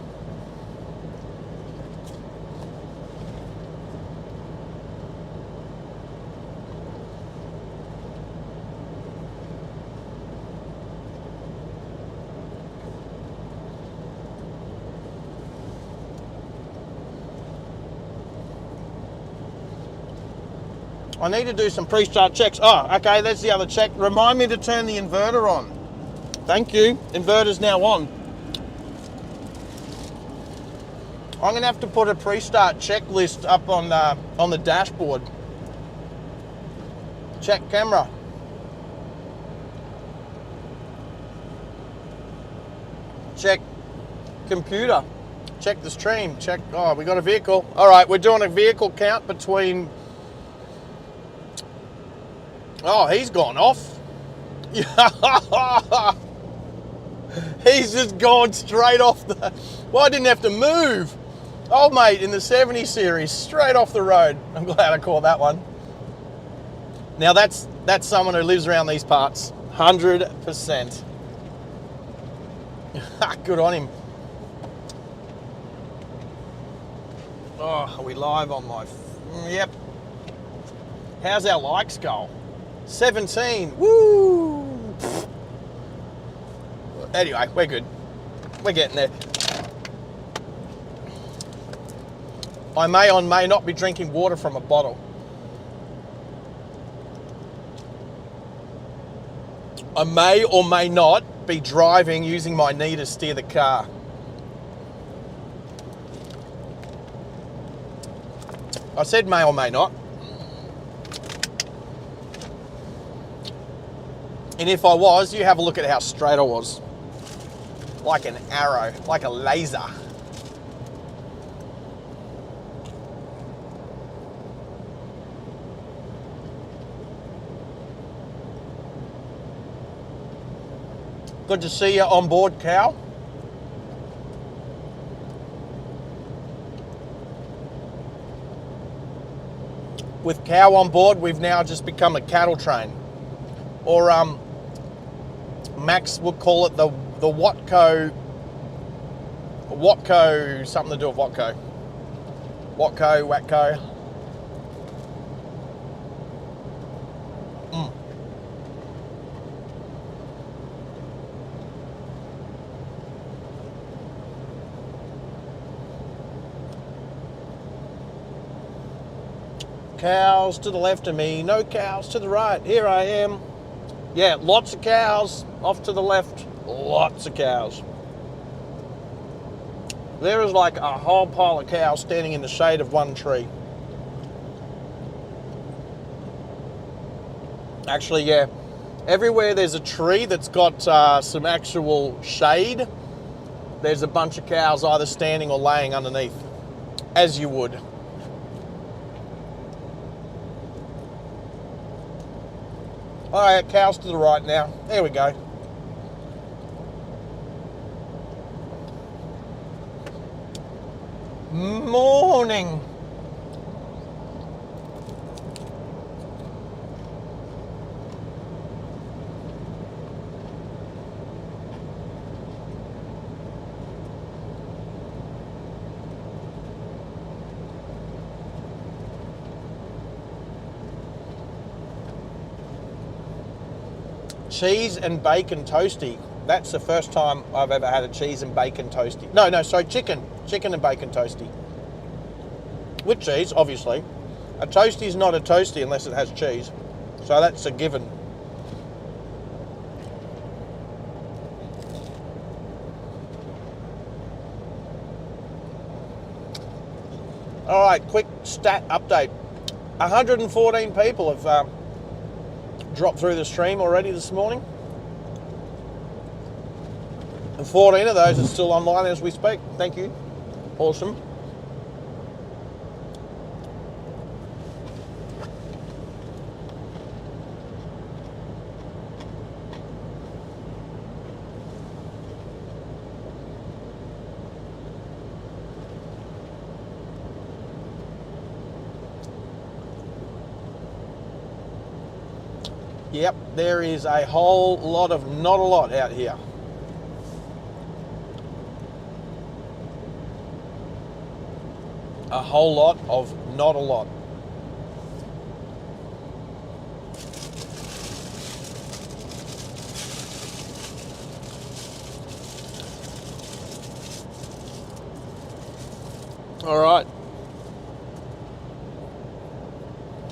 I need to do some pre-start checks. Oh, okay, that's the other check. Remind me to turn the inverter on. Thank you. Inverter's now on. I'm gonna have to put a pre-start checklist up on the dashboard. Check camera. Check computer. Check the stream. Check. Oh, we got a vehicle. All right, we're doing a vehicle count between. Oh, he's gone off. He's just gone straight off the... Well, I didn't have to move. Oh, mate, in the 70 series, straight off the road. I'm glad I caught that one. Now, that's someone who lives around these parts. 100%. Good on him. Oh, are we live on my... Yep. How's our likes go? 17. Woo! Anyway, we're good. We're getting there. I may or may not be drinking water from a bottle. I may or may not be driving using my knee to steer the car. I said may or may not. And if I was, you have a look at how straight I was. Like an arrow, like a laser. Good to see you on board, Cal. With Cow on board, we've now just become a cattle train. Or Max would call it the Watco, something to do with Watco. Watco. Cows to the left of me, no cows to the right. Here I am. Yeah, lots of cows off to the left. Lots of cows. There is like a whole pile of cows standing in the shade of one tree. Actually, yeah. Everywhere there's a tree that's got some actual shade, there's a bunch of cows either standing or laying underneath, as you would. All right, cows to the right now. There we go. Morning. Cheese and bacon toasty. That's the first time I've ever had a cheese and bacon toasty. No, sorry, chicken. Chicken and bacon toasty. With cheese, obviously. A toasty is not a toasty unless it has cheese. So that's a given. All right, quick stat update. 114 people have dropped through the stream already this morning. And 14 of those are still online as we speak. Thank you. Awesome. Yep, there is a whole lot of not a lot out here. A whole lot of not a lot. All right.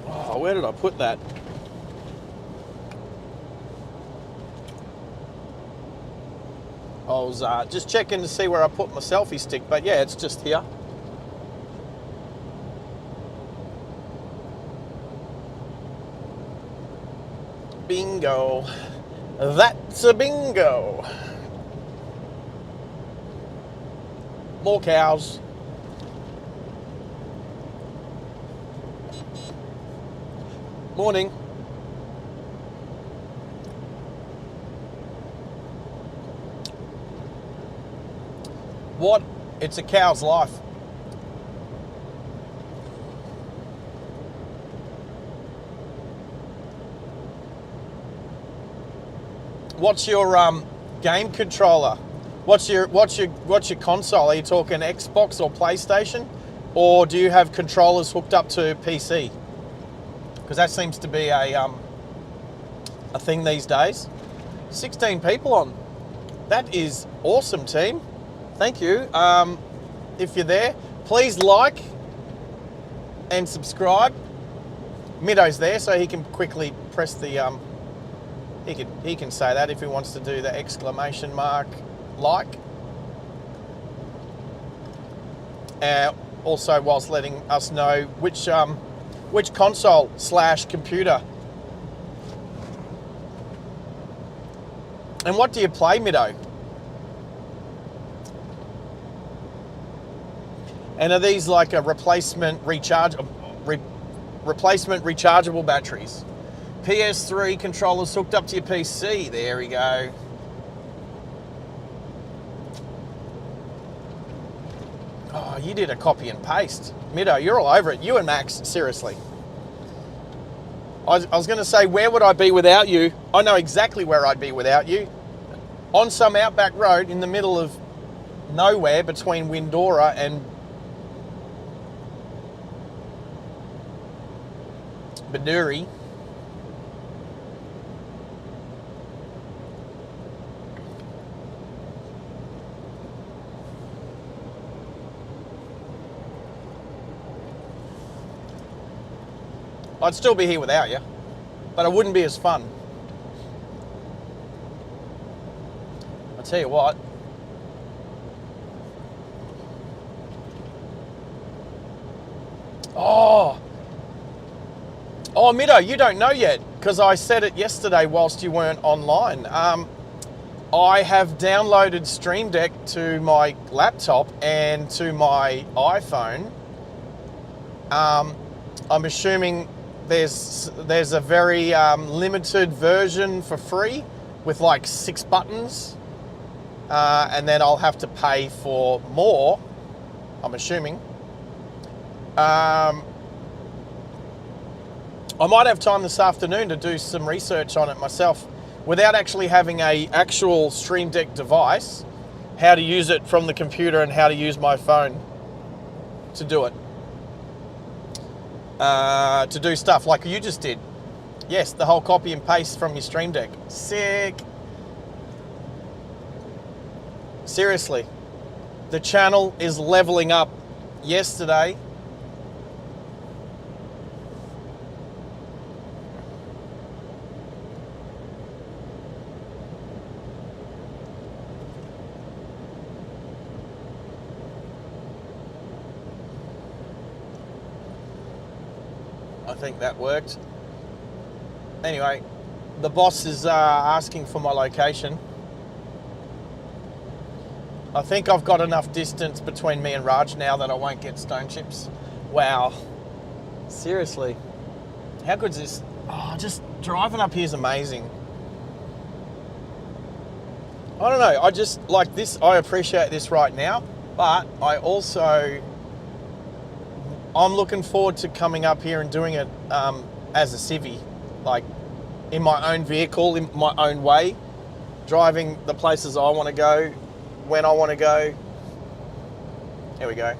Oh, where did I put that? I was just checking to see where I put my selfie stick, but yeah, it's just here. Bingo. That's a bingo. More cows. Morning. What? It's a cow's life. What's your game controller? What's your console? Are you talking Xbox or PlayStation, or do you have controllers hooked up to PC? Because that seems to be a thing these days. 16 people on. That is awesome, team. Thank you. If you're there, please like and subscribe. Middo's there, so he can quickly press the he can say that if he wants to do the exclamation mark like. Also, whilst letting us know which console / computer. And what do you play, Middo? And are these like a replacement rechargeable batteries? PS3 controllers hooked up to your PC. There we go. Oh, you did a copy and paste. Middo, you're all over it. You and Max, seriously. I was going to say, where would I be without you? I know exactly where I'd be without you. On some outback road in the middle of nowhere between Windora and Bedourie. I'd still be here without you, but it wouldn't be as fun. I'll tell you what. Oh, Middo, you don't know yet, because I said it yesterday whilst you weren't online. I have downloaded Stream Deck to my laptop and to my iPhone. I'm assuming there's a very limited version for free with like 6 buttons, and then I'll have to pay for more, I'm assuming. I might have time this afternoon to do some research on it myself without actually having a actual Stream Deck device, how to use it from the computer and how to use my phone to do it. To do stuff like you just did. Yes, the whole copy and paste from your Stream Deck. Sick. Seriously, the channel is leveling up. Yesterday, I think that worked. Anyway, the boss is asking for my location. I think I've got enough distance between me and Raj now that I won't get stone chips. Wow. Seriously. How good's this? Oh, just driving up here is amazing. I don't know. I just like this. I appreciate this right now. But I also... I'm looking forward to coming up here and doing it as a civvy. Like, in my own vehicle, in my own way, driving the places I want to go, when I want to go. Here we go.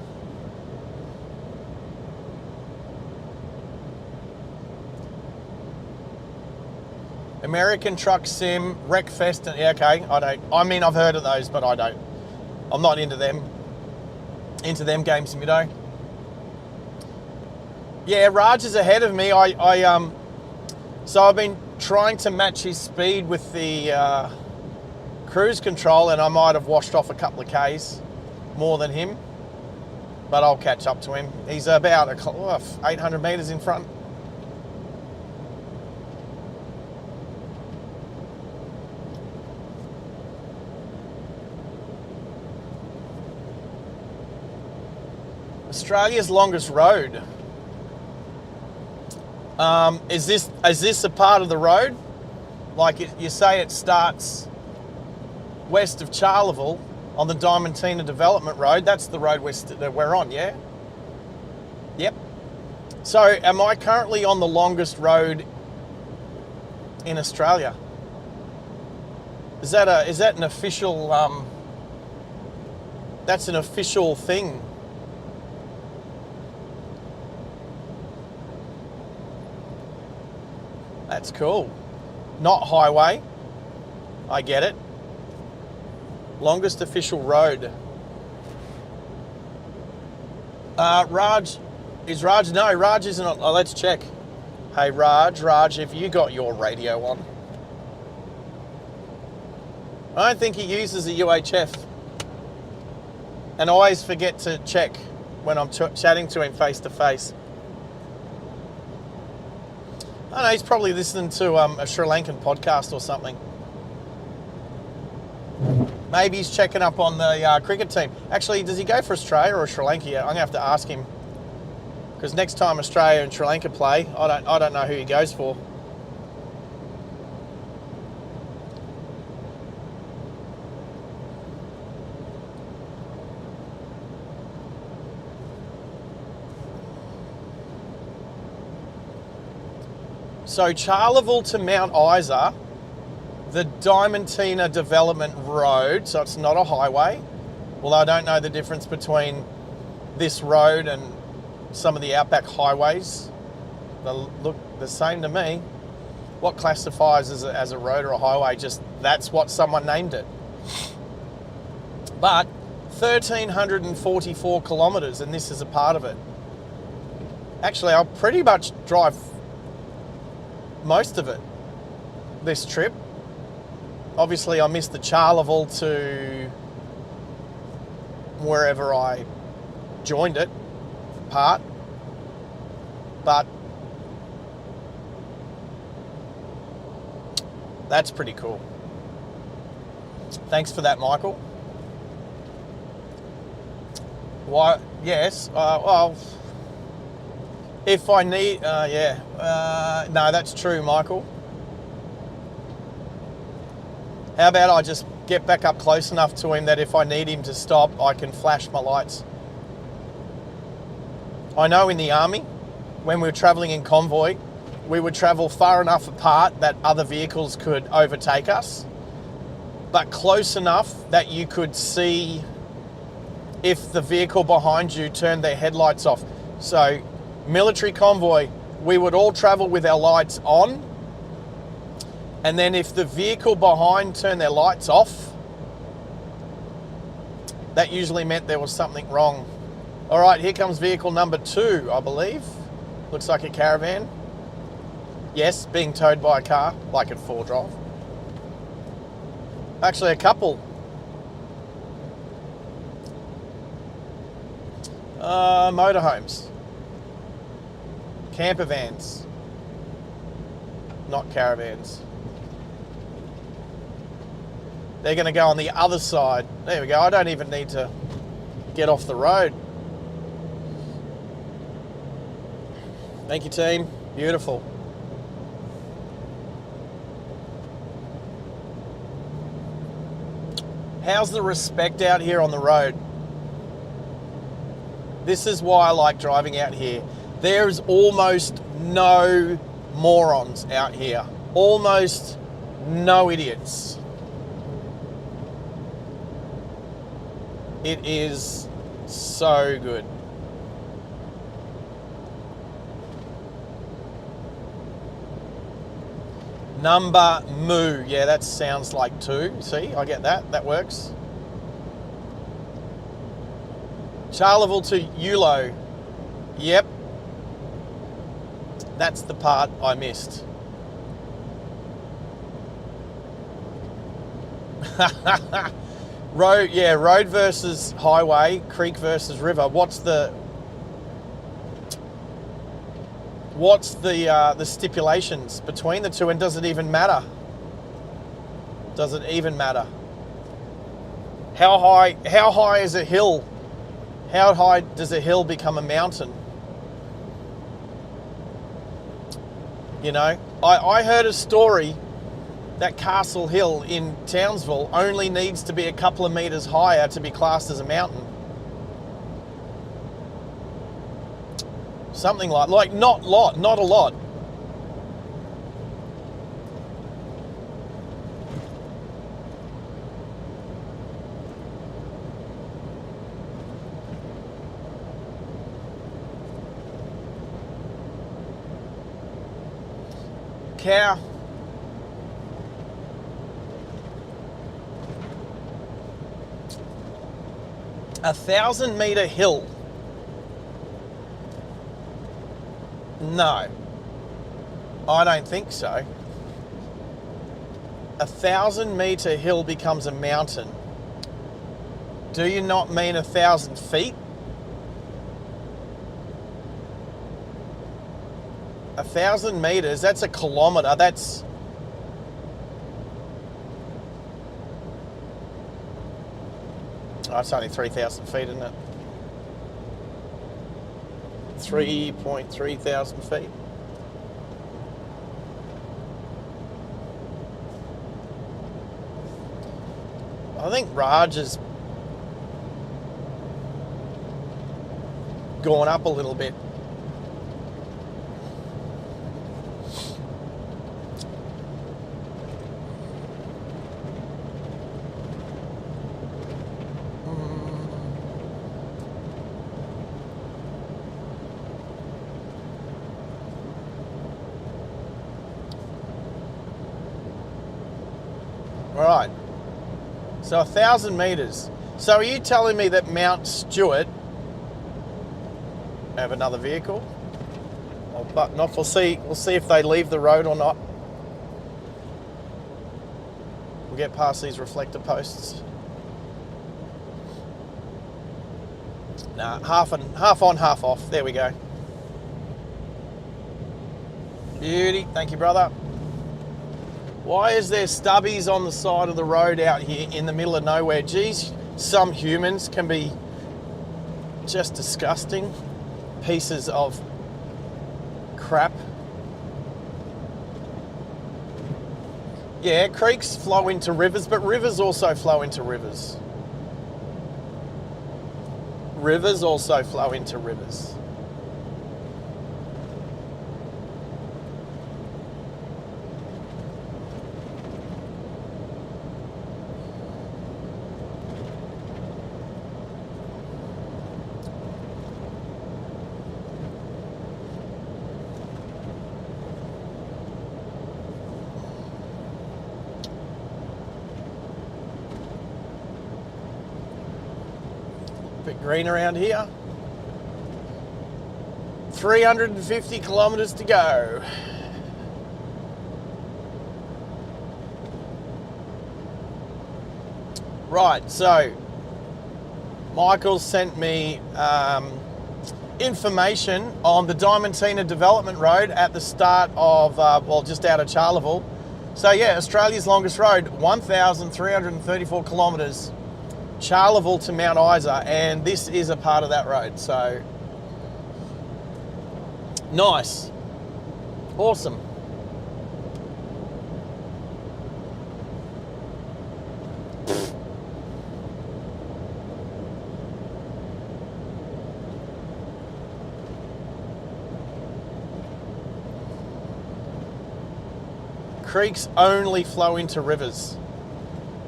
American Truck Sim, Wreckfest, yeah, okay, I've heard of those, but I don't. I'm not into them games, Mido. Yeah, Raj is ahead of me. So I've been trying to match his speed with the cruise control, and I might have washed off a couple of Ks more than him, but I'll catch up to him. He's about 800 metres in front. Australia's longest road. Is this a part of the road? Like you say, it starts west of Charleville on the Diamantina Development Road. That's the road we're on, yeah? Yep. So am I currently on the longest road in Australia? Is that an official? That's an official thing. That's cool. Not highway. I get it. Longest official road. Raj. Is Raj? No, Raj isn't on. Oh, let's check. Hey, Raj, have you got your radio on? I don't think he uses a UHF. And I always forget to check when I'm chatting to him face to face. I don't know, he's probably listening to a Sri Lankan podcast or something. Maybe he's checking up on the cricket team. Actually, does he go for Australia or Sri Lanka yet? I'm going to have to ask him. Because next time Australia and Sri Lanka play, I don't know who he goes for. So Charleville to Mount Isa, the Diamantina Development Road, so it's not a highway. Well, I don't know the difference between this road and some of the outback highways. They look the same to me. What classifies as a road or a highway? Just that's what someone named it. But 1,344 kilometres, and this is a part of it. Actually, I'll pretty much drive most of it this trip. Obviously, I missed the Charleville to wherever I joined it part, but that's pretty cool. Thanks for that, Michael. Why? Yes. Well, if I need, yeah. No, that's true, Michael. How about I just get back up close enough to him that if I need him to stop, I can flash my lights. I know in the army, when we were travelling in convoy, we would travel far enough apart that other vehicles could overtake us, but close enough that you could see if the vehicle behind you turned their headlights off. So, military convoy, we would all travel with our lights on, and then if the vehicle behind turned their lights off, that usually meant there was something wrong. All right, here comes vehicle number 2, I believe. Looks like a caravan. Yes, being towed by a car, like at 4Drive. Actually, a couple. Motorhomes. Camper vans. Not caravans. They're going to go on the other side. There we go. I don't even need to get off the road. Thank you, team. Beautiful. How's the respect out here on the road? This is why I like driving out here. There's almost no morons out here. almost no idiots. It is so good. Number moo. Yeah, that sounds like 2. See, I get that. That works. Charleville to Eulo. Yep. That's the part I missed. Road, yeah, road versus highway, creek versus river. What's the stipulations between the two, and does it even matter? Does it even matter? How high is a hill? How high does a hill become a mountain? You know, I heard a story that Castle Hill in Townsville only needs to be a couple of meters higher to be classed as a mountain. Something like not a lot. Cow. A 1,000-meter hill. No, I don't think so. A 1,000-meter hill becomes a mountain. Do you not mean 1,000 feet? 1,000 meters, that's a kilometer. That's... Oh, it's only 3,000 feet, isn't it? 3.3 thousand feet. I think Raj has gone up a little bit. Right, so 1,000 meters. So are you telling me that Mount Stewart have another vehicle? I'll button off. We'll see if they leave the road or not. We'll get past these reflector posts. Nah, half on, half off. There we go. Beauty. Thank you, brother. Why is there stubbies on the side of the road out here in the middle of nowhere? Geez, some humans can be just disgusting pieces of crap. Yeah, creeks flow into rivers, but rivers also flow into rivers. Rivers also flow into rivers. Bit green around here. 350 kilometres to go. Right, so Michael sent me information on the Diamantina Development Road at the start of, well, just out of Charleville. So yeah, Australia's longest road, 1,334 kilometres. Charleville to Mount Isa, and this is a part of that road, so nice, awesome. creeks only flow into rivers?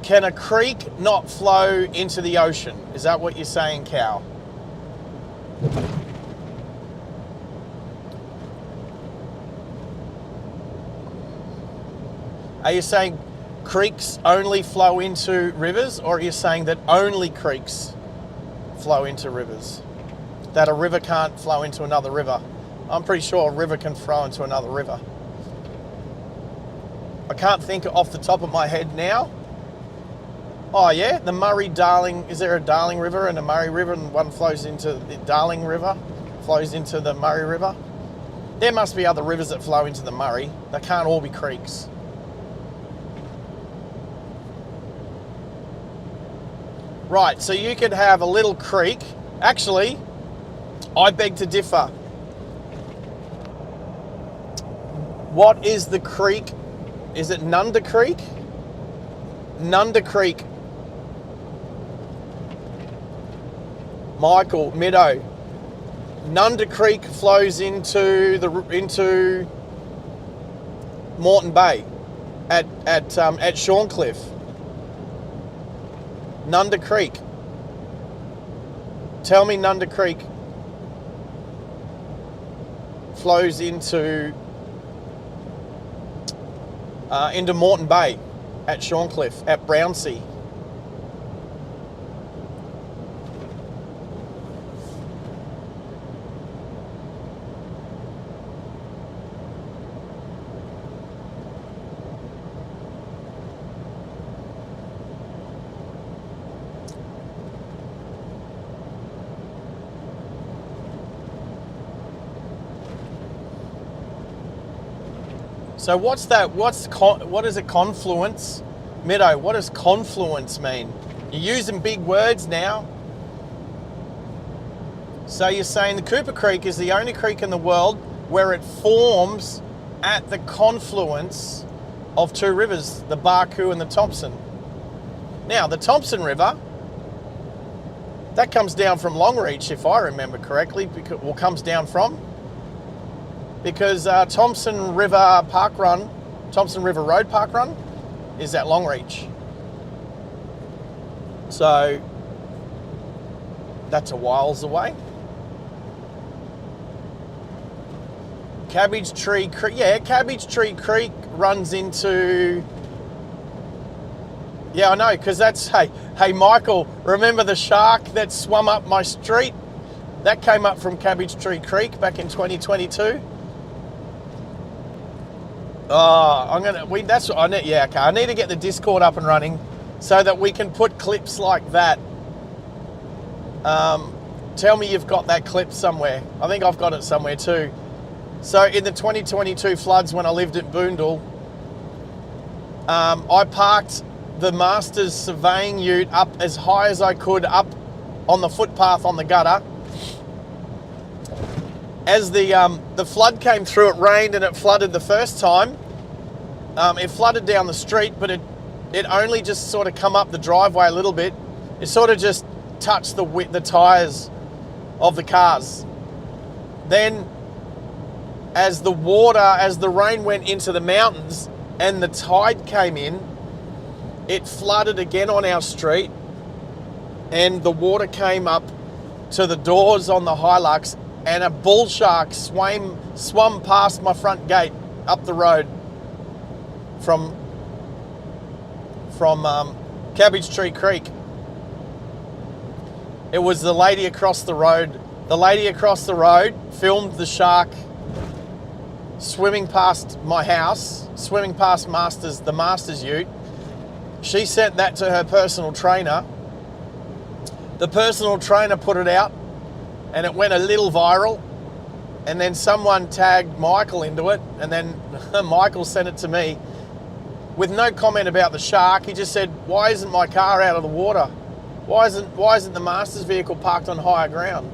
Can a creek not flow into the ocean? Is that what you're saying, Cal? Are you saying creeks only flow into rivers, or are you saying that only creeks flow into rivers? That a river can't flow into another river? I'm pretty sure a river can flow into another river. I can't think off the top of my head now. Oh yeah, the Murray-Darling, is there a Darling River and a Murray River, and one flows into the Darling River, flows into the Murray River? There must be other rivers that flow into the Murray. They can't all be creeks. Right, so you could have a little creek. Actually, I beg to differ. What is the creek? Is it Nunda Creek? Nunda Creek. Michael, Middo. Nunda Creek flows into Moreton Bay at Shorncliffe. Nunda Creek. Tell me Nunda Creek flows into Moreton Bay at Shorncliffe, at Brownsea. So what's that? What is a confluence? Middo, what does confluence mean? You're using big words now. So you're saying the Cooper Creek is the only creek in the world where it forms at the confluence of two rivers, the Barcoo and the Thompson. Now, the Thompson River, that comes down from Longreach, if I remember correctly, comes down from, because Thompson River Road Park Run is at Longreach. So that's a whiles away. Cabbage Tree Creek, yeah, Cabbage Tree Creek runs into, yeah, I know, because that's, hey Michael, remember the shark that swum up my street? That came up from Cabbage Tree Creek back in 2022. Oh, I need to get the Discord up and running so that we can put clips like that. Tell me you've got that clip somewhere. I think I've got it somewhere too. So in the 2022 floods when I lived at Boondall, I parked the Masters surveying ute up as high as I could up on the footpath on the gutter. As the flood came through, it rained and it flooded the first time. It flooded down the street, but it only just sort of come up the driveway a little bit. It sort of just touched the tyres of the cars. Then as the rain went into the mountains and the tide came in, it flooded again on our street, and the water came up to the doors on the Hilux, and a bull shark swam past my front gate up the road from Cabbage Tree Creek. It was the lady across the road. The lady across the road filmed the shark swimming past my house, swimming past the Masters ute. She sent that to her personal trainer. The personal trainer put it out, and it went a little viral, and then someone tagged Michael into it, and then Michael sent it to me with no comment about the shark. He just said, "Why isn't my car out of the water? Why isn't the Masters vehicle parked on higher ground?"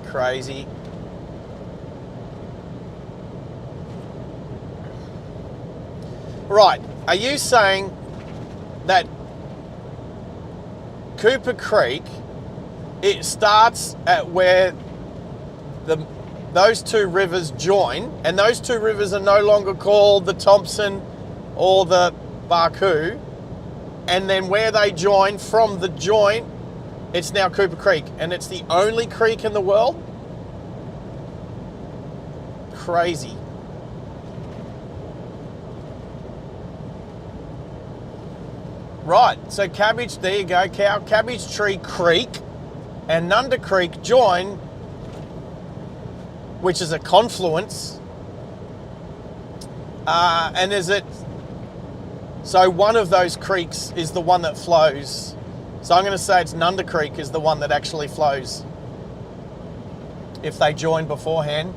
Crazy. Right, are you saying that Cooper Creek, it starts at where the those two rivers join, and those two rivers are no longer called the Thompson or the Barcoo, and then where they join, from the joint, it's now Cooper Creek, and it's the only creek in the world? Crazy. Right, so Cabbage, there you go, Cabbage Tree Creek and Nunda Creek join, which is a confluence. And is it, so one of those creeks is the one that flows. So I'm going to say it's Nunda Creek is the one that actually flows if they join beforehand.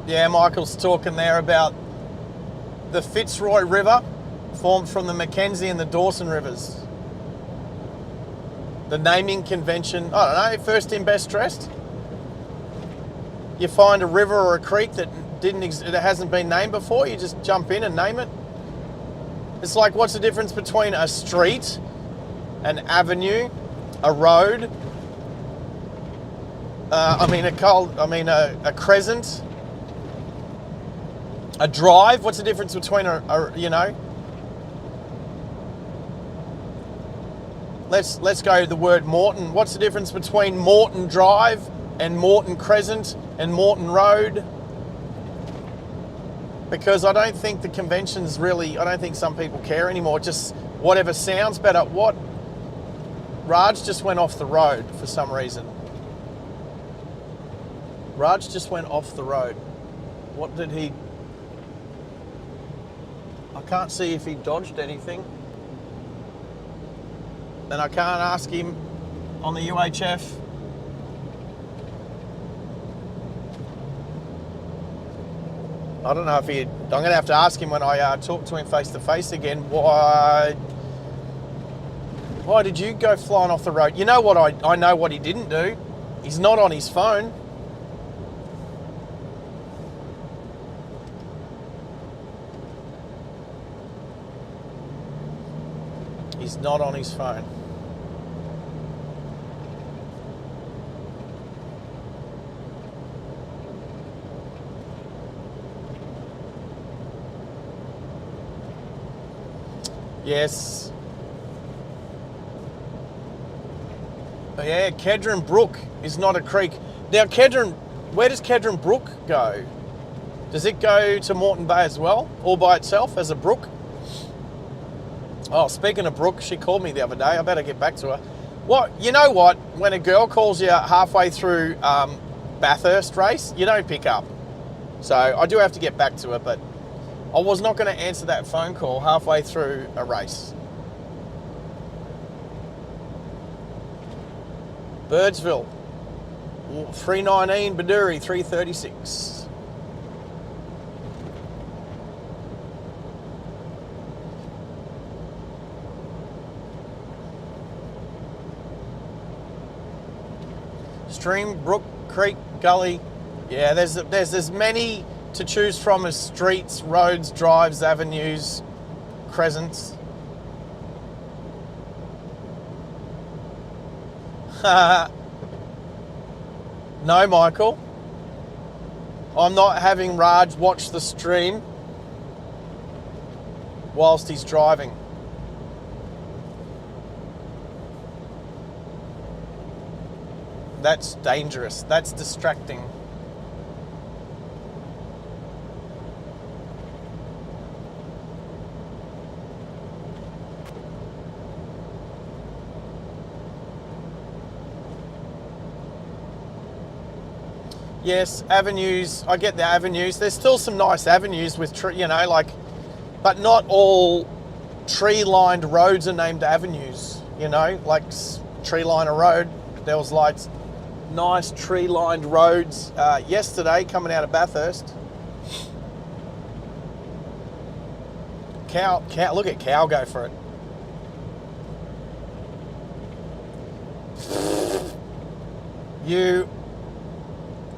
Yeah, Michael's talking there about the Fitzroy River formed from the Mackenzie and the Dawson rivers. The naming convention, I don't know, first in, best dressed. You find a river or a creek that that hasn't been named before, you just jump in and name it. It's like, what's the difference between a street, an avenue, a road, a crescent, a drive? What's the difference between Let's go to the word Moreton. What's the difference between Moreton Drive and Moreton Crescent and Moreton Road? Because I don't think the conventions really, I don't think some people care anymore. Just whatever sounds better. What? Raj just went off the road for some reason. Raj just went off the road. What did he... I can't see if he dodged anything. And I can't ask him on the UHF. I don't know if he... I'm going to have to ask him when I talk to him face to face again. Why did you go flying off the road? You know what? I know what he didn't do. He's not on his phone. He's not on his phone. Yes. Yeah, Kedron Brook is not a creek. Now, where does Kedron Brook go? Does it go to Moreton Bay as well, all by itself as a brook? Oh, speaking of Brooke, she called me the other day. I better get back to her. You know what? When a girl calls you halfway through Bathurst race, you don't pick up. So I do have to get back to her, but I was not going to answer that phone call halfway through a race. Birdsville, 319, Bedourie, 336. Stream, brook, creek, gully. Yeah, there's as many to choose from as streets, roads, drives, avenues, crescents. No, Michael. I'm not having Raj watch the stream whilst he's driving. That's dangerous. That's distracting. Yes, avenues. I get the avenues. There's still some nice avenues with but not all tree-lined roads are named avenues. Like Tree-Liner Road. There was nice tree-lined roads yesterday coming out of Bathurst. Cow, look at Cow go for it.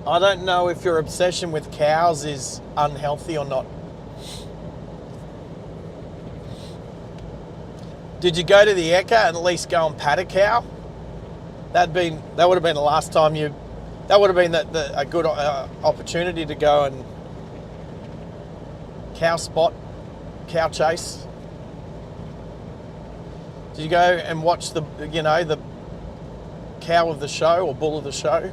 I don't know if your obsession with cows is unhealthy or not. Did you go to the Ekka and at least go and pat a cow? That would have been the last time you. That would have been a good opportunity to go and cow chase. Did you go and watch the cow of the show or bull of the show?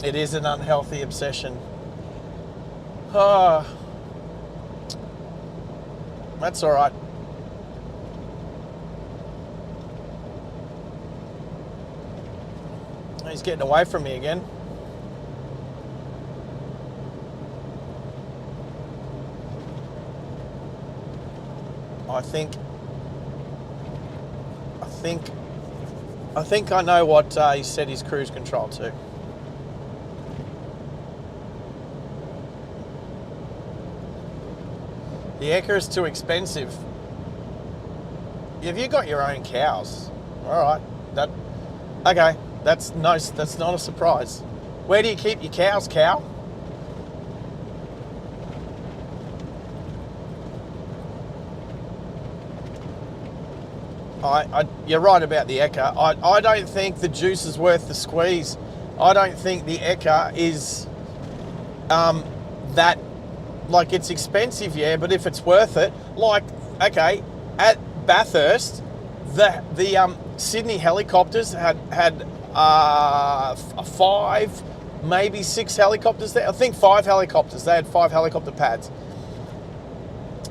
It is an unhealthy obsession. That's all right. He's getting away from me again. I think I know what he set his cruise control to. The Ekka is too expensive. Have you got your own cows? All right, okay. That's not a surprise. Where do you keep your cows, cow? You're right about the Ekka. I don't think the juice is worth the squeeze. I don't think the Ekka is that, like, it's expensive, yeah, but if it's worth it, like, okay, at Bathurst, the Sydney helicopters had 5, maybe 6 helicopters there. I think 5 helicopters. They had 5 helicopter pads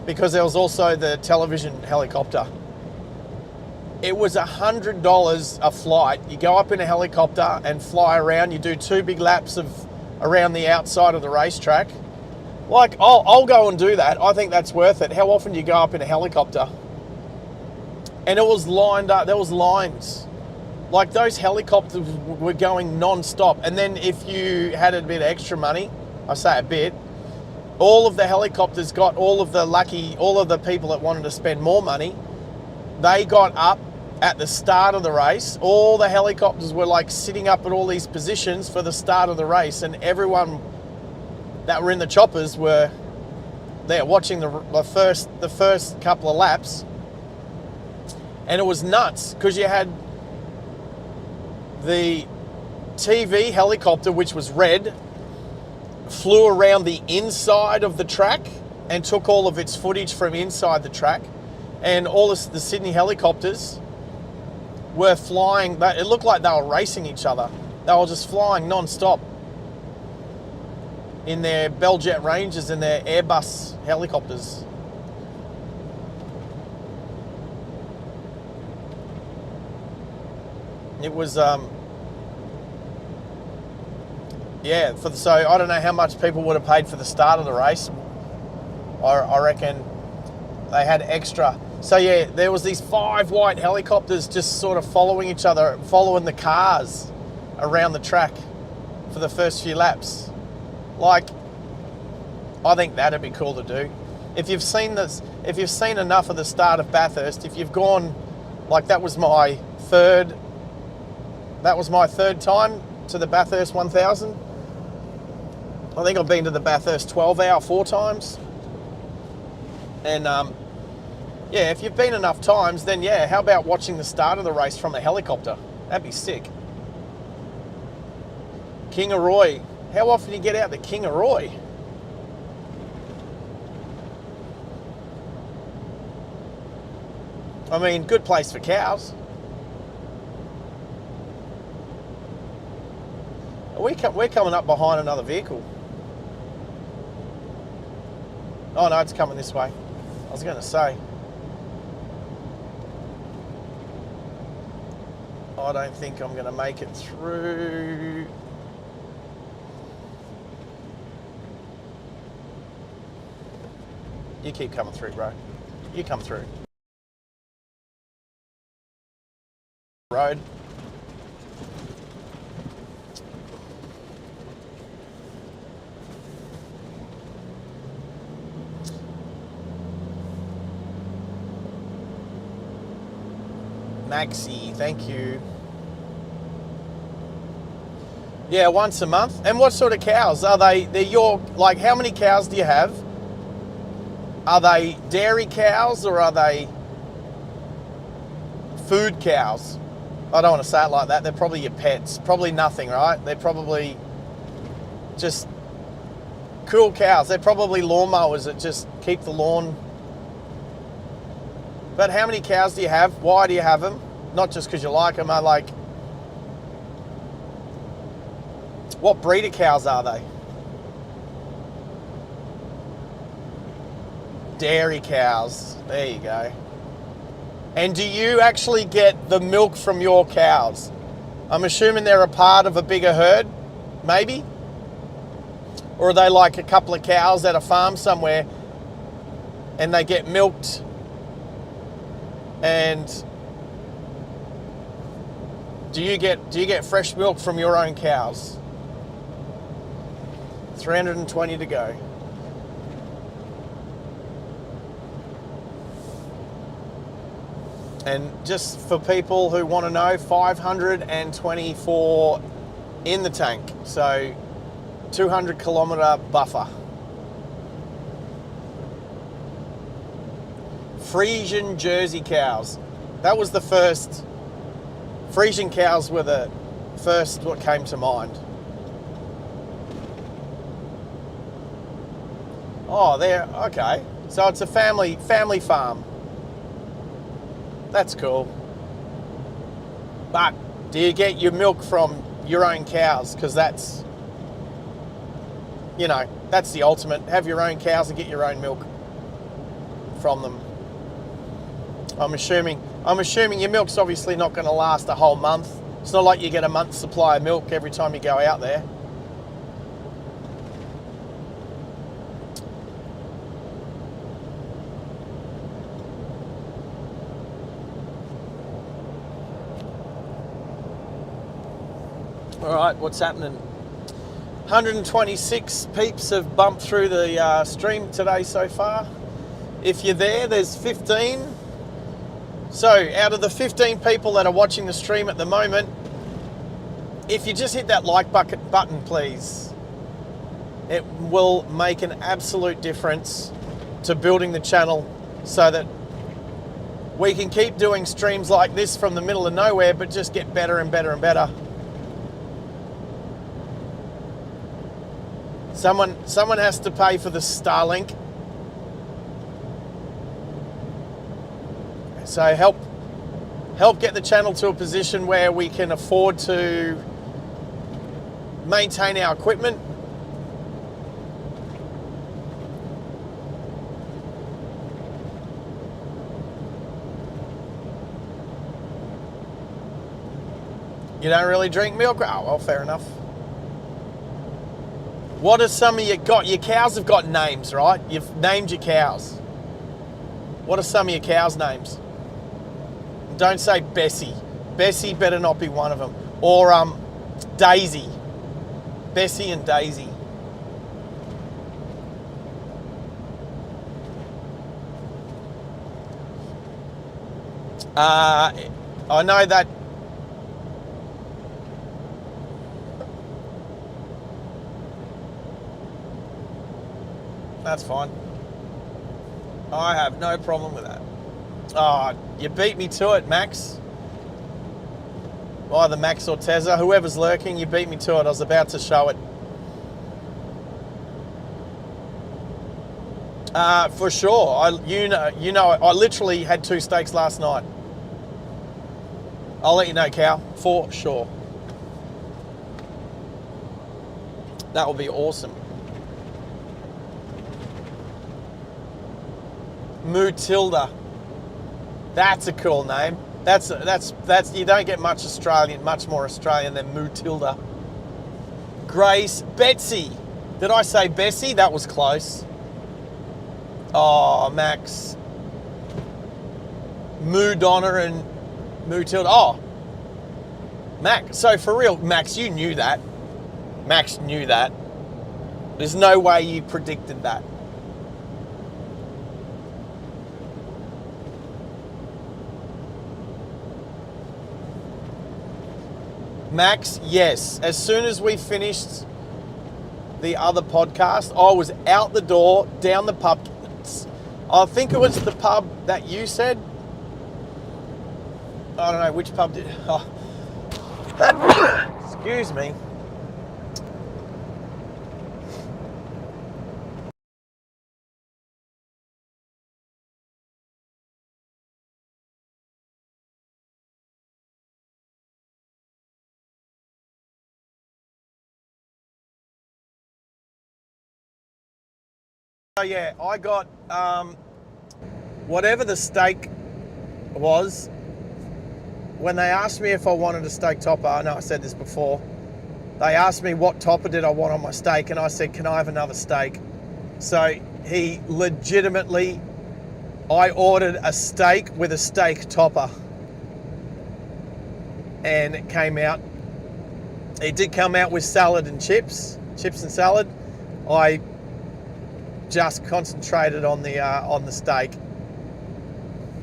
because there was also the television helicopter. It was $100 a flight. You go up in a helicopter and fly around. You do 2 big laps around the outside of the racetrack. Like, I'll go and do that. I think that's worth it. How often do you go up in a helicopter? And it was lined up. There was lines. Like, those helicopters were going non-stop. And then if you had a bit of extra money, I say a bit, all of the helicopters got all of the people that wanted to spend more money, they got up at the start of the race. All the helicopters were like sitting up at all these positions for the start of the race, and everyone that were in the choppers were there watching the first couple of laps. And it was nuts because you had the TV helicopter, which was red, flew around the inside of the track and took all of its footage from inside the track. And all the Sydney helicopters were flying. It looked like they were racing each other. They were just flying non-stop in their Bell Jet Rangers and their Airbus helicopters. It was, so I don't know how much people would have paid for the start of the race. I reckon they had extra. So yeah, there was these 5 white helicopters just sort of following each other, following the cars around the track for the first few laps. Like, I think that'd be cool to do. If you've seen enough of the start of Bathurst, if you've gone, like, that was my third time to the Bathurst 1000. I think I've been to the Bathurst 12 hour 4 times. And yeah, if you've been enough times, then yeah, how about watching the start of the race from a helicopter? That'd be sick. Kingaroy. How often do you get out to Kingaroy? I mean, good place for cows. We're coming up behind another vehicle. Oh no, it's coming this way. I was going to say. I don't think I'm going to make it through. You keep coming through, bro. You come through. Road. Maxie, thank you. Yeah, once a month. And what sort of cows are they? They're your, like, how many cows do you have? Are they dairy cows or are they food cows? I don't want to say it like that. They're probably your pets. Probably nothing, right? They're probably just cool cows. They're probably lawnmowers that just keep the lawn. But how many cows do you have? Why do you have them? Not just because you like them. Are like, what breed of cows are they? Dairy cows. There you go. And do you actually get the milk from your cows? I'm assuming they're a part of a bigger herd, maybe? Or are they like a couple of cows at a farm somewhere and they get milked and do you get fresh milk from your own cows? 320 to go. And just for people who want to know, 524 in the tank. So 200 kilometre buffer. Frisian Jersey cows. That was the first. Frisian cows were the first what came to mind. Oh, they're okay. So it's a family farm. That's cool. But do you get your milk from your own cows? Because that's, you know, that's the ultimate. Have your own cows and get your own milk from them. I'm assuming your milk's obviously not going to last a whole month. It's not like you get a month's supply of milk every time you go out there. All right, what's happening? 126 peeps have bumped through the stream today so far. If you're there, there's 15. So out of the 15 people that are watching the stream at the moment, if you just hit that like button, please, it will make an absolute difference to building the channel so that we can keep doing streams like this from the middle of nowhere, but just get better and better and better. Someone has to pay for the Starlink. So help get the channel to a position where we can afford to maintain our equipment. You don't really drink milk? Oh, well, fair enough. What are some of your cows have got names, right? You've named your cows. What are some of your cows' names? Don't say Bessie. Bessie better not be one of them. Or Daisy. Bessie and Daisy. I know that. That's fine. I have no problem with that. Oh, you beat me to it, Max. Either Max or Tezza, whoever's lurking, you beat me to it. I was about to show it. For sure. You know, I literally had 2 steaks last night. I'll let you know, Cal, for sure. That will be awesome. Mutilda. That's a cool name. That's you don't get much more Australian than Mutilda. Grace, Betsy. Did I say Bessie? That was close. Oh, Max. Donna and Mutilda. Oh, Max. So for real, Max, you knew that. Max knew that. There's no way you predicted that. Max, yes. As soon as we finished the other podcast, I was out the door, down the pub. I think it was the pub that you said. I don't know which pub did. Oh. Excuse me. So yeah, I got whatever the steak was. When they asked me if I wanted a steak topper, I know I said this before, they asked me what topper did I want on my steak, and I said, can I have another steak? So he legitimately, I ordered a steak with a steak topper, and it came out. It did come out with salad and chips and salad. I just concentrated on the steak.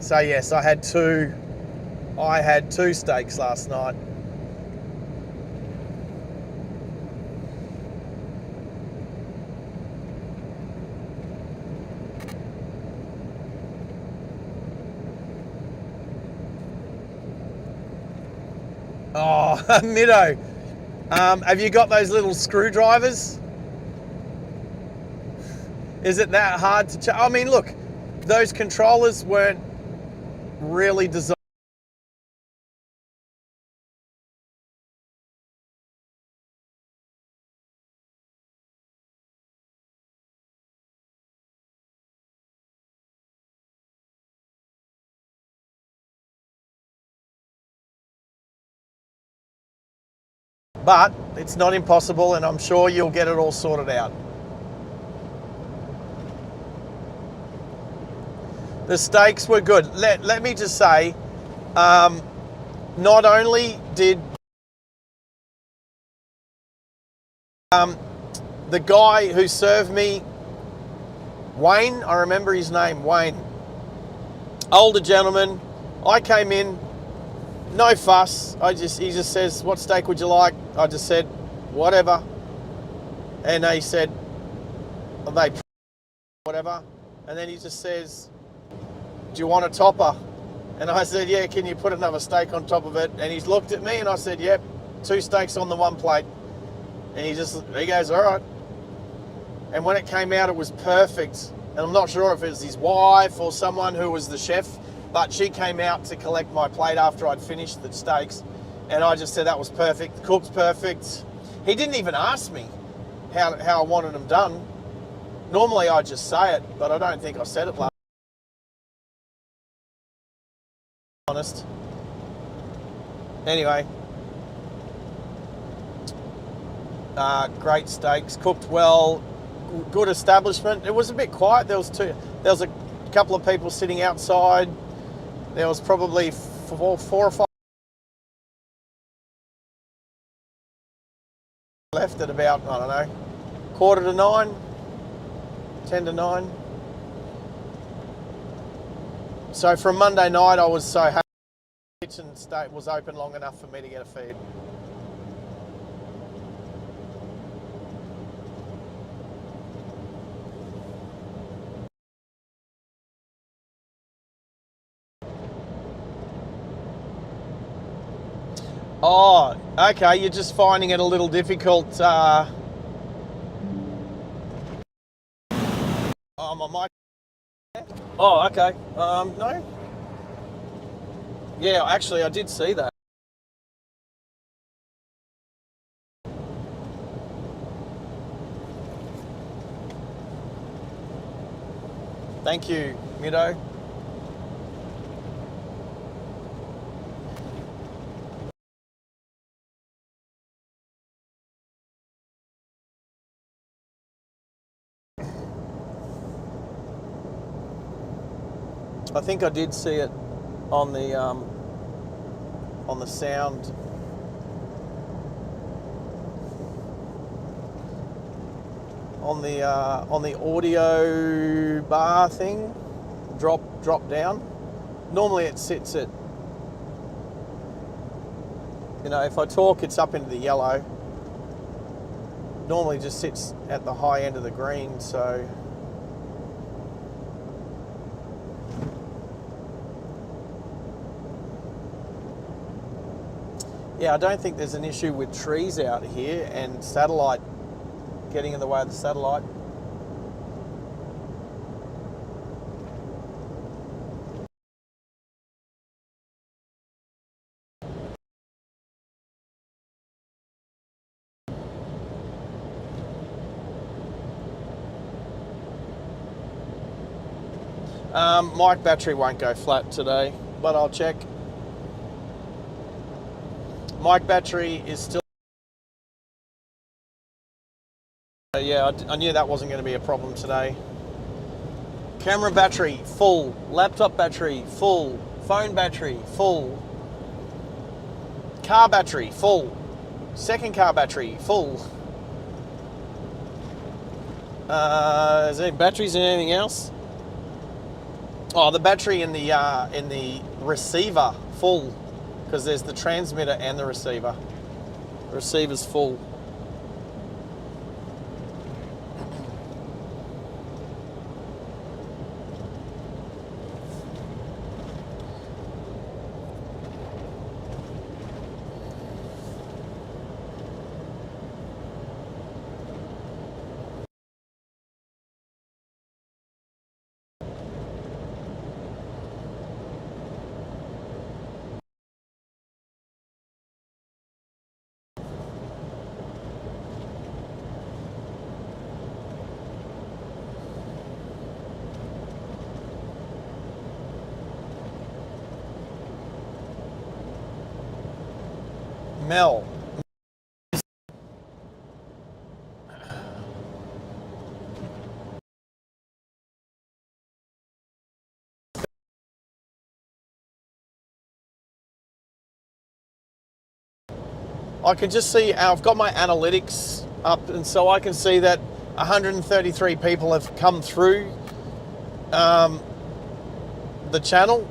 So yes, I had two steaks last night. Oh, Middo, have you got those little screwdrivers? Is it that hard to change? I mean, look, those controllers weren't really designed. But it's not impossible, and I'm sure you'll get it all sorted out. The steaks were good. Let me just say, not only did the guy who served me, Wayne, I remember his name, Wayne, older gentleman, I came in, no fuss. He just says, what steak would you like? I just said, whatever. And he said, whatever. And then he just says, do you want a topper? And I said, yeah, can you put another steak on top of it? And he's looked at me and I said, yep, 2 steaks on the one plate. And he goes, all right. And when it came out, it was perfect. And I'm not sure if it was his wife or someone who was the chef, but she came out to collect my plate after I'd finished the steaks. And I just said that was perfect. Cooked perfect. He didn't even ask me how I wanted them done. Normally I just say it, but I don't think I said it last. Honest. Anyway. Great steaks, cooked well, good establishment. It was a bit quiet. There was a couple of people sitting outside. There was probably four or five left at about, I don't know, 8:45, 10 to 9. So from Monday night, I was so happy the kitchen was open long enough for me to get a feed. Oh, okay, you're just finding it a little difficult. Oh, my mic. Oh, okay. No. Yeah, actually, I did see that. Thank you, Middo. I think I did see it on the sound. On the audio bar thing, drop down. Normally it sits at You know, if I torque, it's up into the yellow. Normally just sits at the high end of the green, so yeah, I don't think there's an issue with trees out here and satellite getting in the way of the satellite. Mic battery won't go flat today, but I'll check. Mic battery is still... yeah, I knew that wasn't going to be a problem today. Camera battery, full. Laptop battery, full. Phone battery, full. Car battery, full. Second car battery, full. Is there any batteries in anything else? Oh, the battery in the receiver, full. Because there's the transmitter and the receiver. The receiver's full. Mel. I can just see, I've got my analytics up, and so I can see that 133 people have come through the channel,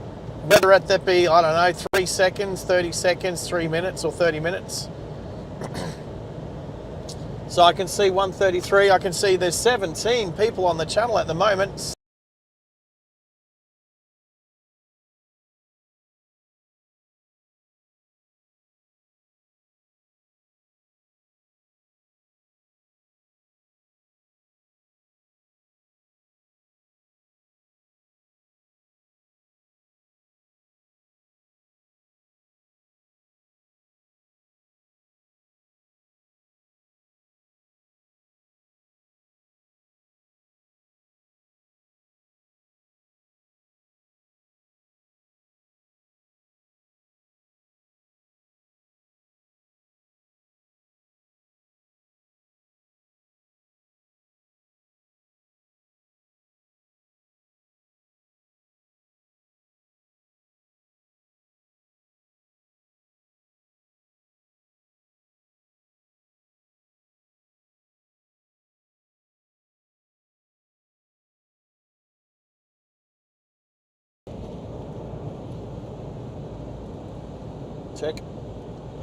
whether that be, I don't know, 3 seconds, 30 seconds, 3 minutes, or 30 minutes. So I can see 133, I can see there's 17 people on the channel at the moment.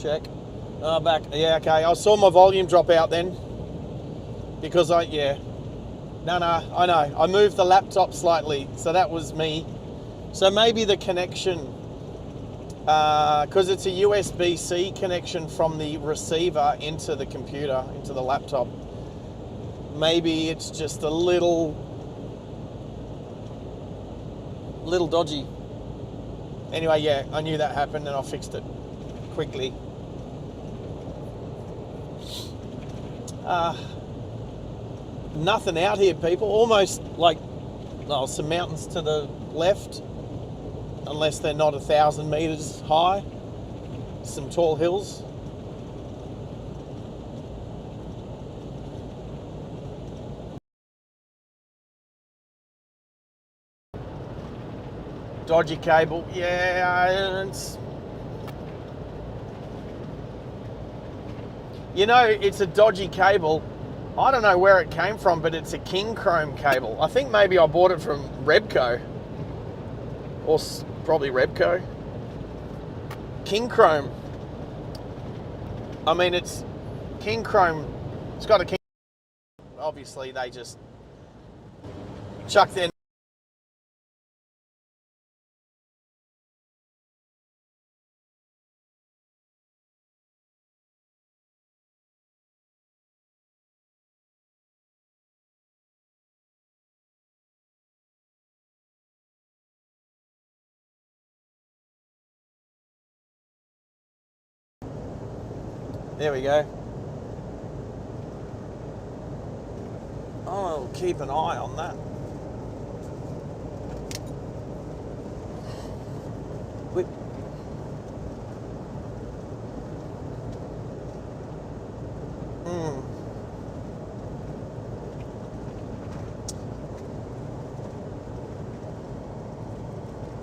Check. Back. Yeah, okay. I saw my volume drop out then. Because No, I know. I moved the laptop slightly, so that was me. So maybe the connection, because it's a USB-C connection from the receiver into the computer, into the laptop. Maybe it's just a little dodgy. Anyway, yeah, I knew that happened and I fixed it quickly. Nothing out here, people. Almost like, some mountains to the left, unless they're not 1,000 meters high. Some tall hills. Dodgy cable, yeah, it's a dodgy cable. I don't know where it came from, but it's a King Chrome cable. I think maybe I bought it from Rebco, or probably Rebco. King Chrome. I mean, it's king chrome. It's got a king. Obviously, they just chuck their. There we go. I'll keep an eye on that. Whip.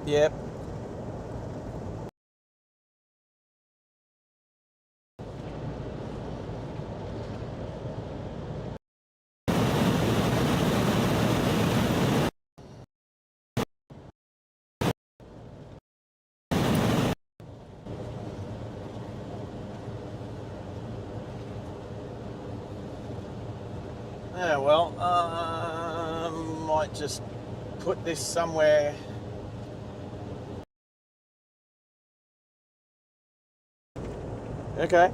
Yep. Yeah, well, might just put this somewhere. Okay.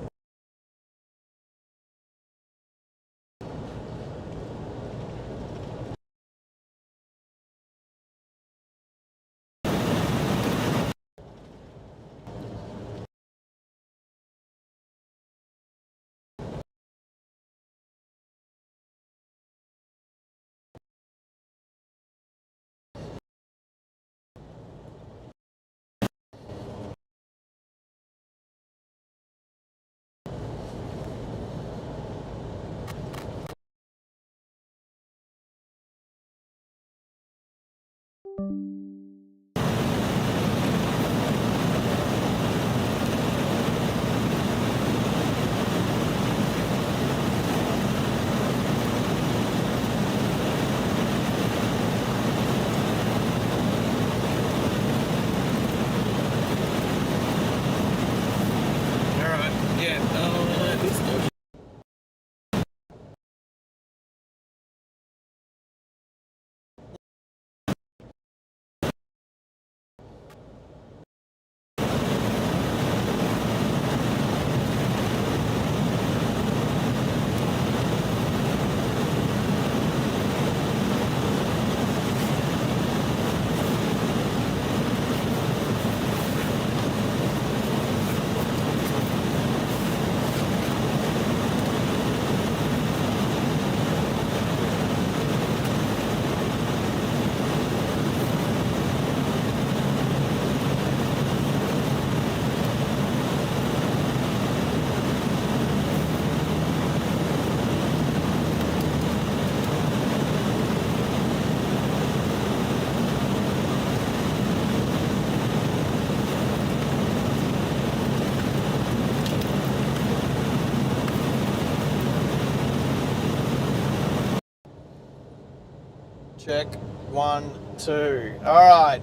Check, 1, 2. All right.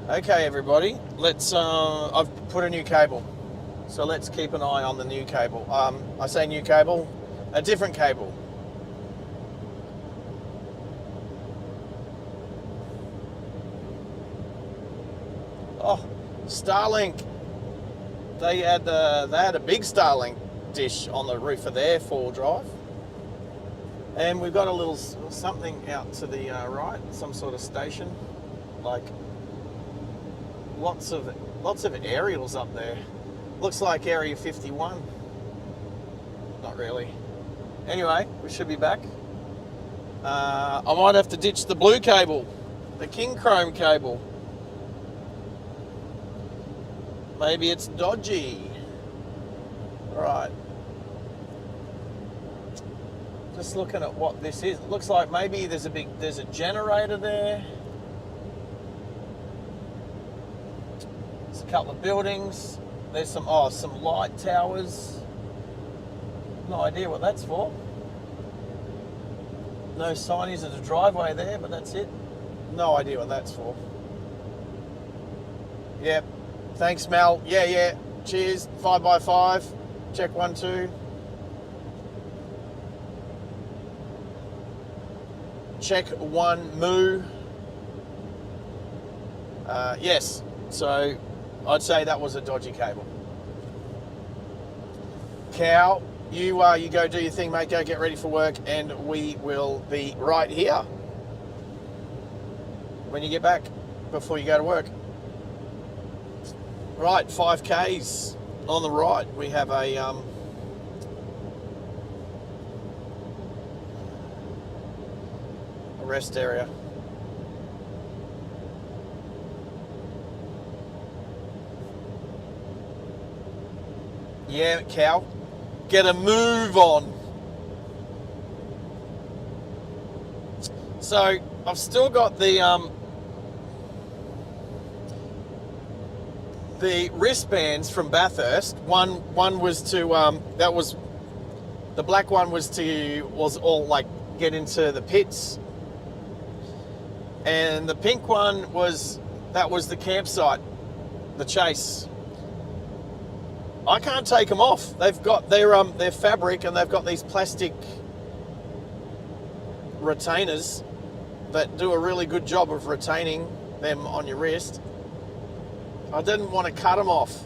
Okay, everybody. Let's. I've put a new cable, so let's keep an eye on the new cable. I say new cable, a different cable. Oh, Starlink. They had a big Starlink dish on the roof of their 4-wheel drive. And we've got a little something out to the right, some sort of station, like lots of aerials up there. Looks like Area 51. Not really. Anyway, we should be back. I might have to ditch the blue cable, the king chrome cable. Maybe it's dodgy. All right. Just looking at what this is. It looks like maybe there's a generator there. There's a couple of buildings. There's some light towers. No idea what that's for. No signage of the driveway there, but that's it. No idea what that's for. Yep. Thanks, Mel. Yeah. Cheers. 5x5. Check 1, 2. Check 1, moo. Yes, so I'd say that was a dodgy cable. Cow, you go do your thing, mate. Go get ready for work, and we will be right here when you get back before you go to work. Right, 5Ks on the right. We have a rest area. Yeah, cow. Get a move on. So I've still got the wristbands from Bathurst. One was to that was the black one was all like get into the pits, and the pink one was the campsite, the chase. I can't take them off. They're fabric, and they've got these plastic retainers that do a really good job of retaining them on your wrist. I didn't want to cut them off.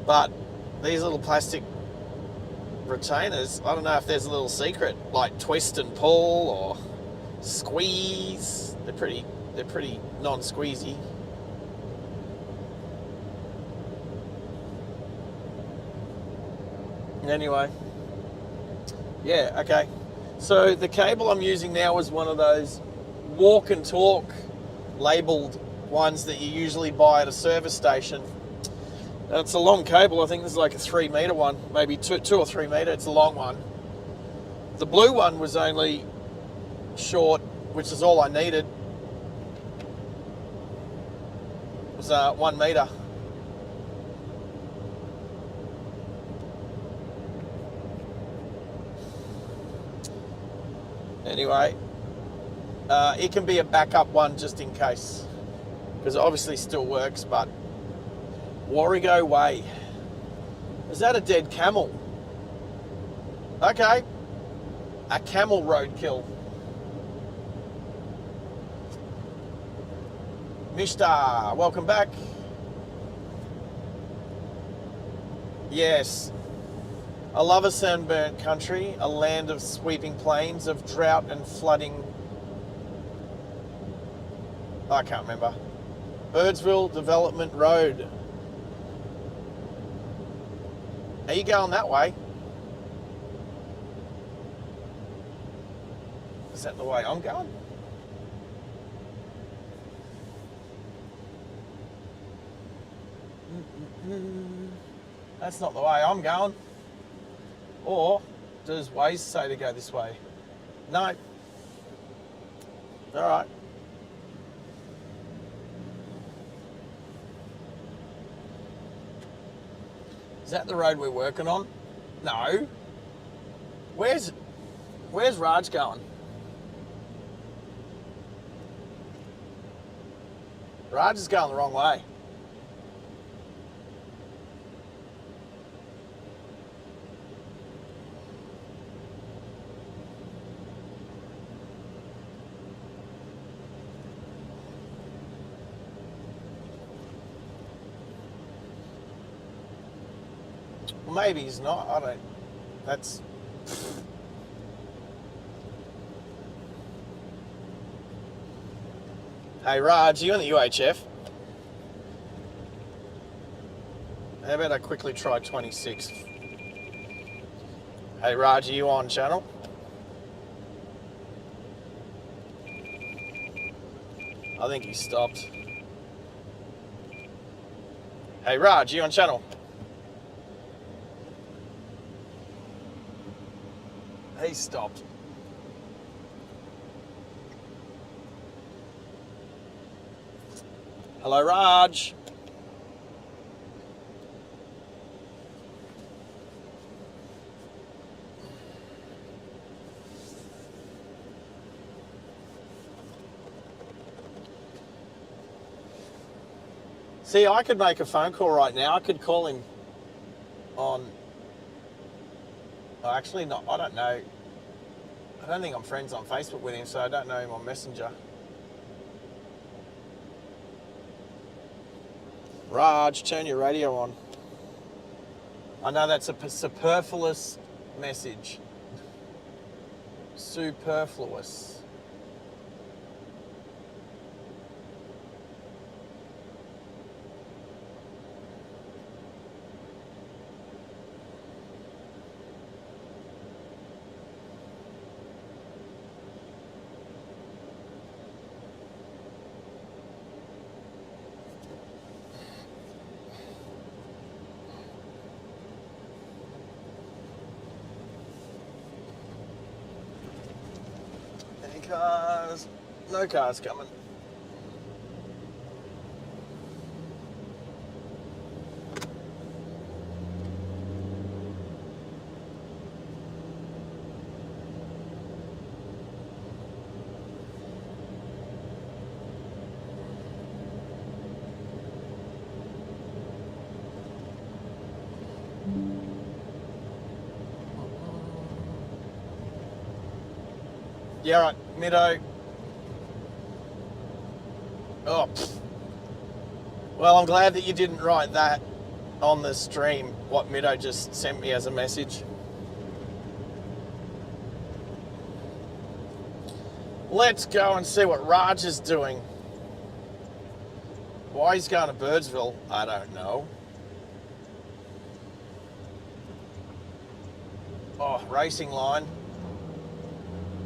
But these little plastic retainers, I don't know if there's a little secret, like twist and pull or squeeze. They're pretty non-squeezy. Anyway, yeah, okay. So the cable I'm using now is one of those walk and talk labelled ones that you usually buy at a service station. And it's a long cable. I think this is like a 3 metre one, maybe 2 or 3 metre. It's a long one. The blue one was only short, which is all I needed. It was 1 metre. Anyway, it can be a backup one just in case, because it obviously still works. But Warrego Way, is that a dead camel? Okay, a camel roadkill. Mishta, welcome back. Yes. I love a sunburnt country, a land of sweeping plains, of drought and flooding. I can't remember. Birdsville Development Road. Are you going that way? Is that the way I'm going? That's not the way I'm going. Or does Waze say to go this way? No. All right. Is that the road we're working on? No. Where's Raj going? Raj is going the wrong way. Maybe he's not. I don't. That's. Hey Raj, you on the UHF? How about I quickly try 26? Hey Raj, are you on channel? I think he stopped. Hey Raj, you on channel? He stopped. Hello, Raj. See, I could make a phone call right now. I could call him on... Well, actually, not. I don't know. I don't think I'm friends on Facebook with him, so I don't know him on Messenger. Raj, turn your radio on. I know that's a superfluous message. Superfluous. Any cars? No cars coming. Yeah, right, Middo. Oh, pfft. Well, I'm glad that you didn't write that on the stream, what Middo just sent me as a message. Let's go and see what Raj is doing. Why he's going to Birdsville, I don't know. Oh, racing line.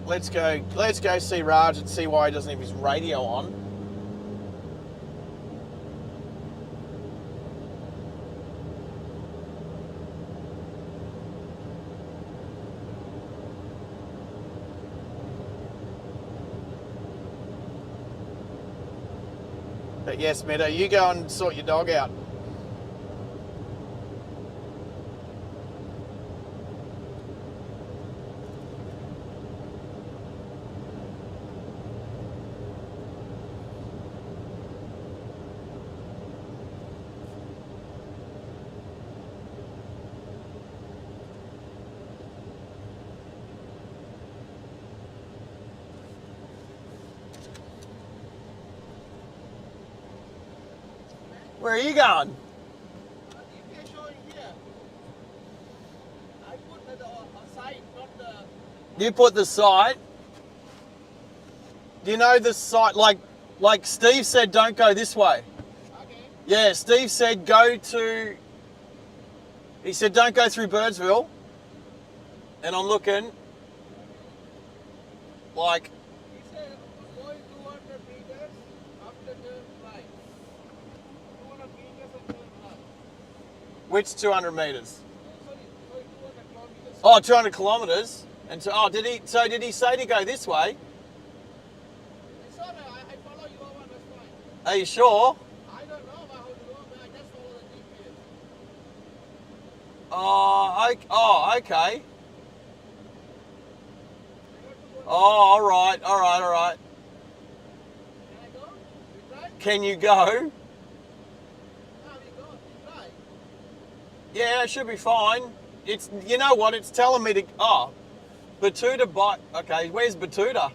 Let's go see Raj and see why he doesn't have his radio on. But yes, Meadow, you go and sort your dog out. Where are you going? You put the site. Do you know the site? Like Steve said, don't go this way. Okay. Yeah, Steve said go to. He said don't go through Birdsville. And I'm looking. Like. He said going 200 meters after turn right. 200 meters after turn right. Which 200 meters? Sorry, 200 kilometers. Oh, 200 kilometers. And so, oh, did he say to go this way? It's alright, I follow your one, that's fine. Are you sure? I don't know how to go, but I just follow the GPS. Oh, okay. Oh, all right. Can I go? We try? Can you go? Ah, we go, we try. Yeah, it should be fine. It's, you know what? It's telling me to. Oh, Batuta bike. Okay, where's Batuta?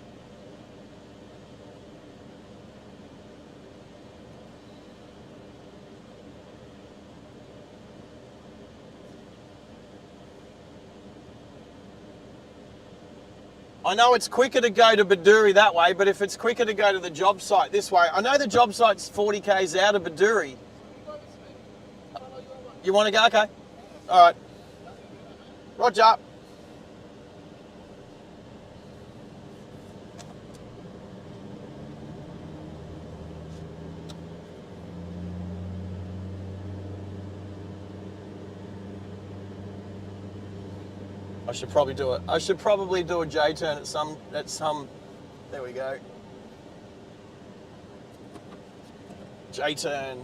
I know it's quicker to go to Bedourie that way, but if it's quicker to go to the job site this way, I know the job site's 40 k's out of Bedourie. You want to go? Okay. All right. Roger. I should probably do it. I should probably do a J turn at some. There we go. J turn.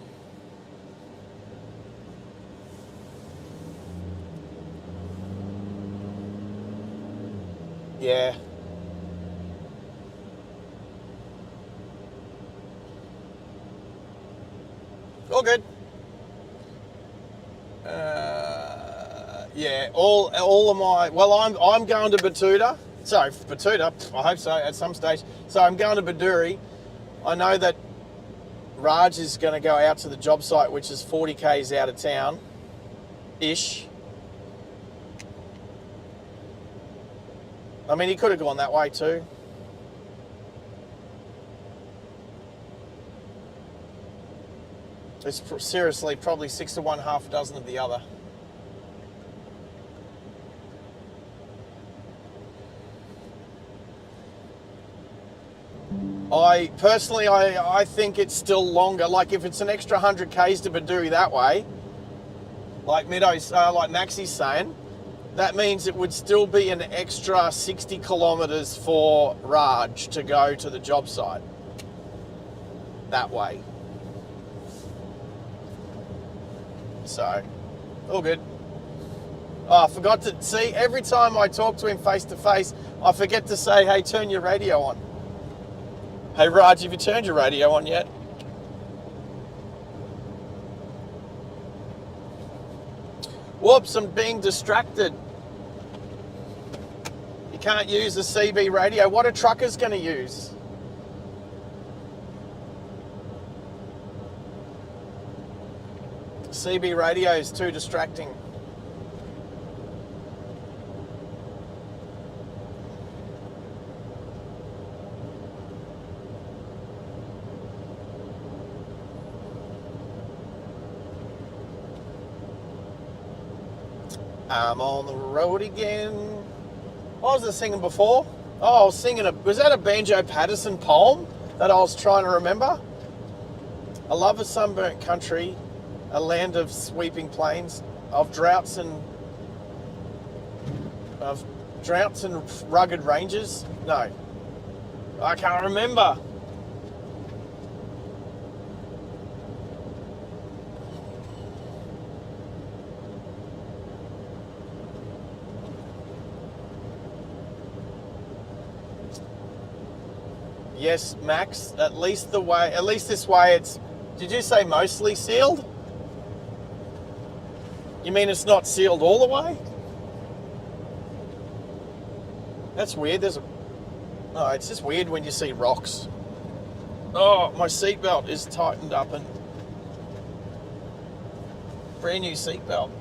Yeah. All good. Yeah, all of my, well, I'm going to Batuta. Sorry, Batuta. I hope so at some stage. So I'm going to Bedourie. I know that Raj is going to go out to the job site, which is 40 k's out of town, ish. I mean, he could have gone that way too. It's seriously probably 6 to 1, half a dozen of the other. I personally think it's still longer. Like if it's an extra 100 k's to Bedourie that way, like like Maxi's saying, that means it would still be an extra 60 kilometres for Raj to go to the job site that way. So, all good. Oh, I forgot to see, every time I talk to him face to face, I forget to say, hey, turn your radio on. Hey, Raj, have you turned your radio on yet? Whoops, I'm being distracted. You can't use a CB radio. What are truckers going to use? CB radio is too distracting. I'm on the road again. What was I singing before? Oh, I was singing was that a Banjo Patterson poem that I was trying to remember? I love a sunburnt country, a land of sweeping plains, of droughts and rugged ranges. No, I can't remember. Yes, Max, at least this way it's, did you say mostly sealed? You mean it's not sealed all the way? That's weird. No, it's just weird when you see rocks. Oh, my seatbelt is tightened up and brand new seatbelt.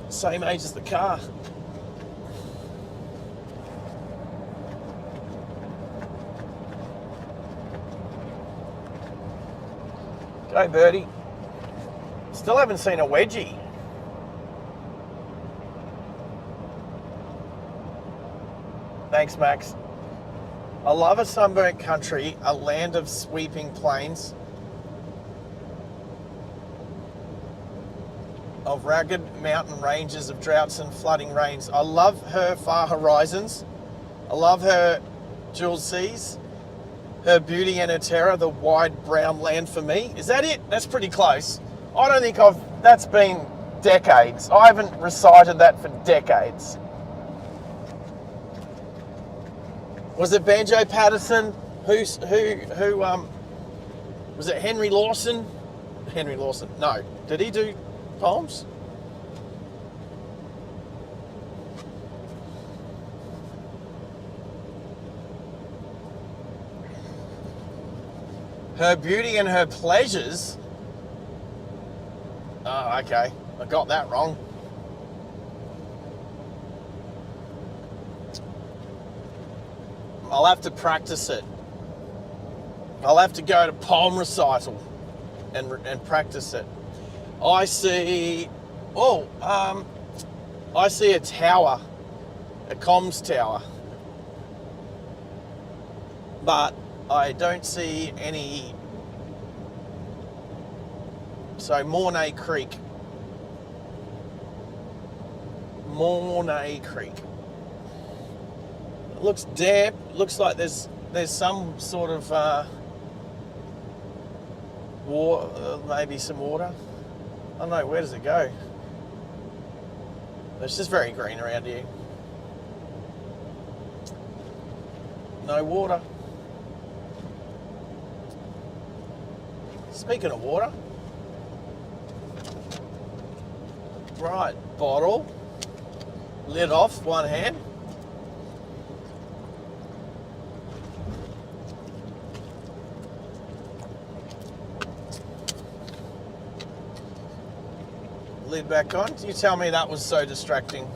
Same age as the car. Go, birdie. Still haven't seen a wedgie. Thanks, Max. I love a sunburnt country, a land of sweeping plains, of rugged mountain ranges, of droughts and flooding rains. I love her far horizons. I love her jeweled seas, her beauty and her terror, the wide brown land for me. Is that it? That's pretty close. I don't think that's been decades. I haven't recited that for decades. Was it Banjo Patterson? Who was it Henry Lawson? Henry Lawson, no. Did he do poems? Her beauty and her pleasures. Oh, okay. I got that wrong. I'll have to practice it. I'll have to go to poem recital and practice it. I see a tower, a comms tower, but I don't see any. So Mornay Creek. It looks damp. Looks like there's some sort of maybe some water. I don't know, where does it go? It's just very green around here. No water. Speaking of water. Right, bottle. Lid off, one hand. Lid back on. You tell me that was so distracting.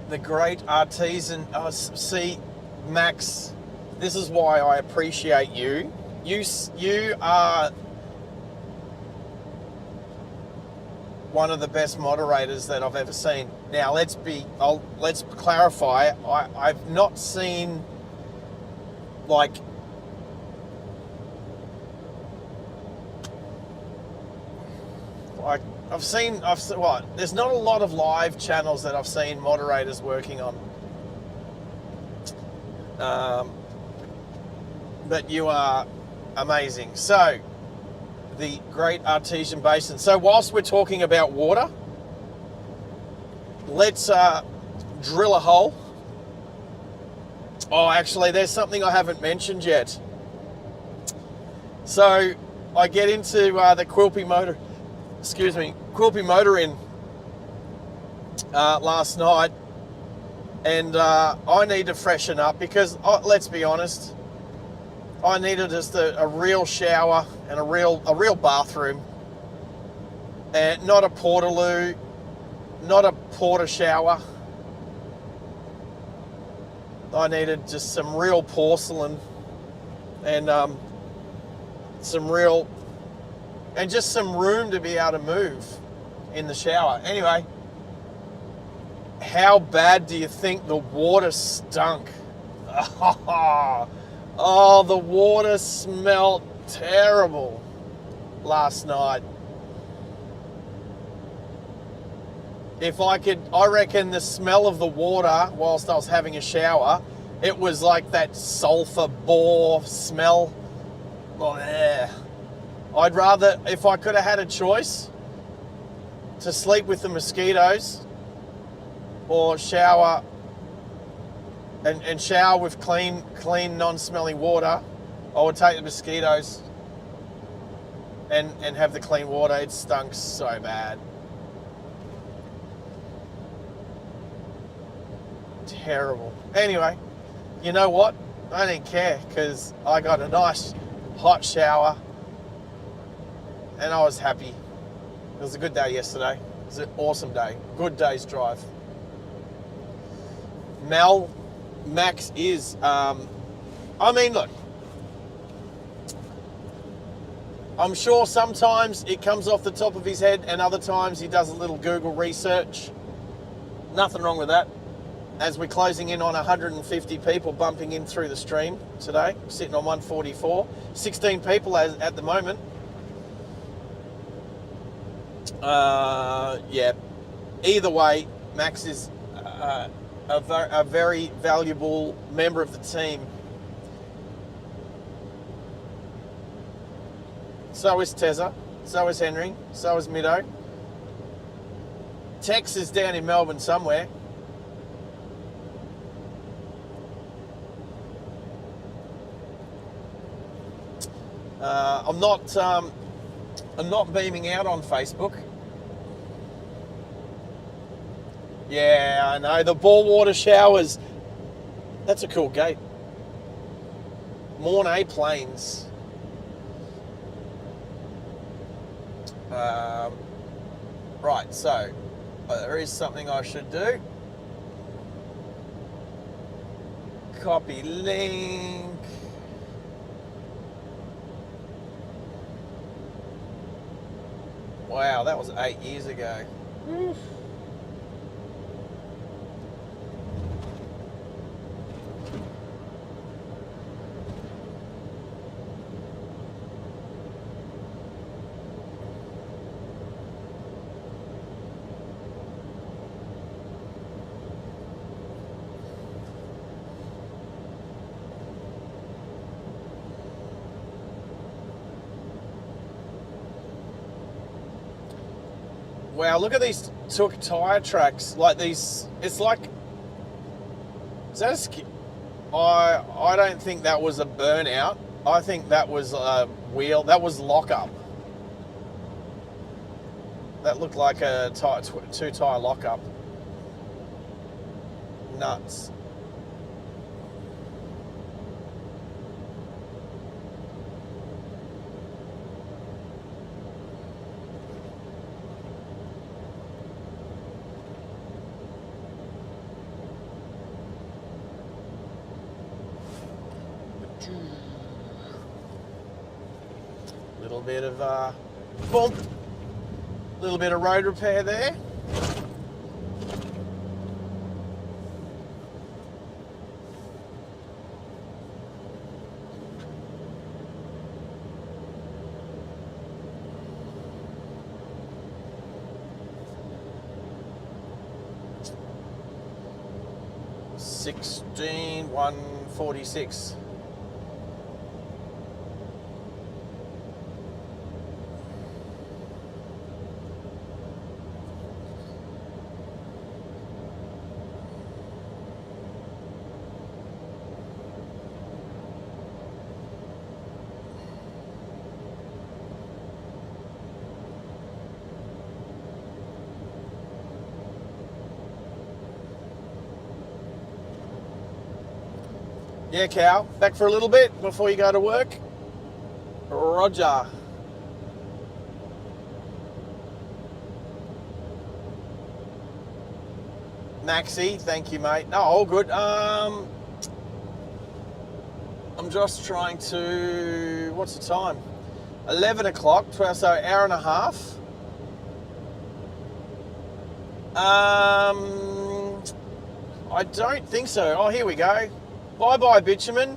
The great artisan. Oh, see, Max, this is why I appreciate you. You are one of the best moderators that I've ever seen. Now let's clarify. I've not seen like there's not a lot of live channels that I've seen moderators working on. But you are amazing. So, the Great Artesian Basin. So whilst we're talking about water, let's drill a hole. Oh, actually, there's something I haven't mentioned yet. So I get into the Quilpie motor in last night, and I need to freshen up because let's be honest, I needed just a real shower and a real bathroom, and not a portaloo, not a porta shower. I needed just some real porcelain and just some room to be able to move in the shower. Anyway, how bad do you think the water stunk? Oh, the water smelled terrible last night. I reckon the smell of the water whilst I was having a shower, it was like that sulfur bore smell. Oh, yeah. I'd rather, if I could have had a choice, to sleep with the mosquitoes or shower and shower with clean, non-smelling water, I would take the mosquitoes and have the clean water. It stunk so bad. Terrible. Anyway, you know what? I didn't care because I got a nice hot shower and I was happy. It was a good day yesterday. It was an awesome day. Good day's drive. Max is, look, I'm sure sometimes it comes off the top of his head and other times he does a little Google research. Nothing wrong with that. As we're closing in on 150 people bumping in through the stream today, sitting on 144. 16 people at the moment. Yeah. Either way, Max is a very valuable member of the team. So is Tezza. So is Henry. So is Middo. Tex is down in Melbourne somewhere. I'm not beaming out on Facebook. Yeah, I know. The ball water showers. That's a cool gate. Mornay Plains. Right, so there is something I should do. Copy link. Wow, that was 8 years ago. Oof. Wow, look at these tyre tracks. Like these, it's like, is that a I don't think that was a burnout. I think that was a wheel, that was lockup. That looked like a two tyre lockup. Nuts. Little bit of bump, little bit of road repair there. $16,146. Yeah, Cal, back for a little bit before you go to work? Roger. Maxi, thank you, mate. No, all good. I'm just trying to, what's the time? 11 o'clock, so hour and a half. I don't think so. Oh, here we go. Bye-bye, bitumen.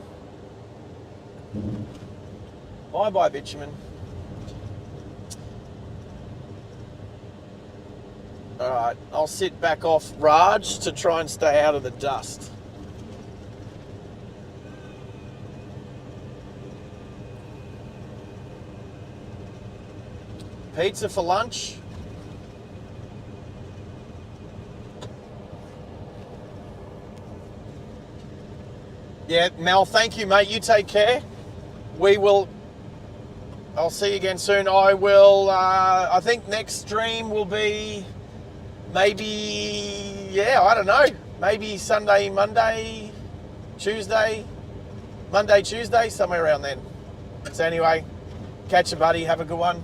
Bye-bye, bitumen. All right, I'll sit back off Raj to try and stay out of the dust. Pizza for lunch. Yeah, Mel, thank you, mate. You take care. I'll see you again soon. I think next stream will be maybe, I don't know. Maybe Sunday, Monday, Tuesday, Monday, Tuesday, somewhere around then. So anyway, catch you, buddy. Have a good one.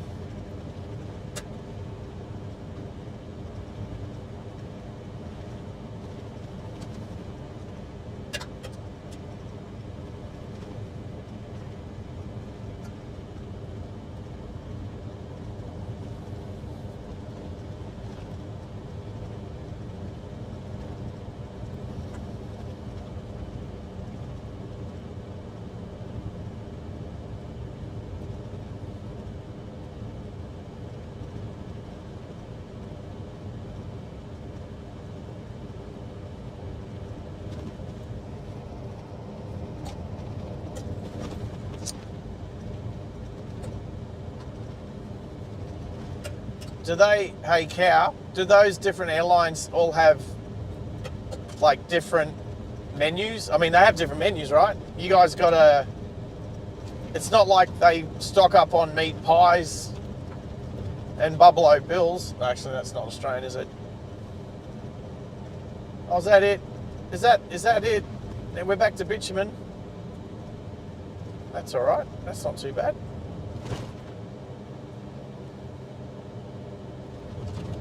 Hey Cow, do those different airlines all have like different menus? I mean, they have different menus, right? You guys it's not like they stock up on meat pies and Buffalo Bills. Actually, that's not Australian, is it? Oh, is that it? Is that it? Then we're back to bitumen. That's all right. That's not too bad.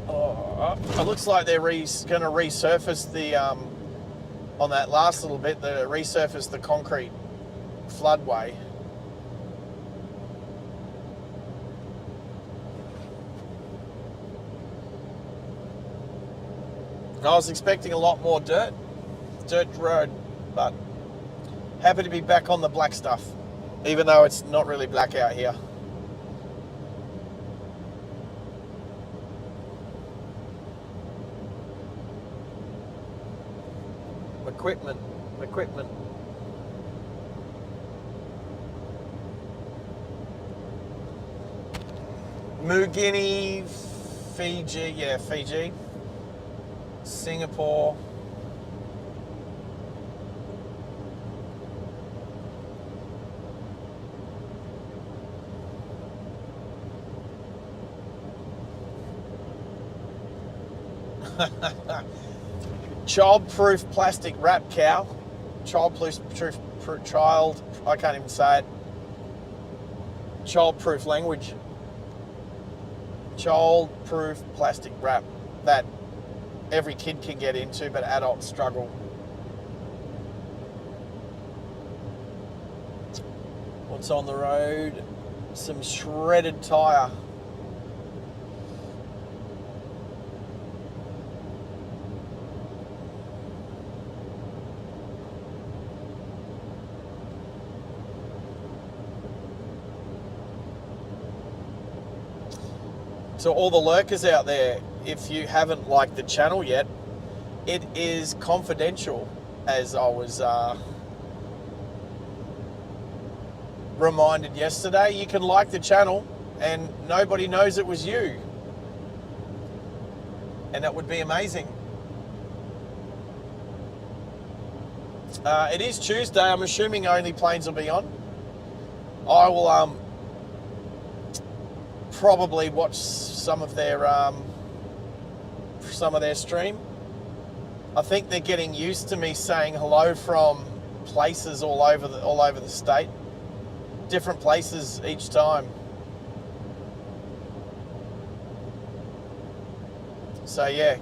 Oh, it looks like they're going to resurface the, on that last little bit, resurface the concrete floodway. I was expecting a lot more dirt road, but happy to be back on the black stuff, even though it's not really black out here. Equipment. Moo Guinea Fiji, yeah, Fiji. Singapore. Child-proof plastic wrap cow. Child-proof, I can't even say it. Child-proof language. Child-proof plastic wrap that every kid can get into, but adults struggle. What's on the road? Some shredded tyre. So all the lurkers out there, if you haven't liked the channel yet, it is confidential, as I was reminded yesterday. You can like the channel and nobody knows it was you. And that would be amazing. It is Tuesday. I'm assuming only planes will be on. I will probably watch some of their stream. I think they're getting used to me saying hello from places all over the state, different places each time. So yeah,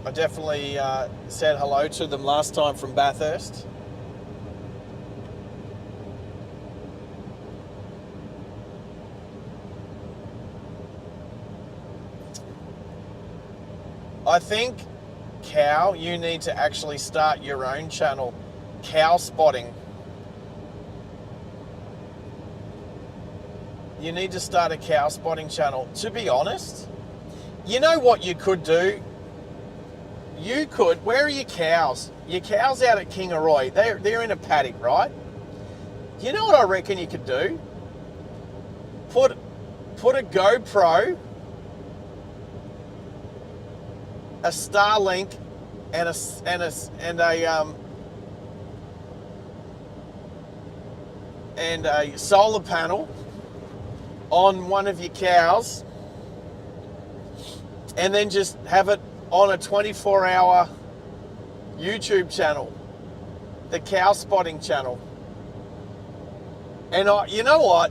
I definitely said hello to them last time from Bathurst. I think, Cow, you need to actually start your own channel, Cow Spotting. You need to start a cow spotting channel. To be honest, you know what you could do? You could, where are your cows? Your cows out at Kingaroy, they're in a paddock, right? You know what I reckon you could do? Put a GoPro, a Starlink, and a solar panel on one of your cows, and then just have it on a 24-hour YouTube channel, the cow spotting channel. And you know what?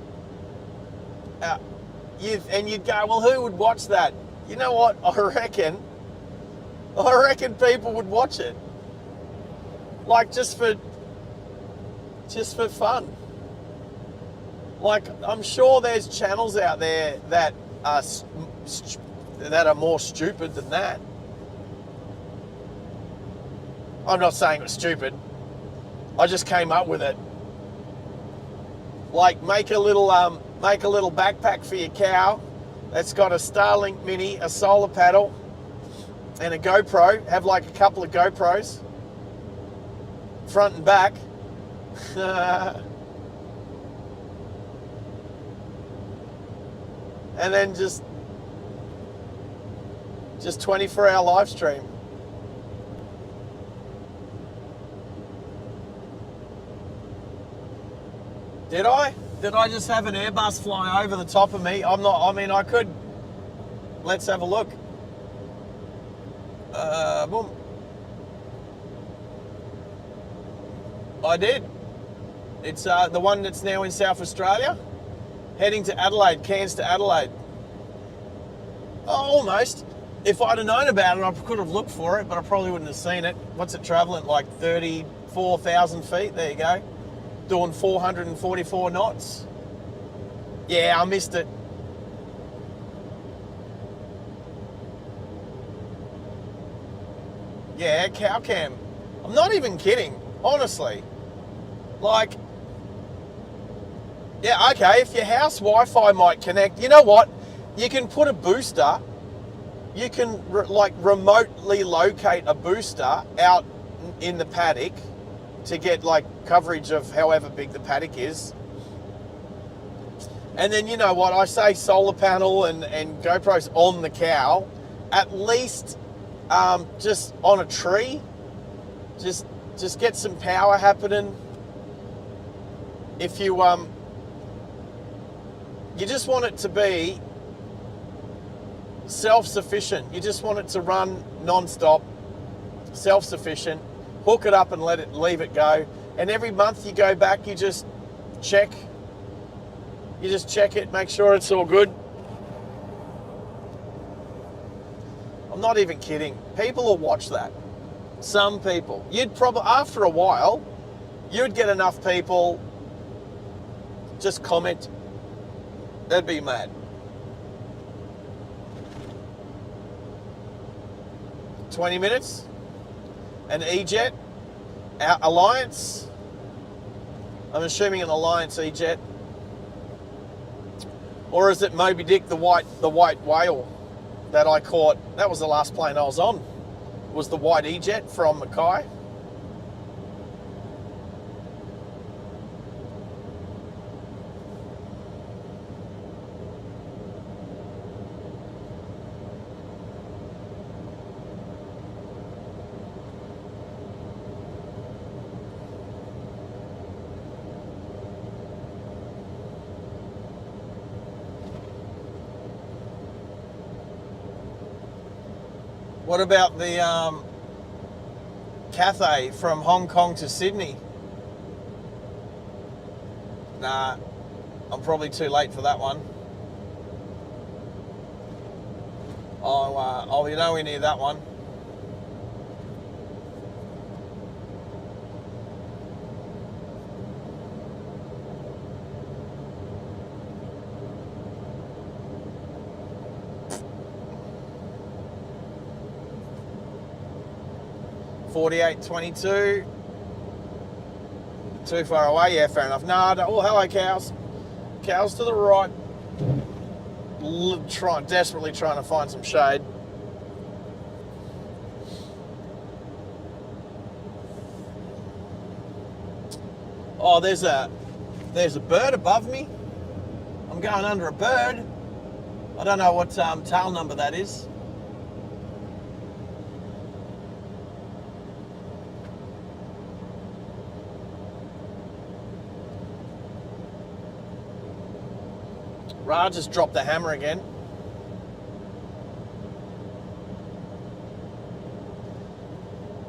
You'd go, well, who would watch that? You know what? I reckon people would watch it, like just for fun. Like, I'm sure there's channels out there that are more stupid than that. I'm not saying it's stupid. I just came up with it. Like, make a little backpack for your cow that's got a Starlink Mini, a solar panel, and a GoPro. Have like a couple of GoPros, front and back. And then just 24-hour live stream. Did I just have an Airbus fly over the top of me? I could. Let's have a look. Boom. I did. It's the one that's now in South Australia, heading to Adelaide, Cairns to Adelaide. Oh, almost. If I'd have known about it, I could have looked for it, but I probably wouldn't have seen it. What's it travelling? Like 34,000 feet? There you go. Doing 444 knots. Yeah, I missed it. Yeah, cow cam. I'm not even kidding, honestly. Like, yeah, okay, if your house Wi-Fi might connect, you know what? You can put a booster. You can remotely locate a booster out in the paddock to get like coverage of however big the paddock is. And then, you know what, I say solar panel and GoPros on the cow, at least just on a tree, just get some power happening. If you you just want it to be self-sufficient. You just want it to run non-stop, self-sufficient. Hook it up and leave it go. And every month you go back, you just check. You just check it, make sure it's all good. I'm not even kidding. People will watch that. Some people. You'd probably, after a while, you'd get enough people just comment. They'd be mad. 20 minutes. An E-Jet. Our Alliance. I'm assuming an Alliance E-Jet. Or is it Moby Dick, the white whale that I caught? That was the last plane I was on. Was the white E-Jet from Mackay. What about the Cathay from Hong Kong to Sydney? Nah, I'm probably too late for that one. I'll be nowhere near that one. $48.22. Too far away? Yeah, fair enough. No, oh, hello, cows. Cows to the right. Desperately trying to find some shade. Oh, there's a bird above me. I'm going under a bird. I don't know what tail number that is. Ra just dropped the hammer again.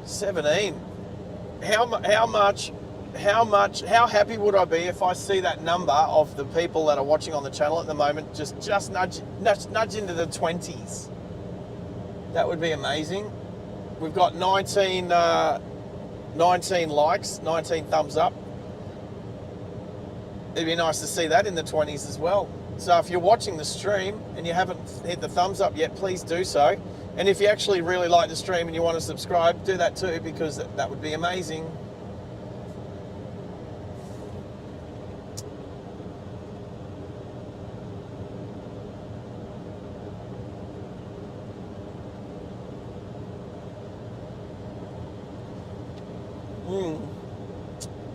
$17. How happy would I be if I see that number of the people that are watching on the channel at the moment just nudge into the 20s? That would be amazing. We've got 19 likes, 19 thumbs up. It'd be nice to see that in the 20s as well. So if you're watching the stream and you haven't hit the thumbs up yet, please do so. And if you actually really like the stream and you want to subscribe, do that too, because that would be amazing.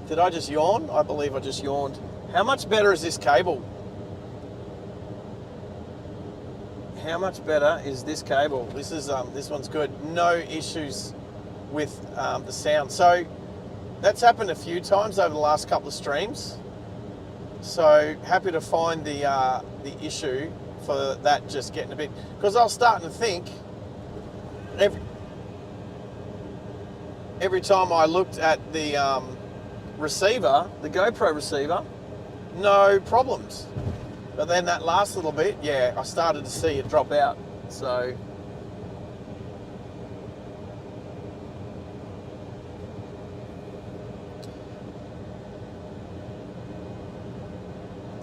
Did I just yawn? I believe I just yawned. How much better is this cable? How much better is this cable? This one's good. No issues with the sound. So that's happened a few times over the last couple of streams. So happy to find the issue for that just getting a bit, because I was starting to think every time I looked at the receiver, the GoPro receiver, no problems. But then that last little bit, yeah, I started to see it drop out. So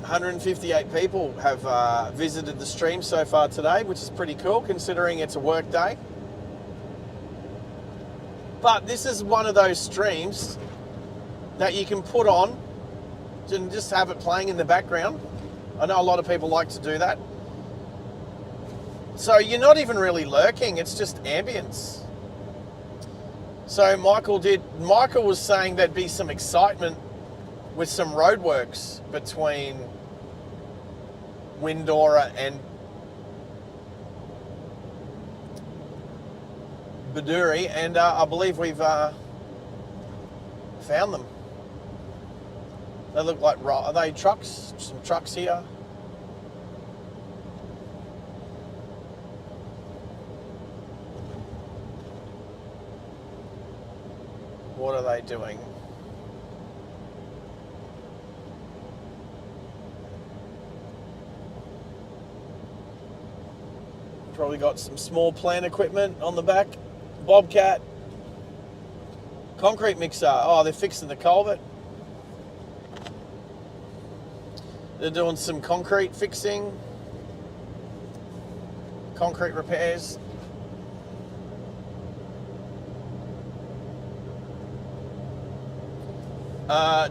$158 people have visited the stream so far today, which is pretty cool considering it's a work day. But this is one of those streams that you can put on and just have it playing in the background. I know a lot of people like to do that. So you're not even really lurking, it's just ambience. So Michael was saying there'd be some excitement with some roadworks between Windora and Bedourie, and I believe we've found them. They look like, are they trucks? Some trucks here. What are they doing? Probably got some small plant equipment on the back. Bobcat. Concrete mixer. Oh, they're fixing the culvert. They're doing some concrete fixing. Concrete repairs.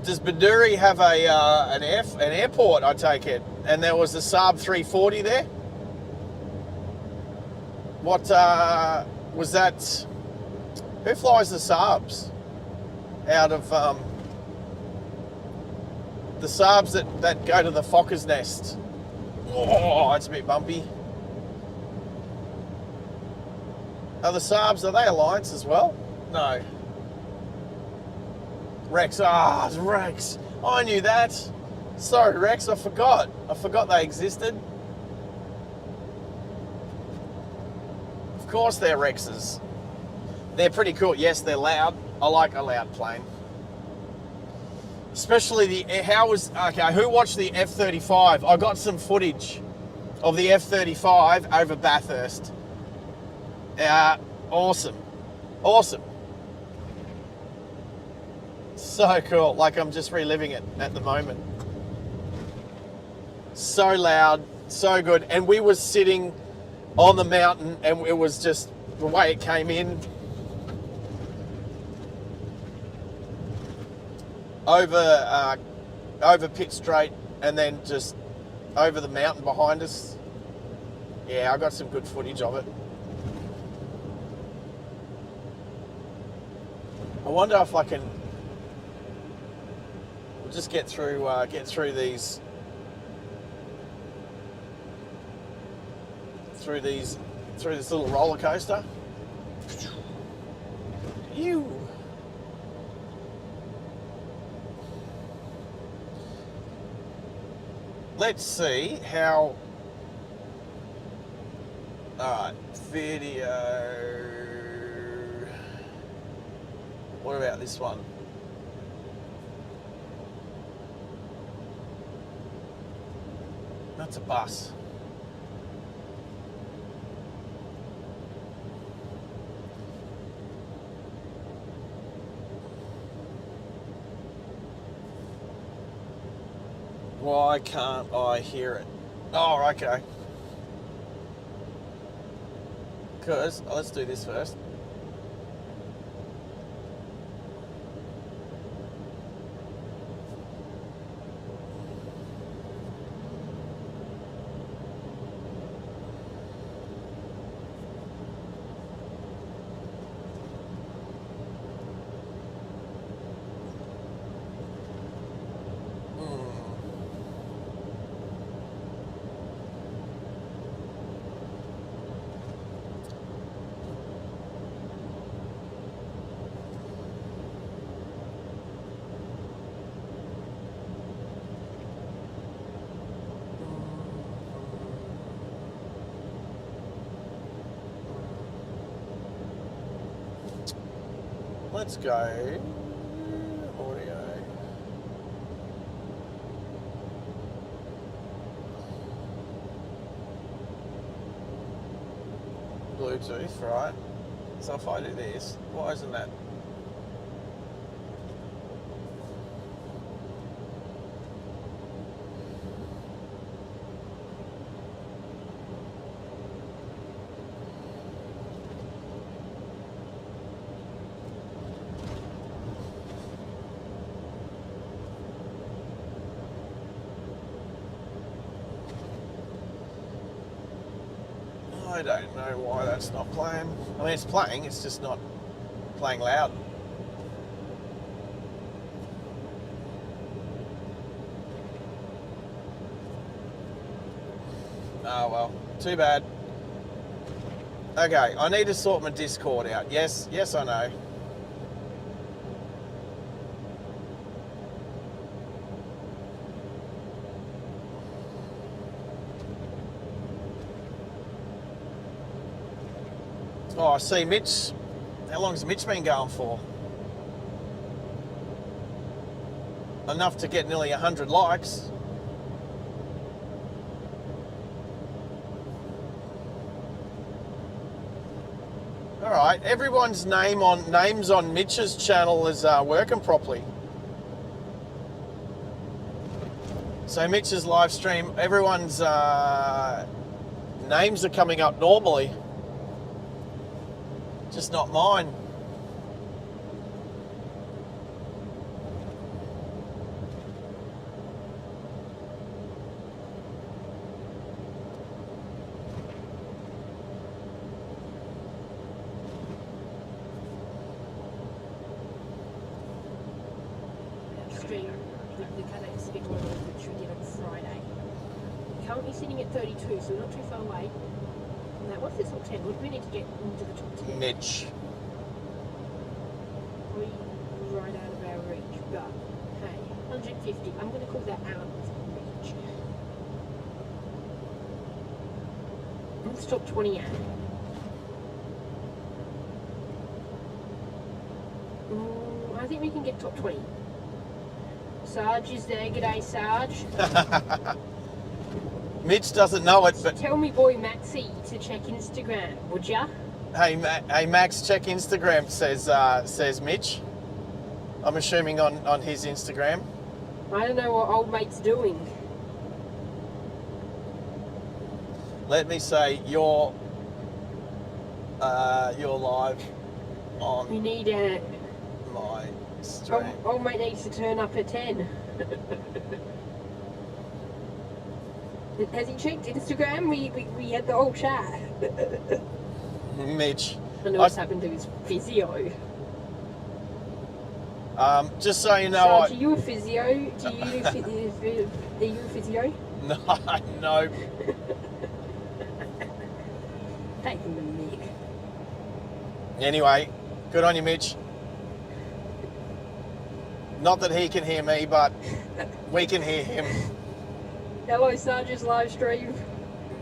Does Bedourie have an airport, I take it? And there was a Saab 340 there? What was that? Who flies the Saabs out of the Saabs that go to the Focker's Nest? Oh, it's a bit bumpy. Are the Saabs, are they Alliance as well? No. Rex, it's Rex. I knew that. Sorry, Rex, I forgot. I forgot they existed. Of course they're Rexes. They're pretty cool. Yes, they're loud. I like a loud plane. Especially who watched the F-35? I got some footage of the F-35 over Bathurst. Awesome. Awesome. So cool. Like, I'm just reliving it at the moment. So loud, so good. And we were sitting on the mountain, and it was just the way it came in. Over Pitt Straight, and then just over the mountain behind us. Yeah, I got some good footage of it. I wonder if I can just get through this little roller coaster. Let's see how. Alright, video. What about this one? That's a bus. Why can't I hear it? Oh, okay. Because, let's do this first. Let's go audio. Bluetooth, right? So if I do this, why isn't that? I don't know why that's not playing. I mean, it's playing, it's just not playing loud. Oh, well, too bad. Okay, I need to sort my Discord out. Yes, I know. Oh, I see Mitch. How long's Mitch been going for? Enough to get nearly 100 likes. All right, everyone's names on Mitch's channel is working properly. So Mitch's live stream, everyone's names are coming up normally, just not mine. Stream the Cathay Pacific Royal, which we did on Friday. Currently sitting at 32, so we're not too far away. Now, what's the top 10? What do we need to get into the top 10? Mitch. Probably right out of our reach, but hey, 150. I'm going to call that out of reach. What's top 20 at? I think we can get top 20. Sarge is there. G'day, Sarge. Mitch doesn't know it, but Tell me boy Maxie to check Instagram, would ya? hey, Max, check Instagram. Says Mitch. I'm assuming on his Instagram. I don't know what old mate's doing. Let me say you're live on We need a my stream. old mate needs to turn up at 10. Has he checked Instagram? We had the whole chat. Mitch. I know what's happened to his physio. Just so you know, Sarge, are you a physio? Are you a physio? no. Taking the mic. Anyway, good on you, Mitch. Not that he can hear me, but we can hear him. Hello, Sarge's live stream.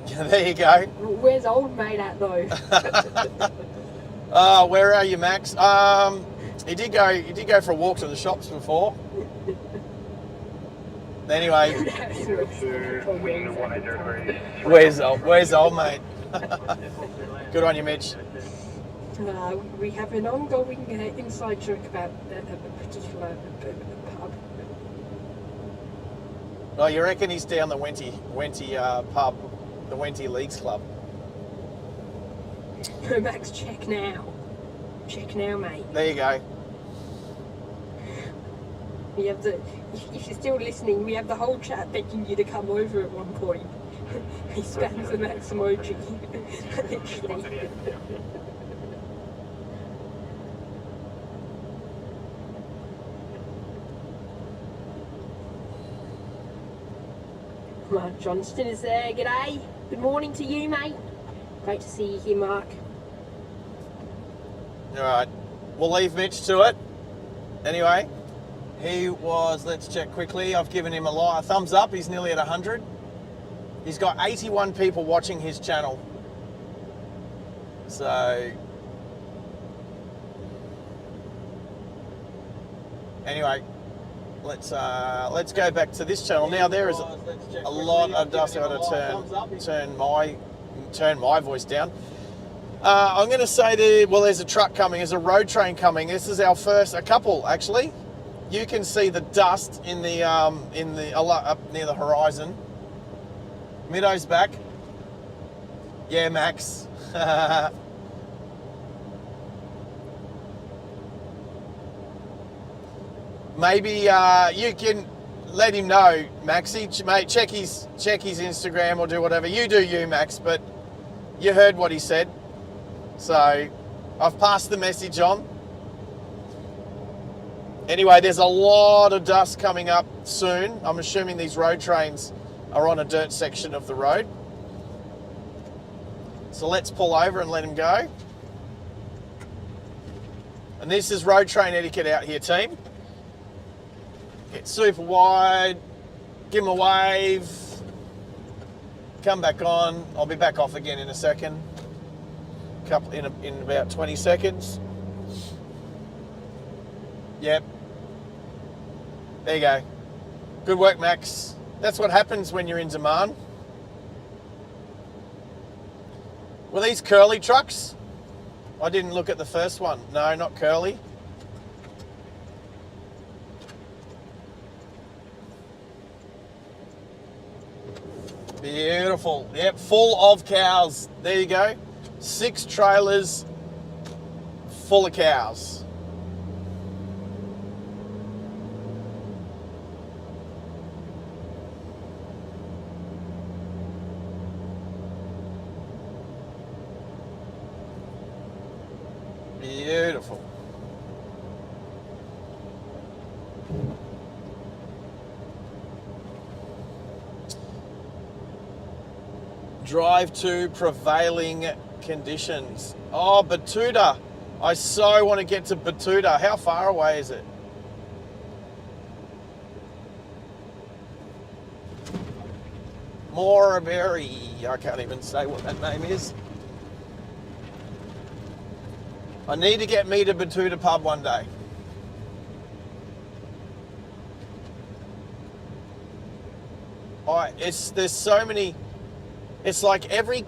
There you go. Where's old mate at though? Where are you, Max? He did go for a walk to the shops before. Anyway, where's old mate? Good on you, Mitch. We have an ongoing inside joke about a particular pub. Oh, you reckon he's down the Wenty pub, the Wenty Leagues Club? Max, check now. Check now, mate. There you go. We have if you're still listening, we have the whole chat begging you to come over at one point. He spams the Max emoji. Literally. Mark Johnston is there. G'day. Good morning to you, mate. Great to see you here, Mark. All right, we'll leave Mitch to it. Anyway, he was. Let's check quickly. I've given him a thumbs up. He's nearly at 100. He's got 81 people watching his channel. So, Anyway, let's go back to this channel. Now there is a lot of dust. I've got to turn my voice down. I'm going to say there's a truck coming. There's a road train coming. This is our first, a couple actually. You can see the dust in the up near the horizon. Middo's back. Yeah, Max. Maybe you can let him know, Maxie. Mate, check his Instagram or do whatever. You do you, Max. But you heard what he said, so I've passed the message on. Anyway, there's a lot of dust coming up soon. I'm assuming these road trains are on a dirt section of the road. So let's pull over and let him go. And this is road train etiquette out here, team. Get super wide, give him a wave, come back on. I'll be back off again in a second. In about 20 seconds. Yep. There you go. Good work, Max. That's what happens when you're in demand. Were these curly trucks? I didn't look at the first one. No, not curly. Beautiful. Yep, full of cows. There you go. 6 trailers full of cows. Beautiful. Drive to prevailing conditions. Oh, Batuta. I so want to get to Batuta. How far away is it? Moraberry. I can't even say what that name is. I need to get me to Batuta pub one day. There's so many. It's like every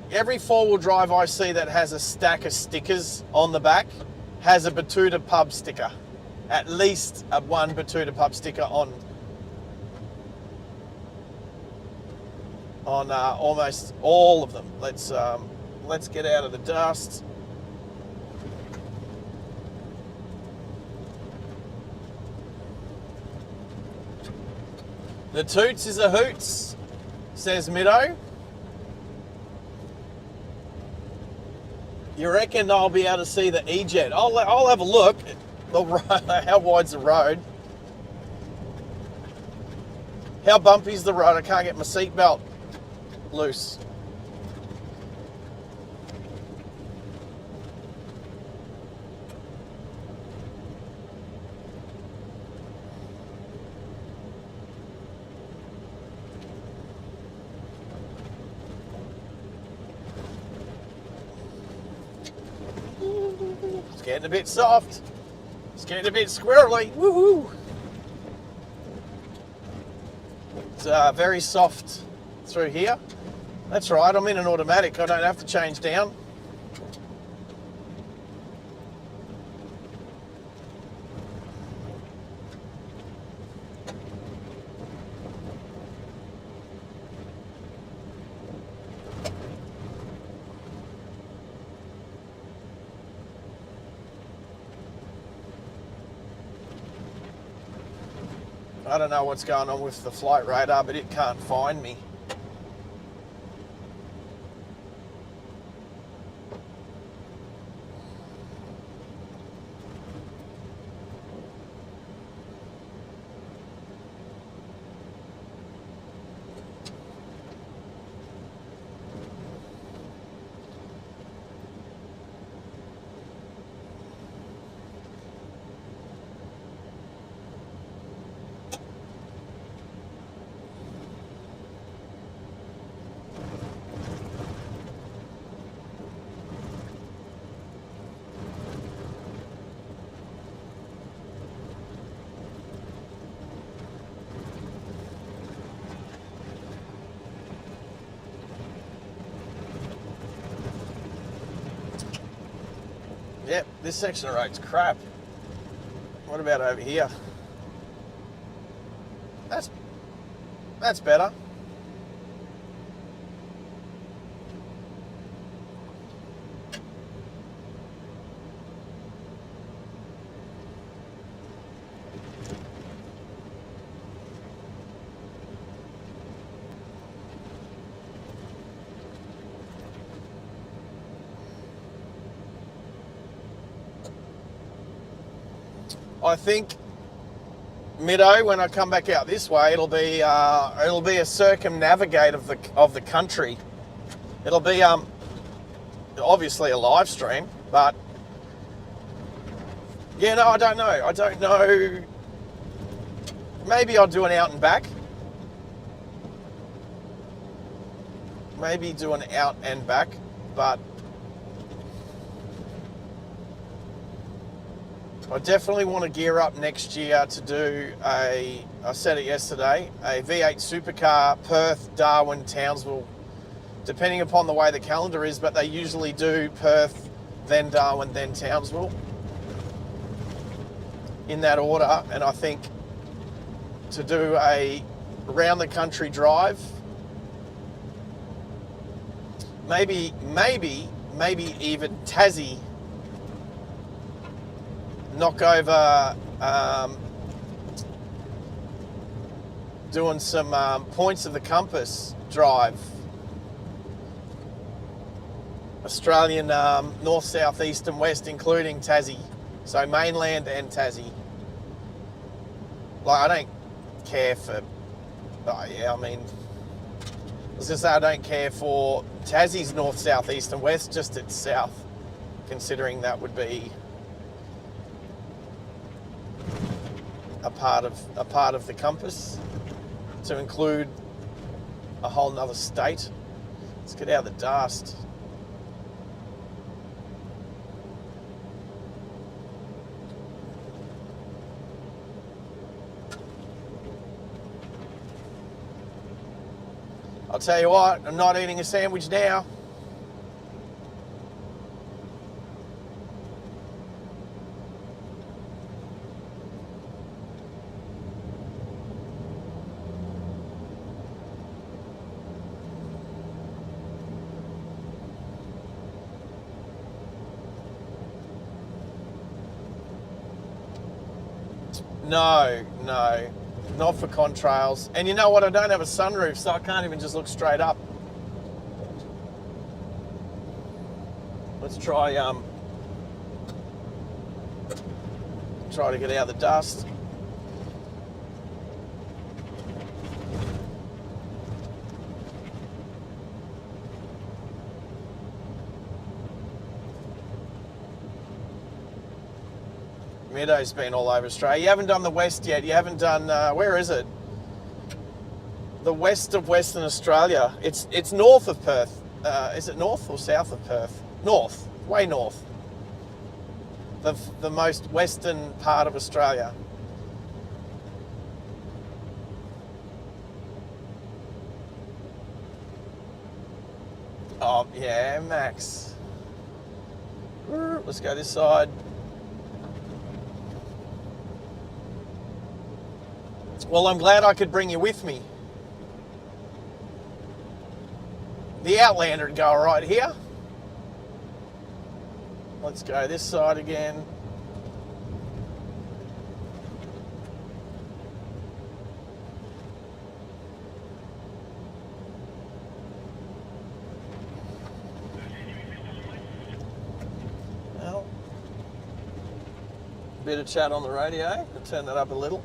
4-wheel drive I see that has a stack of stickers on the back has a Batuta pub sticker. At least one Batuta pub sticker on almost all of them. Let's get out of the dust. The toots is a hoots, says Middo. You reckon I'll be able to see the E-Jet? I'll have a look. How wide's the road? How bumpy's the road? I can't get my seatbelt loose. It's getting a bit soft. It's getting a bit squirrely. Woohoo! It's very soft through here. That's right, I'm in an automatic. I don't have to change down. I don't know what's going on with the flight radar, but it can't find me. Yep, this section of road's crap. What about over here? That's better. I think Middo, when I come back out this way, it'll be a circumnavigate of the country. It'll be obviously a live stream, but yeah, no, I don't know. I don't know. Maybe I'll do an out and back. Maybe do an out and back, but I definitely want to gear up next year to do I said it yesterday, a V8 supercar, Perth, Darwin, Townsville, depending upon the way the calendar is, but they usually do Perth, then Darwin, then Townsville, in that order. And I think to do a round the country drive, maybe even Tassie, knock over, doing some points of the compass drive. Australian north, south, east and west, including Tassie. So mainland and Tassie. Like, I don't care for, I mean, I was going to say I don't care for Tassie's north, south, east and west, just its south, considering that would be a part of the compass, to include a whole nother state. Let's get out of the dust. I'll tell you what, I'm not eating a sandwich now. No, not for contrails. And you know what? I don't have a sunroof, so I can't even just look straight up. Let's try to get out of the dust. Meadow's been all over Australia. You haven't done the west yet. You haven't done, where is it? The west of Western Australia. It's north of Perth. Is it north or south of Perth? North, way north. The most western part of Australia. Oh, yeah, Max. Let's go this side. Well, I'm glad I could bring you with me. The Outlander would go right here. Let's go this side again. Well, bit of chat on the radio. I'll turn that up a little.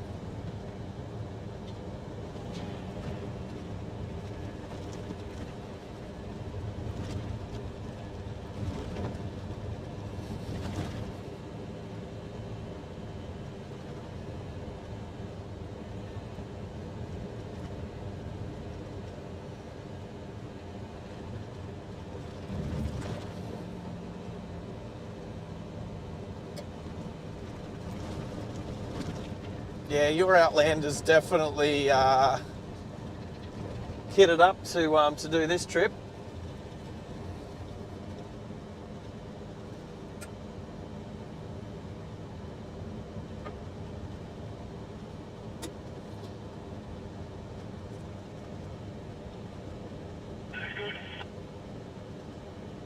Yeah, your Outlander's definitely kitted up to do this trip.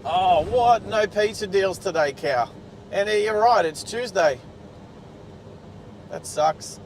Oh, what? No pizza deals today, cow. And you're right, it's Tuesday. That sucks.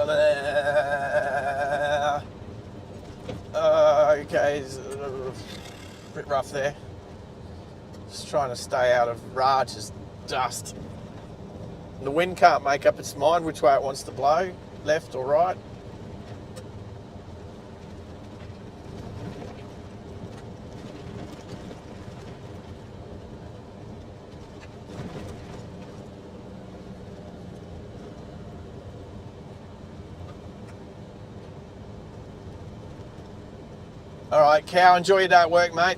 there. Okay, it's a bit rough there. Just trying to stay out of Raj's dust. The wind can't make up its mind which way it wants to blow, left or right. All right, Cow, enjoy your day at work, mate.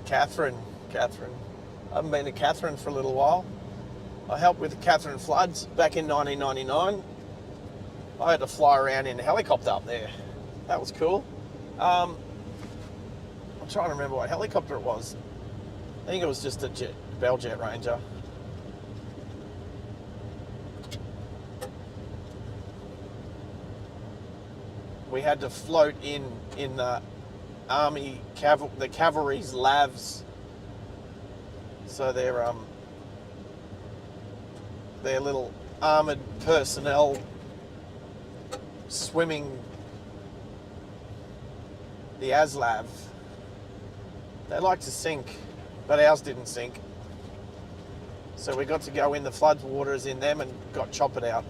Catherine. I haven't been to Catherine for a little while. I helped with the Catherine floods back in 1999. I had to fly around in a helicopter up there. That was cool. I'm trying to remember what helicopter it was. I think it was just a Bell Jet Ranger. We had to float in the Army the cavalry's lavs. So they're little armoured personnel swimming the ASLAV. They like to sink, but ours didn't sink. So we got to go in the flood waters in them and got chop it out.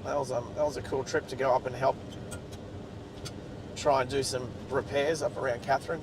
That was a cool trip to go up and help try and do some repairs up around Catherine.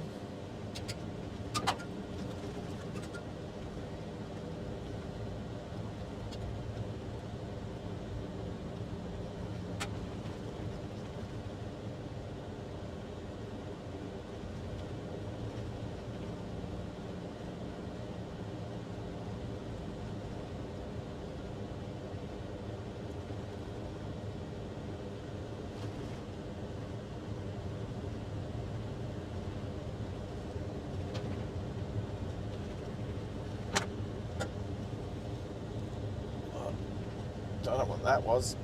Don't know what that was.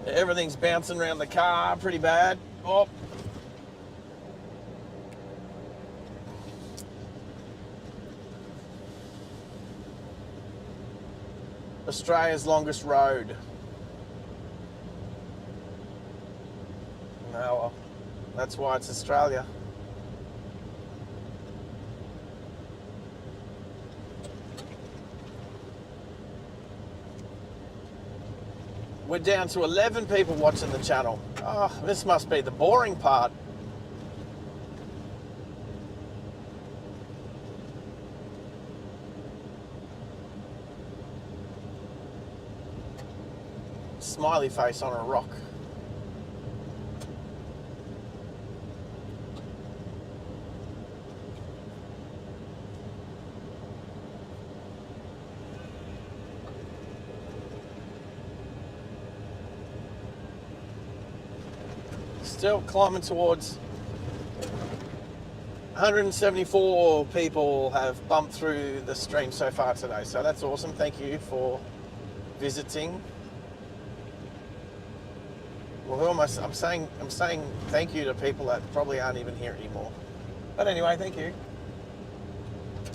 Everything's bouncing around the car pretty bad. Oh. Australia's longest road. No, well, that's why it's Australia. We're down to 11 people watching the channel. Oh, this must be the boring part. Smiley face on a rock. Still climbing towards 174 people have bumped through the stream so far today, so that's awesome. Thank you for visiting. Well, who am I? I'm saying thank you to people that probably aren't even here anymore. But anyway, thank you.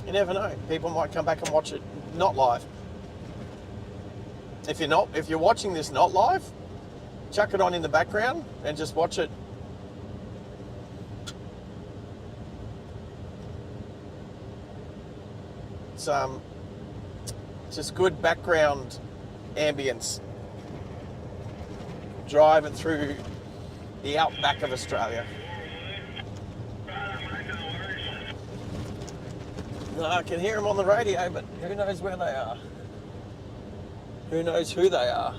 You never know. People might come back and watch it not live. If you're watching this not live, chuck it on in the background and just watch it. It's just good background ambience. Driving through the outback of Australia. I can hear them on the radio, but who knows where they are? Who knows who they are?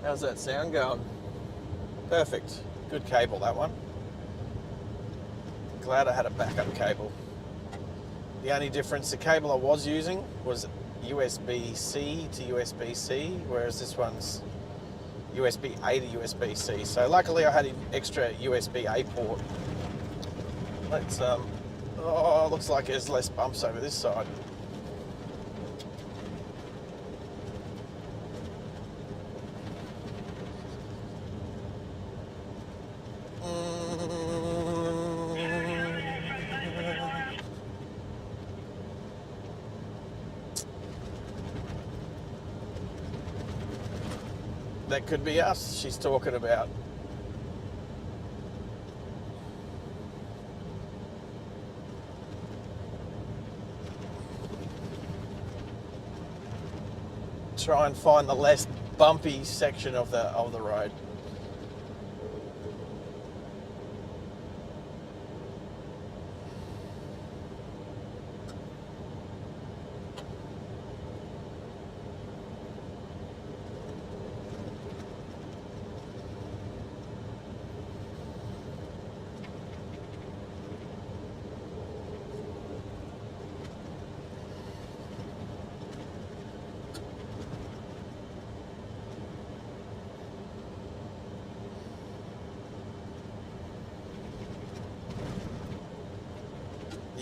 How's that sound going? Perfect. Good cable, that one. Glad I had a backup cable. The only difference, the cable I was using was USB-C to USB-C, whereas this one's USB-A to USB-C. So luckily I had an extra USB-A port. Let's, oh, looks like there's less bumps over this side. That could be us she's talking about. Try and find the less bumpy section of the road.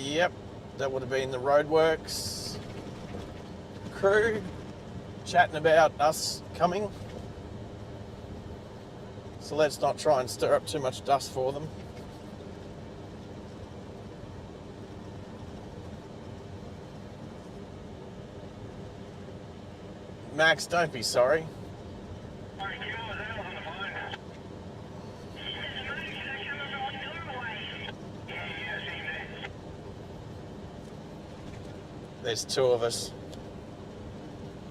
Yep, that would have been the roadworks crew chatting about us coming. So let's not try and stir up too much dust for them. Max, don't be sorry. There's two of us.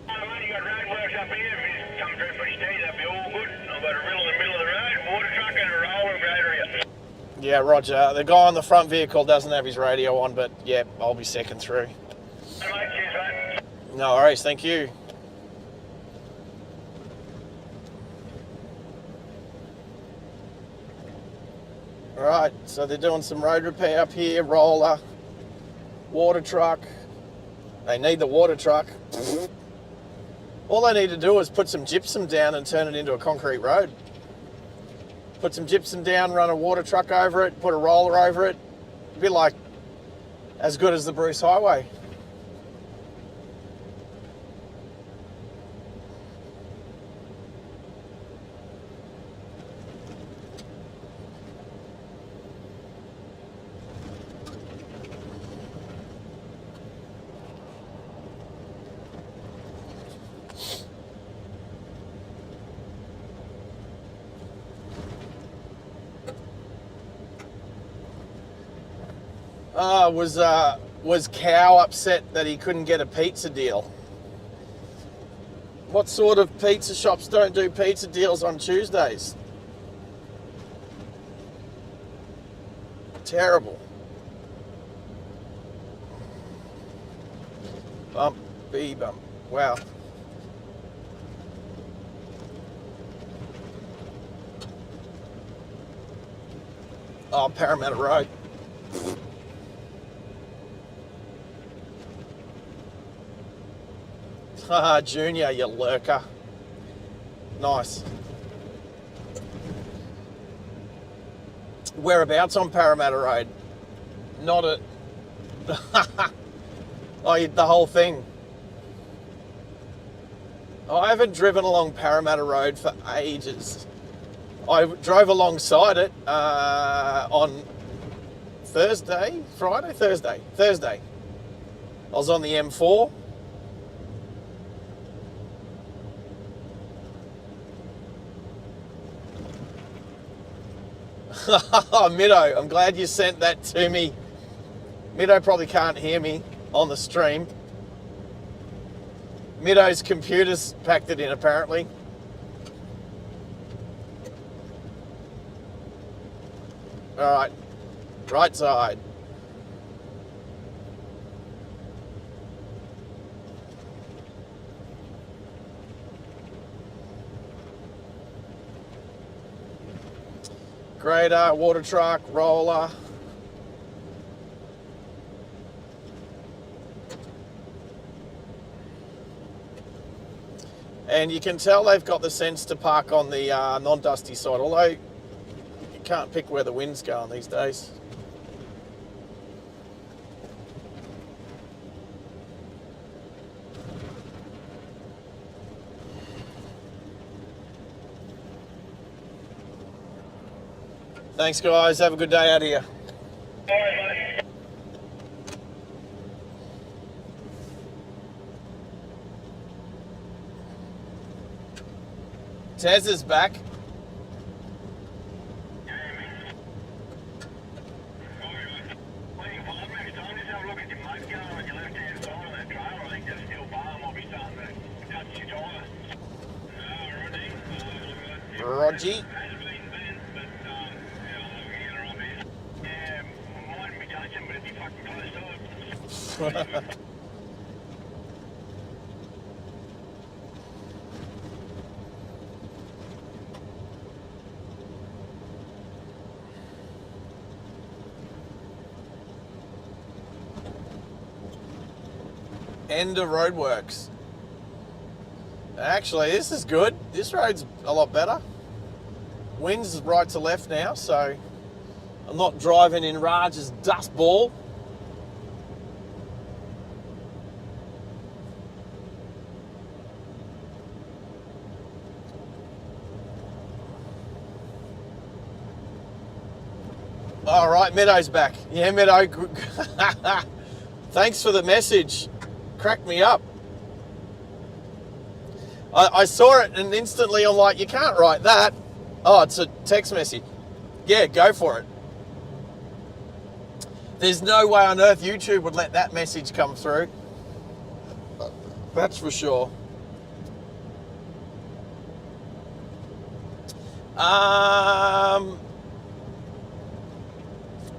I've only got roadworks up here. If it's come through pretty steady, that'd be all good. I've got a rill in the middle of the road, water truck and a roller grader. Yeah, roger. The guy on the front vehicle doesn't have his radio on, but yeah, I'll be second through. Hey, mate, cheers, mate. No worries, thank you. Right, so they're doing some road repair up here, roller, water truck. They need the water truck. All they need to do is put some gypsum down and turn it into a concrete road. Put some gypsum down, run a water truck over it, put a roller over it. It'd be like as good as the Bruce Highway. Was Cow upset that he couldn't get a pizza deal? What sort of pizza shops don't do pizza deals on Tuesdays? Terrible. Bump, bump. Wow. Oh, Parramatta Road. Haha, Junior, you lurker. Nice. Whereabouts on Parramatta Road? Not at... oh, the whole thing. I haven't driven along Parramatta Road for ages. I drove alongside it on Thursday. I was on the M4. Middo, I'm glad you sent that to me. Middo probably can't hear me on the stream. Middo's computer's packed it in, apparently. All right, right side. grader, water truck, roller. And you can tell they've got the sense to park on the non-dusty side, although you can't pick where the wind's going these days. Thanks, guys. Have a good day out here. Tez is back. Rogie. End of roadworks. Actually, this is good. This road's a lot better. Wind's right to left now, so I'm not driving in Raj's dust ball. All right, Meadow's back. Yeah, Meadow. Thanks for the message. Cracked me up. I saw it and instantly I'm like, you can't write that. Oh, it's a text message. Yeah, go for it. There's no way on earth YouTube would let that message come through. That's for sure.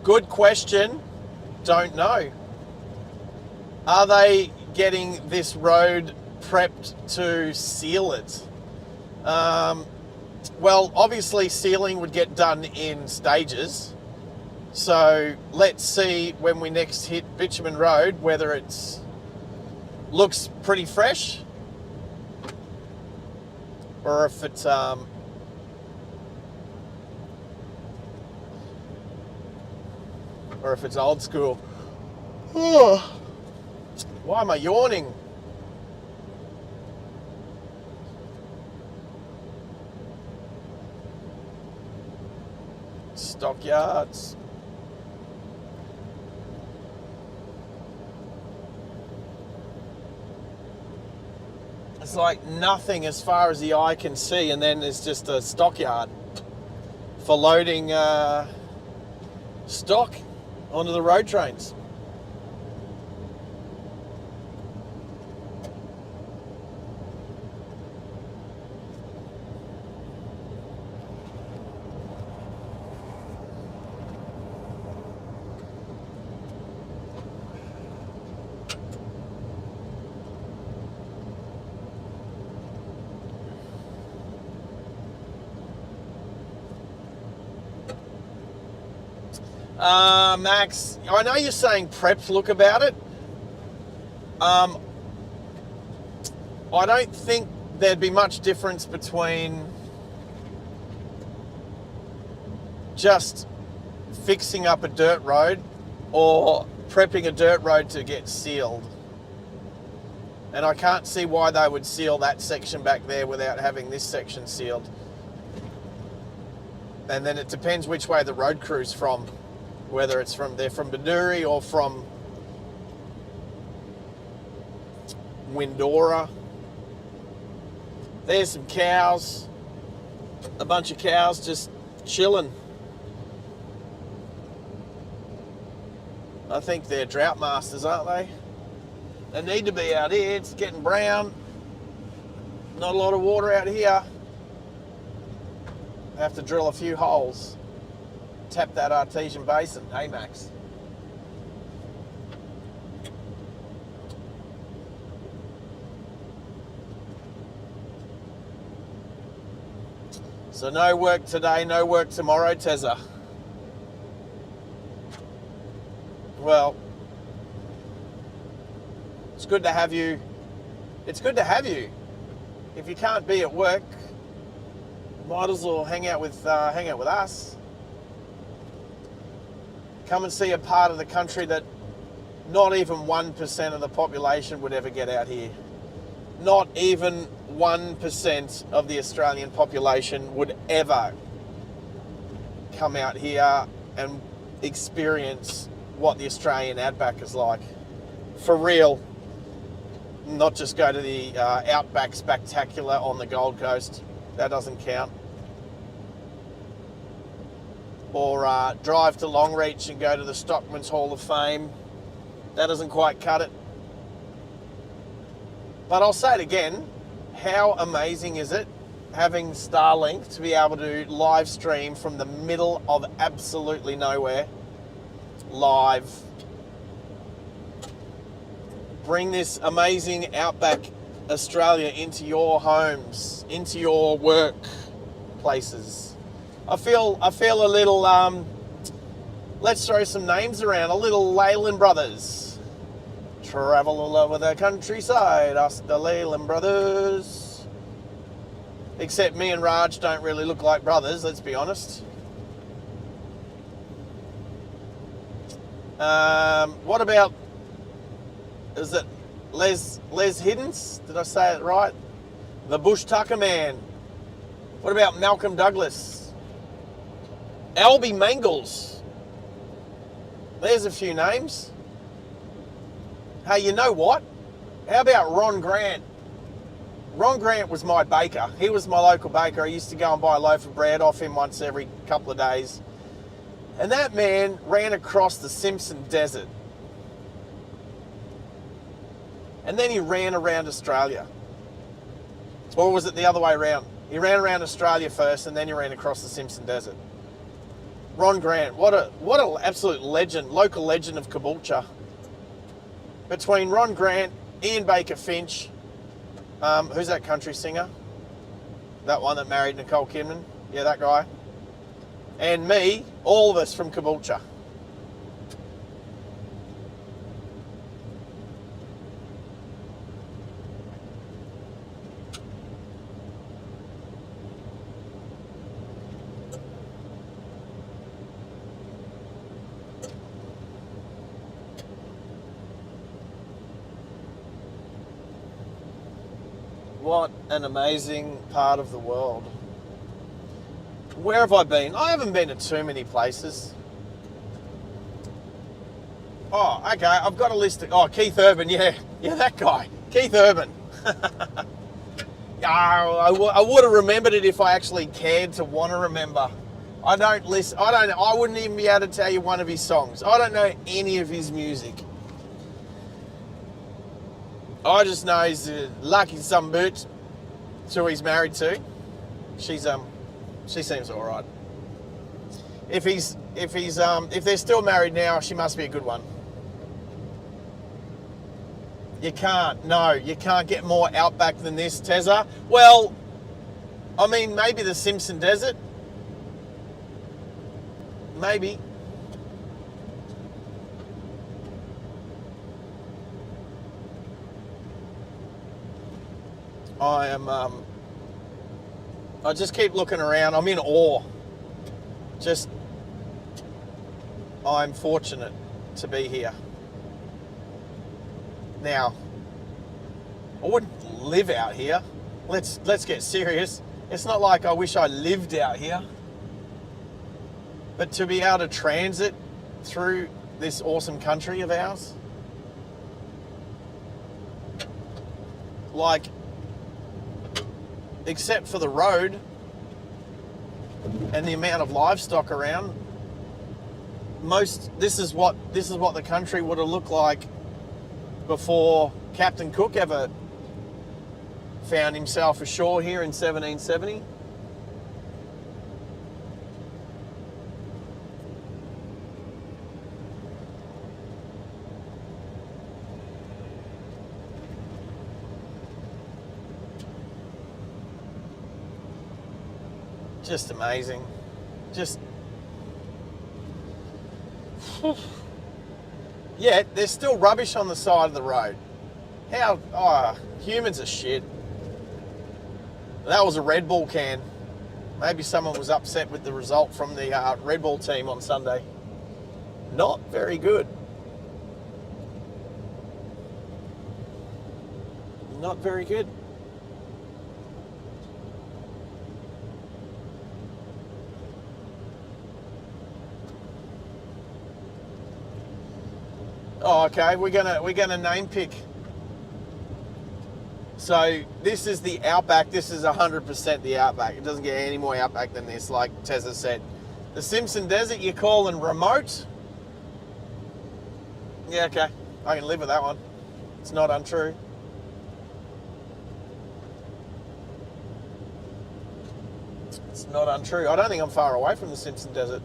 Good question. Don't know. Are they getting this road prepped to seal it? Well, obviously sealing would get done in stages. So let's see when we next hit Bitumen Road whether it's looks pretty fresh or if it's old school. Oh, why am I yawning? Stockyards. It's like nothing as far as the eye can see, and then there's just a stockyard for loading stock onto the road trains. Max, I know you're saying prepped look about it. I don't think there'd be much difference between just fixing up a dirt road or prepping a dirt road to get sealed. And I can't see why they would seal that section back there without having this section sealed. And then it depends which way the road crew's from. Whether it's they're from Bedourie or from Windora. There's some cows, a bunch of cows just chilling. I think they're drought masters, aren't they? They need to be out here. It's getting brown. Not a lot of water out here. I have to drill a few holes. Tap that artesian basin. Hey, Max. So no work today, no work tomorrow, Tezza. Well, it's good to have you. It's good to have you. If you can't be at work, might as well hang out with us. Come and see a part of the country that not even 1% of the population would ever get out here. Not even 1% of the Australian population would ever come out here and experience what the Australian outback is like. For real. Not just go to the Outback Spectacular on the Gold Coast. That doesn't count. Or drive to Longreach and go to the Stockman's Hall of Fame. That doesn't quite cut it. But I'll say it again, how amazing is it having Starlink to be able to live stream from the middle of absolutely nowhere, live. Bring this amazing Outback Australia into your homes, into your work places. I feel a little, let's throw some names around, a little Leyland Brothers. Travel all over the countryside, us the Leyland Brothers. Except me and Raj don't really look like brothers, let's be honest. What about, is it Les Hiddens? Did I say it right? The Bush Tucker Man. What about Malcolm Douglas? Albie Mangles. There's a few names. Hey, you know what? How about Ron Grant? Ron Grant was my baker. He was my local baker. I used to go and buy a loaf of bread off him once every couple of days. And that man ran across the Simpson Desert. And then he ran around Australia. Or was it the other way around? He ran around Australia first and then he ran across the Simpson Desert. Ron Grant, what an absolute legend, local legend of Caboolture. Between Ron Grant, Ian Baker Finch, who's that country singer? That one that married Nicole Kidman? Yeah, that guy. And me, all of us from Caboolture. What an amazing part of the world. Where have I been? I haven't been to too many places. Oh, okay, I've got a list of... Oh, Keith Urban, yeah, that guy. Keith Urban. I would have remembered it if I actually cared to want to remember. I don't listen... I wouldn't even be able to tell you one of his songs. I don't know any of his music. I just know he's lucky some bitch. That's who he's married to. She seems all right. If they're still married now, she must be a good one. You can't get more outback than this, Tezza. Well, I mean, maybe the Simpson Desert. Maybe. I just keep looking around. I'm in awe. I'm fortunate to be here. Now, I wouldn't live out here. Let's get serious. It's not like I wish I lived out here. But to be able to transit through this awesome country of ours, like, except for the road and the amount of livestock around, this is what the country would have looked like before Captain Cook ever found himself ashore here in 1770. Just amazing. Just... Yeah, there's still rubbish on the side of the road. How... Oh, humans are shit. That was a Red Bull can. Maybe someone was upset with the result from the Red Bull team on Sunday. Not very good. Not very good. Oh, okay. We're gonna name pick. So this is the Outback. This is 100% the Outback. It doesn't get any more Outback than this, like Tessa said. The Simpson Desert you're calling remote? Yeah, okay. I can live with that one. It's not untrue. It's not untrue. I don't think I'm far away from the Simpson Desert.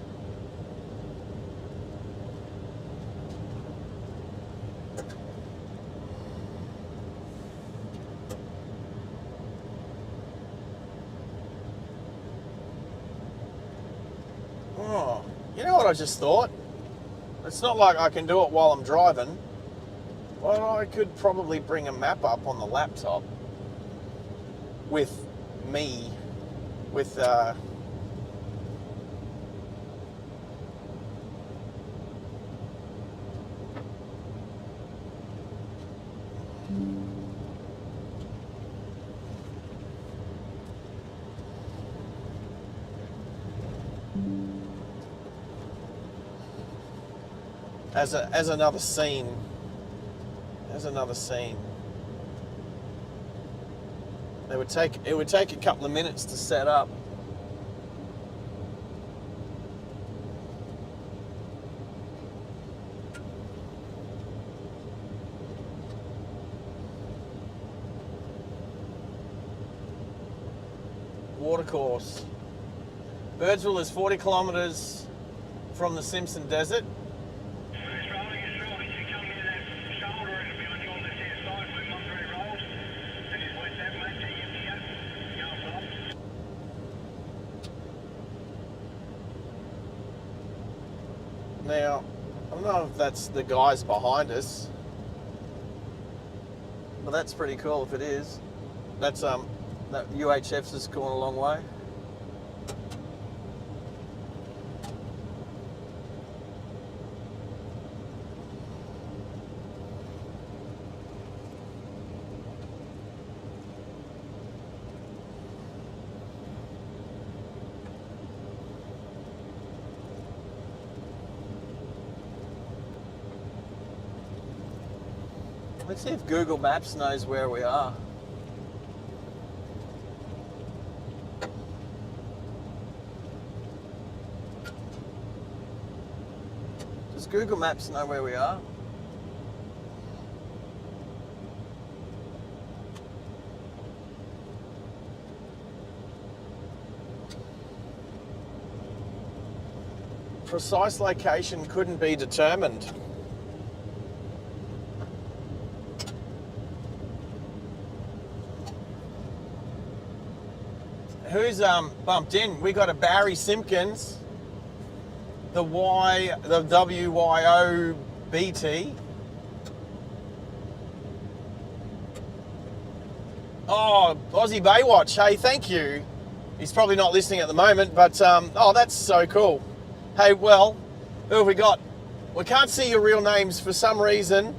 Oh, you know what I just thought? It's not like I can do it while I'm driving. Well, I could probably bring a map up on the laptop with me, with as another scene. As another scene. It would take a couple of minutes to set up. Watercourse. Birdsville is 40 kilometres from the Simpson Desert. Now, I don't know if that's the guys behind us, but that's pretty cool if it is. That's that UHF's has gone a long way. Let's see if Google Maps knows where we are. Does Google Maps know where we are? Precise location couldn't be determined. Who's bumped in? We got a Barry Simpkins, the WYOBT. Oh, Aussie Baywatch. Hey, thank you. He's probably not listening at the moment, but oh, that's so cool. Hey, well, who have we got? We can't see your real names for some reason.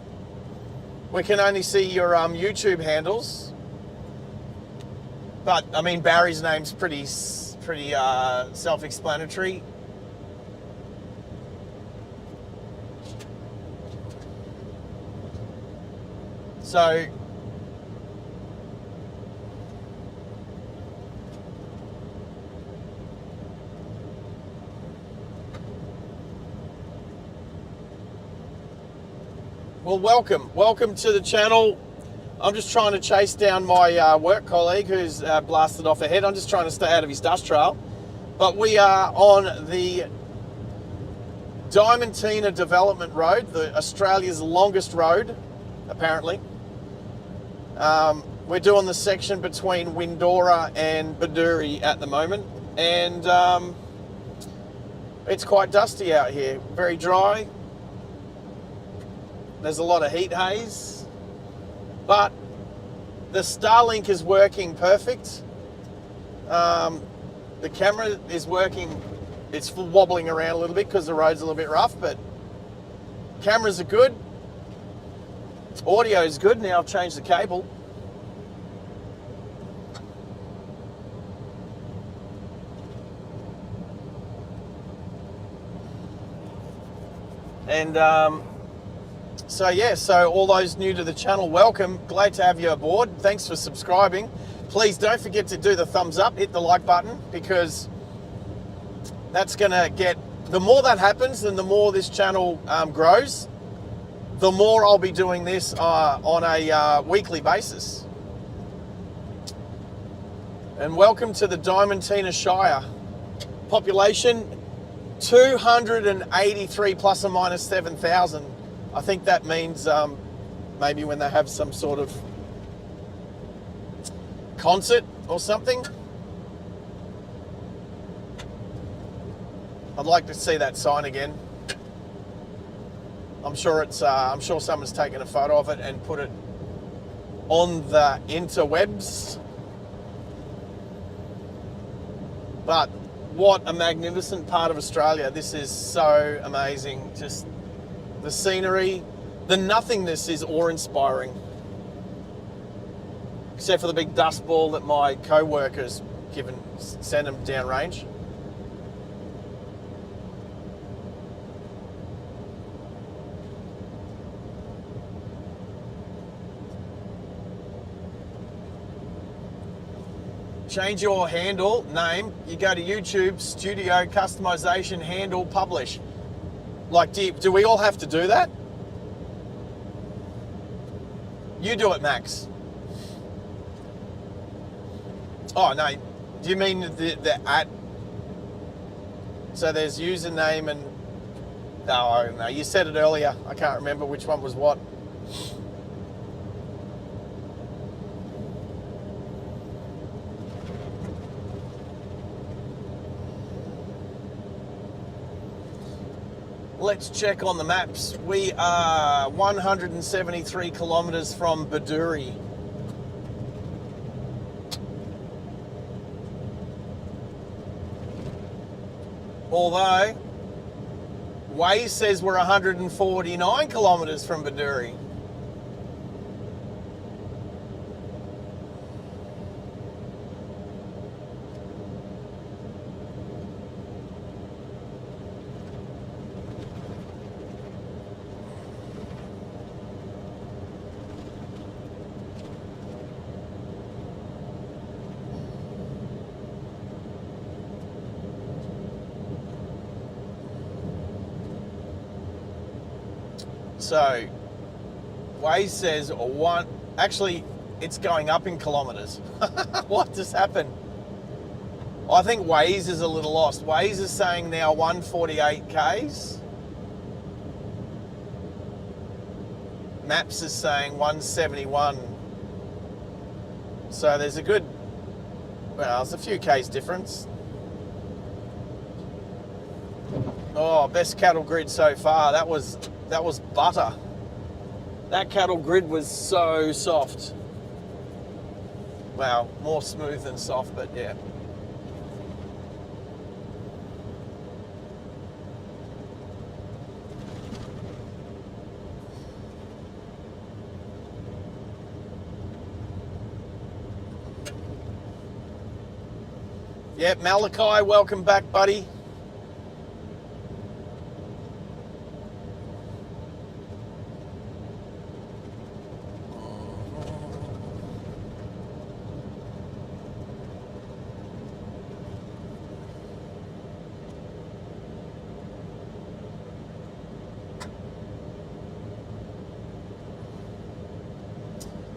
We can only see your YouTube handles. But, I mean, Barry's name's pretty self-explanatory. So, well, welcome to the channel. I'm just trying to chase down my work colleague who's blasted off ahead. I'm just trying to stay out of his dust trail. But we are on the Diamantina Development Road, Australia's longest road, apparently. We're doing the section between Windora and Bedourie at the moment. and it's quite dusty out here. Very dry. There's a lot of heat haze, but the Starlink is working perfect. The camera is working. It's wobbling around a little bit because the road's a little bit rough, but cameras are good. Audio is good. Now I've changed the cable. And so all those new to the channel, welcome. Glad to have you aboard. Thanks for subscribing. Please don't forget to do the thumbs up, hit the like button, because that's gonna get, the more that happens, then the more this channel grows, the more I'll be doing this on a weekly basis. And welcome to the Diamantina Shire. Population 283 plus or minus 7,000. I think that means maybe when they have some sort of concert or something. I'd like to see that sign again. I'm sure it's. I'm sure someone's taken a photo of it and put it on the interwebs. But what a magnificent part of Australia. This is so amazing. Just the scenery, the nothingness is awe-inspiring. Except for the big dust ball that my co-workers send them downrange. Change your handle name. You go to YouTube, studio, customization, handle, publish. Like, do we all have to do that? You do it, Max. Oh, no. Do you mean the at? So there's username and... No, you said it earlier. I can't remember which one was what. Let's check on the maps. We are 173 kilometres from Bedourie. Although, Waze says we're 149 kilometres from Bedourie. So, Waze says actually, it's going up in kilometres. What just happened? I think Waze is a little lost. Waze is saying now 148 Ks. Maps is saying 171. So there's a good, well, there's a few Ks difference. Oh, best cattle grid so far. That was butter. That cattle grid was so soft. Wow, more smooth than soft, but yeah. Yep, Malachi, welcome back, buddy.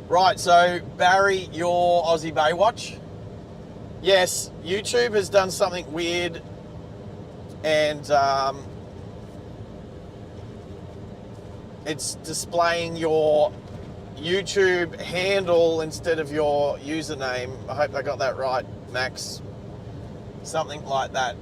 Right, so Barry, your Aussie Baywatch. Yes, YouTube has done something weird, and it's displaying your YouTube handle instead of your username. I hope I got that right, Max. Something like that.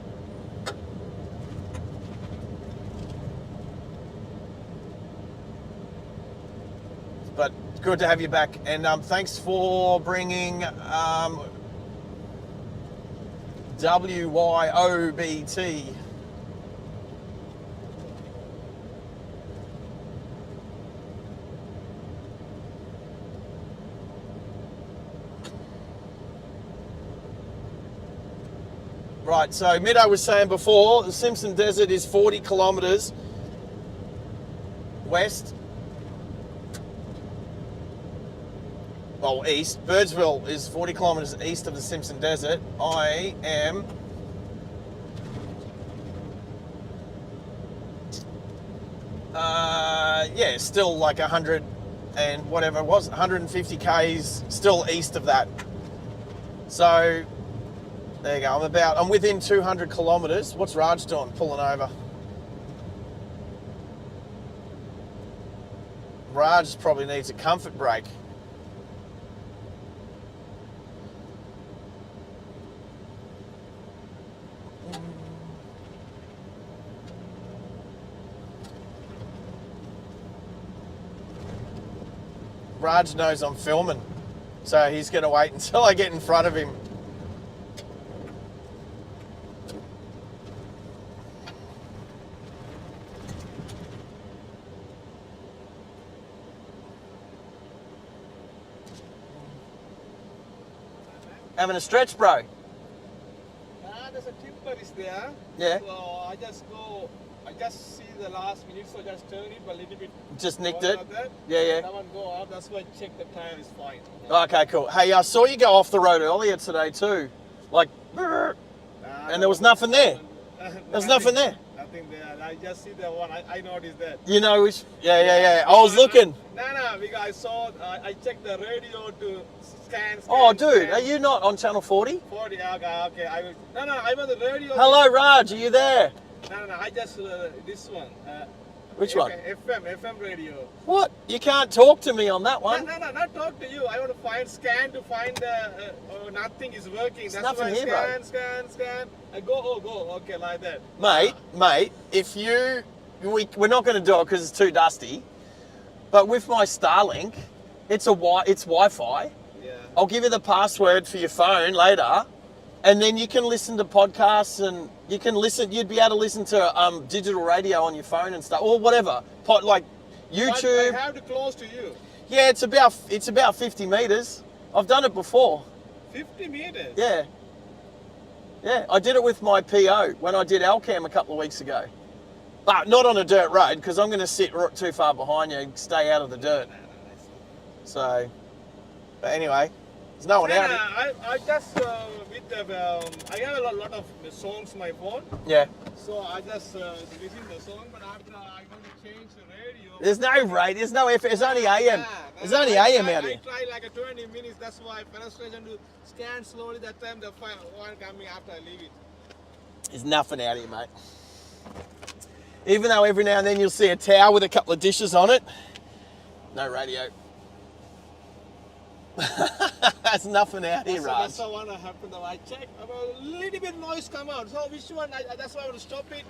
But it's good to have you back, and thanks for bringing WYOBT. Right, so Middo was saying before, the Simpson Desert is 40 kilometres west, well, east. Birdsville is 40 kilometres east of the Simpson Desert. I am yeah, still like 100 and whatever it was, 150 k's still east of that. So there you go. I'm within 200 kilometres. What's Raj doing? Pulling over. Raj probably needs a comfort break. Raj knows I'm filming, so he's going to wait until I get in front of him. Having a stretch, bro? There's a timber is there. Yeah. So I just see the last minute, so just turn it a little bit. Just nicked it? Like that. Yeah, yeah. That one go out, that's why I check the tire is fine. Okay, cool. Hey, I saw you go off the road earlier today too. Like, and there was nothing there. There's nothing there. Nothing there. I just see the one. I noticed that. You know which? Yeah. I was looking. No, because I saw, I checked the radio to scan. Oh, dude, are you not on channel 40? 40, okay. I was on the radio. Hello, Raj, are you there? No, I just, this one. Which one? FM radio. What? You can't talk to me on that one. No, not talk to you. I want to scan to find nothing is working. That's nothing why here, bro. Scan. I go, okay, like that. Mate, if we're not going to do it because it's too dusty, but with my Starlink, it's Wi-Fi. Yeah. I'll give you the password for your phone later, and then you can listen to podcasts and you'd be able to listen to digital radio on your phone and stuff, or whatever, like YouTube. But I have to close to you. Yeah, it's about 50 metres. I've done it before. 50 metres? Yeah. Yeah, I did it with my PO when I did Alcam a couple of weeks ago. But not on a dirt road, because I'm going to sit too far behind you and stay out of the dirt. So, but anyway, there's no one out here. I just, with the, I have a lot of songs on my phone. Yeah. So I just listen the song, but after I'm going to change the radio. There's no radio, there's no FM, it's only AM. There's only AM out here. I try like a 20 minutes, that's why frustration to scan slowly, that time the one coming after I leave it. There's nothing out here, mate. Even though every now and then you'll see a tower with a couple of dishes on it, no radio. There's nothing out here, Raj. That's the one I happen to I check. A little bit noise come out. So which one? That's why I want to stop it.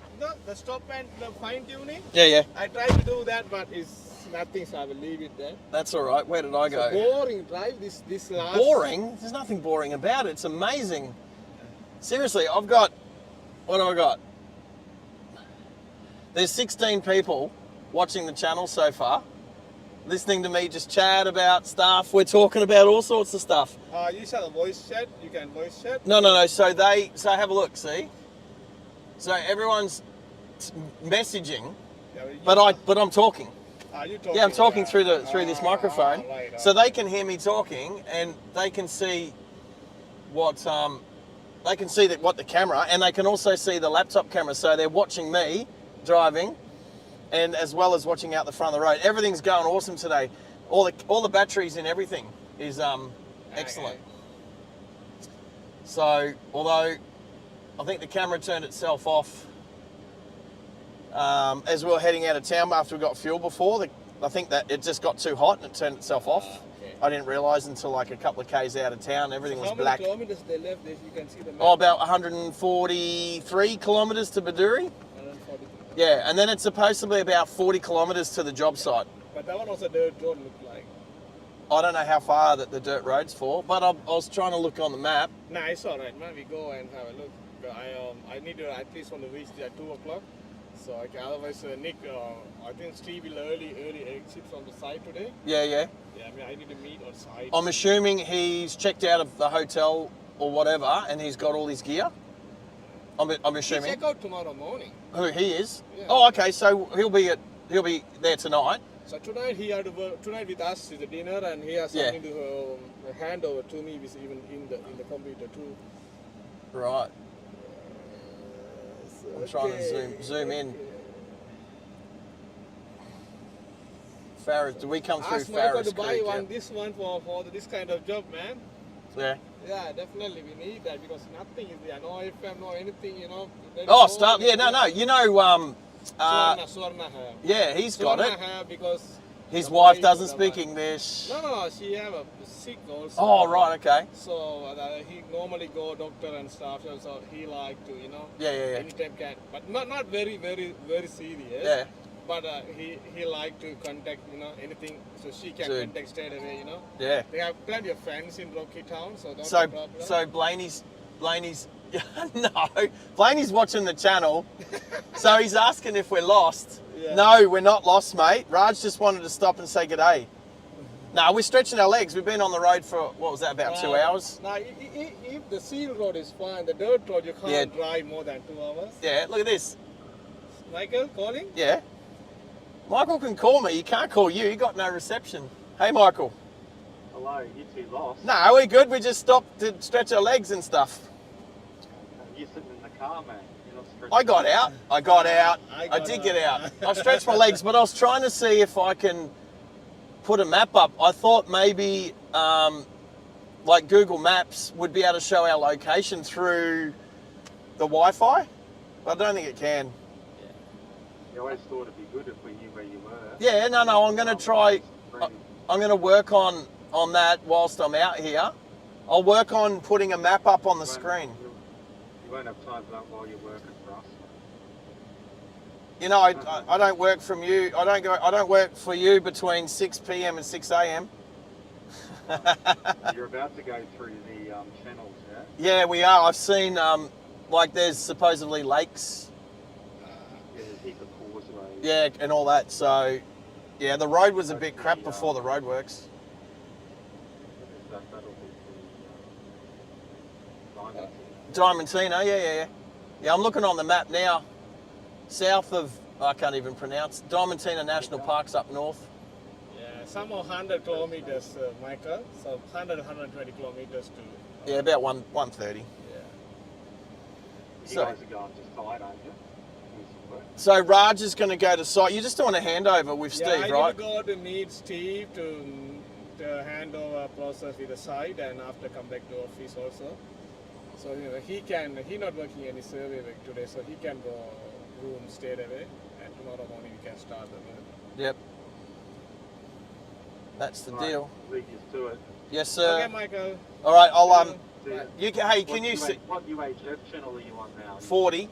The stop and the fine tuning. Yeah. I try to do that, but it's nothing, so I will leave it there. That's all right. Where did I go? Boring drive. This last. Boring? There's nothing boring about it. It's amazing. Seriously, what have I got? There's 16 people watching the channel so far, listening to me just chat about stuff. We're talking about all sorts of stuff. You said a voice chat. You can voice chat. No. So have a look. See. So everyone's messaging, but I'm talking. You talking? Yeah, I'm talking through this microphone, right. so they can hear me talking and they can see what what the camera, and they can also see the laptop camera. So they're watching me driving, and as well as watching out the front of the road. Everything's going awesome today. All the batteries and everything is excellent. So although I think the camera turned itself off as we were heading out of town after we got fuel before, I think that it just got too hot and it turned itself off. Okay. I didn't realise until like a couple of k's out of town, everything was How black. many kilometers they left? This you can see the map. Oh, about 143 kilometres to Bedourie. 140. Yeah, and then it's supposed to be about 40 kilometres to the job site. But that one also dirt road looked like. I don't know how far that the dirt road's for, but I was trying to look on the map. Nah, it's alright, man. We go and have a look. I need to at least want to reach there at 2 o'clock. So otherwise, Nick, I think Steve will early exit from the site today. Yeah. Yeah, I mean, I need to meet on site. I'm assuming he's checked out of the hotel or whatever, and he's got all his gear. I'm assuming. Check out tomorrow morning. Who he is? Yeah. Oh, okay. So he'll be there tonight. So tonight he had to work. Tonight with us is a dinner, and he has something to hand over to me, which is even in the computer too. Right. I'm trying to zoom in. Farrah, do we come through Ask Michael Farrah's to buy Creek? this one for this kind of job, man. Yeah. Yeah, definitely we need that because nothing is there. No FM, no anything, you know. Oh, start. Yeah, no. You know, Swarna have. yeah, he's got Swarna it. have because His the wife wife doesn't is the speak one. English. No, she have a sick also. Oh, right, okay. So he normally go doctor and stuff. So he like to, you know. Yeah. Anytime can, but not very serious. Yeah. But he like to contact, you know, anything, so she can Dude. contact straight away, you know. Yeah. They have plenty of friends in Rocky Town, so don't So, have problem. so Blaney's no, Blaney's watching the channel, so he's asking if we're lost. Yeah. No, we're not lost, mate. Raj just wanted to stop and say good day. No, we're stretching our legs. We've been on the road for, what was that, about 2 hours? Now, if the seal road is fine, the dirt road you can't drive more than 2 hours. Yeah, look at this. Michael calling? Yeah. Michael can call me. He can't call you. You got no reception. Hey, Michael. Hello, you two lost. No, we're good. We just stopped to stretch our legs and stuff. You're sitting in the car, man. You're not stretching. I got out. I did get out. out. I stretched my legs, but I was trying to see if I can put a map up. I thought maybe like Google Maps would be able to show our location through the Wi-Fi. But I don't think it can. You always thought it'd be good if we knew where you were. Yeah, no, I'm going to try. I'm going to work on that whilst I'm out here. I'll work on putting a map up on the screen. You won't have time for that while you're working for us. You know, I don't work from you. I don't work for you between 6 p.m. and 6 a.m. You're about to go through the channels, yeah? Yeah, we are. I've seen like there's supposedly lakes. Yeah, there's a heap of causeways. Yeah, and all that. So, yeah, the road was a bit crap before the roadworks. That'll be the Diamantina, yeah. Yeah, I'm looking on the map now. South of, I can't even pronounce, Diamantina National Park's up north. Yeah, some 100 kilometers, Michael. So 120 kilometers to. Yeah, about 130. Yeah. You guys are going just tight, aren't you? So Raj is going to go to site. You're just doing a handover with Steve, I right? need to go to meet Steve to hand over process with the site and after come back to office also. So you know, he not working any survey work today, so he can go room straight away and tomorrow morning we can start the work. Yep. That's the Right, deal. lead you to it. Yes, sir. Okay, Michael. All right, I'll See can you see What UHF channel are you on now? 40?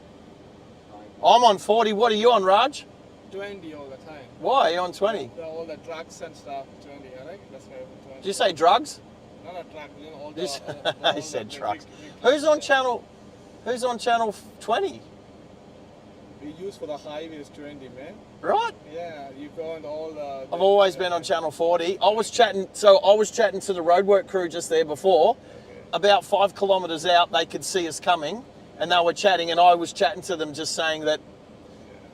I'm on 40. What are you on, Raj? 20 all the time. Why are you on 20? All the trucks and stuff, 20, alright? That's why 20. Did you say drugs? Not a truck, you know, all Just- all he said the trucks. big Who's on channel 20? we use for the highway is 20, man. Right? Yeah, you go on all the. I've always been on channel 40. I was chatting to the roadwork crew just there before. Okay. About 5 kilometres out, they could see us coming, and they were chatting, and I was chatting to them, just saying that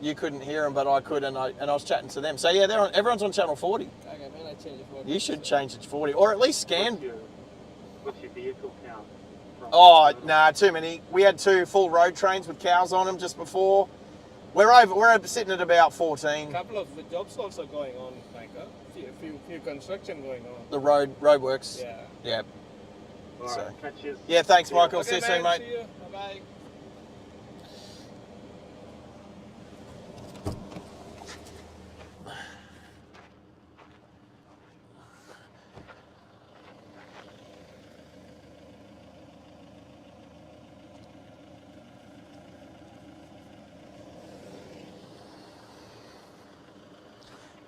you couldn't hear them, but I could, and I was chatting to them. So yeah, everyone's on channel 40. Okay, man, I change it for You should change it to 40, or at least scan. What's your vehicle count? Oh, nah, too many. We had 2 full road trains with cows on them just before. We're sitting at about 14. A couple of the jobs also going on, Micah. Few construction going on. The roadworks. Yeah. Yeah. All right, catch you. Yeah, thanks, Michael. Okay, See you soon, mate. See you. Bye-bye.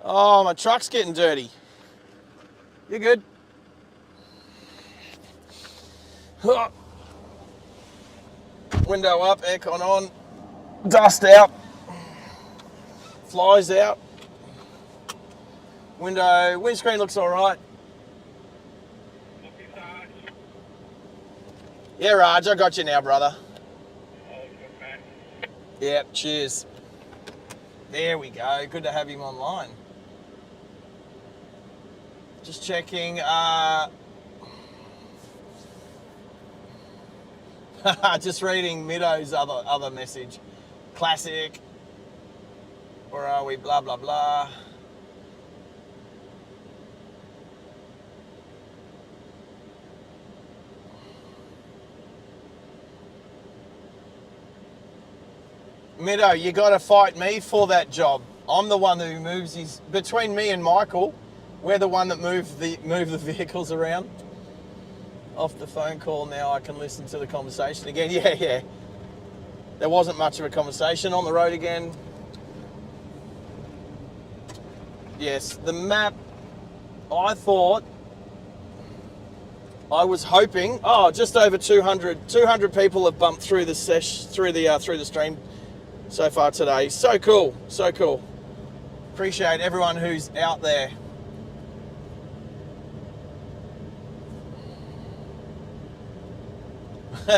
Oh, my truck's getting dirty. You good? Huh. Window up, aircon on, dust out, flies out. Windscreen looks all right. Yeah, Raj, I got you now, brother. Yep, cheers. There we go. Good to have him online. Just checking. Just reading Middo's other message. Classic. Where are we? Blah, blah, blah. Middo, you got to fight me for that job. I'm the one who moves his... Between me and Michael, we're the one that move the vehicles around. Off the phone call now, I can listen to the conversation again. Yeah. There wasn't much of a conversation. On the road again. Yes, the map, I was hoping, just over 200 people have bumped through the through the stream so far today. So cool. Appreciate everyone who's out there.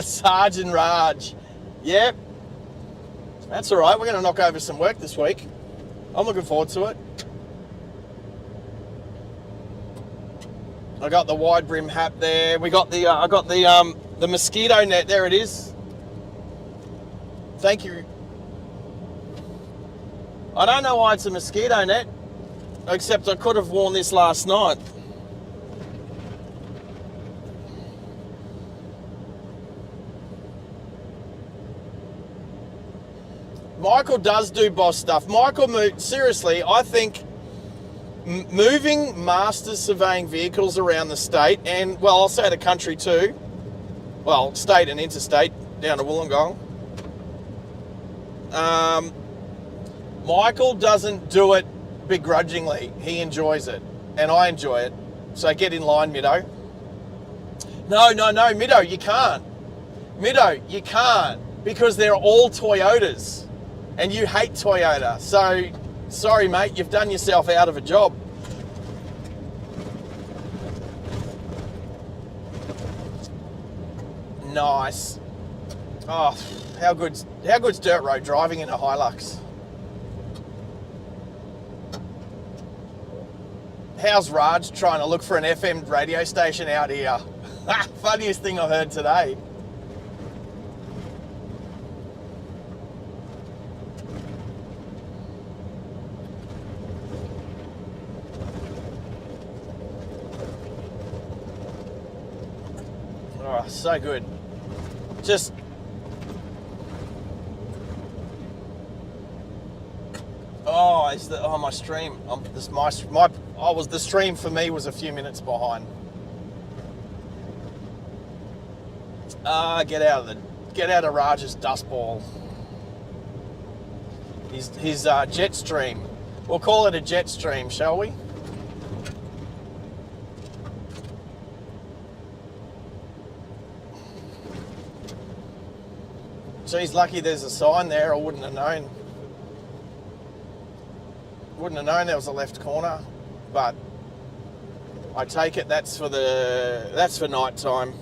Sarge and Raj. Yep. That's all right. We're going to knock over some work this week. I'm looking forward to it. I got the wide brim hat there. We got the I got the mosquito net. There it is. Thank you. I don't know why it's a mosquito net, except I could have worn this last night. Michael does do boss stuff. Michael, seriously, I think moving master surveying vehicles around the state, and, well, I'll say the country too, well, state and interstate, down to Wollongong, Michael doesn't do it begrudgingly. He enjoys it, and I enjoy it. So get in line, Middo. No, Middo, you can't. Middo, you can't, because they're all Toyotas. And you hate Toyota, so sorry mate, you've done yourself out of a job. Nice. Oh, how good's dirt road driving in a Hilux? How's Raj trying to look for an FM radio station out here? Funniest thing I've heard today. Oh, so good. Just my stream. The stream for me was a few minutes behind. Get out of Raj's dust ball. His jet stream. We'll call it a jet stream, shall we? Geez, lucky there's a sign there. I wouldn't have known. Wouldn't have known there was a left corner, but I take it that's for night time.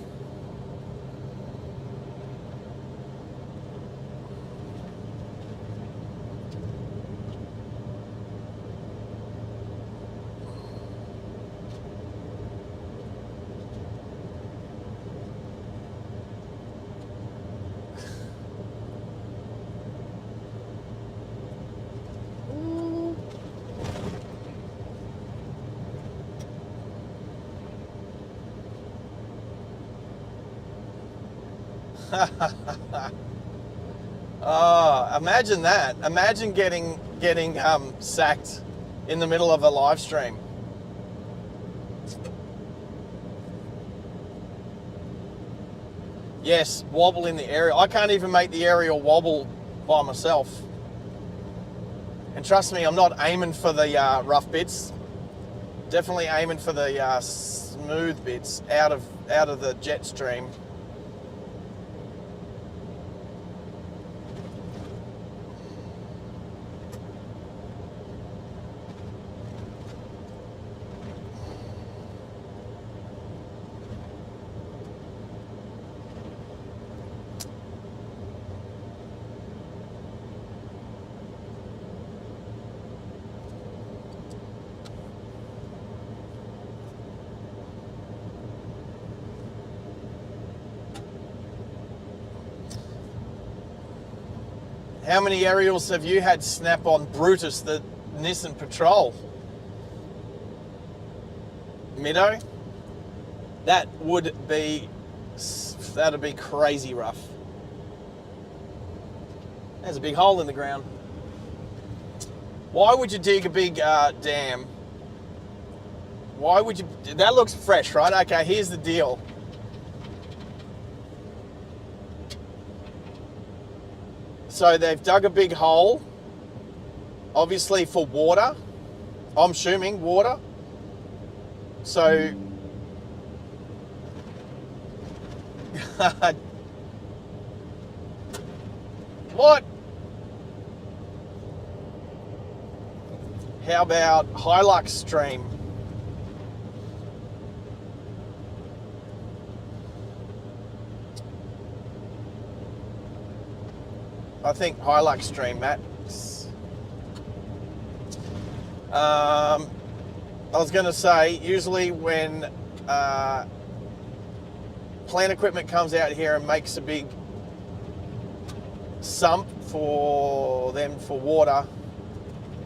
Oh, imagine that. Imagine getting sacked in the middle of a live stream. Yes, wobble in the area. I can't even make the aerial wobble by myself. And And trust me, I'm not aiming for the rough bits. Definitely aiming for the smooth bits out of the jet stream. How many aerials have you had snap on Brutus, the Nissan Patrol? Middo? That'd be crazy rough. There's a big hole in the ground. Why would you dig a big dam? Why would you? That looks fresh, right? Okay, here's the deal. So they've dug a big hole, obviously for water. I'm assuming water. So what? How about Hilux stream? I think Hilux stream, Matt. I was going to say, usually when plant equipment comes out here and makes a big sump for them for water,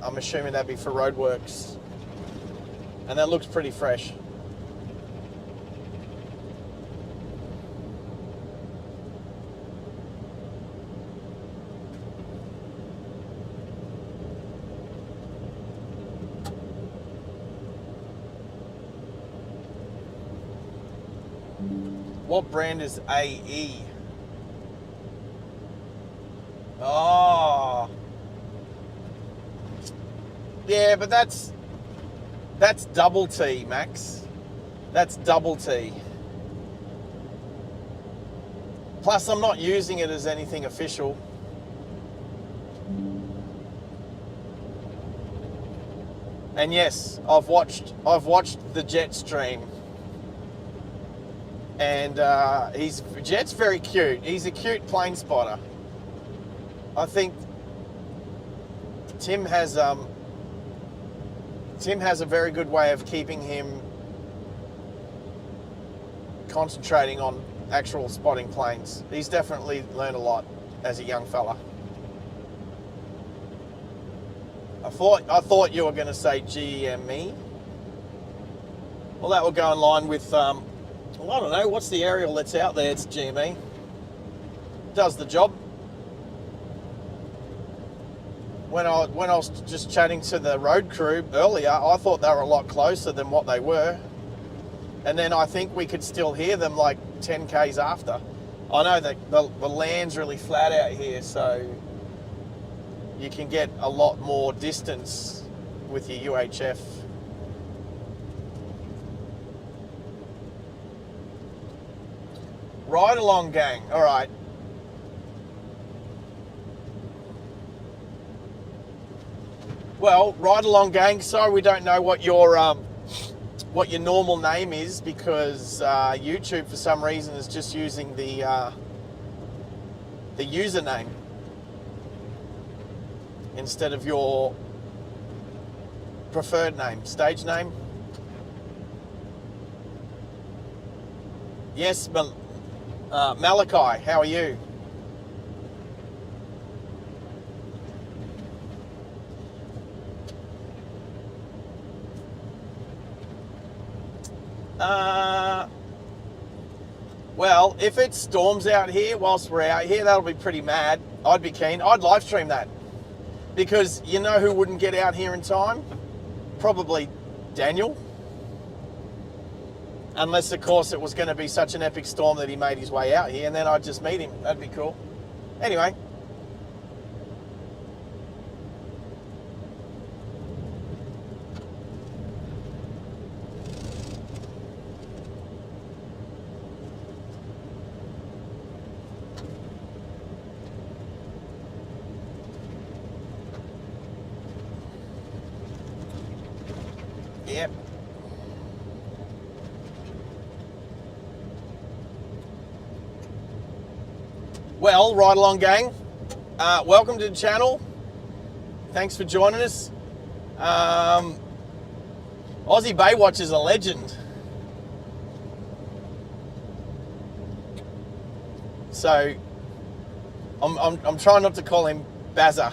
I'm assuming that'd be for roadworks. And that looks pretty fresh. What brand is AE? Oh. Yeah, but that's double T, Max. That's double T. Plus, I'm not using it as anything official. And yes, I've watched the jet stream. And Jet's very cute. He's a cute plane spotter. I think Tim has a very good way of keeping him concentrating on actual spotting planes. He's definitely learned a lot as a young fella. I thought you were going to say GME. Well, that will go in line with well, I don't know, what's the aerial that's out there? It's GME. Does the job. When I was just chatting to the road crew earlier, I thought they were a lot closer than what they were. And then I think we could still hear them like 10 Ks after. I know that the land's really flat out here, so you can get a lot more distance with your UHF. Ride along, gang. All right. Well, ride along, gang. Sorry, we don't know what your normal name is because YouTube, for some reason, is just using the username instead of your preferred name, stage name. Yes, Malachi, how are you? Well, if it storms out here whilst we're out here, that'll be pretty mad. I'd be keen. I'd live stream that. Because you know who wouldn't get out here in time? Probably Daniel. Unless, of course, it was going to be such an epic storm that he made his way out here, and then I'd just meet him. That'd be cool. Anyway. Yep. Well, right along, gang. Welcome to the channel. Thanks for joining us. Aussie Baywatch is a legend. So, I'm trying not to call him Bazza.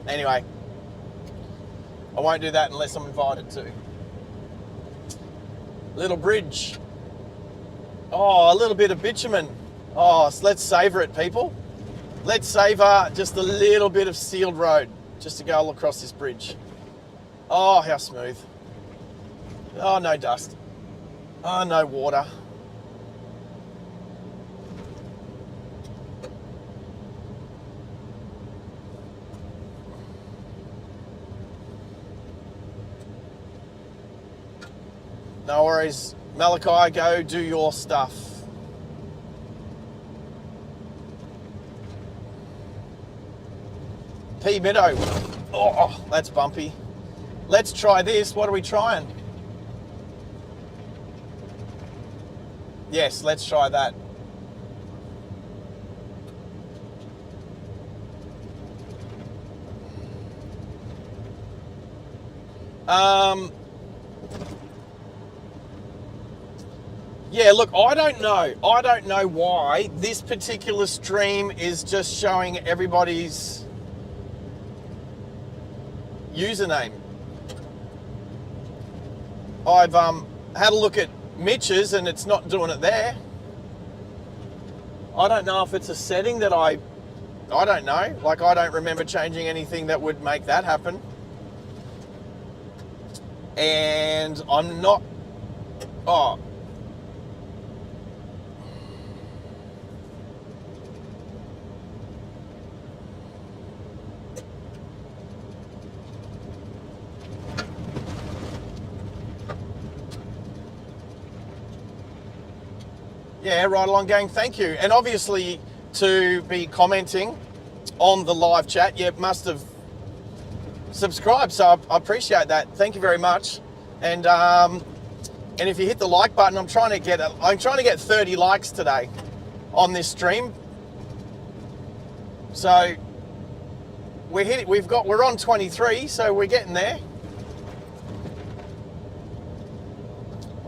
Anyway, I won't do that unless I'm invited to. Little bridge. Oh, a little bit of bitumen. Oh, so let's savour it, people. Let's savour just a little bit of sealed road just to go all across this bridge. Oh, how smooth. Oh, no dust. Oh, no water. No worries. Malachi, go do your stuff. P Meadow. Oh, that's bumpy. Let's try this. What are we trying? Yes, let's try that. Yeah, look, I don't know. I don't know why this particular stream is just showing everybody's username. I've had a look at Mitch's and it's not doing it there. I don't know if it's a setting that I don't know. Like, I don't remember changing anything that would make that happen. And I'm not... Oh. Yeah, right along, gang. Thank you. And obviously, to be commenting on the live chat, you must have subscribed. So I appreciate that. Thank you very much. And if you hit the like button, I'm trying to get 30 likes today on this stream. So we're on 23, so we're getting there.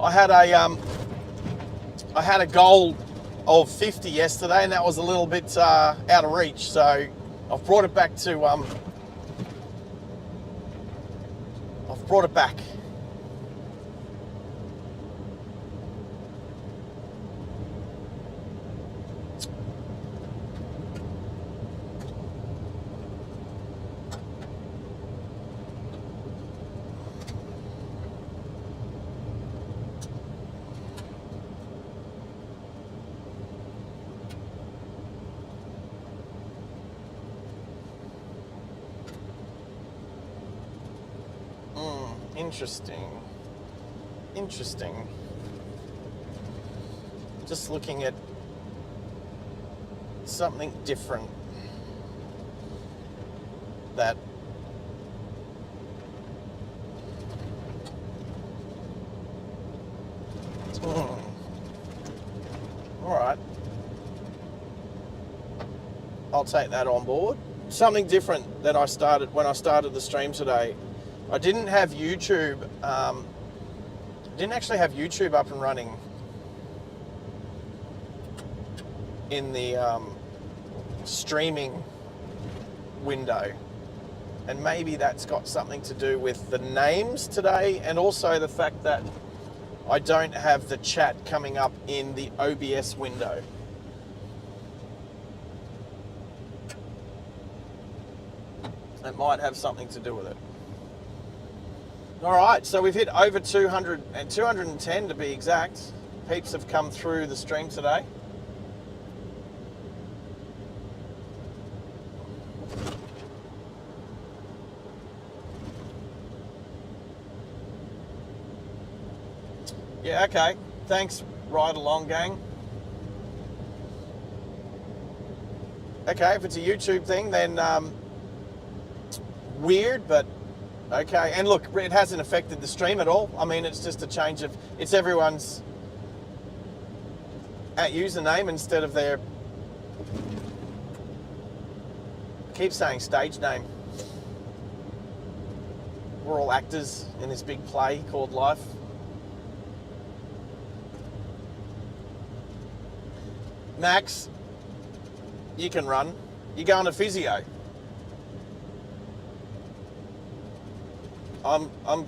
I had a goal of 50 yesterday, and that was a little bit out of reach. So I've brought it back to I've brought it back. Interesting. Just looking at something different that all right, I'll take that on board. Something different that I started when I started the stream today. I didn't have YouTube, didn't actually have YouTube up and running in the streaming window. And maybe that's got something to do with the names today, and also the fact that I don't have the chat coming up in the OBS window. It might have something to do with it. All right, so we've hit over 200 and 210 to be exact. Peeps have come through the stream today. Yeah, okay. Thanks, Ride Along Gang. Okay, if it's a YouTube thing, then weird, but Okay, and look, it hasn't affected the stream at all. I mean, it's just a change of, it's everyone's at username instead of their, I keep saying stage name. We're all actors in this big play called life. Max, you can run. You're going to physio. I'm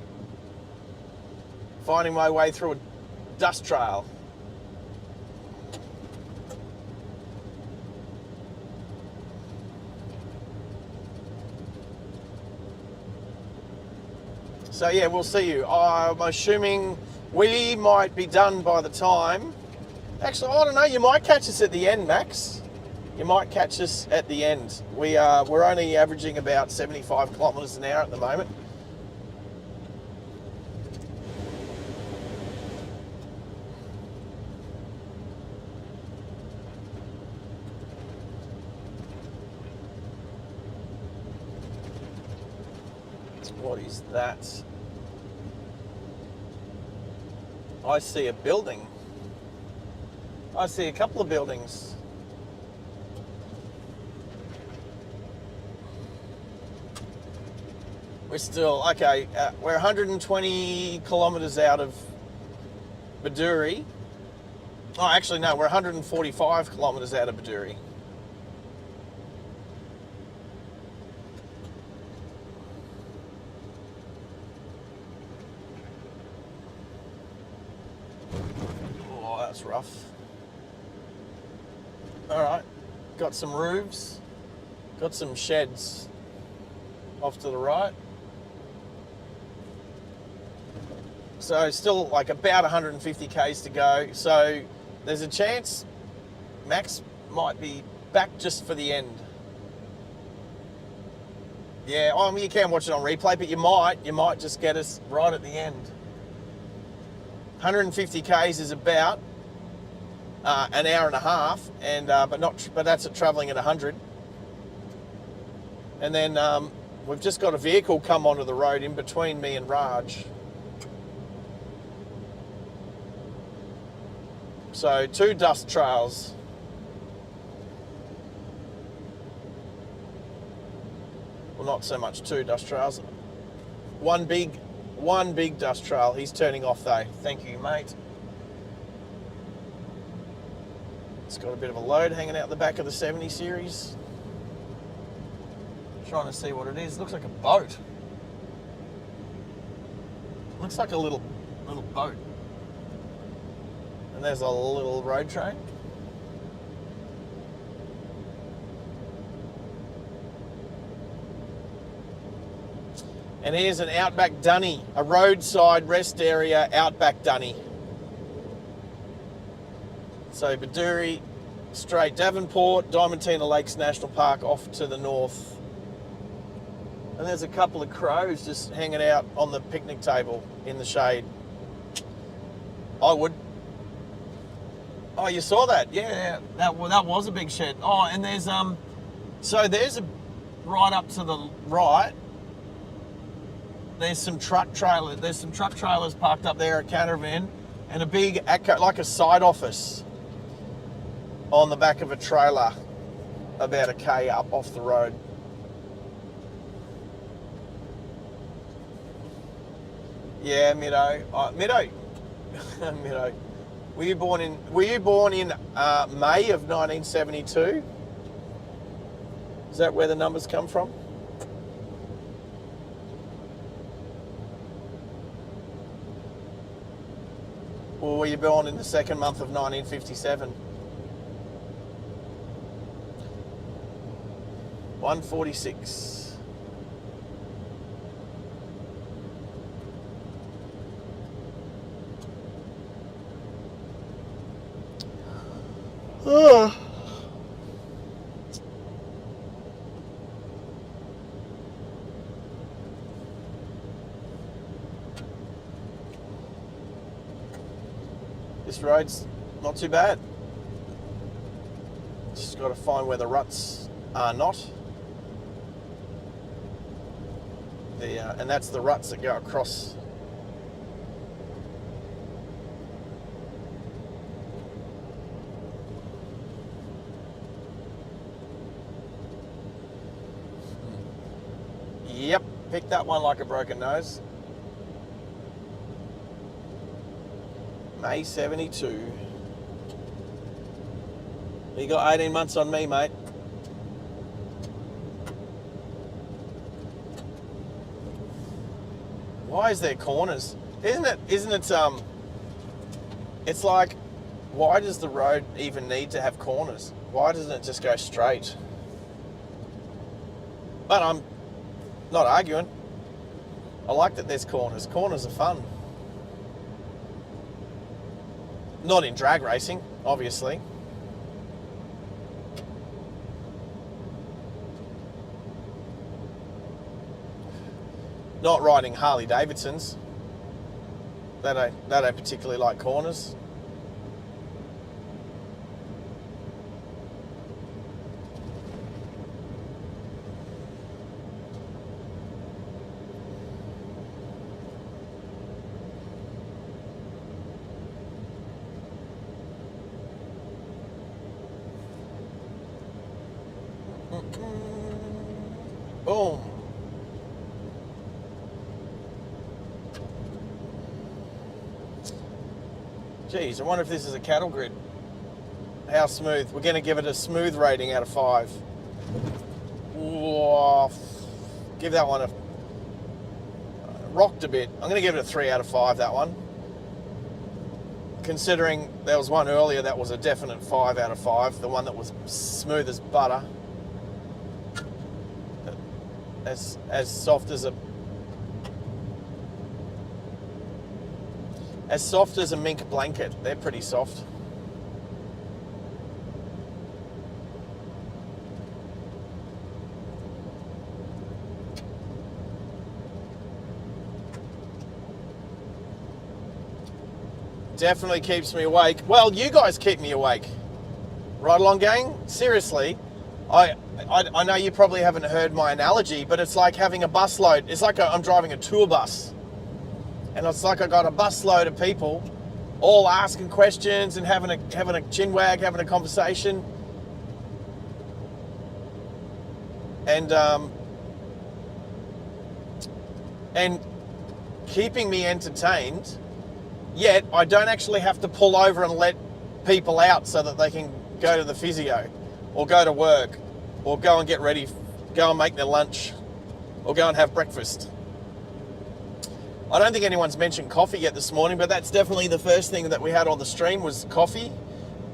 finding my way through a dust trail. So yeah, we'll see you. I'm assuming we might be done by the time. Actually, I don't know. You might catch us at the end, Max. You might catch us at the end. We're only averaging about 75 kilometres an hour at the moment. What is that? I see a building. I see a couple of buildings. We're still, okay, we're 120 kilometres out of Bedourie. Oh, actually, no, we're 145 kilometres out of Bedourie. Oh, that's rough. All right, got some roofs, got some sheds off to the right. So still like about 150 k's to go. So there's a chance Max might be back just for the end. Yeah, I mean, you can watch it on replay, but you might just get us right at the end. 150 k's is about an hour and a half, and but that's at travelling at 100. And then we've just got a vehicle come onto the road in between me and Raj. So 2 dust trails. Well, not so much 2 dust trails. One big dust trail. He's turning off though. Thank you, mate. It's got a bit of a load hanging out the back of the 70 series. Trying to see what it is. Looks like a boat. Looks like a little boat. And there's a little road train. And here's an Outback Dunny, a roadside rest area, Outback Dunny. So Bedourie, straight Devonport, Diamantina Lakes National Park off to the north. And there's a couple of crows just hanging out on the picnic table in the shade. I would. Oh, you saw that? Yeah, that was a big shed. Oh, and there's so there's a right up to the right. There's some truck trailers. There's some truck trailers parked up there, a caravan, and a big like a side office on the back of a trailer, about a K up off the road. Yeah, Middo. Middo. Middo. Were you born in May of 1972? Is that where the numbers come from? Or were you born in the second month of 1957? 146. Oh. This road's not too bad. Just got to find where the ruts are not. and that's the ruts that go across. Yep, picked that one like a broken nose. May 72. You got 18 months on me, mate. Why is there corners? Isn't it, it's like, why does the road even need to have corners? Why doesn't it just go straight? But I'm not arguing. I like that there's corners. Corners are fun. Not in drag racing, obviously. Not riding Harley Davidsons. They don't particularly like corners. Boom. Geez, I wonder if this is a cattle grid. How smooth? We're going to give it a smooth rating out of 5. Ooh, give that one a... rocked a bit. I'm going to give it a 3 out of 5, that one. Considering there was one earlier that was a definite 5 out of 5. The one that was smooth as butter. As soft as a... as soft as a mink blanket. They're pretty soft. Definitely keeps me awake. Well, you guys keep me awake. Right along, gang? Seriously, I know you probably haven't heard my analogy, but it's like having a bus load. It's like I'm driving a tour bus. And it's like I got a bus load of people all asking questions and having a chinwag, having a conversation. And keeping me entertained, yet I don't actually have to pull over and let people out so that they can go to the physio or go to work or go and get ready, go and make their lunch or go and have breakfast. I don't think anyone's mentioned coffee yet this morning, but that's definitely the first thing that we had on the stream was coffee.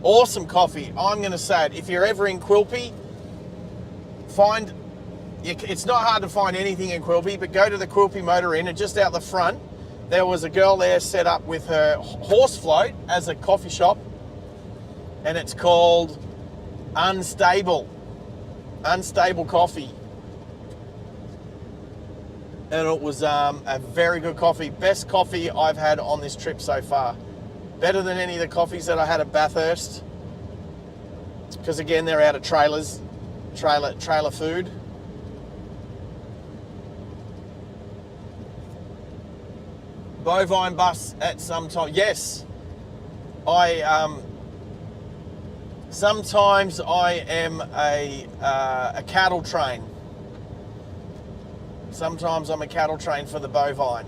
Awesome coffee. I'm going to say it. If you're ever in Quilpie, it's not hard to find anything in Quilpie, but go to the Quilpie Motor Inn, and just out the front, there was a girl there set up with her horse float as a coffee shop, and it's called Unstable Coffee. And it was a very good coffee. Best coffee I've had on this trip so far. Better than any of the coffees that I had at Bathurst. Because again, they're out of trailers. Trailer food. Bovine bus at some time. Yes. Sometimes I am a cattle train. Sometimes I'm a cattle train for the bovine.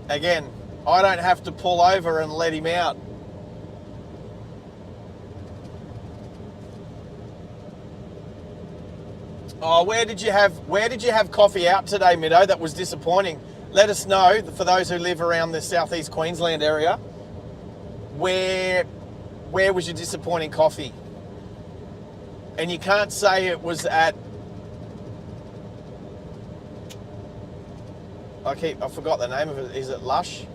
Again, I don't have to pull over and let him out. Oh, where did you have coffee out today, Middo? That was disappointing. Let us know, for those who live around the southeast Queensland area, where was your disappointing coffee? And you can't say it was at... I forgot the name of it. Is it Lush?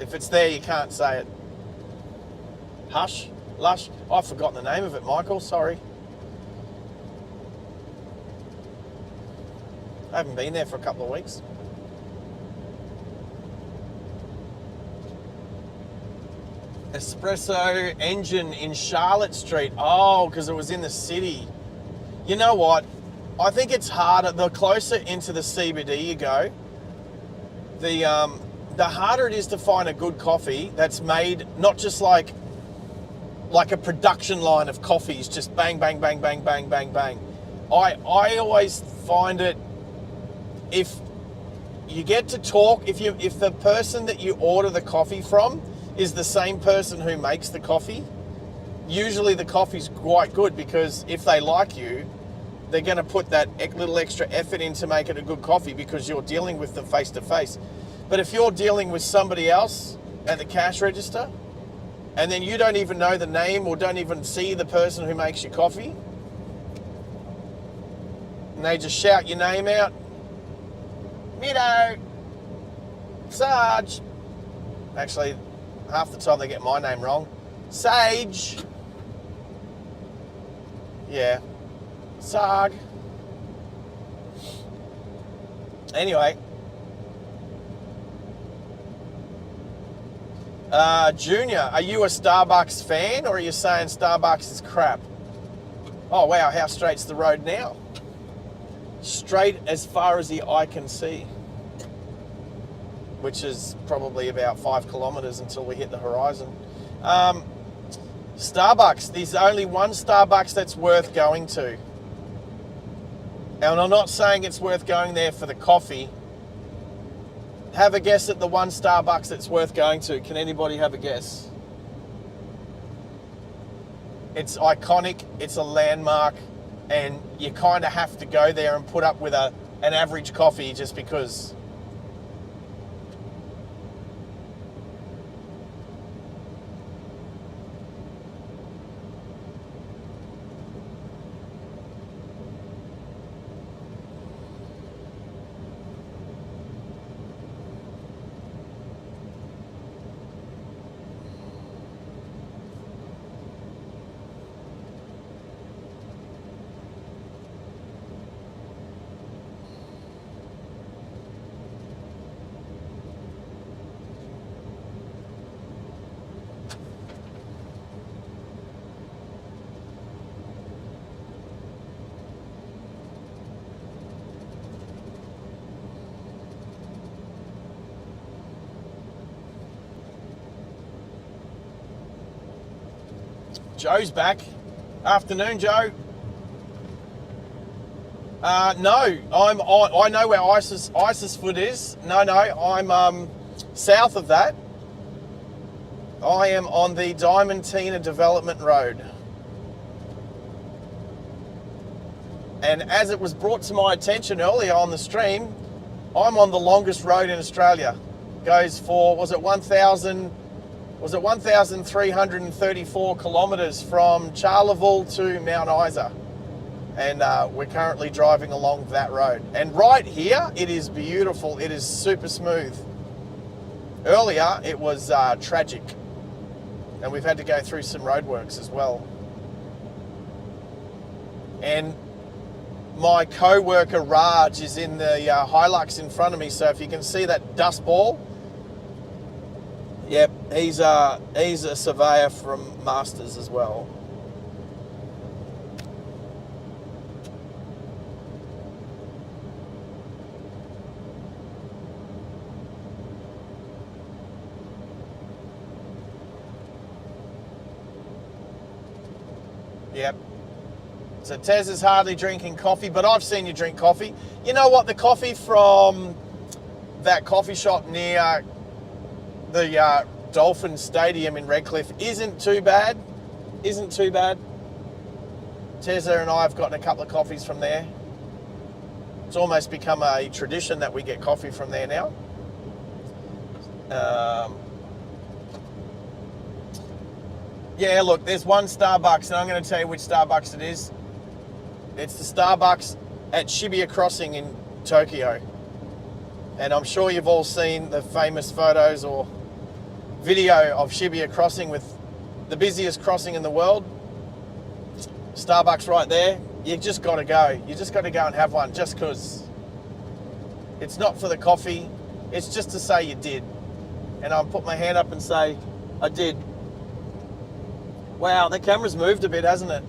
If it's there, you can't say it. Hush? Lush? I forgot the name of it, Michael. Sorry. I haven't been there for a couple of weeks. Espresso Engine in Charlotte Street. Oh, because it was in the city. You know what? I think it's harder, the closer into the CBD you go, the harder it is to find a good coffee that's made not just like a production line of coffees, just bang, bang, bang, bang, bang, bang, bang. I always find it, if you get to talk, if the person that you order the coffee from is the same person who makes the coffee, usually the coffee's quite good, because if they like you, they're going to put that little extra effort in to make it a good coffee because you're dealing with them face to face. But if you're dealing with somebody else at the cash register, and then you don't even know the name or don't even see the person who makes your coffee, and they just shout your name out, Mido, Sarge. Actually, half the time they get my name wrong. Sage. Yeah. Sarg. Anyway. Junior, are you a Starbucks fan, or are you saying Starbucks is crap? Oh wow, how straight's the road now? Straight as far as the eye can see, which is probably about 5 kilometers until we hit the horizon. Starbucks, there's only one Starbucks that's worth going to. And I'm not saying it's worth going there for the coffee. Have a guess at the one Starbucks that's worth going to. Can anybody have a guess? It's iconic, it's a landmark, and you kind of have to go there and put up with an average coffee just because. Joe's back. Afternoon, Joe. No, I know where Isis Foot is. No, I'm south of that. I am on the Diamantina Development Road. And as it was brought to my attention earlier on the stream, I'm on the longest road in Australia. Goes for, was it 1,334 kilometres from Charleville to Mount Isa. And we're currently driving along that road. And right here, it is beautiful. It is super smooth. Earlier, it was tragic. And we've had to go through some roadworks as well. And my co-worker Raj is in the Hilux in front of me. So if you can see that dust ball, yep, he's a surveyor from Masters as well. Yep. So Tez is hardly drinking coffee, but I've seen you drink coffee. You know what? The coffee from that coffee shop near the Dolphin Stadium in Redcliffe isn't too bad. Isn't too bad. Tezza and I have gotten a couple of coffees from there. It's almost become a tradition that we get coffee from there now. Yeah, look, there's one Starbucks, and I'm going to tell you which Starbucks it is. It's the Starbucks at Shibuya Crossing in Tokyo. And I'm sure you've all seen the famous photos or video of Shibuya Crossing with the busiest crossing in the world. Starbucks right there. You just got to go. You just got to go and have one just because. It's not for the coffee. It's just to say you did. And I'll put my hand up and say, I did. Wow, the camera's moved a bit, hasn't it?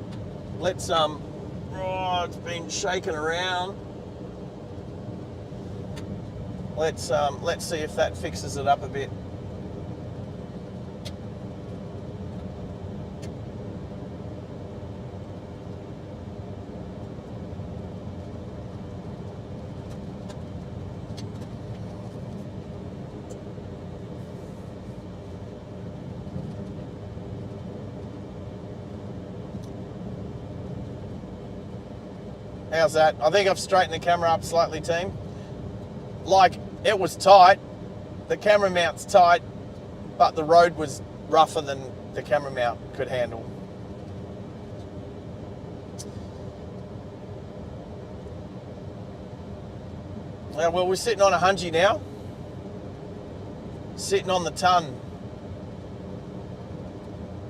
Let's oh, it's been shaken around. Let's see if that fixes it up a bit. How's that? I think I've straightened the camera up slightly, team. Like, it was tight, the camera mount's tight, but the road was rougher than the camera mount could handle. Yeah, well, we're sitting on a hungy now. Sitting on the ton.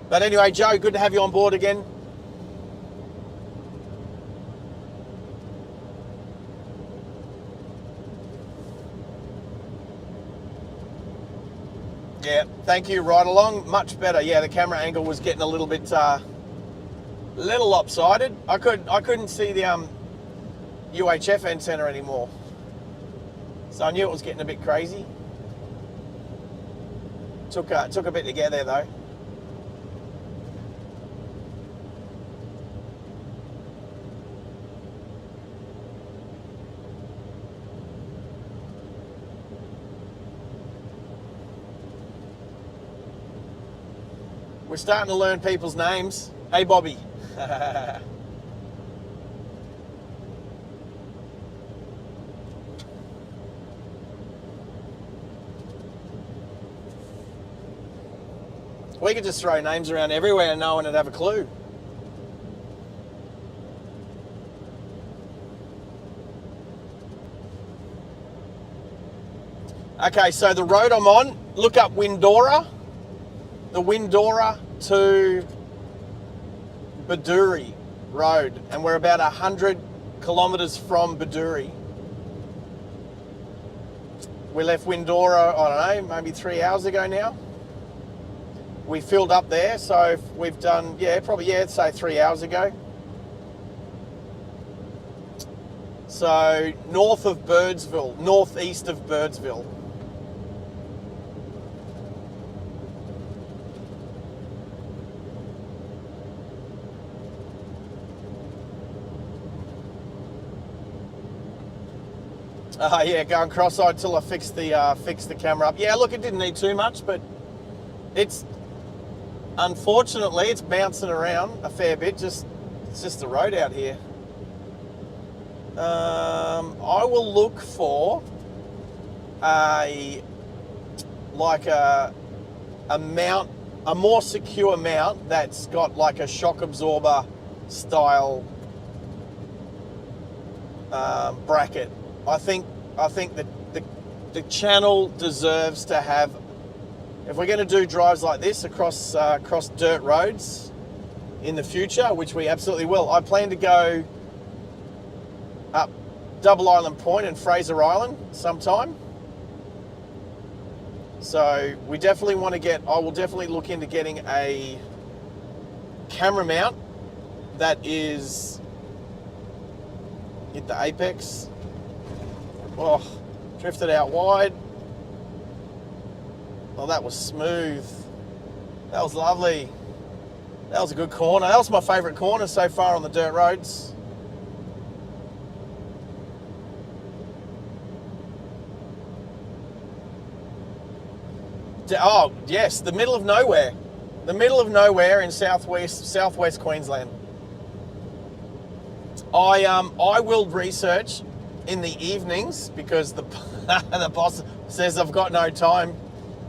But anyway, Joe, good to have you on board again. Yeah, thank you. Right along, much better. Yeah, the camera angle was getting a little bit, little lopsided. I couldn't see the UHF antenna anymore, so I knew it was getting a bit crazy. Took a bit to get there though. We're starting to learn people's names. Hey, Bobby. We could just throw names around everywhere and no one would have a clue. Okay, so the road I'm on, look up Windora. The Windora to Bedourie road, and we're about 100 kilometres from Bedourie. We left Windora, I don't know, maybe 3 hours ago now. We filled up there, so we've done, say 3 hours ago. So north of Birdsville, northeast of Birdsville. Yeah, going cross-eyed till I fixed the camera up. Yeah, look, it didn't need too much, but unfortunately it's bouncing around a fair bit. It's just the road out here. I will look for a mount, a more secure mount that's got like a shock absorber style bracket. I think that the channel deserves to have, if we're going to do drives like this across dirt roads in the future, which we absolutely will. I plan to go up Double Island Point and Fraser Island sometime. So we definitely want to get, I will definitely look into getting a camera mount that is, hit the apex. Oh, drifted out wide. Oh, that was smooth. That was lovely. That was a good corner. That was my favourite corner so far on the dirt roads. Oh, yes, the middle of nowhere. The middle of nowhere in southwest Queensland. I will research in the evenings because the boss says I've got no time.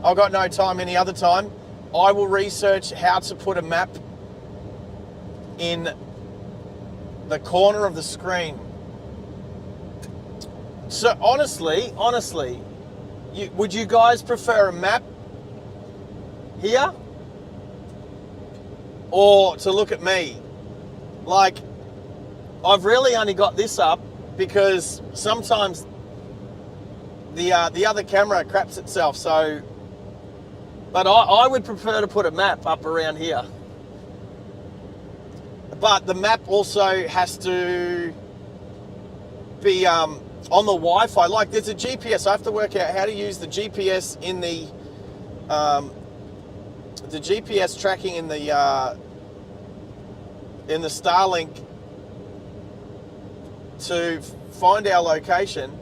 I've got no time any other time. I will research how to put a map in the corner of the screen. So honestly, would you guys prefer a map here or to look at me? Like, I've really only got this up because sometimes the other camera craps itself. So, but I would prefer to put a map up around here. But the map also has to be on the Wi-Fi. Like there's a GPS. I have to work out how to use the GPS in the GPS tracking in the Starlink to find our location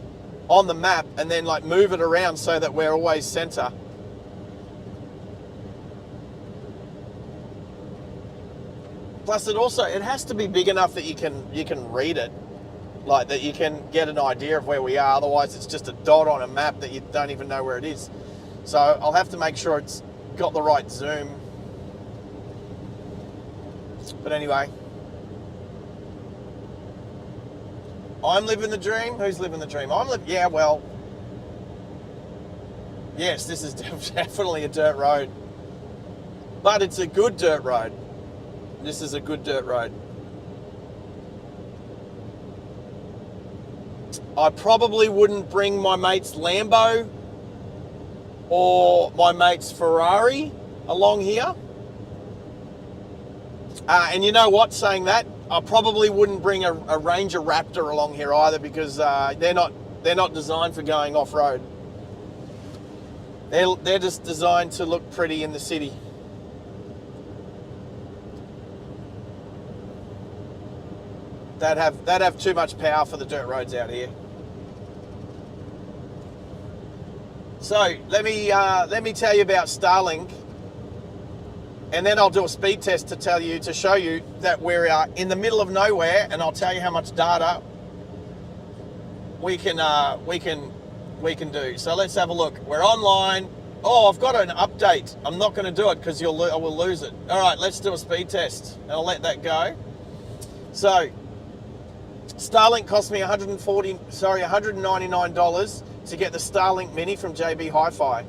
on the map and then like move it around so that we're always center. Plus it has to be big enough that you can read it, like that you can get an idea of where we are. Otherwise it's just a dot on a map that you don't even know where it is. So I'll have to make sure it's got the right zoom. But anyway, I'm living the dream. Who's living the dream? Yeah, well, yes, this is definitely a dirt road, but it's a good dirt road. This is a good dirt road. I probably wouldn't bring my mate's Lambo or my mate's Ferrari along here. And you know what, saying that, I probably wouldn't bring a Ranger Raptor along here either, because they're not designed for going off-road. They're just designed to look pretty in the city. They'd have too much power for the dirt roads out here. So let me tell you about Starlink, and then I'll do a speed test to show you that we're in the middle of nowhere, and I'll tell you how much data we can do. So let's have a look. We're online. Oh, I've got an update. I'm not going to do it because I will lose it. All right, let's do a speed test, and I'll let that go. So Starlink cost me $199 to get the Starlink Mini from JB Hi-Fi.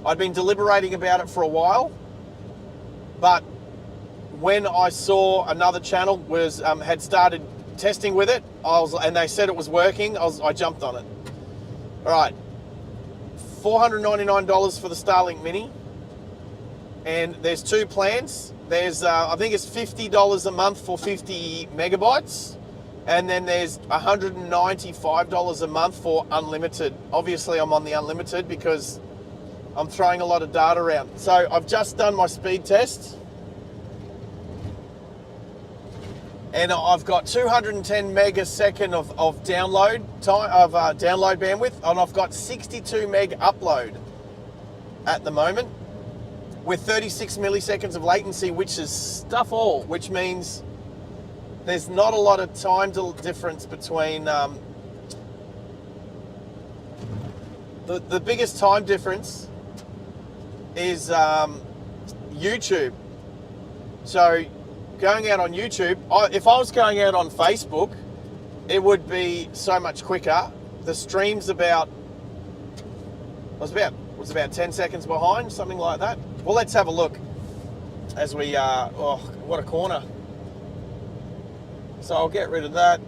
I'd been deliberating about it for a while, but when I saw another channel had started testing with it, and they said it was working, I jumped on it. All right, $499 for the Starlink Mini, and there's two plans. There's I think it's $50 a month for 50 megabytes. And then there's $195 a month for unlimited. Obviously, I'm on the unlimited because I'm throwing a lot of data around. So I've just done my speed test, and I've got 210 megasecond of download time download bandwidth, and I've got 62 meg upload at the moment with 36 milliseconds of latency, which is stuff all, which means there's not a lot of time difference between the biggest time difference is YouTube. So going out on YouTube, if I was going out on Facebook, it would be so much quicker. The stream's was about 10 seconds behind, something like that. Well, let's have a look as we oh, what a corner. So I'll get rid of that.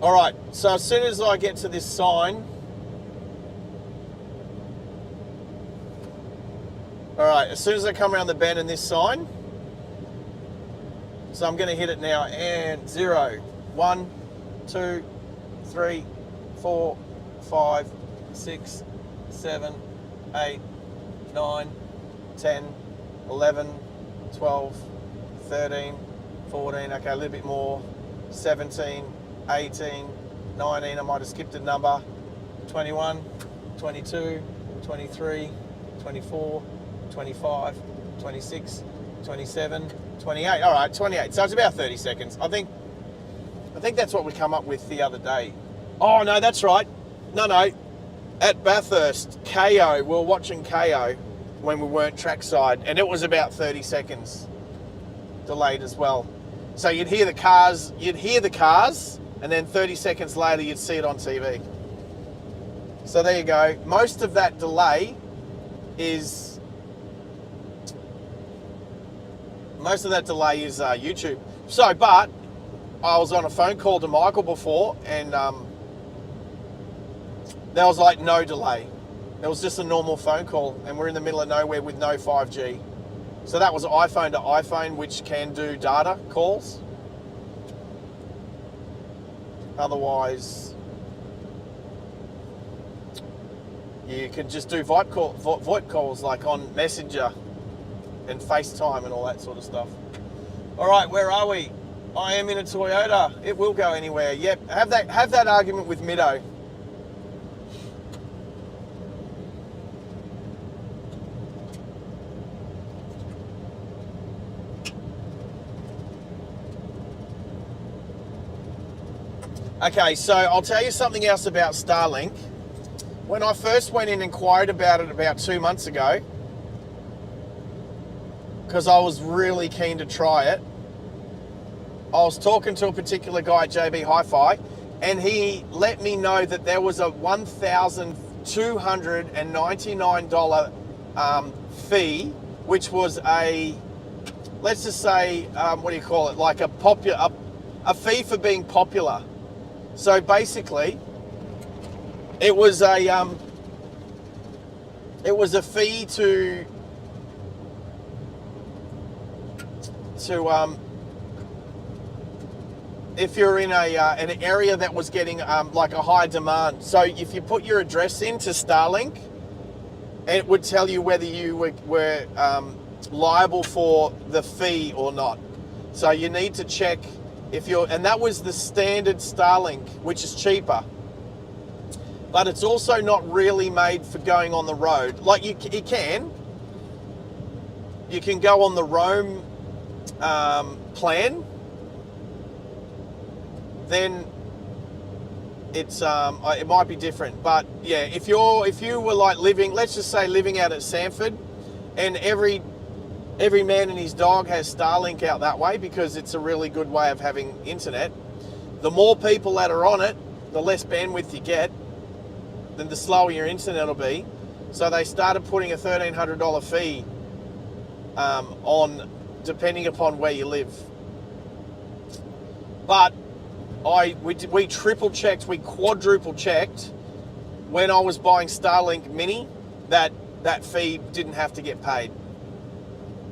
All right, so as soon as I get to this sign, all right, as soon as I come around the bend in this sign, so I'm going to hit it now, and 0, 1, 2, 3, 4, 5, 6, 7, 8, 9, 10, 11, 12, 13, 14, okay, a little bit more, 17, 18, 19, I might have skipped a number, 21, 22, 23, 24, 25, 26, 27, 28. All right, 28. So it's about 30 seconds. I think that's what we come up with the other day. Oh, no, that's right. No. At Bathurst, KO, we were watching KO when we weren't trackside, and it was about 30 seconds delayed as well. So you'd hear the cars, and then 30 seconds later you'd see it on TV. So there you go. Most of that delay is YouTube. So, but I was on a phone call to Michael before, and there was like no delay. It was just a normal phone call, and we're in the middle of nowhere with no 5G. So that was iPhone to iPhone, which can do data calls. Otherwise, you could just do VoIP calls like on Messenger and FaceTime and all that sort of stuff. All right, where are we? I am in a Toyota. It will go anywhere. Yep, have that argument with Middo. Okay, so I'll tell you something else about Starlink. When I first went in and inquired about it about 2 months ago, because I was really keen to try it, I was talking to a particular guy at JB Hi-Fi, and he let me know that there was a $1,299 fee, which was a, let's just say, what do you call it, like a fee for being popular. So basically, it was a fee to if you're in an area that was getting like a high demand. So if you put your address into Starlink, it would tell you whether you were liable for the fee or not. So you need to check if you're, and that was the standard Starlink, which is cheaper. But it's also not really made for going on the road. Like you can go on the Roam plan, then it's it might be different. But yeah, if you were like living, let's just say living out at Sanford, and every man and his dog has Starlink out that way because it's a really good way of having internet. The more people that are on it, the less bandwidth you get, then the slower your internet will be. So they started putting a $1,300 fee on, depending upon where you live. But we triple checked, we quadruple checked when I was buying Starlink Mini that fee didn't have to get paid.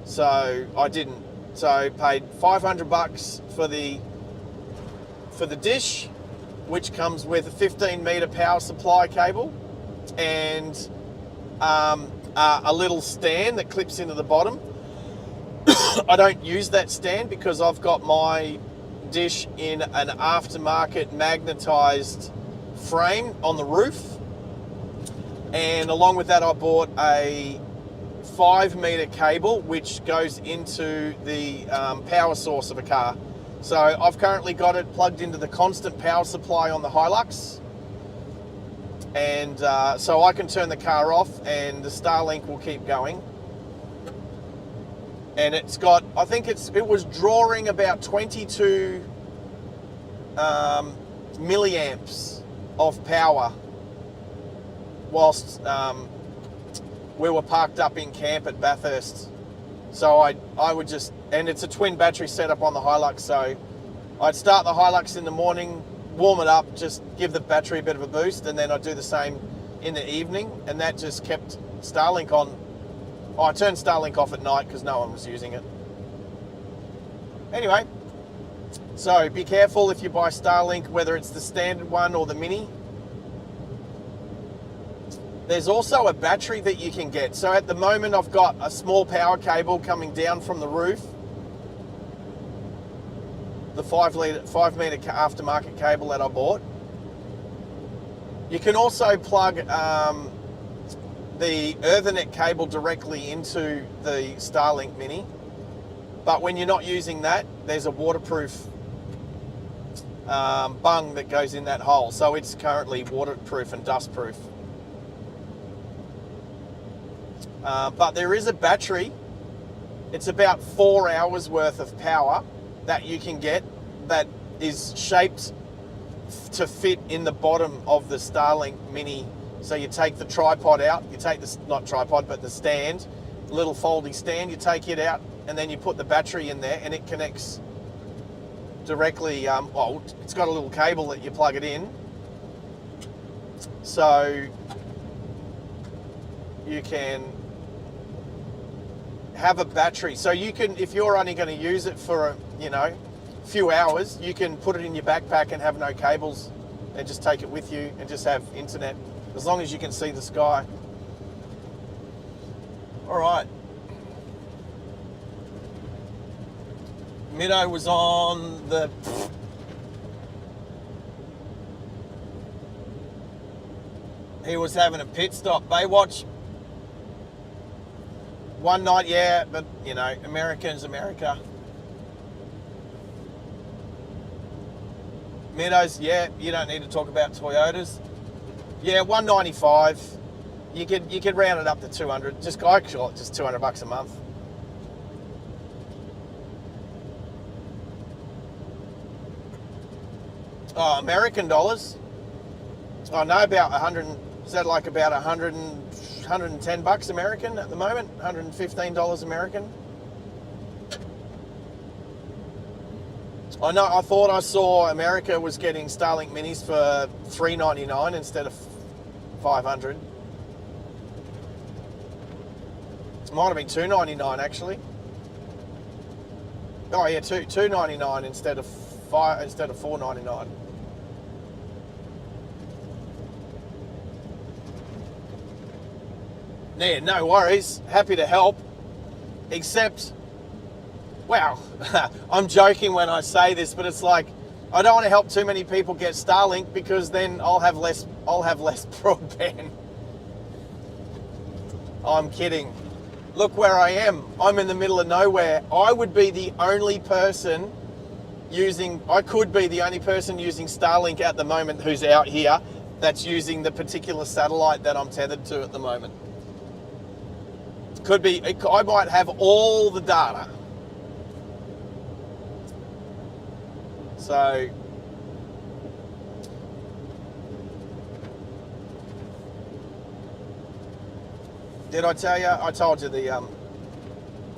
So I didn't. So I paid $500 for the dish, which comes with a 15-meter power supply cable and a little stand that clips into the bottom. I don't use that stand because I've got my dish in an aftermarket magnetized frame on the roof, and along with that I bought a 5-meter cable which goes into the power source of a car. So I've currently got it plugged into the constant power supply on the Hilux, and so I can turn the car off and the Starlink will keep going. And it's got, I think it was drawing about 22 milliamps of power whilst we were parked up in camp at Bathurst. So I would just, and it's a twin battery setup on the Hilux, so I'd start the Hilux in the morning, warm it up, just give the battery a bit of a boost, and then I'd do the same in the evening, and that just kept Starlink on. I turned Starlink off at night because no one was using it. Anyway, so be careful if you buy Starlink, whether it's the standard one or the Mini. There's also a battery that you can get. So at the moment I've got a small power cable coming down from the roof, the 5-meter aftermarket cable that I bought. You can also plug the Ethernet cable directly into the Starlink Mini, but when you're not using that, there's a waterproof bung that goes in that hole, so it's currently waterproof and dustproof. But there is a battery, it's about 4 hours worth of power that you can get that is shaped to fit in the bottom of the Starlink Mini. So you take the tripod out, you take the, not tripod, but the stand, little foldy stand, you take it out and then you put the battery in there and it connects directly, well, it's got a little cable that you plug it in. So you can have a battery. So you can, if you're only going to use it for a few hours, you can put it in your backpack and have no cables and just take it with you and just have internet as long as you can see the sky. All right. Middo was on the... He was having a pit stop. Baywatch. One night, yeah, but, America's America. Middo's, yeah, you don't need to talk about Toyotas. Yeah, 195. You could round it up to 200. Just $200 a month. Oh, American dollars. I know about 100. Is that like about 110 bucks American at the moment? $115 American. I know. I thought I saw America was getting Starlink minis for $3.99 instead of $500. It might have been $2.99 actually. Oh yeah, $2.99 instead of $4.99. Yeah, no worries. Happy to help. Except, wow, I'm joking when I say this, but it's like I don't want to help too many people get Starlink because then I'll have less broadband. I'm kidding. Look where I am. I'm in the middle of nowhere. I would be the only person using Starlink at the moment who's out here that's using the particular satellite that I'm tethered to at the moment. I might have all the data. So, did I tell you? I told you the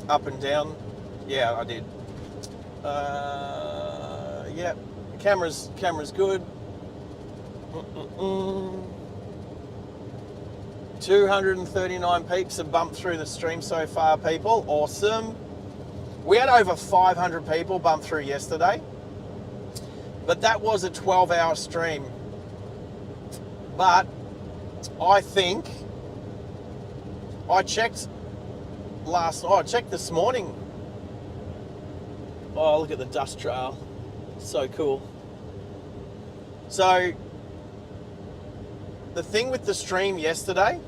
up and down. Yeah, I did. Yeah, camera's good. 239 peeps have bumped through the stream so far, people. Awesome. We had over 500 people bump through yesterday, but that was a 12-hour stream. But I think I checked this morning. Oh, look at the dust trail. So cool. So the thing with the stream yesterday,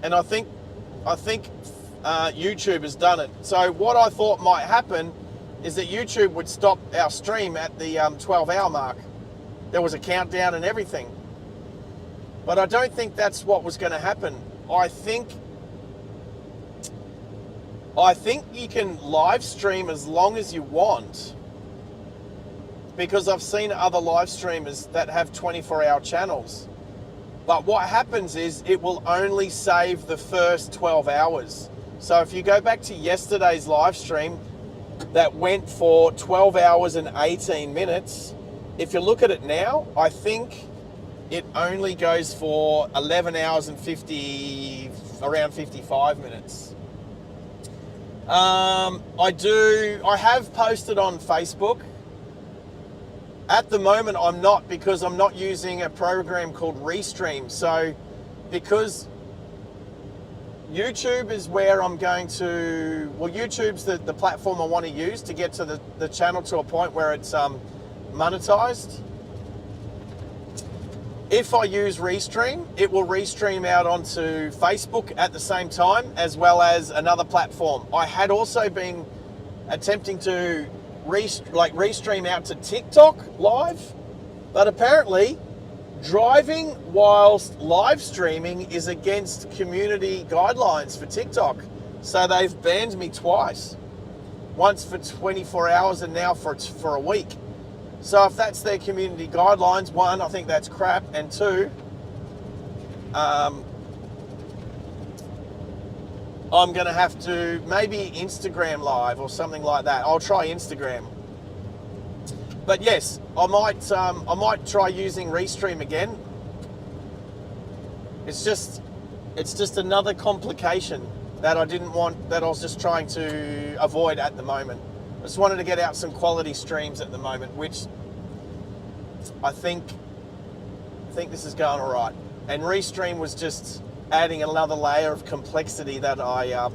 and I think YouTube has done it. So what I thought might happen is that YouTube would stop our stream at the 12-hour mark. There was a countdown and everything. But I don't think that's what was going to happen. I think you can live stream as long as you want, because I've seen other live streamers that have 24-hour channels. But what happens is it will only save the first 12 hours. So if you go back to yesterday's live stream that went for 12 hours and 18 minutes, if you look at it now, I think it only goes for 11 hours and around 55 minutes. I have posted on Facebook. At the moment, I'm not, because I'm not using a program called Restream. So, because YouTube is where I'm going to... Well, YouTube's the platform I want to use to get to the channel to a point where it's monetized. If I use Restream, it will restream out onto Facebook at the same time, as well as another platform. I had also been attempting to restream out to TikTok live, but apparently driving whilst live streaming is against community guidelines for TikTok. So they've banned me twice. Once for 24 hours and now for a week. So if that's their community guidelines, one, I think that's crap, and two, I'm going to have to maybe Instagram live or something like that. I'll try Instagram. But yes, I might try using Restream again. It's just another complication. that I didn't want, that I was just trying to avoid at the moment. I just wanted to get out some quality streams at the moment, which I think this is going all right. And Restream was just adding another layer of complexity that I've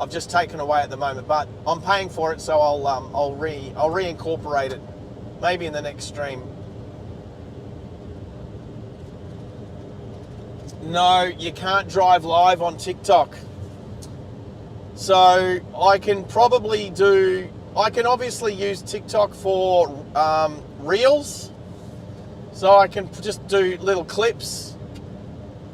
just taken away at the moment. But I'm paying for it, so I'll reincorporate it maybe in the next stream. No, you can't drive live on TikTok. So I can obviously use TikTok for Reels. So I can just do little clips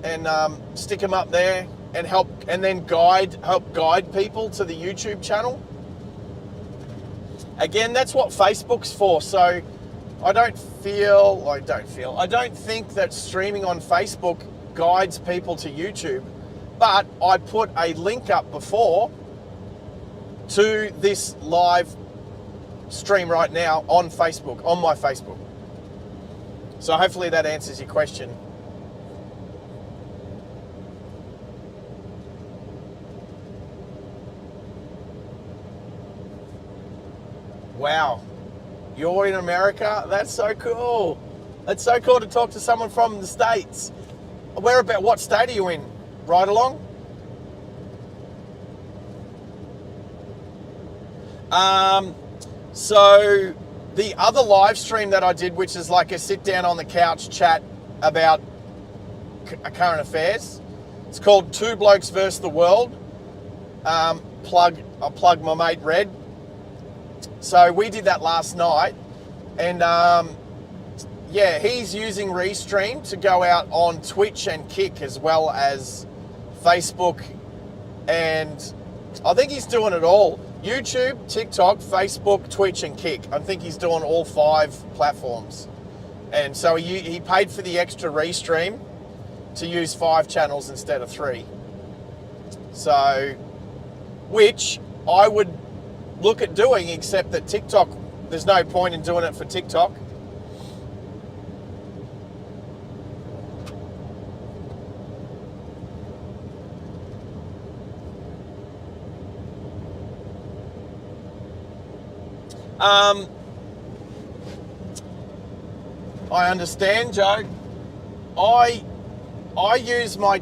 and stick them up there and help guide people to the YouTube channel. Again, that's what Facebook's for. So I don't think that streaming on Facebook guides people to YouTube, but I put a link up before to this live stream right now on Facebook, on my Facebook. So hopefully that answers your question. Wow, you're in America? That's so cool. It's so cool to talk to someone from the States. What state are you in? Right along? So the other live stream that I did, which is like a sit down on the couch chat about current affairs, it's called Two Blokes versus the World. I'll plug my mate Red. So we did that last night, and yeah, he's using Restream to go out on Twitch and Kick as well as Facebook, and I think he's doing it all. YouTube, TikTok, Facebook, Twitch and Kick. I think he's doing all 5 platforms. And so he paid for the extra Restream to use 5 channels instead of 3. So, which I would look at doing, except that TikTok, there's no point in doing it for TikTok. I understand, Joe. I use my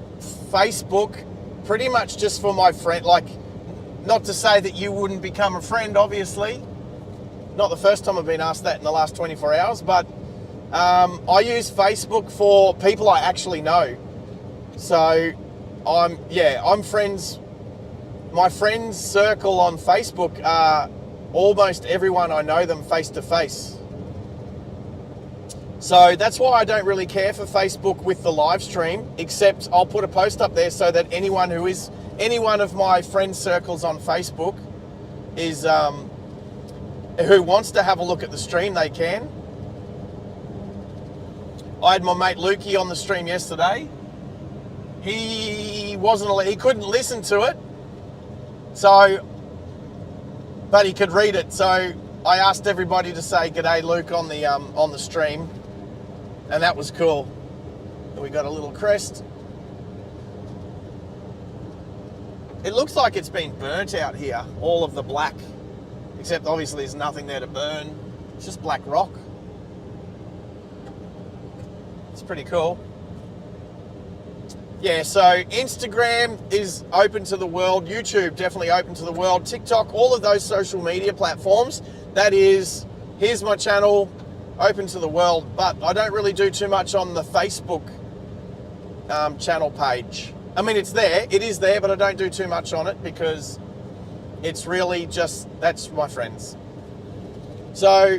Facebook pretty much just for my friend, like, not to say that you wouldn't become a friend, obviously. Not the first time I've been asked that in the last 24 hours, but I use Facebook for people I actually know. So I'm friends. My friends circle on Facebook are almost everyone I know them face to face. So that's why I don't really care for Facebook with the live stream, except I'll put a post up there so that any one of my friend circles on Facebook is who wants to have a look at the stream, they can. I had my mate Lukey on the stream yesterday. He couldn't listen to it, but he could read it. So I asked everybody to say "G'day, Luke" on the stream, and that was cool. And we got a little crest. It looks like it's been burnt out here, all of the black, except obviously there's nothing there to burn. It's just black rock. It's pretty cool. Yeah, so Instagram is open to the world. YouTube, definitely open to the world. TikTok, all of those social media platforms. That is, here's my channel, open to the world. But I don't really do too much on the Facebook channel page. I mean, it's there, it is there, but I don't do too much on it because it's really just, that's my friends. So,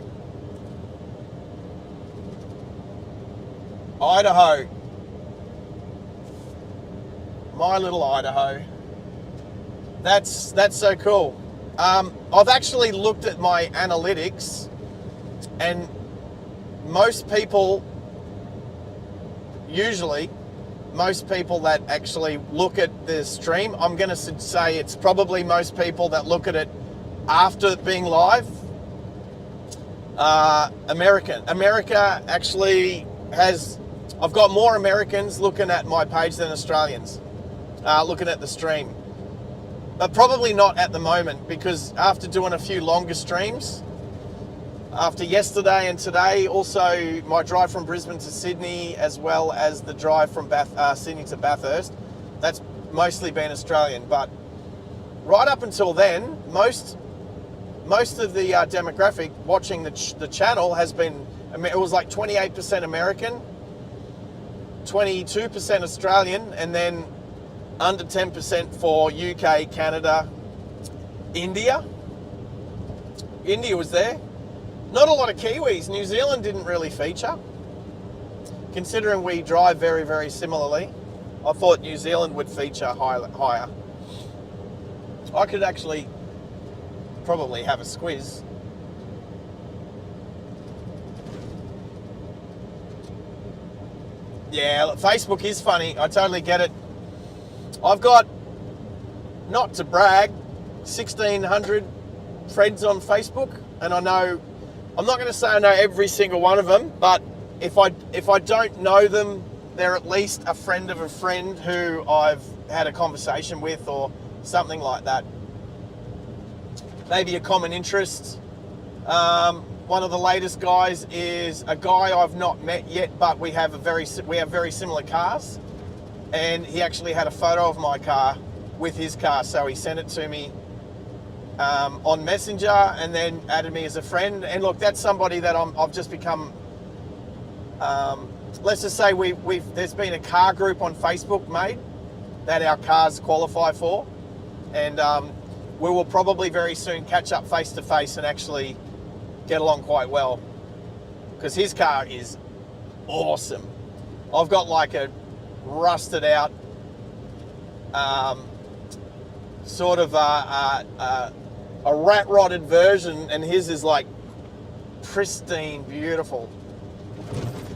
Idaho. My little Idaho. That's so cool. I've actually looked at my analytics, and most people that actually look at the stream, I'm going to say it's probably most people that look at it after being live. America actually has, I've got more Americans looking at my page than Australians looking at the stream. but probably not at the moment, because after doing a few longer streams, after yesterday and today, also my drive from Brisbane to Sydney, as well as the drive from Sydney to Bathurst, that's mostly been Australian. But right up until then, most of the demographic watching the channel has been, it was like 28% American, 22% Australian, and then under 10% for UK, Canada, India. India was there. Not a lot of Kiwis. New Zealand didn't really feature. Considering we drive very, very similarly, I thought New Zealand would feature higher. I could actually probably have a squiz. Yeah, Facebook is funny. I totally get it. I've got, not to brag, 1,600 friends on Facebook, and I know, I'm not going to say I know every single one of them, but if I don't know them, they're at least a friend of a friend who I've had a conversation with or something like that. Maybe a common interest. One of the latest guys is a guy I've not met yet, but we have very similar cars, and he actually had a photo of my car with his car, so he sent it to me on Messenger and then added me as a friend. And look, that's somebody that I've just become. Let's just say there's been a car group on Facebook made that our cars qualify for, and we will probably very soon catch up face to face and actually get along quite well, because his car is awesome. I've got like a rusted out sort of a rat rotted version, and his is like pristine, beautiful.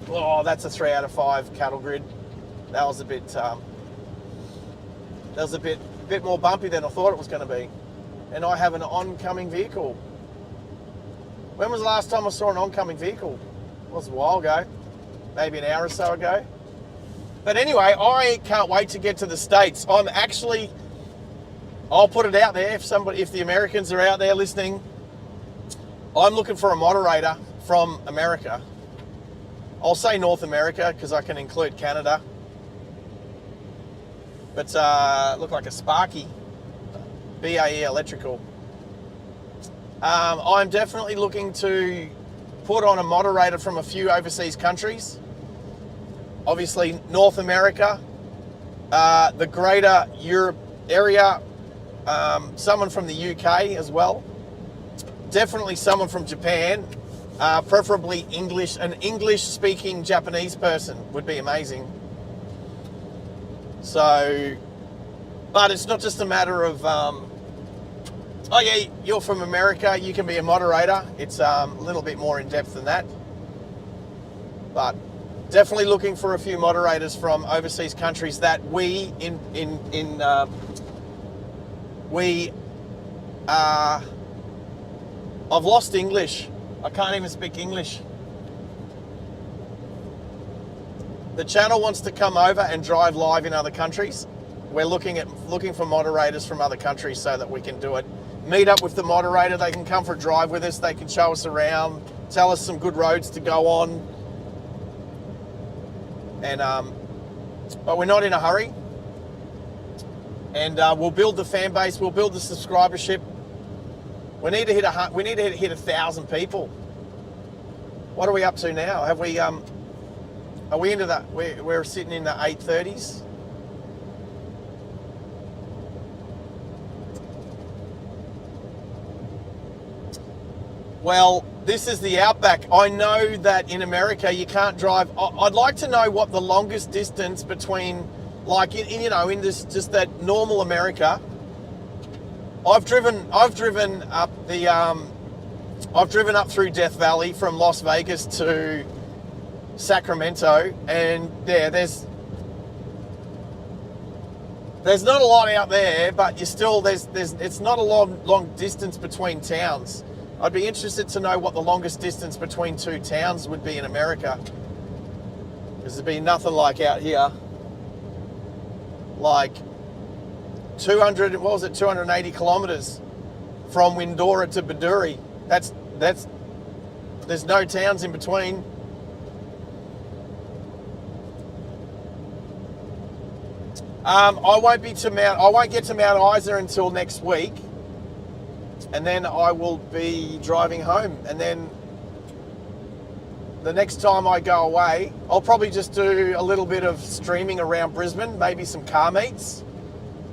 Oh, that's a 3 out of 5 cattle grid. That was a bit more bumpy than I thought it was going to be. And I have an oncoming vehicle. When was the last time I saw an oncoming vehicle? It was a while ago, maybe an hour or so ago. But anyway, I can't wait to get to the States. I'll put it out there, if the Americans are out there listening, I'm looking for a moderator from America. I'll say North America because I can include Canada. But look like a Sparky, BAE Electrical. I'm definitely looking to put on a moderator from a few overseas countries. Obviously North America, the greater Europe area, someone from the UK as well. Definitely someone from Japan, preferably English. An English-speaking Japanese person would be amazing. So, but it's not just a matter of, oh yeah, you're from America, you can be a moderator. It's a little bit more in depth than that. But definitely looking for a few moderators from overseas countries that I've lost English. I can't even speak English. The channel wants to come over and drive live in other countries. We're looking for moderators from other countries so that we can do it. Meet up with the moderator. They can come for a drive with us. They can show us around, tell us some good roads to go on. And but we're not in a hurry. And we'll build the fan base. We'll build the subscribership. We need to hit 1,000 people. What are we up to now? Have we? Are we into that? We're sitting in the 830s. Well, this is the Outback. I know that in America you can't drive. I'd like to know what the longest distance between, like in this just that normal America. I've driven up through Death Valley from Las Vegas to Sacramento, and yeah, there's not a lot out there, but you still it's not a long distance between towns. I'd be interested to know what the longest distance between two towns would be in America, because there'd be nothing like out here. Like 200, what was it, 280 kilometres from Windora to Bedourie. There's no towns in between. I won't get to Mount Isa until next week, and then I will be driving home. And then the next time I go away, I'll probably just do a little bit of streaming around Brisbane, maybe some car meets,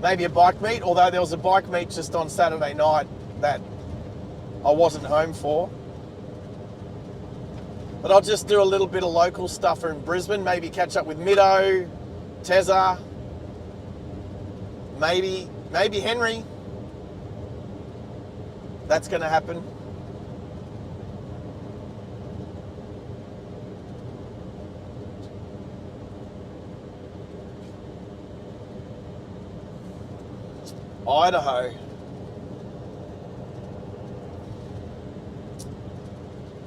maybe a bike meet, although there was a bike meet just on Saturday night that I wasn't home for. But I'll just do a little bit of local stuff in Brisbane, maybe catch up with Middo, Tezza, maybe Henry. That's going to happen. Idaho.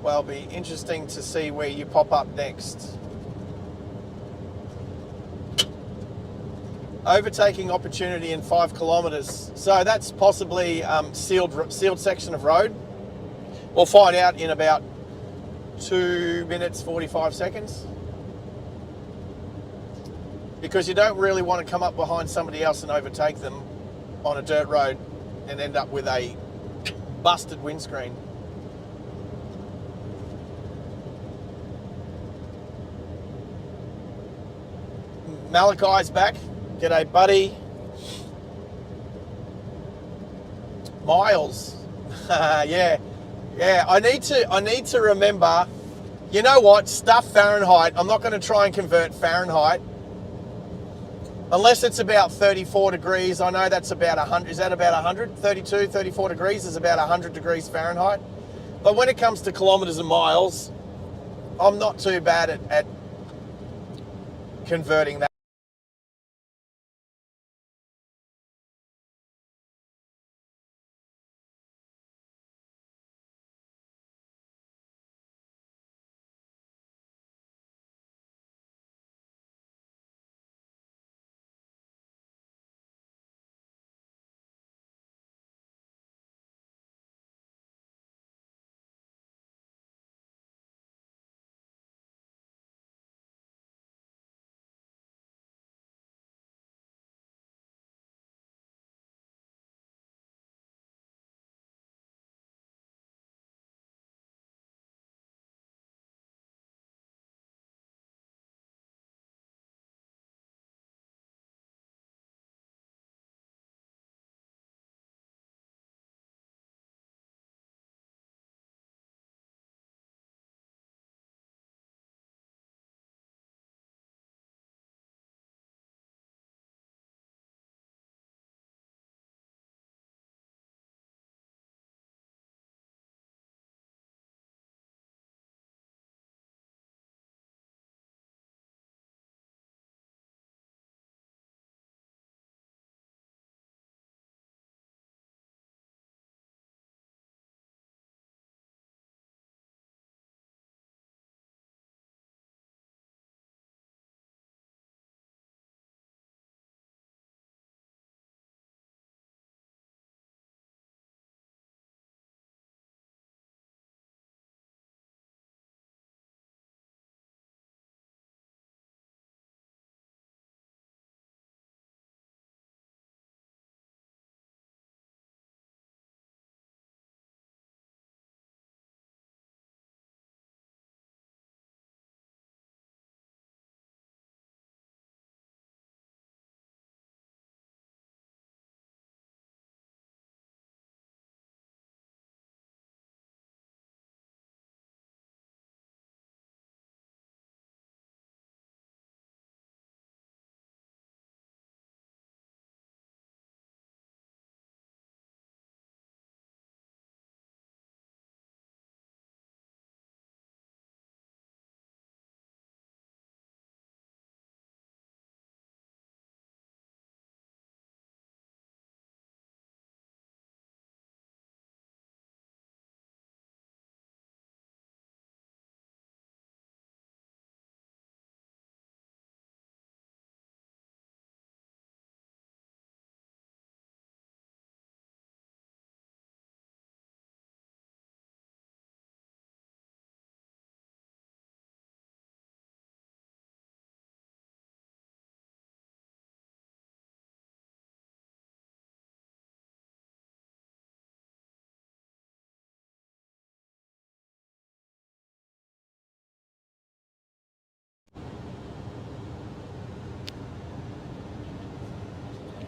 Well, it'll be interesting to see where you pop up next. Overtaking opportunity in 5 kilometres. So that's possibly sealed section of road. We'll find out in about 2 minutes, 45 seconds. Because you don't really want to come up behind somebody else and overtake them on a dirt road and end up with a busted windscreen. Malachi's back. G'day, buddy. Miles. Yeah. I need to remember. You know what? Stuff Fahrenheit. I'm not going to try and convert Fahrenheit. Unless it's about 34 degrees. I know that's about 100. Is that about 100? 32, 34 degrees is about 100 degrees Fahrenheit. But when it comes to kilometres and miles, I'm not too bad at converting that.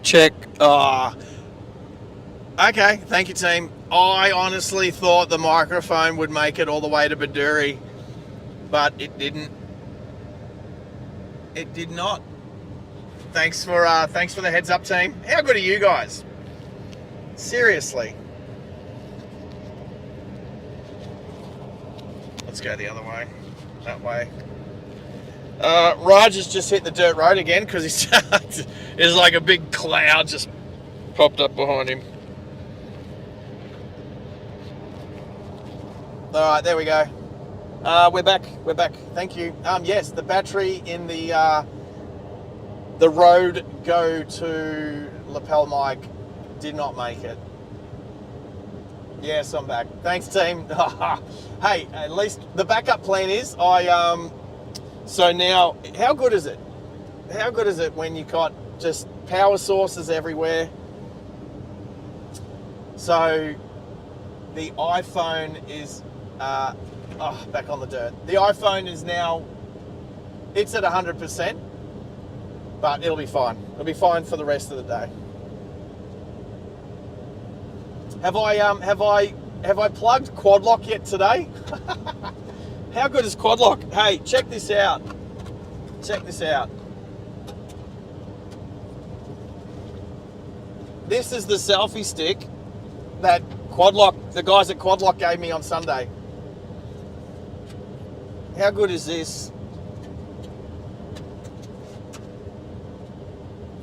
Check. Okay, thank you, team. I honestly thought the microphone would make it all the way to Bedourie, but it didn't. It did not. Thanks for the heads up, team. How good are you guys? Seriously. Let's go the other way. That way. Raj has just hit the dirt road again because he's there's like a big cloud just popped up behind him. All right, there we go. We're back. We're back. Thank you. Yes, the battery in the road go to lapel mic did not make it. Yes, I'm back. Thanks, team. Hey, at least the backup plan is so now, how good is it? How good is it when you got just power sources everywhere? So the iPhone is back on the dirt. The iPhone is now, it's at 100%, but it'll be fine. It'll be fine for the rest of the day. Have I plugged Quad Lock yet today? How good is Quad Lock? Hey, check this out. Check this out. This is the selfie stick that Quad Lock, the guys at Quad Lock gave me on Sunday. How good is this?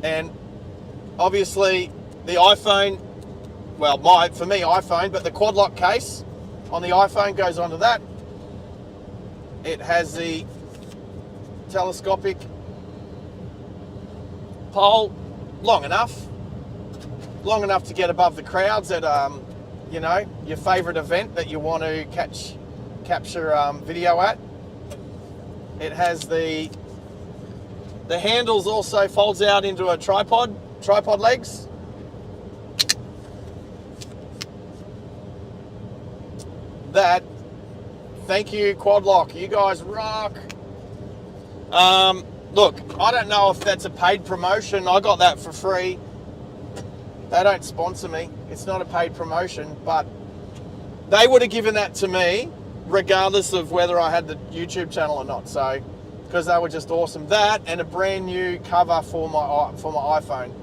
And obviously the iPhone, well, for me iPhone, but the Quad Lock case on the iPhone goes onto that. It has the telescopic pole, long enough to get above the crowds at you know, your favourite event that you want to capture video at. It has the handles also folds out into a tripod legs. That, thank you, Quad Lock. You guys rock. Look, I don't know if that's a paid promotion. I got that for free. They don't sponsor me. It's not a paid promotion, but they would have given that to me regardless of whether I had the YouTube channel or not. So, because they were just awesome. That and a brand new cover for my iPhone.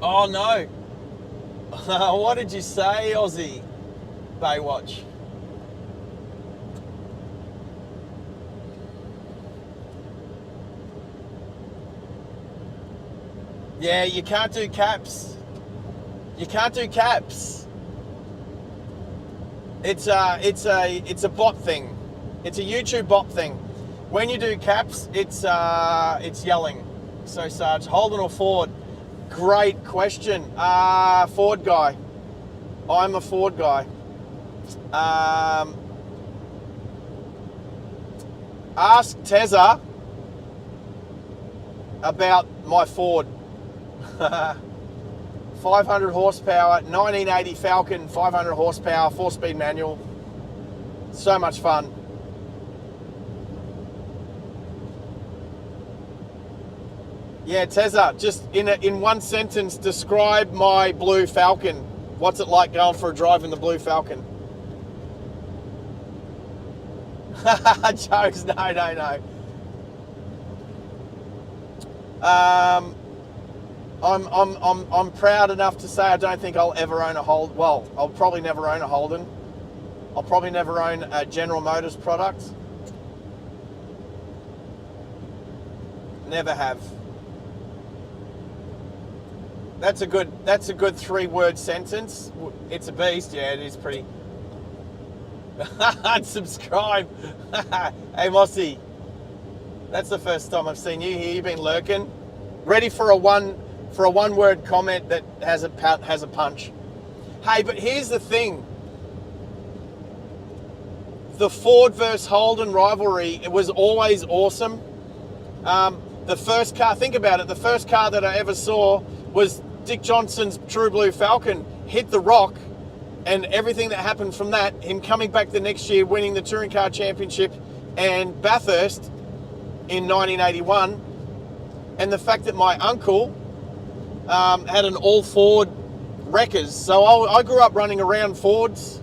Oh no. What did you say, Aussie? Baywatch. Yeah, you can't do caps. You can't do caps. It's a bot thing. It's a YouTube bot thing. When you do caps, it's yelling. So Sarge, Holden or Ford? Great question. Ford guy. I'm a Ford guy. Ask Tezza about my Ford. 500 horsepower, 1980 Falcon, 500 horsepower, 4-speed manual. So much fun. Yeah, Tezza, just in one sentence, describe my blue Falcon. What's it like going for a drive in the blue Falcon? Jokes, no. I'm proud enough to say I don't think I'll ever own a Holden. Well, I'll probably never own a Holden. I'll probably never own a General Motors product. Never have. That's a good 3-word sentence. It's a beast. Yeah, it is pretty. Unsubscribe. Hey Mossy, that's the first time I've seen you here. You've been lurking, ready for a one-word comment that has a punch. Hey, but here's the thing: the Ford versus Holden rivalry, it was always awesome. The first car, think about it, the first car that I ever saw was Dick Johnson's True Blue Falcon hit the rock and everything that happened from that, him coming back the next year, winning the Touring Car Championship and Bathurst in 1981, and the fact that my uncle had an all Ford wreckers. So I grew up running around Fords.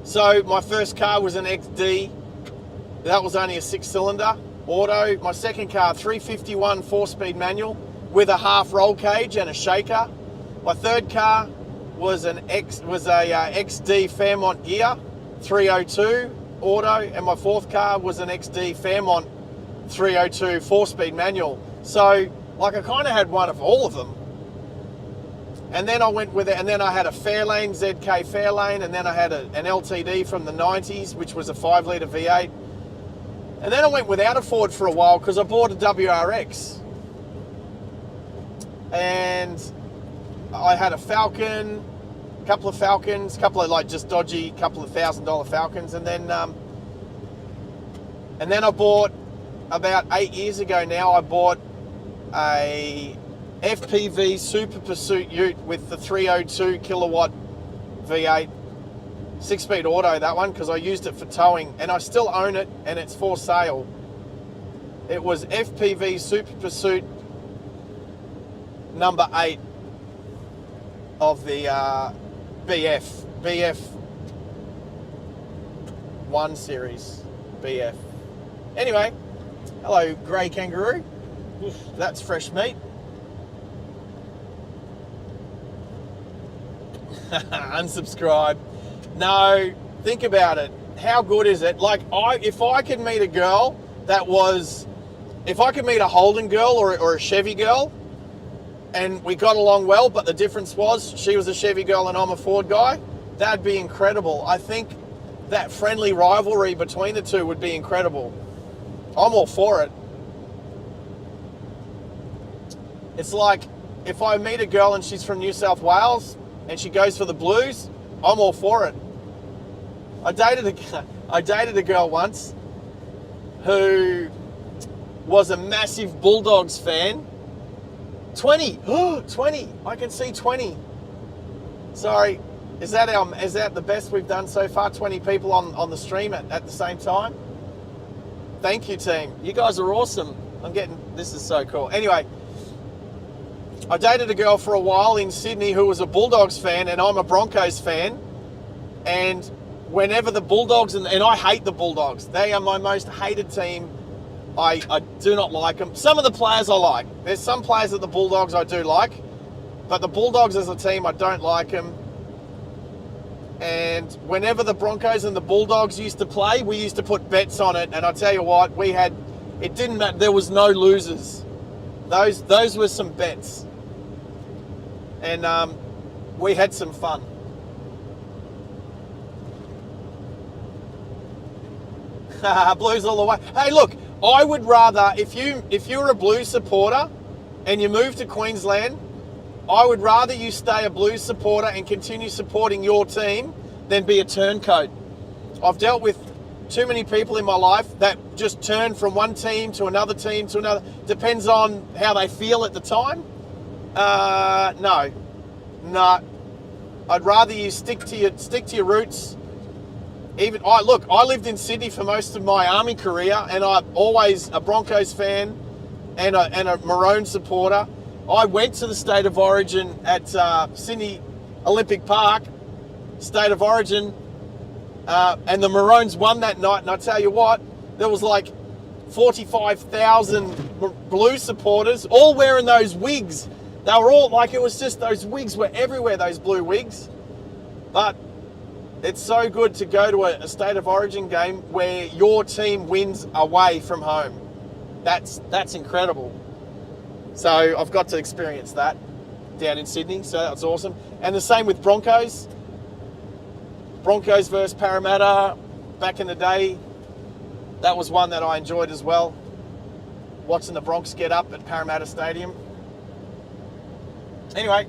So my first car was an XD. That was only a 6-cylinder auto. My second car, 351 4-speed manual with a half roll cage and a shaker. My third car was a XD Fairmont gear, 302 auto, and my fourth car was an XD Fairmont 302 4-speed manual. So like I kind of had one of all of them. And then I went with it, and then I had a Fairlane, ZK Fairlane, and then I had an LTD from the 90s, which was a 5-litre V8. And then I went without a Ford for a while because I bought a WRX. And I had a Falcon, a couple of Falcons, a couple of like just dodgy, couple of $1,000 Falcons. And then I bought, about 8 years ago now, I bought a FPV Super Pursuit Ute with the 302 kilowatt V8, 6-speed auto, that one, because I used it for towing, and I still own it, and it's for sale. It was FPV Super Pursuit number 8 of the BF 1 series, BF. Anyway, hello grey kangaroo. Oof, that's fresh meat. Unsubscribe. No, think about it. How good is it? Like, if I could meet a girl that was, if I could meet a Holden girl or a Chevy girl, and we got along well, but the difference was she was a Chevy girl and I'm a Ford guy, that'd be incredible. I think that friendly rivalry between the two would be incredible. I'm all for it. It's like, if I meet a girl and she's from New South Wales and she goes for the Blues, I'm all for it. I dated a girl once who was a massive Bulldogs fan. 20, 20, I can see 20. Sorry, is that the best we've done so far? 20 people on the stream at the same time? Thank you, team. You guys are awesome. This is so cool. Anyway, I dated a girl for a while in Sydney who was a Bulldogs fan, and I'm a Broncos fan. And whenever the Bulldogs, and I hate the Bulldogs, they are my most hated team. I do not like them. Some of the players I like. There's some players at the Bulldogs I do like, but the Bulldogs as a team, I don't like them. And whenever the Broncos and the Bulldogs used to play, we used to put bets on it. And I tell you what, it didn't matter. There was no losers. Those were some bets. And we had some fun. Blues all the way. Hey, look, I would rather, if you're a Blues supporter and you move to Queensland, I would rather you stay a Blues supporter and continue supporting your team than be a turncoat. I've dealt with too many people in my life that just turn from one team to another team to another. Depends on how they feel at the time. No. I'd rather you stick to your roots. I lived in Sydney for most of my army career, and I'm always a Broncos fan and a Maroon supporter. I went to the State of Origin at Sydney Olympic Park, State of Origin, and the Maroons won that night. And I tell you what, there was like 45,000 Blues supporters, all wearing those wigs. They were all like, it was just, those wigs were everywhere, those blue wigs. But it's so good to go to a State of Origin game where your team wins away from home. That's incredible. So I've got to experience that down in Sydney, so that's awesome. And the same with Broncos. Broncos versus Parramatta back in the day. That was one that I enjoyed as well. Watching the Bronx get up at Parramatta Stadium. Anyway.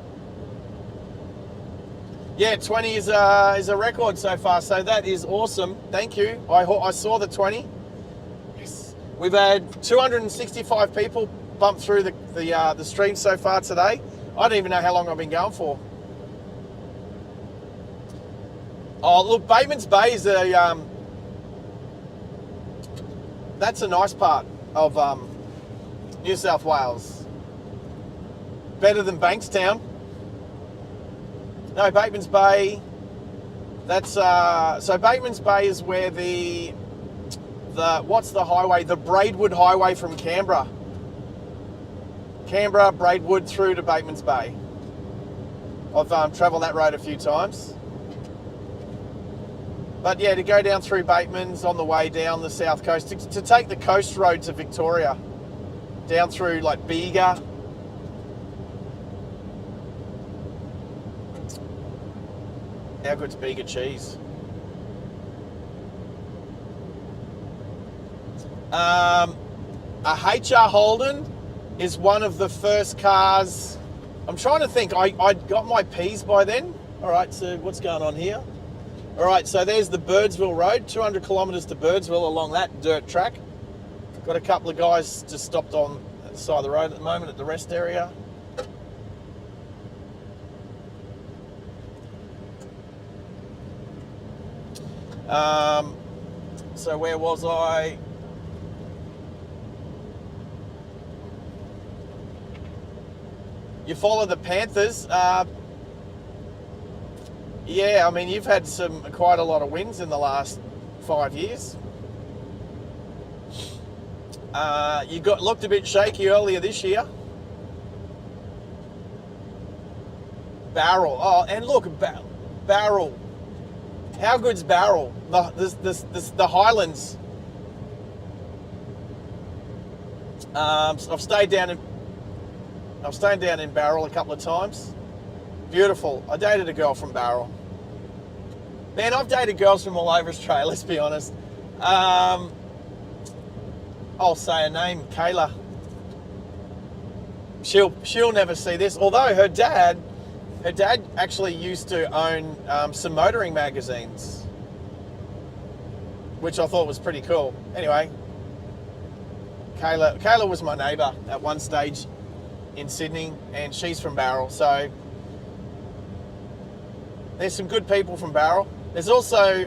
Yeah, 20 is a record so far, so that is awesome. Thank you. I saw the 20. Yes. We've had 265 people bump through the stream so far today. I don't even know how long I've been going for. Oh, look, Bateman's Bay is that's a nice part of New South Wales. Better than Bankstown. No, Bateman's Bay. That's so Bateman's Bay is where the what's the highway? The Braidwood Highway from Canberra. Canberra, Braidwood through to Bateman's Bay. I've travelled that road a few times. But yeah, to go down through Bateman's on the way down the south coast, to take the coast road to Victoria, down through like Bega. How good's Bega cheese? A HR Holden is one of the first cars. I'm trying to think. I got my P's by then. All right, so what's going on here? All right, so there's the Birdsville Road, 200 kilometres to Birdsville along that dirt track. Got a couple of guys just stopped on the side of the road at the moment at the rest area. So where was I? You follow the Panthers. Yeah, I mean, you've had quite a lot of wins in the last 5 years. You looked a bit shaky earlier this year. Barrel. Oh, and look, Barrel. How good's Barrel? The Highlands. I've stayed down in Barrel a couple of times. Beautiful. I dated a girl from Barrel. Man, I've dated girls from all over Australia, let's be honest. I'll say her name, Kayla. She'll never see this, although her dad actually used to own some motoring magazines, which I thought was pretty cool. Anyway, Kayla was my neighbour at one stage in Sydney, and she's from Barrel, so there's some good people from Barrel. There's also,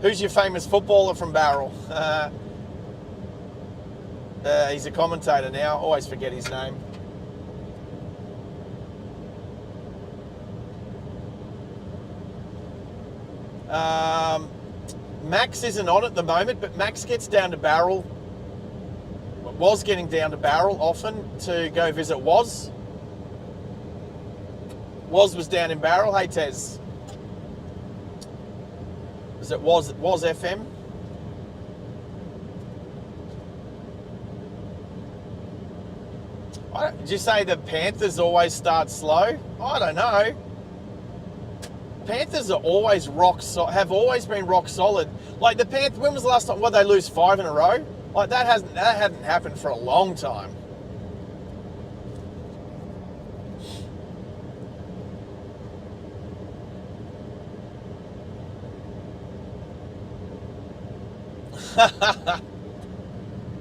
who's your famous footballer from Barrel? He's a commentator now, always forget his name. Max isn't on at the moment, but Max gets down to Barrel, was getting down to Barrel often to go visit Woz. Woz was down in Barrel. Hey, Tez. Was it Woz FM? Did you say the Panthers always start slow? I don't know. Panthers are always have always been rock solid. Like the Panthers, when was the last time? Well, they lose 5 in a row. Like that hadn't happened for a long time.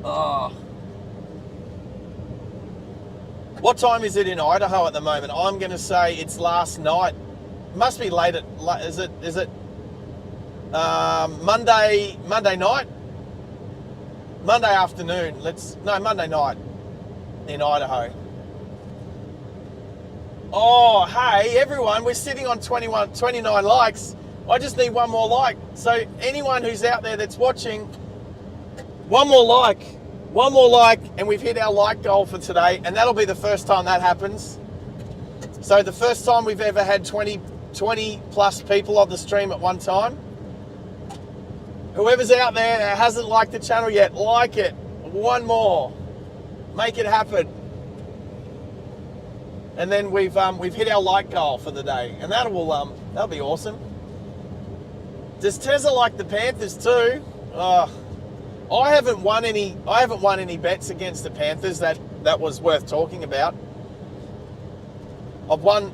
Oh. What time is it in Idaho at the moment? I'm going to say it's last night. Must be late is it Monday night? Monday afternoon. Monday night in Idaho. Oh, hey everyone, we're sitting on 29 likes. I just need one more like. So anyone who's out there that's watching, one more like, and we've hit our like goal for today, and that'll be the first time that happens. So the first time we've ever had 20 plus people on the stream at one time. Whoever's out there that hasn't liked the channel yet, like it. One more. Make it happen. And then we've hit our like goal for the day, and that'll be awesome. Does Tezza like the Panthers too? I haven't won any bets against the Panthers that was worth talking about. I've won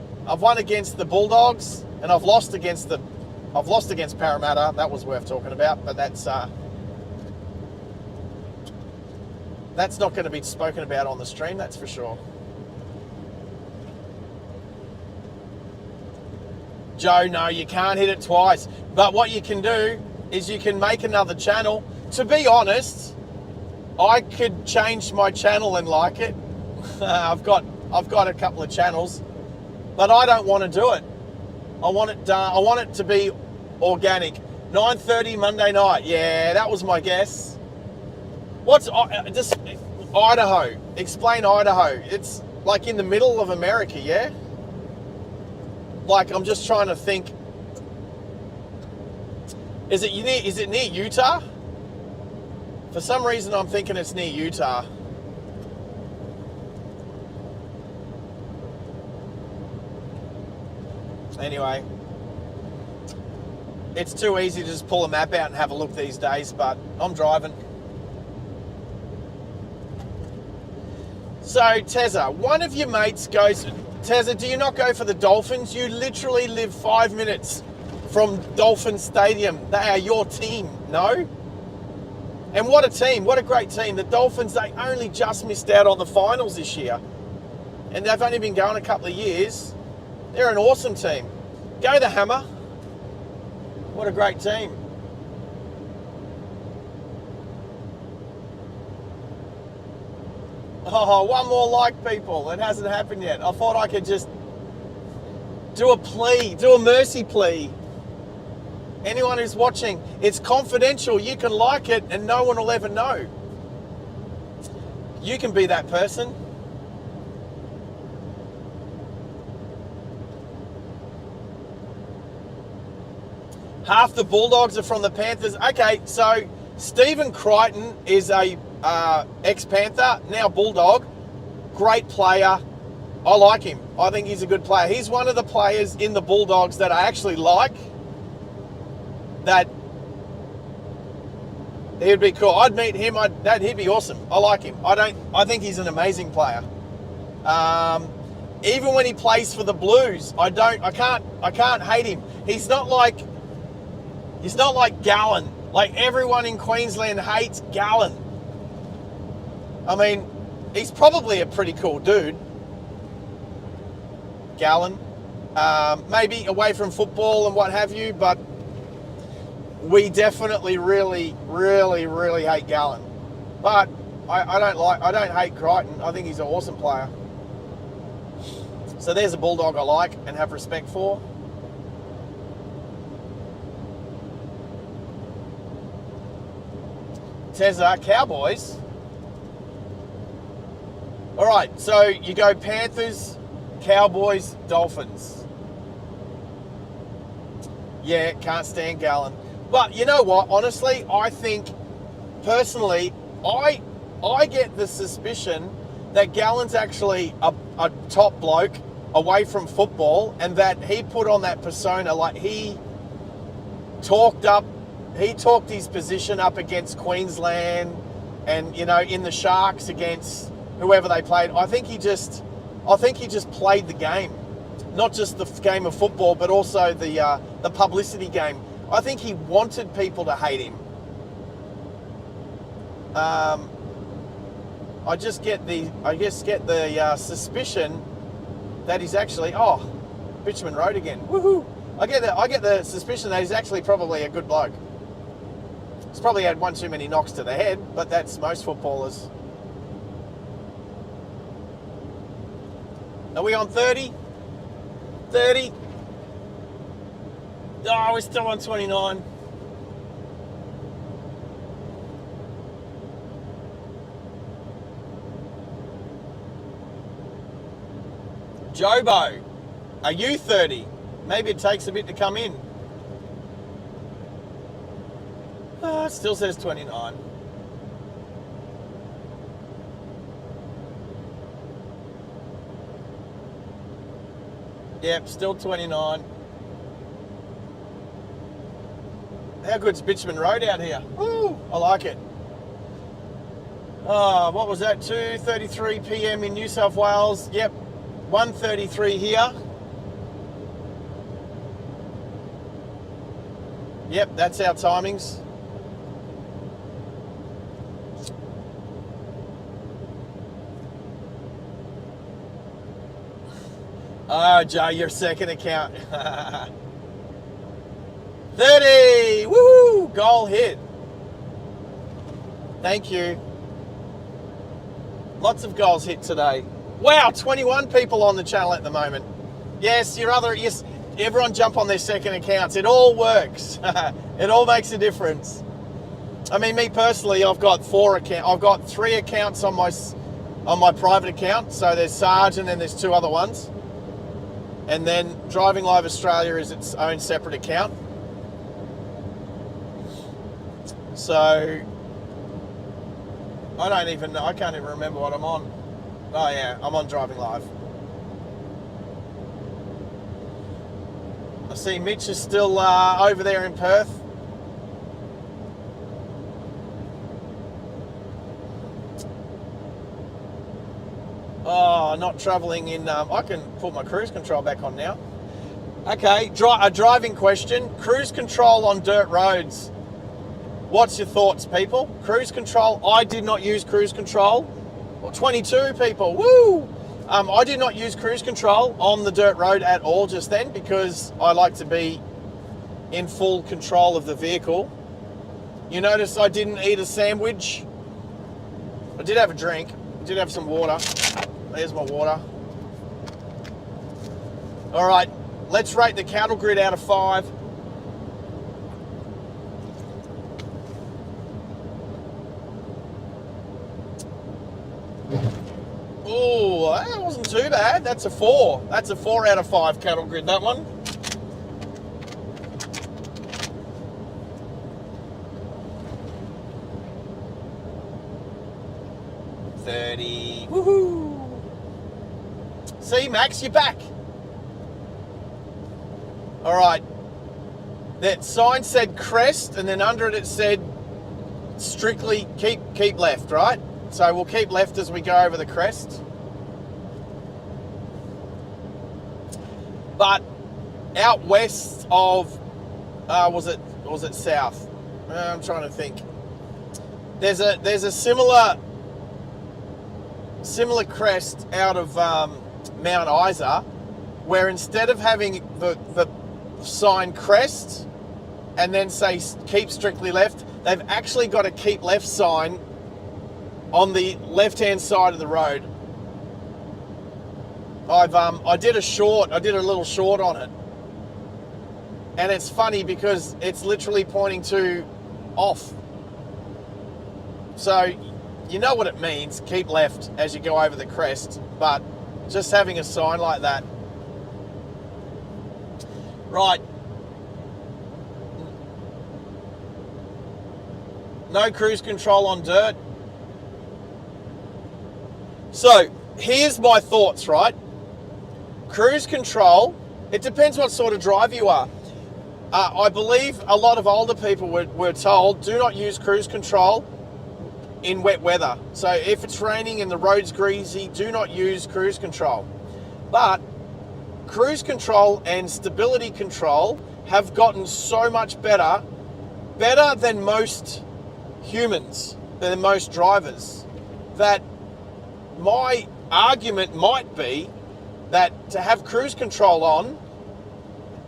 against the Bulldogs, and I've lost against Parramatta. That was worth talking about, but that's not going to be spoken about on the stream, that's for sure. Joe, no, you can't hit it twice. But what you can do is you can make another channel. To be honest, I could change my channel and like it. I've got a couple of channels, but I don't want to do it. I want it done. I want it to be organic. 9:30 Monday night. Yeah, that was my guess. What's just Idaho? Explain Idaho. It's like in the middle of America, yeah? Like, I'm just trying to think. Is it near Utah? For some reason, I'm thinking it's near Utah. Anyway, it's too easy to just pull a map out and have a look these days, but I'm driving. So, Tezza, one of your mates goes, Tezza, do you not go for the Dolphins? You literally live 5 minutes from Dolphin Stadium. They are your team, no? And what a team, what a great team. The Dolphins, they only just missed out on the finals this year. And they've only been going a couple of years. They're an awesome team. Go the Hammer. What a great team. Oh, one more like, people. It hasn't happened yet. I thought I could just do a plea, do a mercy plea. Anyone who's watching, it's confidential. You can like it and no one will ever know. You can be that person. Half the Bulldogs are from the Panthers. Okay, so Stephen Crichton is a ex-Panther, now Bulldog. Great player. I like him. I think he's a good player. He's one of the players in the Bulldogs that I actually like. That he'd be cool. I'd meet him. He'd be awesome. I like him. I think he's an amazing player. Even when he plays for the Blues, I can't hate him. He's not like Gallen. Like, everyone in Queensland hates Gallen. I mean, he's probably a pretty cool dude. Gallen. Maybe away from football and what have you, but we definitely really, really, really hate Gallen. But I don't hate Crichton. I think he's an awesome player. So there's a Bulldog I like and have respect for. Tezza, Cowboys. All right, so you go Panthers, Cowboys, Dolphins. Yeah, can't stand Gallen. But you know what? Honestly, I think, personally, I get the suspicion that Gallen's actually a top bloke away from football, and that he put on that persona. Like, he talked his position up against Queensland and, you know, in the Sharks against whoever they played. I think he just played the game. Not just the game of football, but also the publicity game. I think he wanted people to hate him. I just get the suspicion that he's actually, Richmond Road again. Woohoo! I get the suspicion that he's actually probably a good bloke. He's probably had one too many knocks to the head, but that's most footballers. Are we on 30? 30? Oh, we're still on 29. Jobo, are you 30? Maybe it takes a bit to come in. Oh, it still says 29. Yep, still 29. How good's Bitchman Road out here? Woo, I like it. Oh, what was that? 2:33 p.m. in New South Wales. Yep, 1:33 here. Yep, that's our timings. Oh, Joe, your second account. 30! Woo! Goal hit. Thank you. Lots of goals hit today. Wow, 21 people on the channel at the moment. Yes, yes, everyone jump on their second accounts. It all works. It all makes a difference. I mean, me personally, I've got 3 accounts on my private account. So there's SARGE and then there's 2 other ones. And then Driving Live Australia is its own separate account. So I can't even remember what I'm on. Oh yeah, I'm on Driving Live. I see Mitch is still over there in Perth. Oh, not travelling in... I can put my cruise control back on now. Okay, a driving question. Cruise control on dirt roads. What's your thoughts, people? Cruise control. I did not use cruise control. Well, 22 people. Woo! I did not use cruise control on the dirt road at all just then because I like to be in full control of the vehicle. You notice I didn't eat a sandwich. I did have a drink. I did have some water. There's my water. All right, let's rate the cattle grid out of 5. Oh, that wasn't too bad. That's a 4. That's a 4 out of 5 cattle grid, that one. $30. Woohoo! See, Max, you're back. All right. That sign said crest, and then under it said strictly keep left, right? So we'll keep left as we go over the crest. But out west of, was it south? I'm trying to think. There's a similar crest out of Mount Isa, where instead of having the sign crest and then say keep strictly left, they've actually got a keep left sign on the left-hand side of the road. I did a little short on it, and it's funny because it's literally pointing to off. So you know what it means, keep left as you go over the crest, but just having a sign like that. Right. No cruise control on dirt. So, here's my thoughts, right? Cruise control, it depends what sort of driver you are. I believe a lot of older people were told, do not use cruise control in wet weather. So if it's raining and the road's greasy, do not use cruise control. But cruise control and stability control have gotten so much better than most humans, than most drivers, that my argument might be that to have cruise control on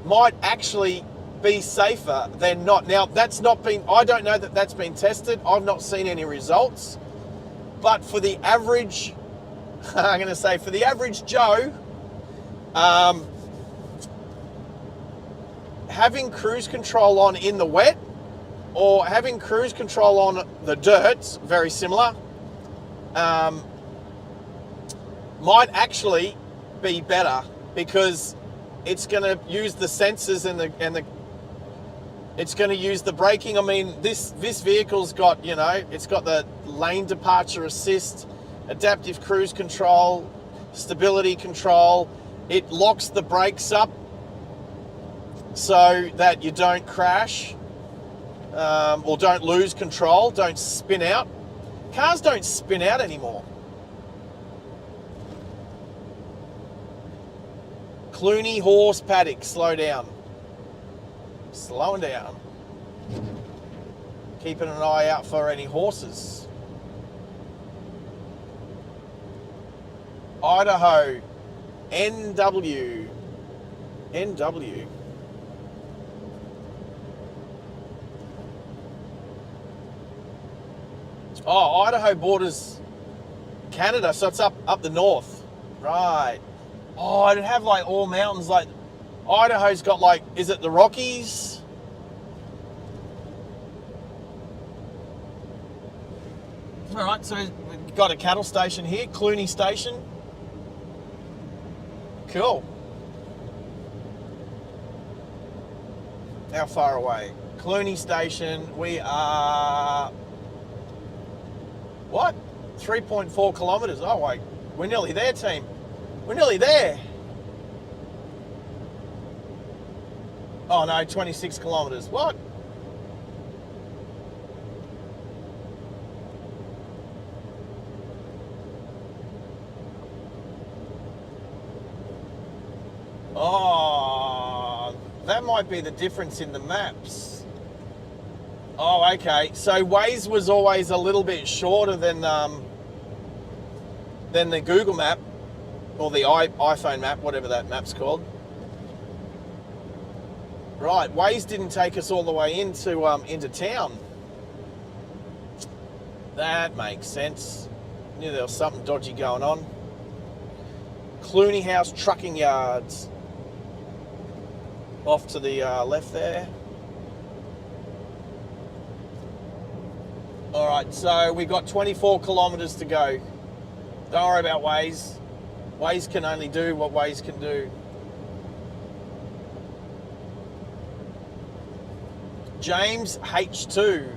might actually be safer than not. Now, I don't know that that's been tested. I've not seen any results. But for the average, I'm going to say for the average Joe, having cruise control on in the wet or having cruise control on the dirt, very similar, might actually be better because it's going to use the sensors and the it's going to use the braking. I mean, this vehicle's got, it's got the lane departure assist, adaptive cruise control, stability control. It locks the brakes up so that you don't crash or don't lose control, don't spin out. Cars don't spin out anymore. Clooney horse paddock, slow down. Slowing down. Keeping an eye out for any horses. Idaho, NW. Oh, Idaho borders Canada, so it's up the north. Right. Oh, it'd have like all mountains. Like Idaho's got like, is it the Rockies? All right, so we've got a cattle station here, Clunie Station. Cool. How far away? Clunie Station, we are, what? 3.4 kilometres. Oh, wait, we're nearly there, team. We're nearly there. Oh, no, 26 kilometres. What? Oh, that might be the difference in the maps. Oh, okay. So Waze was always a little bit shorter than the Google map or the iPhone map, whatever that map's called. Right, Waze didn't take us all the way into town. That makes sense. Knew there was something dodgy going on. Clunie House Trucking Yards. Off to the left there. All right, so we've got 24 kilometres to go. Don't worry about Waze. Waze can only do what Waze can do. James H2.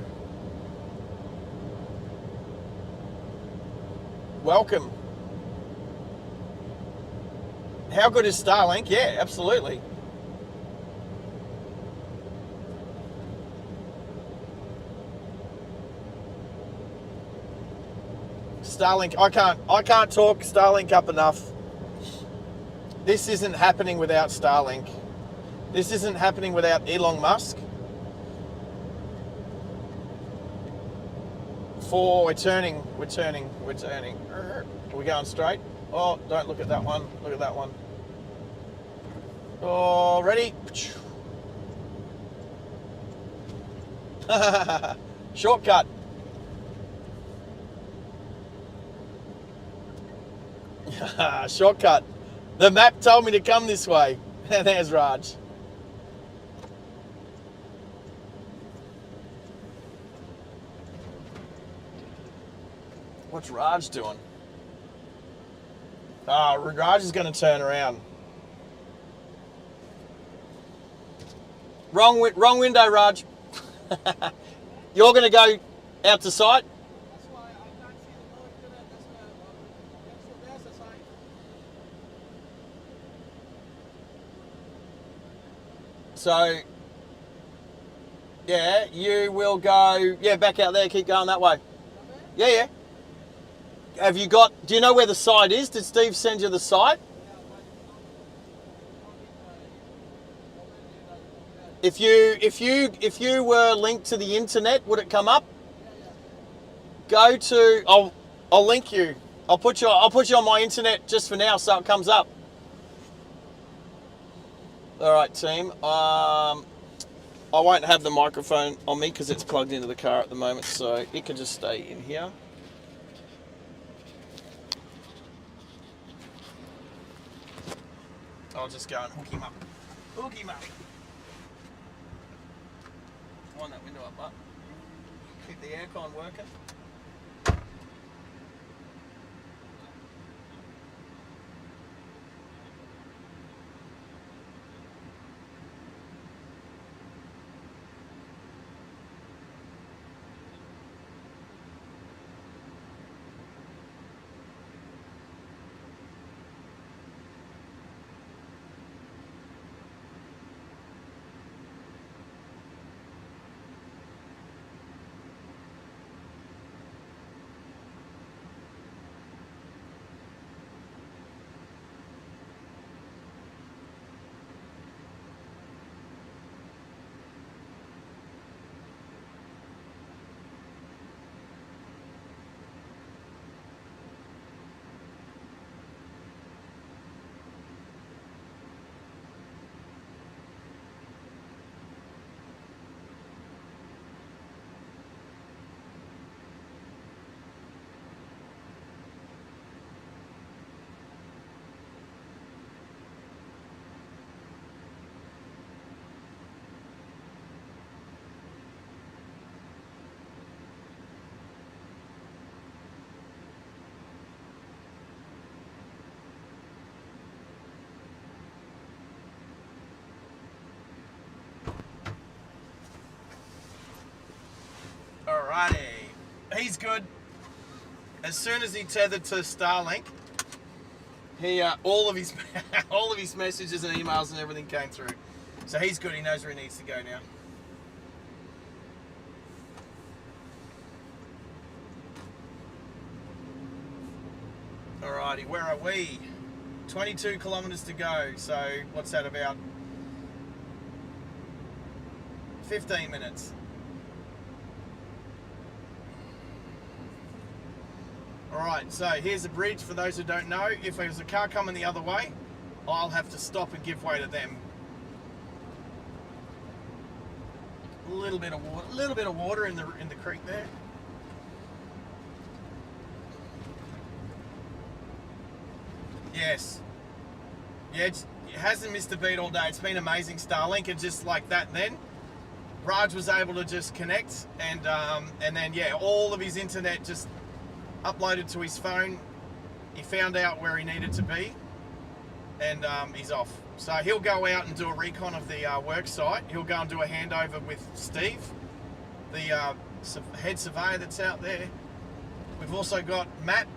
Welcome. How good is Starlink? Yeah, absolutely. Starlink, I can't talk Starlink up enough. This isn't happening without Starlink. This isn't happening without Elon Musk. We're turning. Are we going straight? Oh, don't look at that one. Look at that one. Oh, ready? Shortcut. Shortcut. The map told me to come this way. There's Raj. What's Raj doing? Raj is going to turn around. Wrong window, Raj. You're going to go out to sight? That's why I can't see the road to that. That's the sign. So, yeah, you will go, back out there, keep going that way. Yeah. Have you got, do you know where the site is? Did Steve send you the site? If you were linked to the internet, would it come up? Go to, I'll link you. I'll put you on my internet just for now so it comes up. All right, team. I won't have the microphone on me because it's plugged into the car at the moment, so it can just stay in here. I'll just go and hook him up. Hook him up. Wind that window up, bud. Keep the aircon working. he's good. As soon as he tethered to Starlink, he all of his all of his messages and emails and everything came through. So he's good. He knows where he needs to go now. Alrighty, where are we? 22 kilometres to go. So what's that, about 15 minutes? Alright, so here's a bridge for those who don't know. If there's a car coming the other way, I'll have to stop and give way to them. A little bit of water in the creek there. Yes. Yeah, it hasn't missed a beat all day. It's been amazing, Starlink, and just like that then, Raj was able to just connect, and then, yeah, all of his internet just uploaded to his phone. He found out where he needed to be, and he's off. So he'll go out and do a recon of the work site. He'll go and do a handover with Steve, the head surveyor that's out there. We've also got Matt,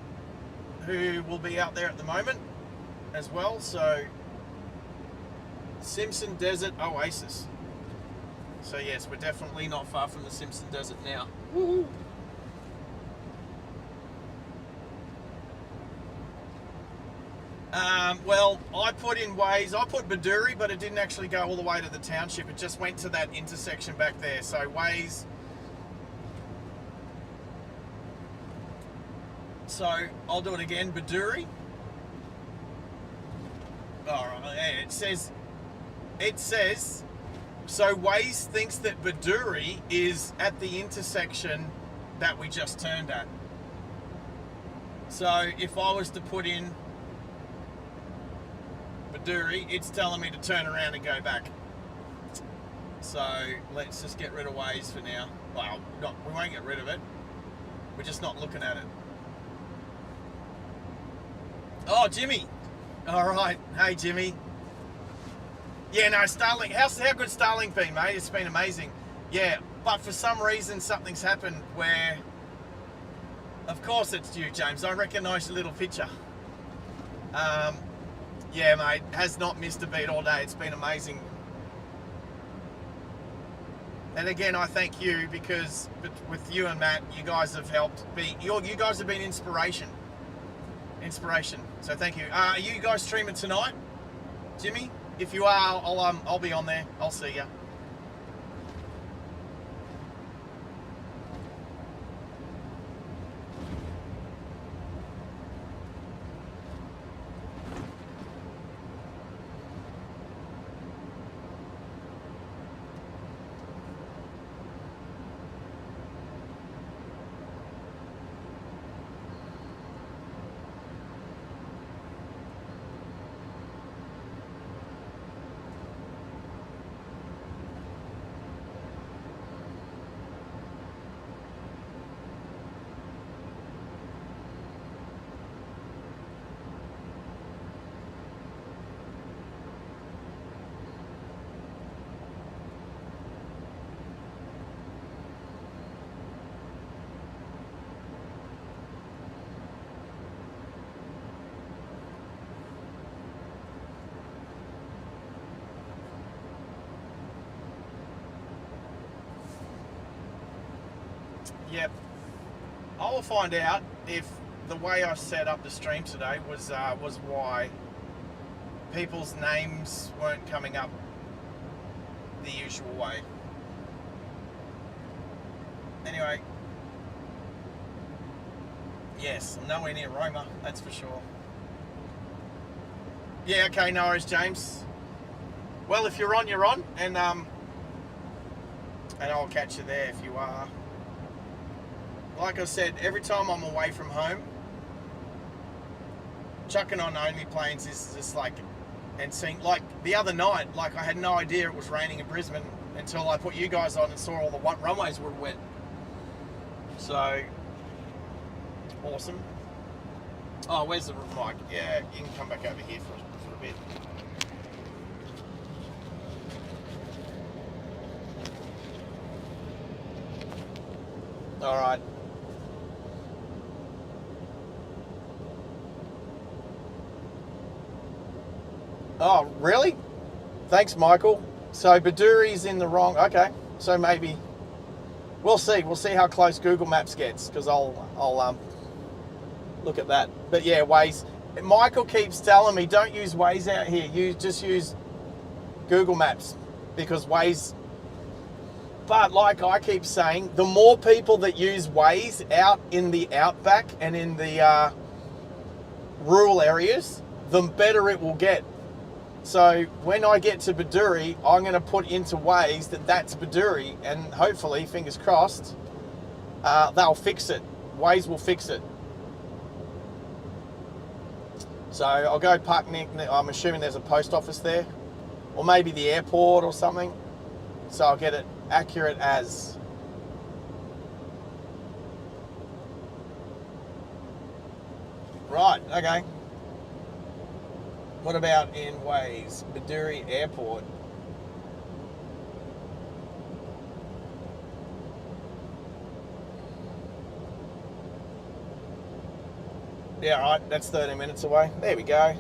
who will be out there at the moment as well. So Simpson Desert Oasis. So yes, we're definitely not far from the Simpson Desert now. Woo-hoo. Well, I put in Waze, I put Bedourie, but it didn't actually go all the way to the township. It just went to that intersection back there. So Waze. So I'll do it again, Bedourie. Alright, yeah, it says, so Waze thinks that Bedourie is at the intersection that we just turned at. So if I was to put in Bedourie, it's telling me to turn around and go back. So let's just get rid of Waze for now. Well, we won't get rid of it. We're just not looking at it. Oh, Jimmy. All right. Hey, Jimmy. Yeah, no, Starlink. How good Starlink been, mate? It's been amazing. Yeah, but for some reason, something's happened where... Of course it's you, James. I recognise your little picture. Yeah, mate. Has not missed a beat all day. It's been amazing. And again, I thank you because with you and Matt, you guys have helped be... You guys have been inspiration. So thank you. Are you guys streaming tonight, Jimmy? If you are, I'll be on there. I'll see you. Yep. I will find out if the way I set up the stream today was why people's names weren't coming up the usual way. Anyway. Yes, I'm nowhere near Roma, that's for sure. Yeah, okay, no worries, James. Well, if you're on, you're on, and I'll catch you there if you are. Like I said, every time I'm away from home, chucking on Only Planes is just like, and seeing, like the other night, like I had no idea it was raining in Brisbane until I put you guys on and saw all the runways were wet. So, awesome. Oh, where's the mic? Yeah, you can come back over here for a bit. All right. Oh, really? Thanks, Michael. So Bedouree's in the wrong. Okay, so maybe we'll see. We'll see how close Google Maps gets, because I'll look at that. But yeah, Waze. Michael keeps telling me don't use Waze out here. You just use Google Maps, because Waze. But like I keep saying, the more people that use Waze out in the outback and in the rural areas, the better it will get. So when I get to Bedourie, I'm going to put into Waze that's Bedourie, and hopefully, fingers crossed, they'll fix it. Waze will fix it. So I'll go park near, I'm assuming there's a post office there, or maybe the airport or something. So I'll get it accurate as. Right, okay. What about in Waze? Bedourie Airport. Yeah, right, that's 30 minutes away. There we go.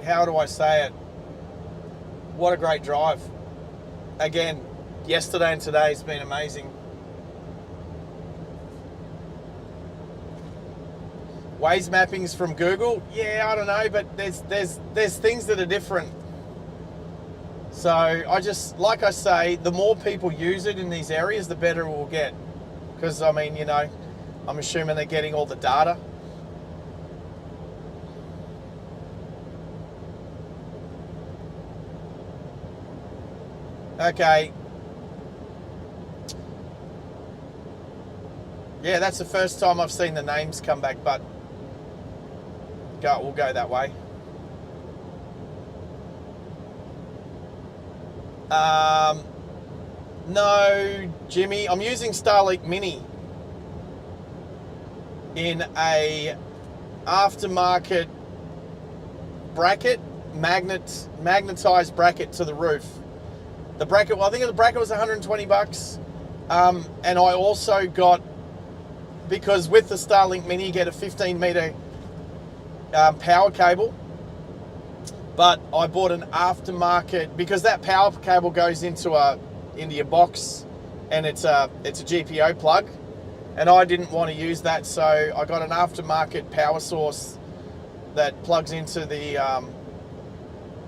How do I say it? What a great drive. Again, yesterday and today has been amazing. Waze mappings from Google? Yeah, I don't know, but there's things that are different. So I just, like I say, the more people use it in these areas, the better it will get. Because, I mean, you know, I'm assuming they're getting all the data. Okay. Yeah, that's the first time I've seen the names come back, but we'll go that way. No, Jimmy, I'm using Starlink Mini in a aftermarket bracket, magnetized bracket to the roof. The bracket, well, I think the bracket was 120 bucks. And I also got, because with the Starlink Mini you get a 15 meter power cable, but I bought an aftermarket, because that power cable goes into your box, and it's a GPO plug, and I didn't want to use that, so I got an aftermarket power source that plugs into the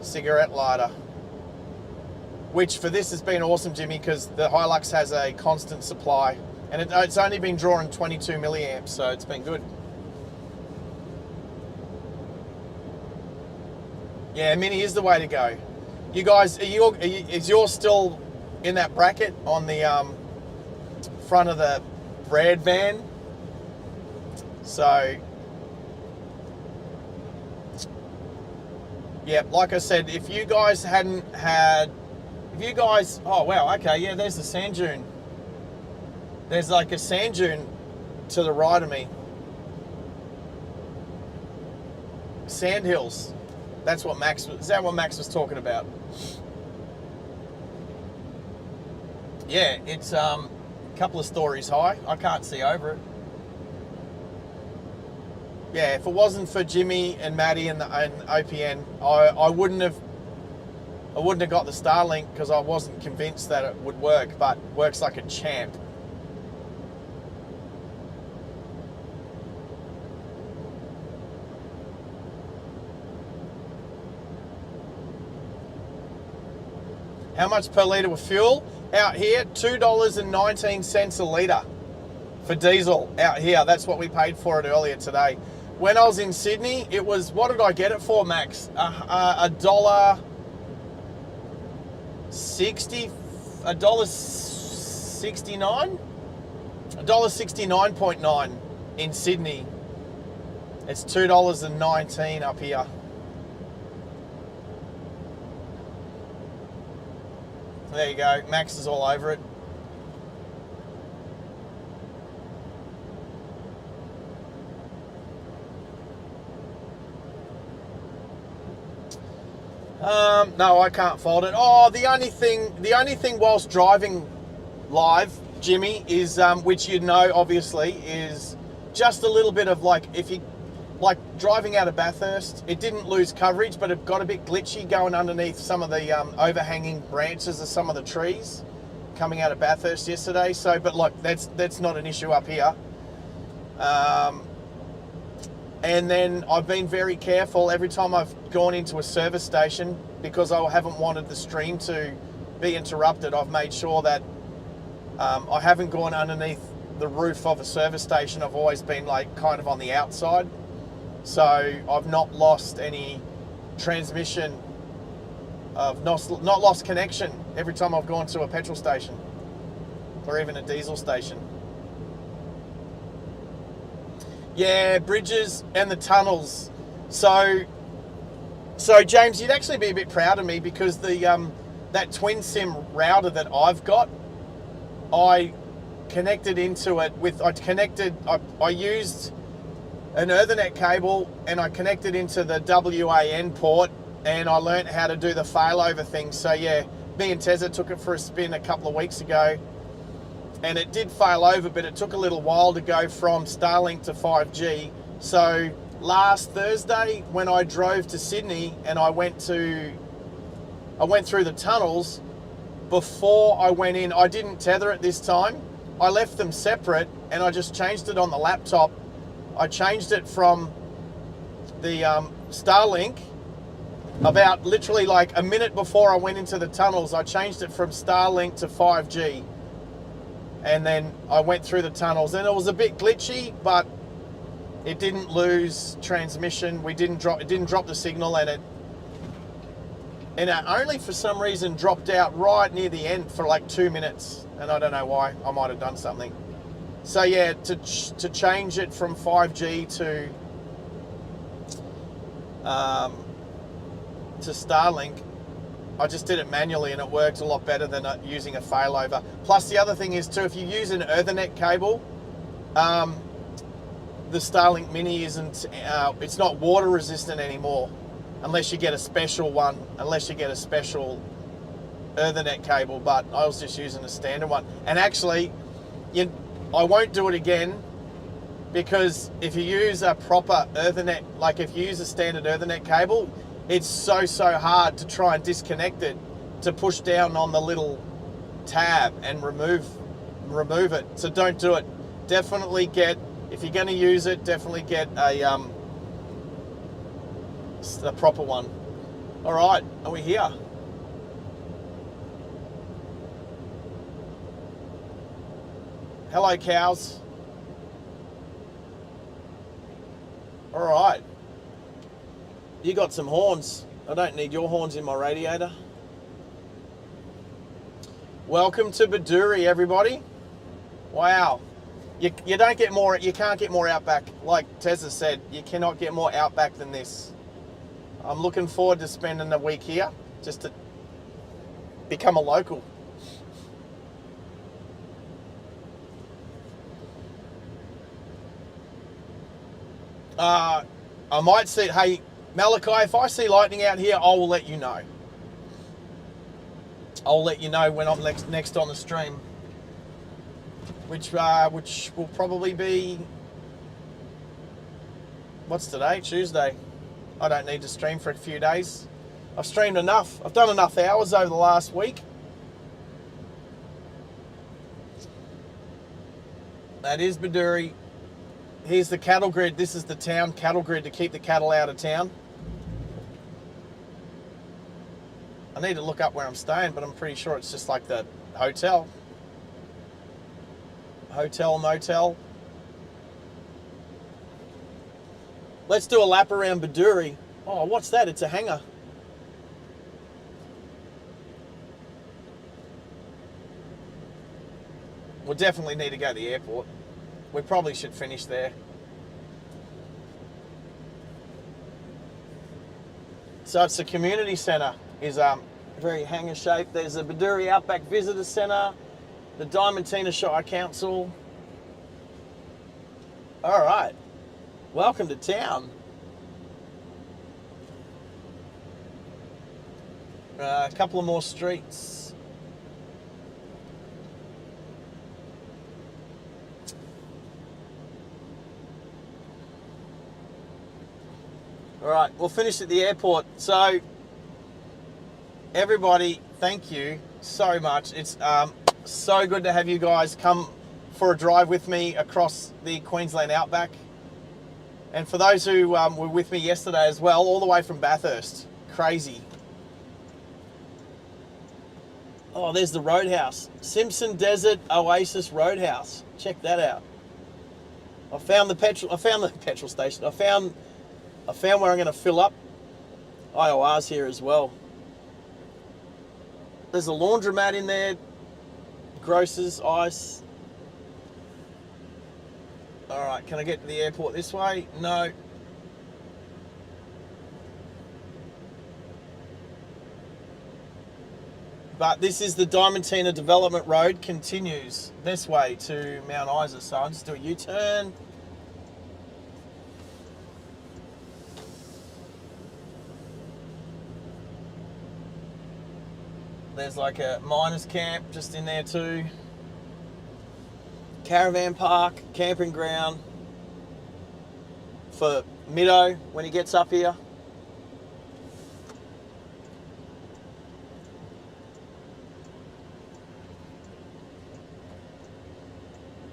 cigarette lighter, which for this has been awesome, Jimmy, because the Hilux has a constant supply, and it's only been drawing 22 milliamps, so it's been good. Yeah, Mini is the way to go. You guys, is yours still in that bracket on the front of the red van? So, yeah, like I said, if you guys hadn't had, oh wow, okay, yeah, there's the sand dune. There's like a sand dune to the right of me. Sand hills. That's what is that what Max was talking about? Yeah, it's a couple of stories high. I can't see over it. Yeah, if it wasn't for Jimmy and Maddie and OPN, I wouldn't have got the Starlink, because I wasn't convinced that it would work, but it works like a champ. How much per litre with fuel? Out here, $2.19 a litre for diesel out here. That's what we paid for it earlier today. When I was in Sydney, it was, what did I get it for, Max? $1.60, $1.69? $1.69.9 in Sydney. It's $2.19 up here. There you go, Max is all over it. No, I can't fold it. Oh, the only thing whilst driving live, Jimmy, is which you know obviously is just a little bit of like if you like driving out of Bathurst, it didn't lose coverage, but it got a bit glitchy going underneath some of the overhanging branches of some of the trees coming out of Bathurst yesterday. So, but like that's not an issue up here. And then I've been very careful every time I've gone into a service station because I haven't wanted the stream to be interrupted. I've made sure that I haven't gone underneath the roof of a service station. I've always been like kind of on the outside. So I've not lost any transmission. I've not lost connection every time I've gone to a petrol station or even a diesel station. Yeah, bridges and the tunnels. So James, you'd actually be a bit proud of me because the that twin SIM router that I've got, I connected into it with I used an Ethernet cable and I connected into the WAN port and I learnt how to do the failover thing. So yeah, me and Tezza took it for a spin a couple of weeks ago and it did fail over, but it took a little while to go from Starlink to 5G. So last Thursday when I drove to Sydney and I went through the tunnels, before I went in, I didn't tether it this time. I left them separate and I just changed it on the laptop. I changed it from the Starlink about literally like a minute before I went into the tunnels. I changed it from Starlink to 5G. And then I went through the tunnels and it was a bit glitchy, but it didn't lose transmission. It didn't drop the signal and it only for some reason dropped out right near the end for like 2 minutes. And I don't know why. I might have done something. So yeah, to change it from 5G to Starlink, I just did it manually and it worked a lot better than using a failover. Plus the other thing is too, if you use an Ethernet cable, the Starlink Mini isn't, it's not water resistant anymore unless you get a special one, unless you get a special Ethernet cable, but I was just using a standard one. And actually, I won't do it again because if you use a proper Ethernet, like if you use a standard Ethernet cable, it's so hard to try and disconnect it, to push down on the little tab and remove it. So don't do it. Definitely if you're going to use it, definitely get a proper one. All right, are we here? Hello, cows. All right. You got some horns. I don't need your horns in my radiator. Welcome to Bedourie, everybody. Wow. You don't get more, you can't get more Outback. Like Tezza said, you cannot get more Outback than this. I'm looking forward to spending a week here just to become a local. I might see, hey, Malachi, if I see lightning out here, I will let you know. I'll let you know when I'm next on the stream. Which will probably be, what's today? Tuesday. I don't need to stream for a few days. I've streamed enough. I've done enough hours over the last week. That is Bedourie. Here's the cattle grid. This is the town cattle grid to keep the cattle out of town. I need to look up where I'm staying, but I'm pretty sure it's just like the hotel. Hotel, motel. Let's do a lap around Bedourie. Oh, what's that? It's a hangar. We'll definitely need to go to the airport. We probably should finish there. So it's the community centre is very hangar shaped. There's the Bedourie Outback Visitor Centre, the Diamantina Shire Council. All right, welcome to town. A couple of more streets. All right, we'll finish at the airport. So, everybody, thank you so much. It's so good to have you guys come for a drive with me across the Queensland Outback. And for those who were with me yesterday as well, all the way from Bathurst. Crazy. Oh, there's the Roadhouse. Simpson Desert Oasis Roadhouse. Check that out. I found the petrol station. I found where I'm going to fill up. IOR's here as well. There's a laundromat in there. Grocers, ice. All right, can I get to the airport this way? No. But this is the Diamantina Development Road, continues this way to Mount Isa. So I'll just do a U-turn. There's like a miners camp just in there too. Caravan park, camping ground for Middo when he gets up here.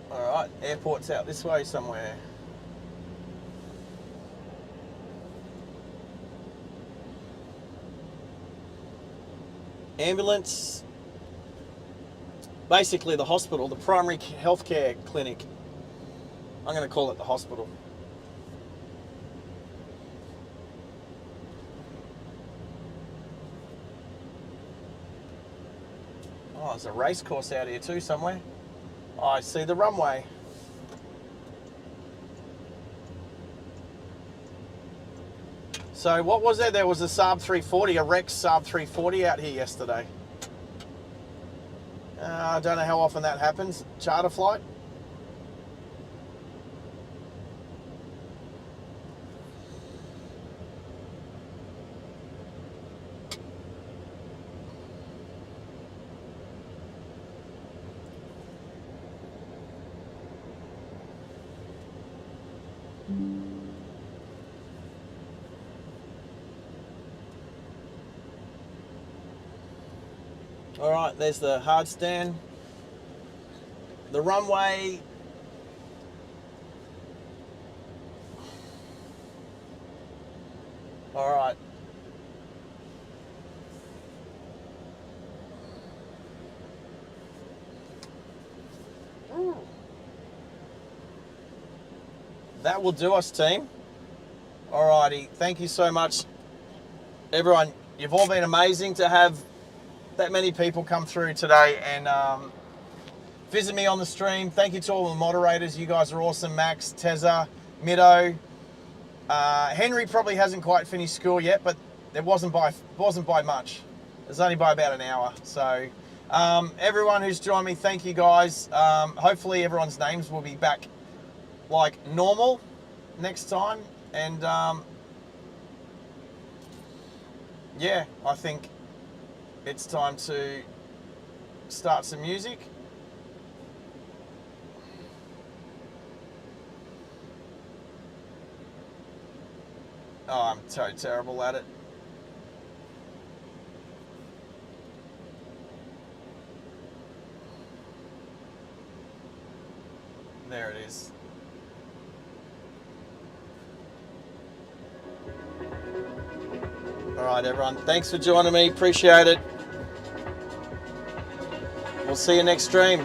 Alright, airport's out this way somewhere. Ambulance. Basically the hospital, the primary healthcare clinic. I'm going to call it the hospital. Oh, there's a race course out here too somewhere. Oh, I see the runway. So what was there? There was a Saab 340, a Rex Saab 340 out here yesterday. I don't know how often that happens. Charter flight. All right, there's the hard stand. The runway. All right. That will do us, team. All righty. Thank you so much, everyone. You've all been amazing to have that many people come through today and visit me on the stream. Thank you to all the moderators. You guys are awesome. Max, Tezza, Middo. Henry probably hasn't quite finished school yet, but it wasn't by much. It was only by about an hour. So everyone who's joined me, thank you guys. Hopefully everyone's names will be back like normal next time. And yeah, I think it's time to start some music. Oh, I'm so terrible at it. There it is. All right, everyone. Thanks for joining me. Appreciate it. We'll see you next stream.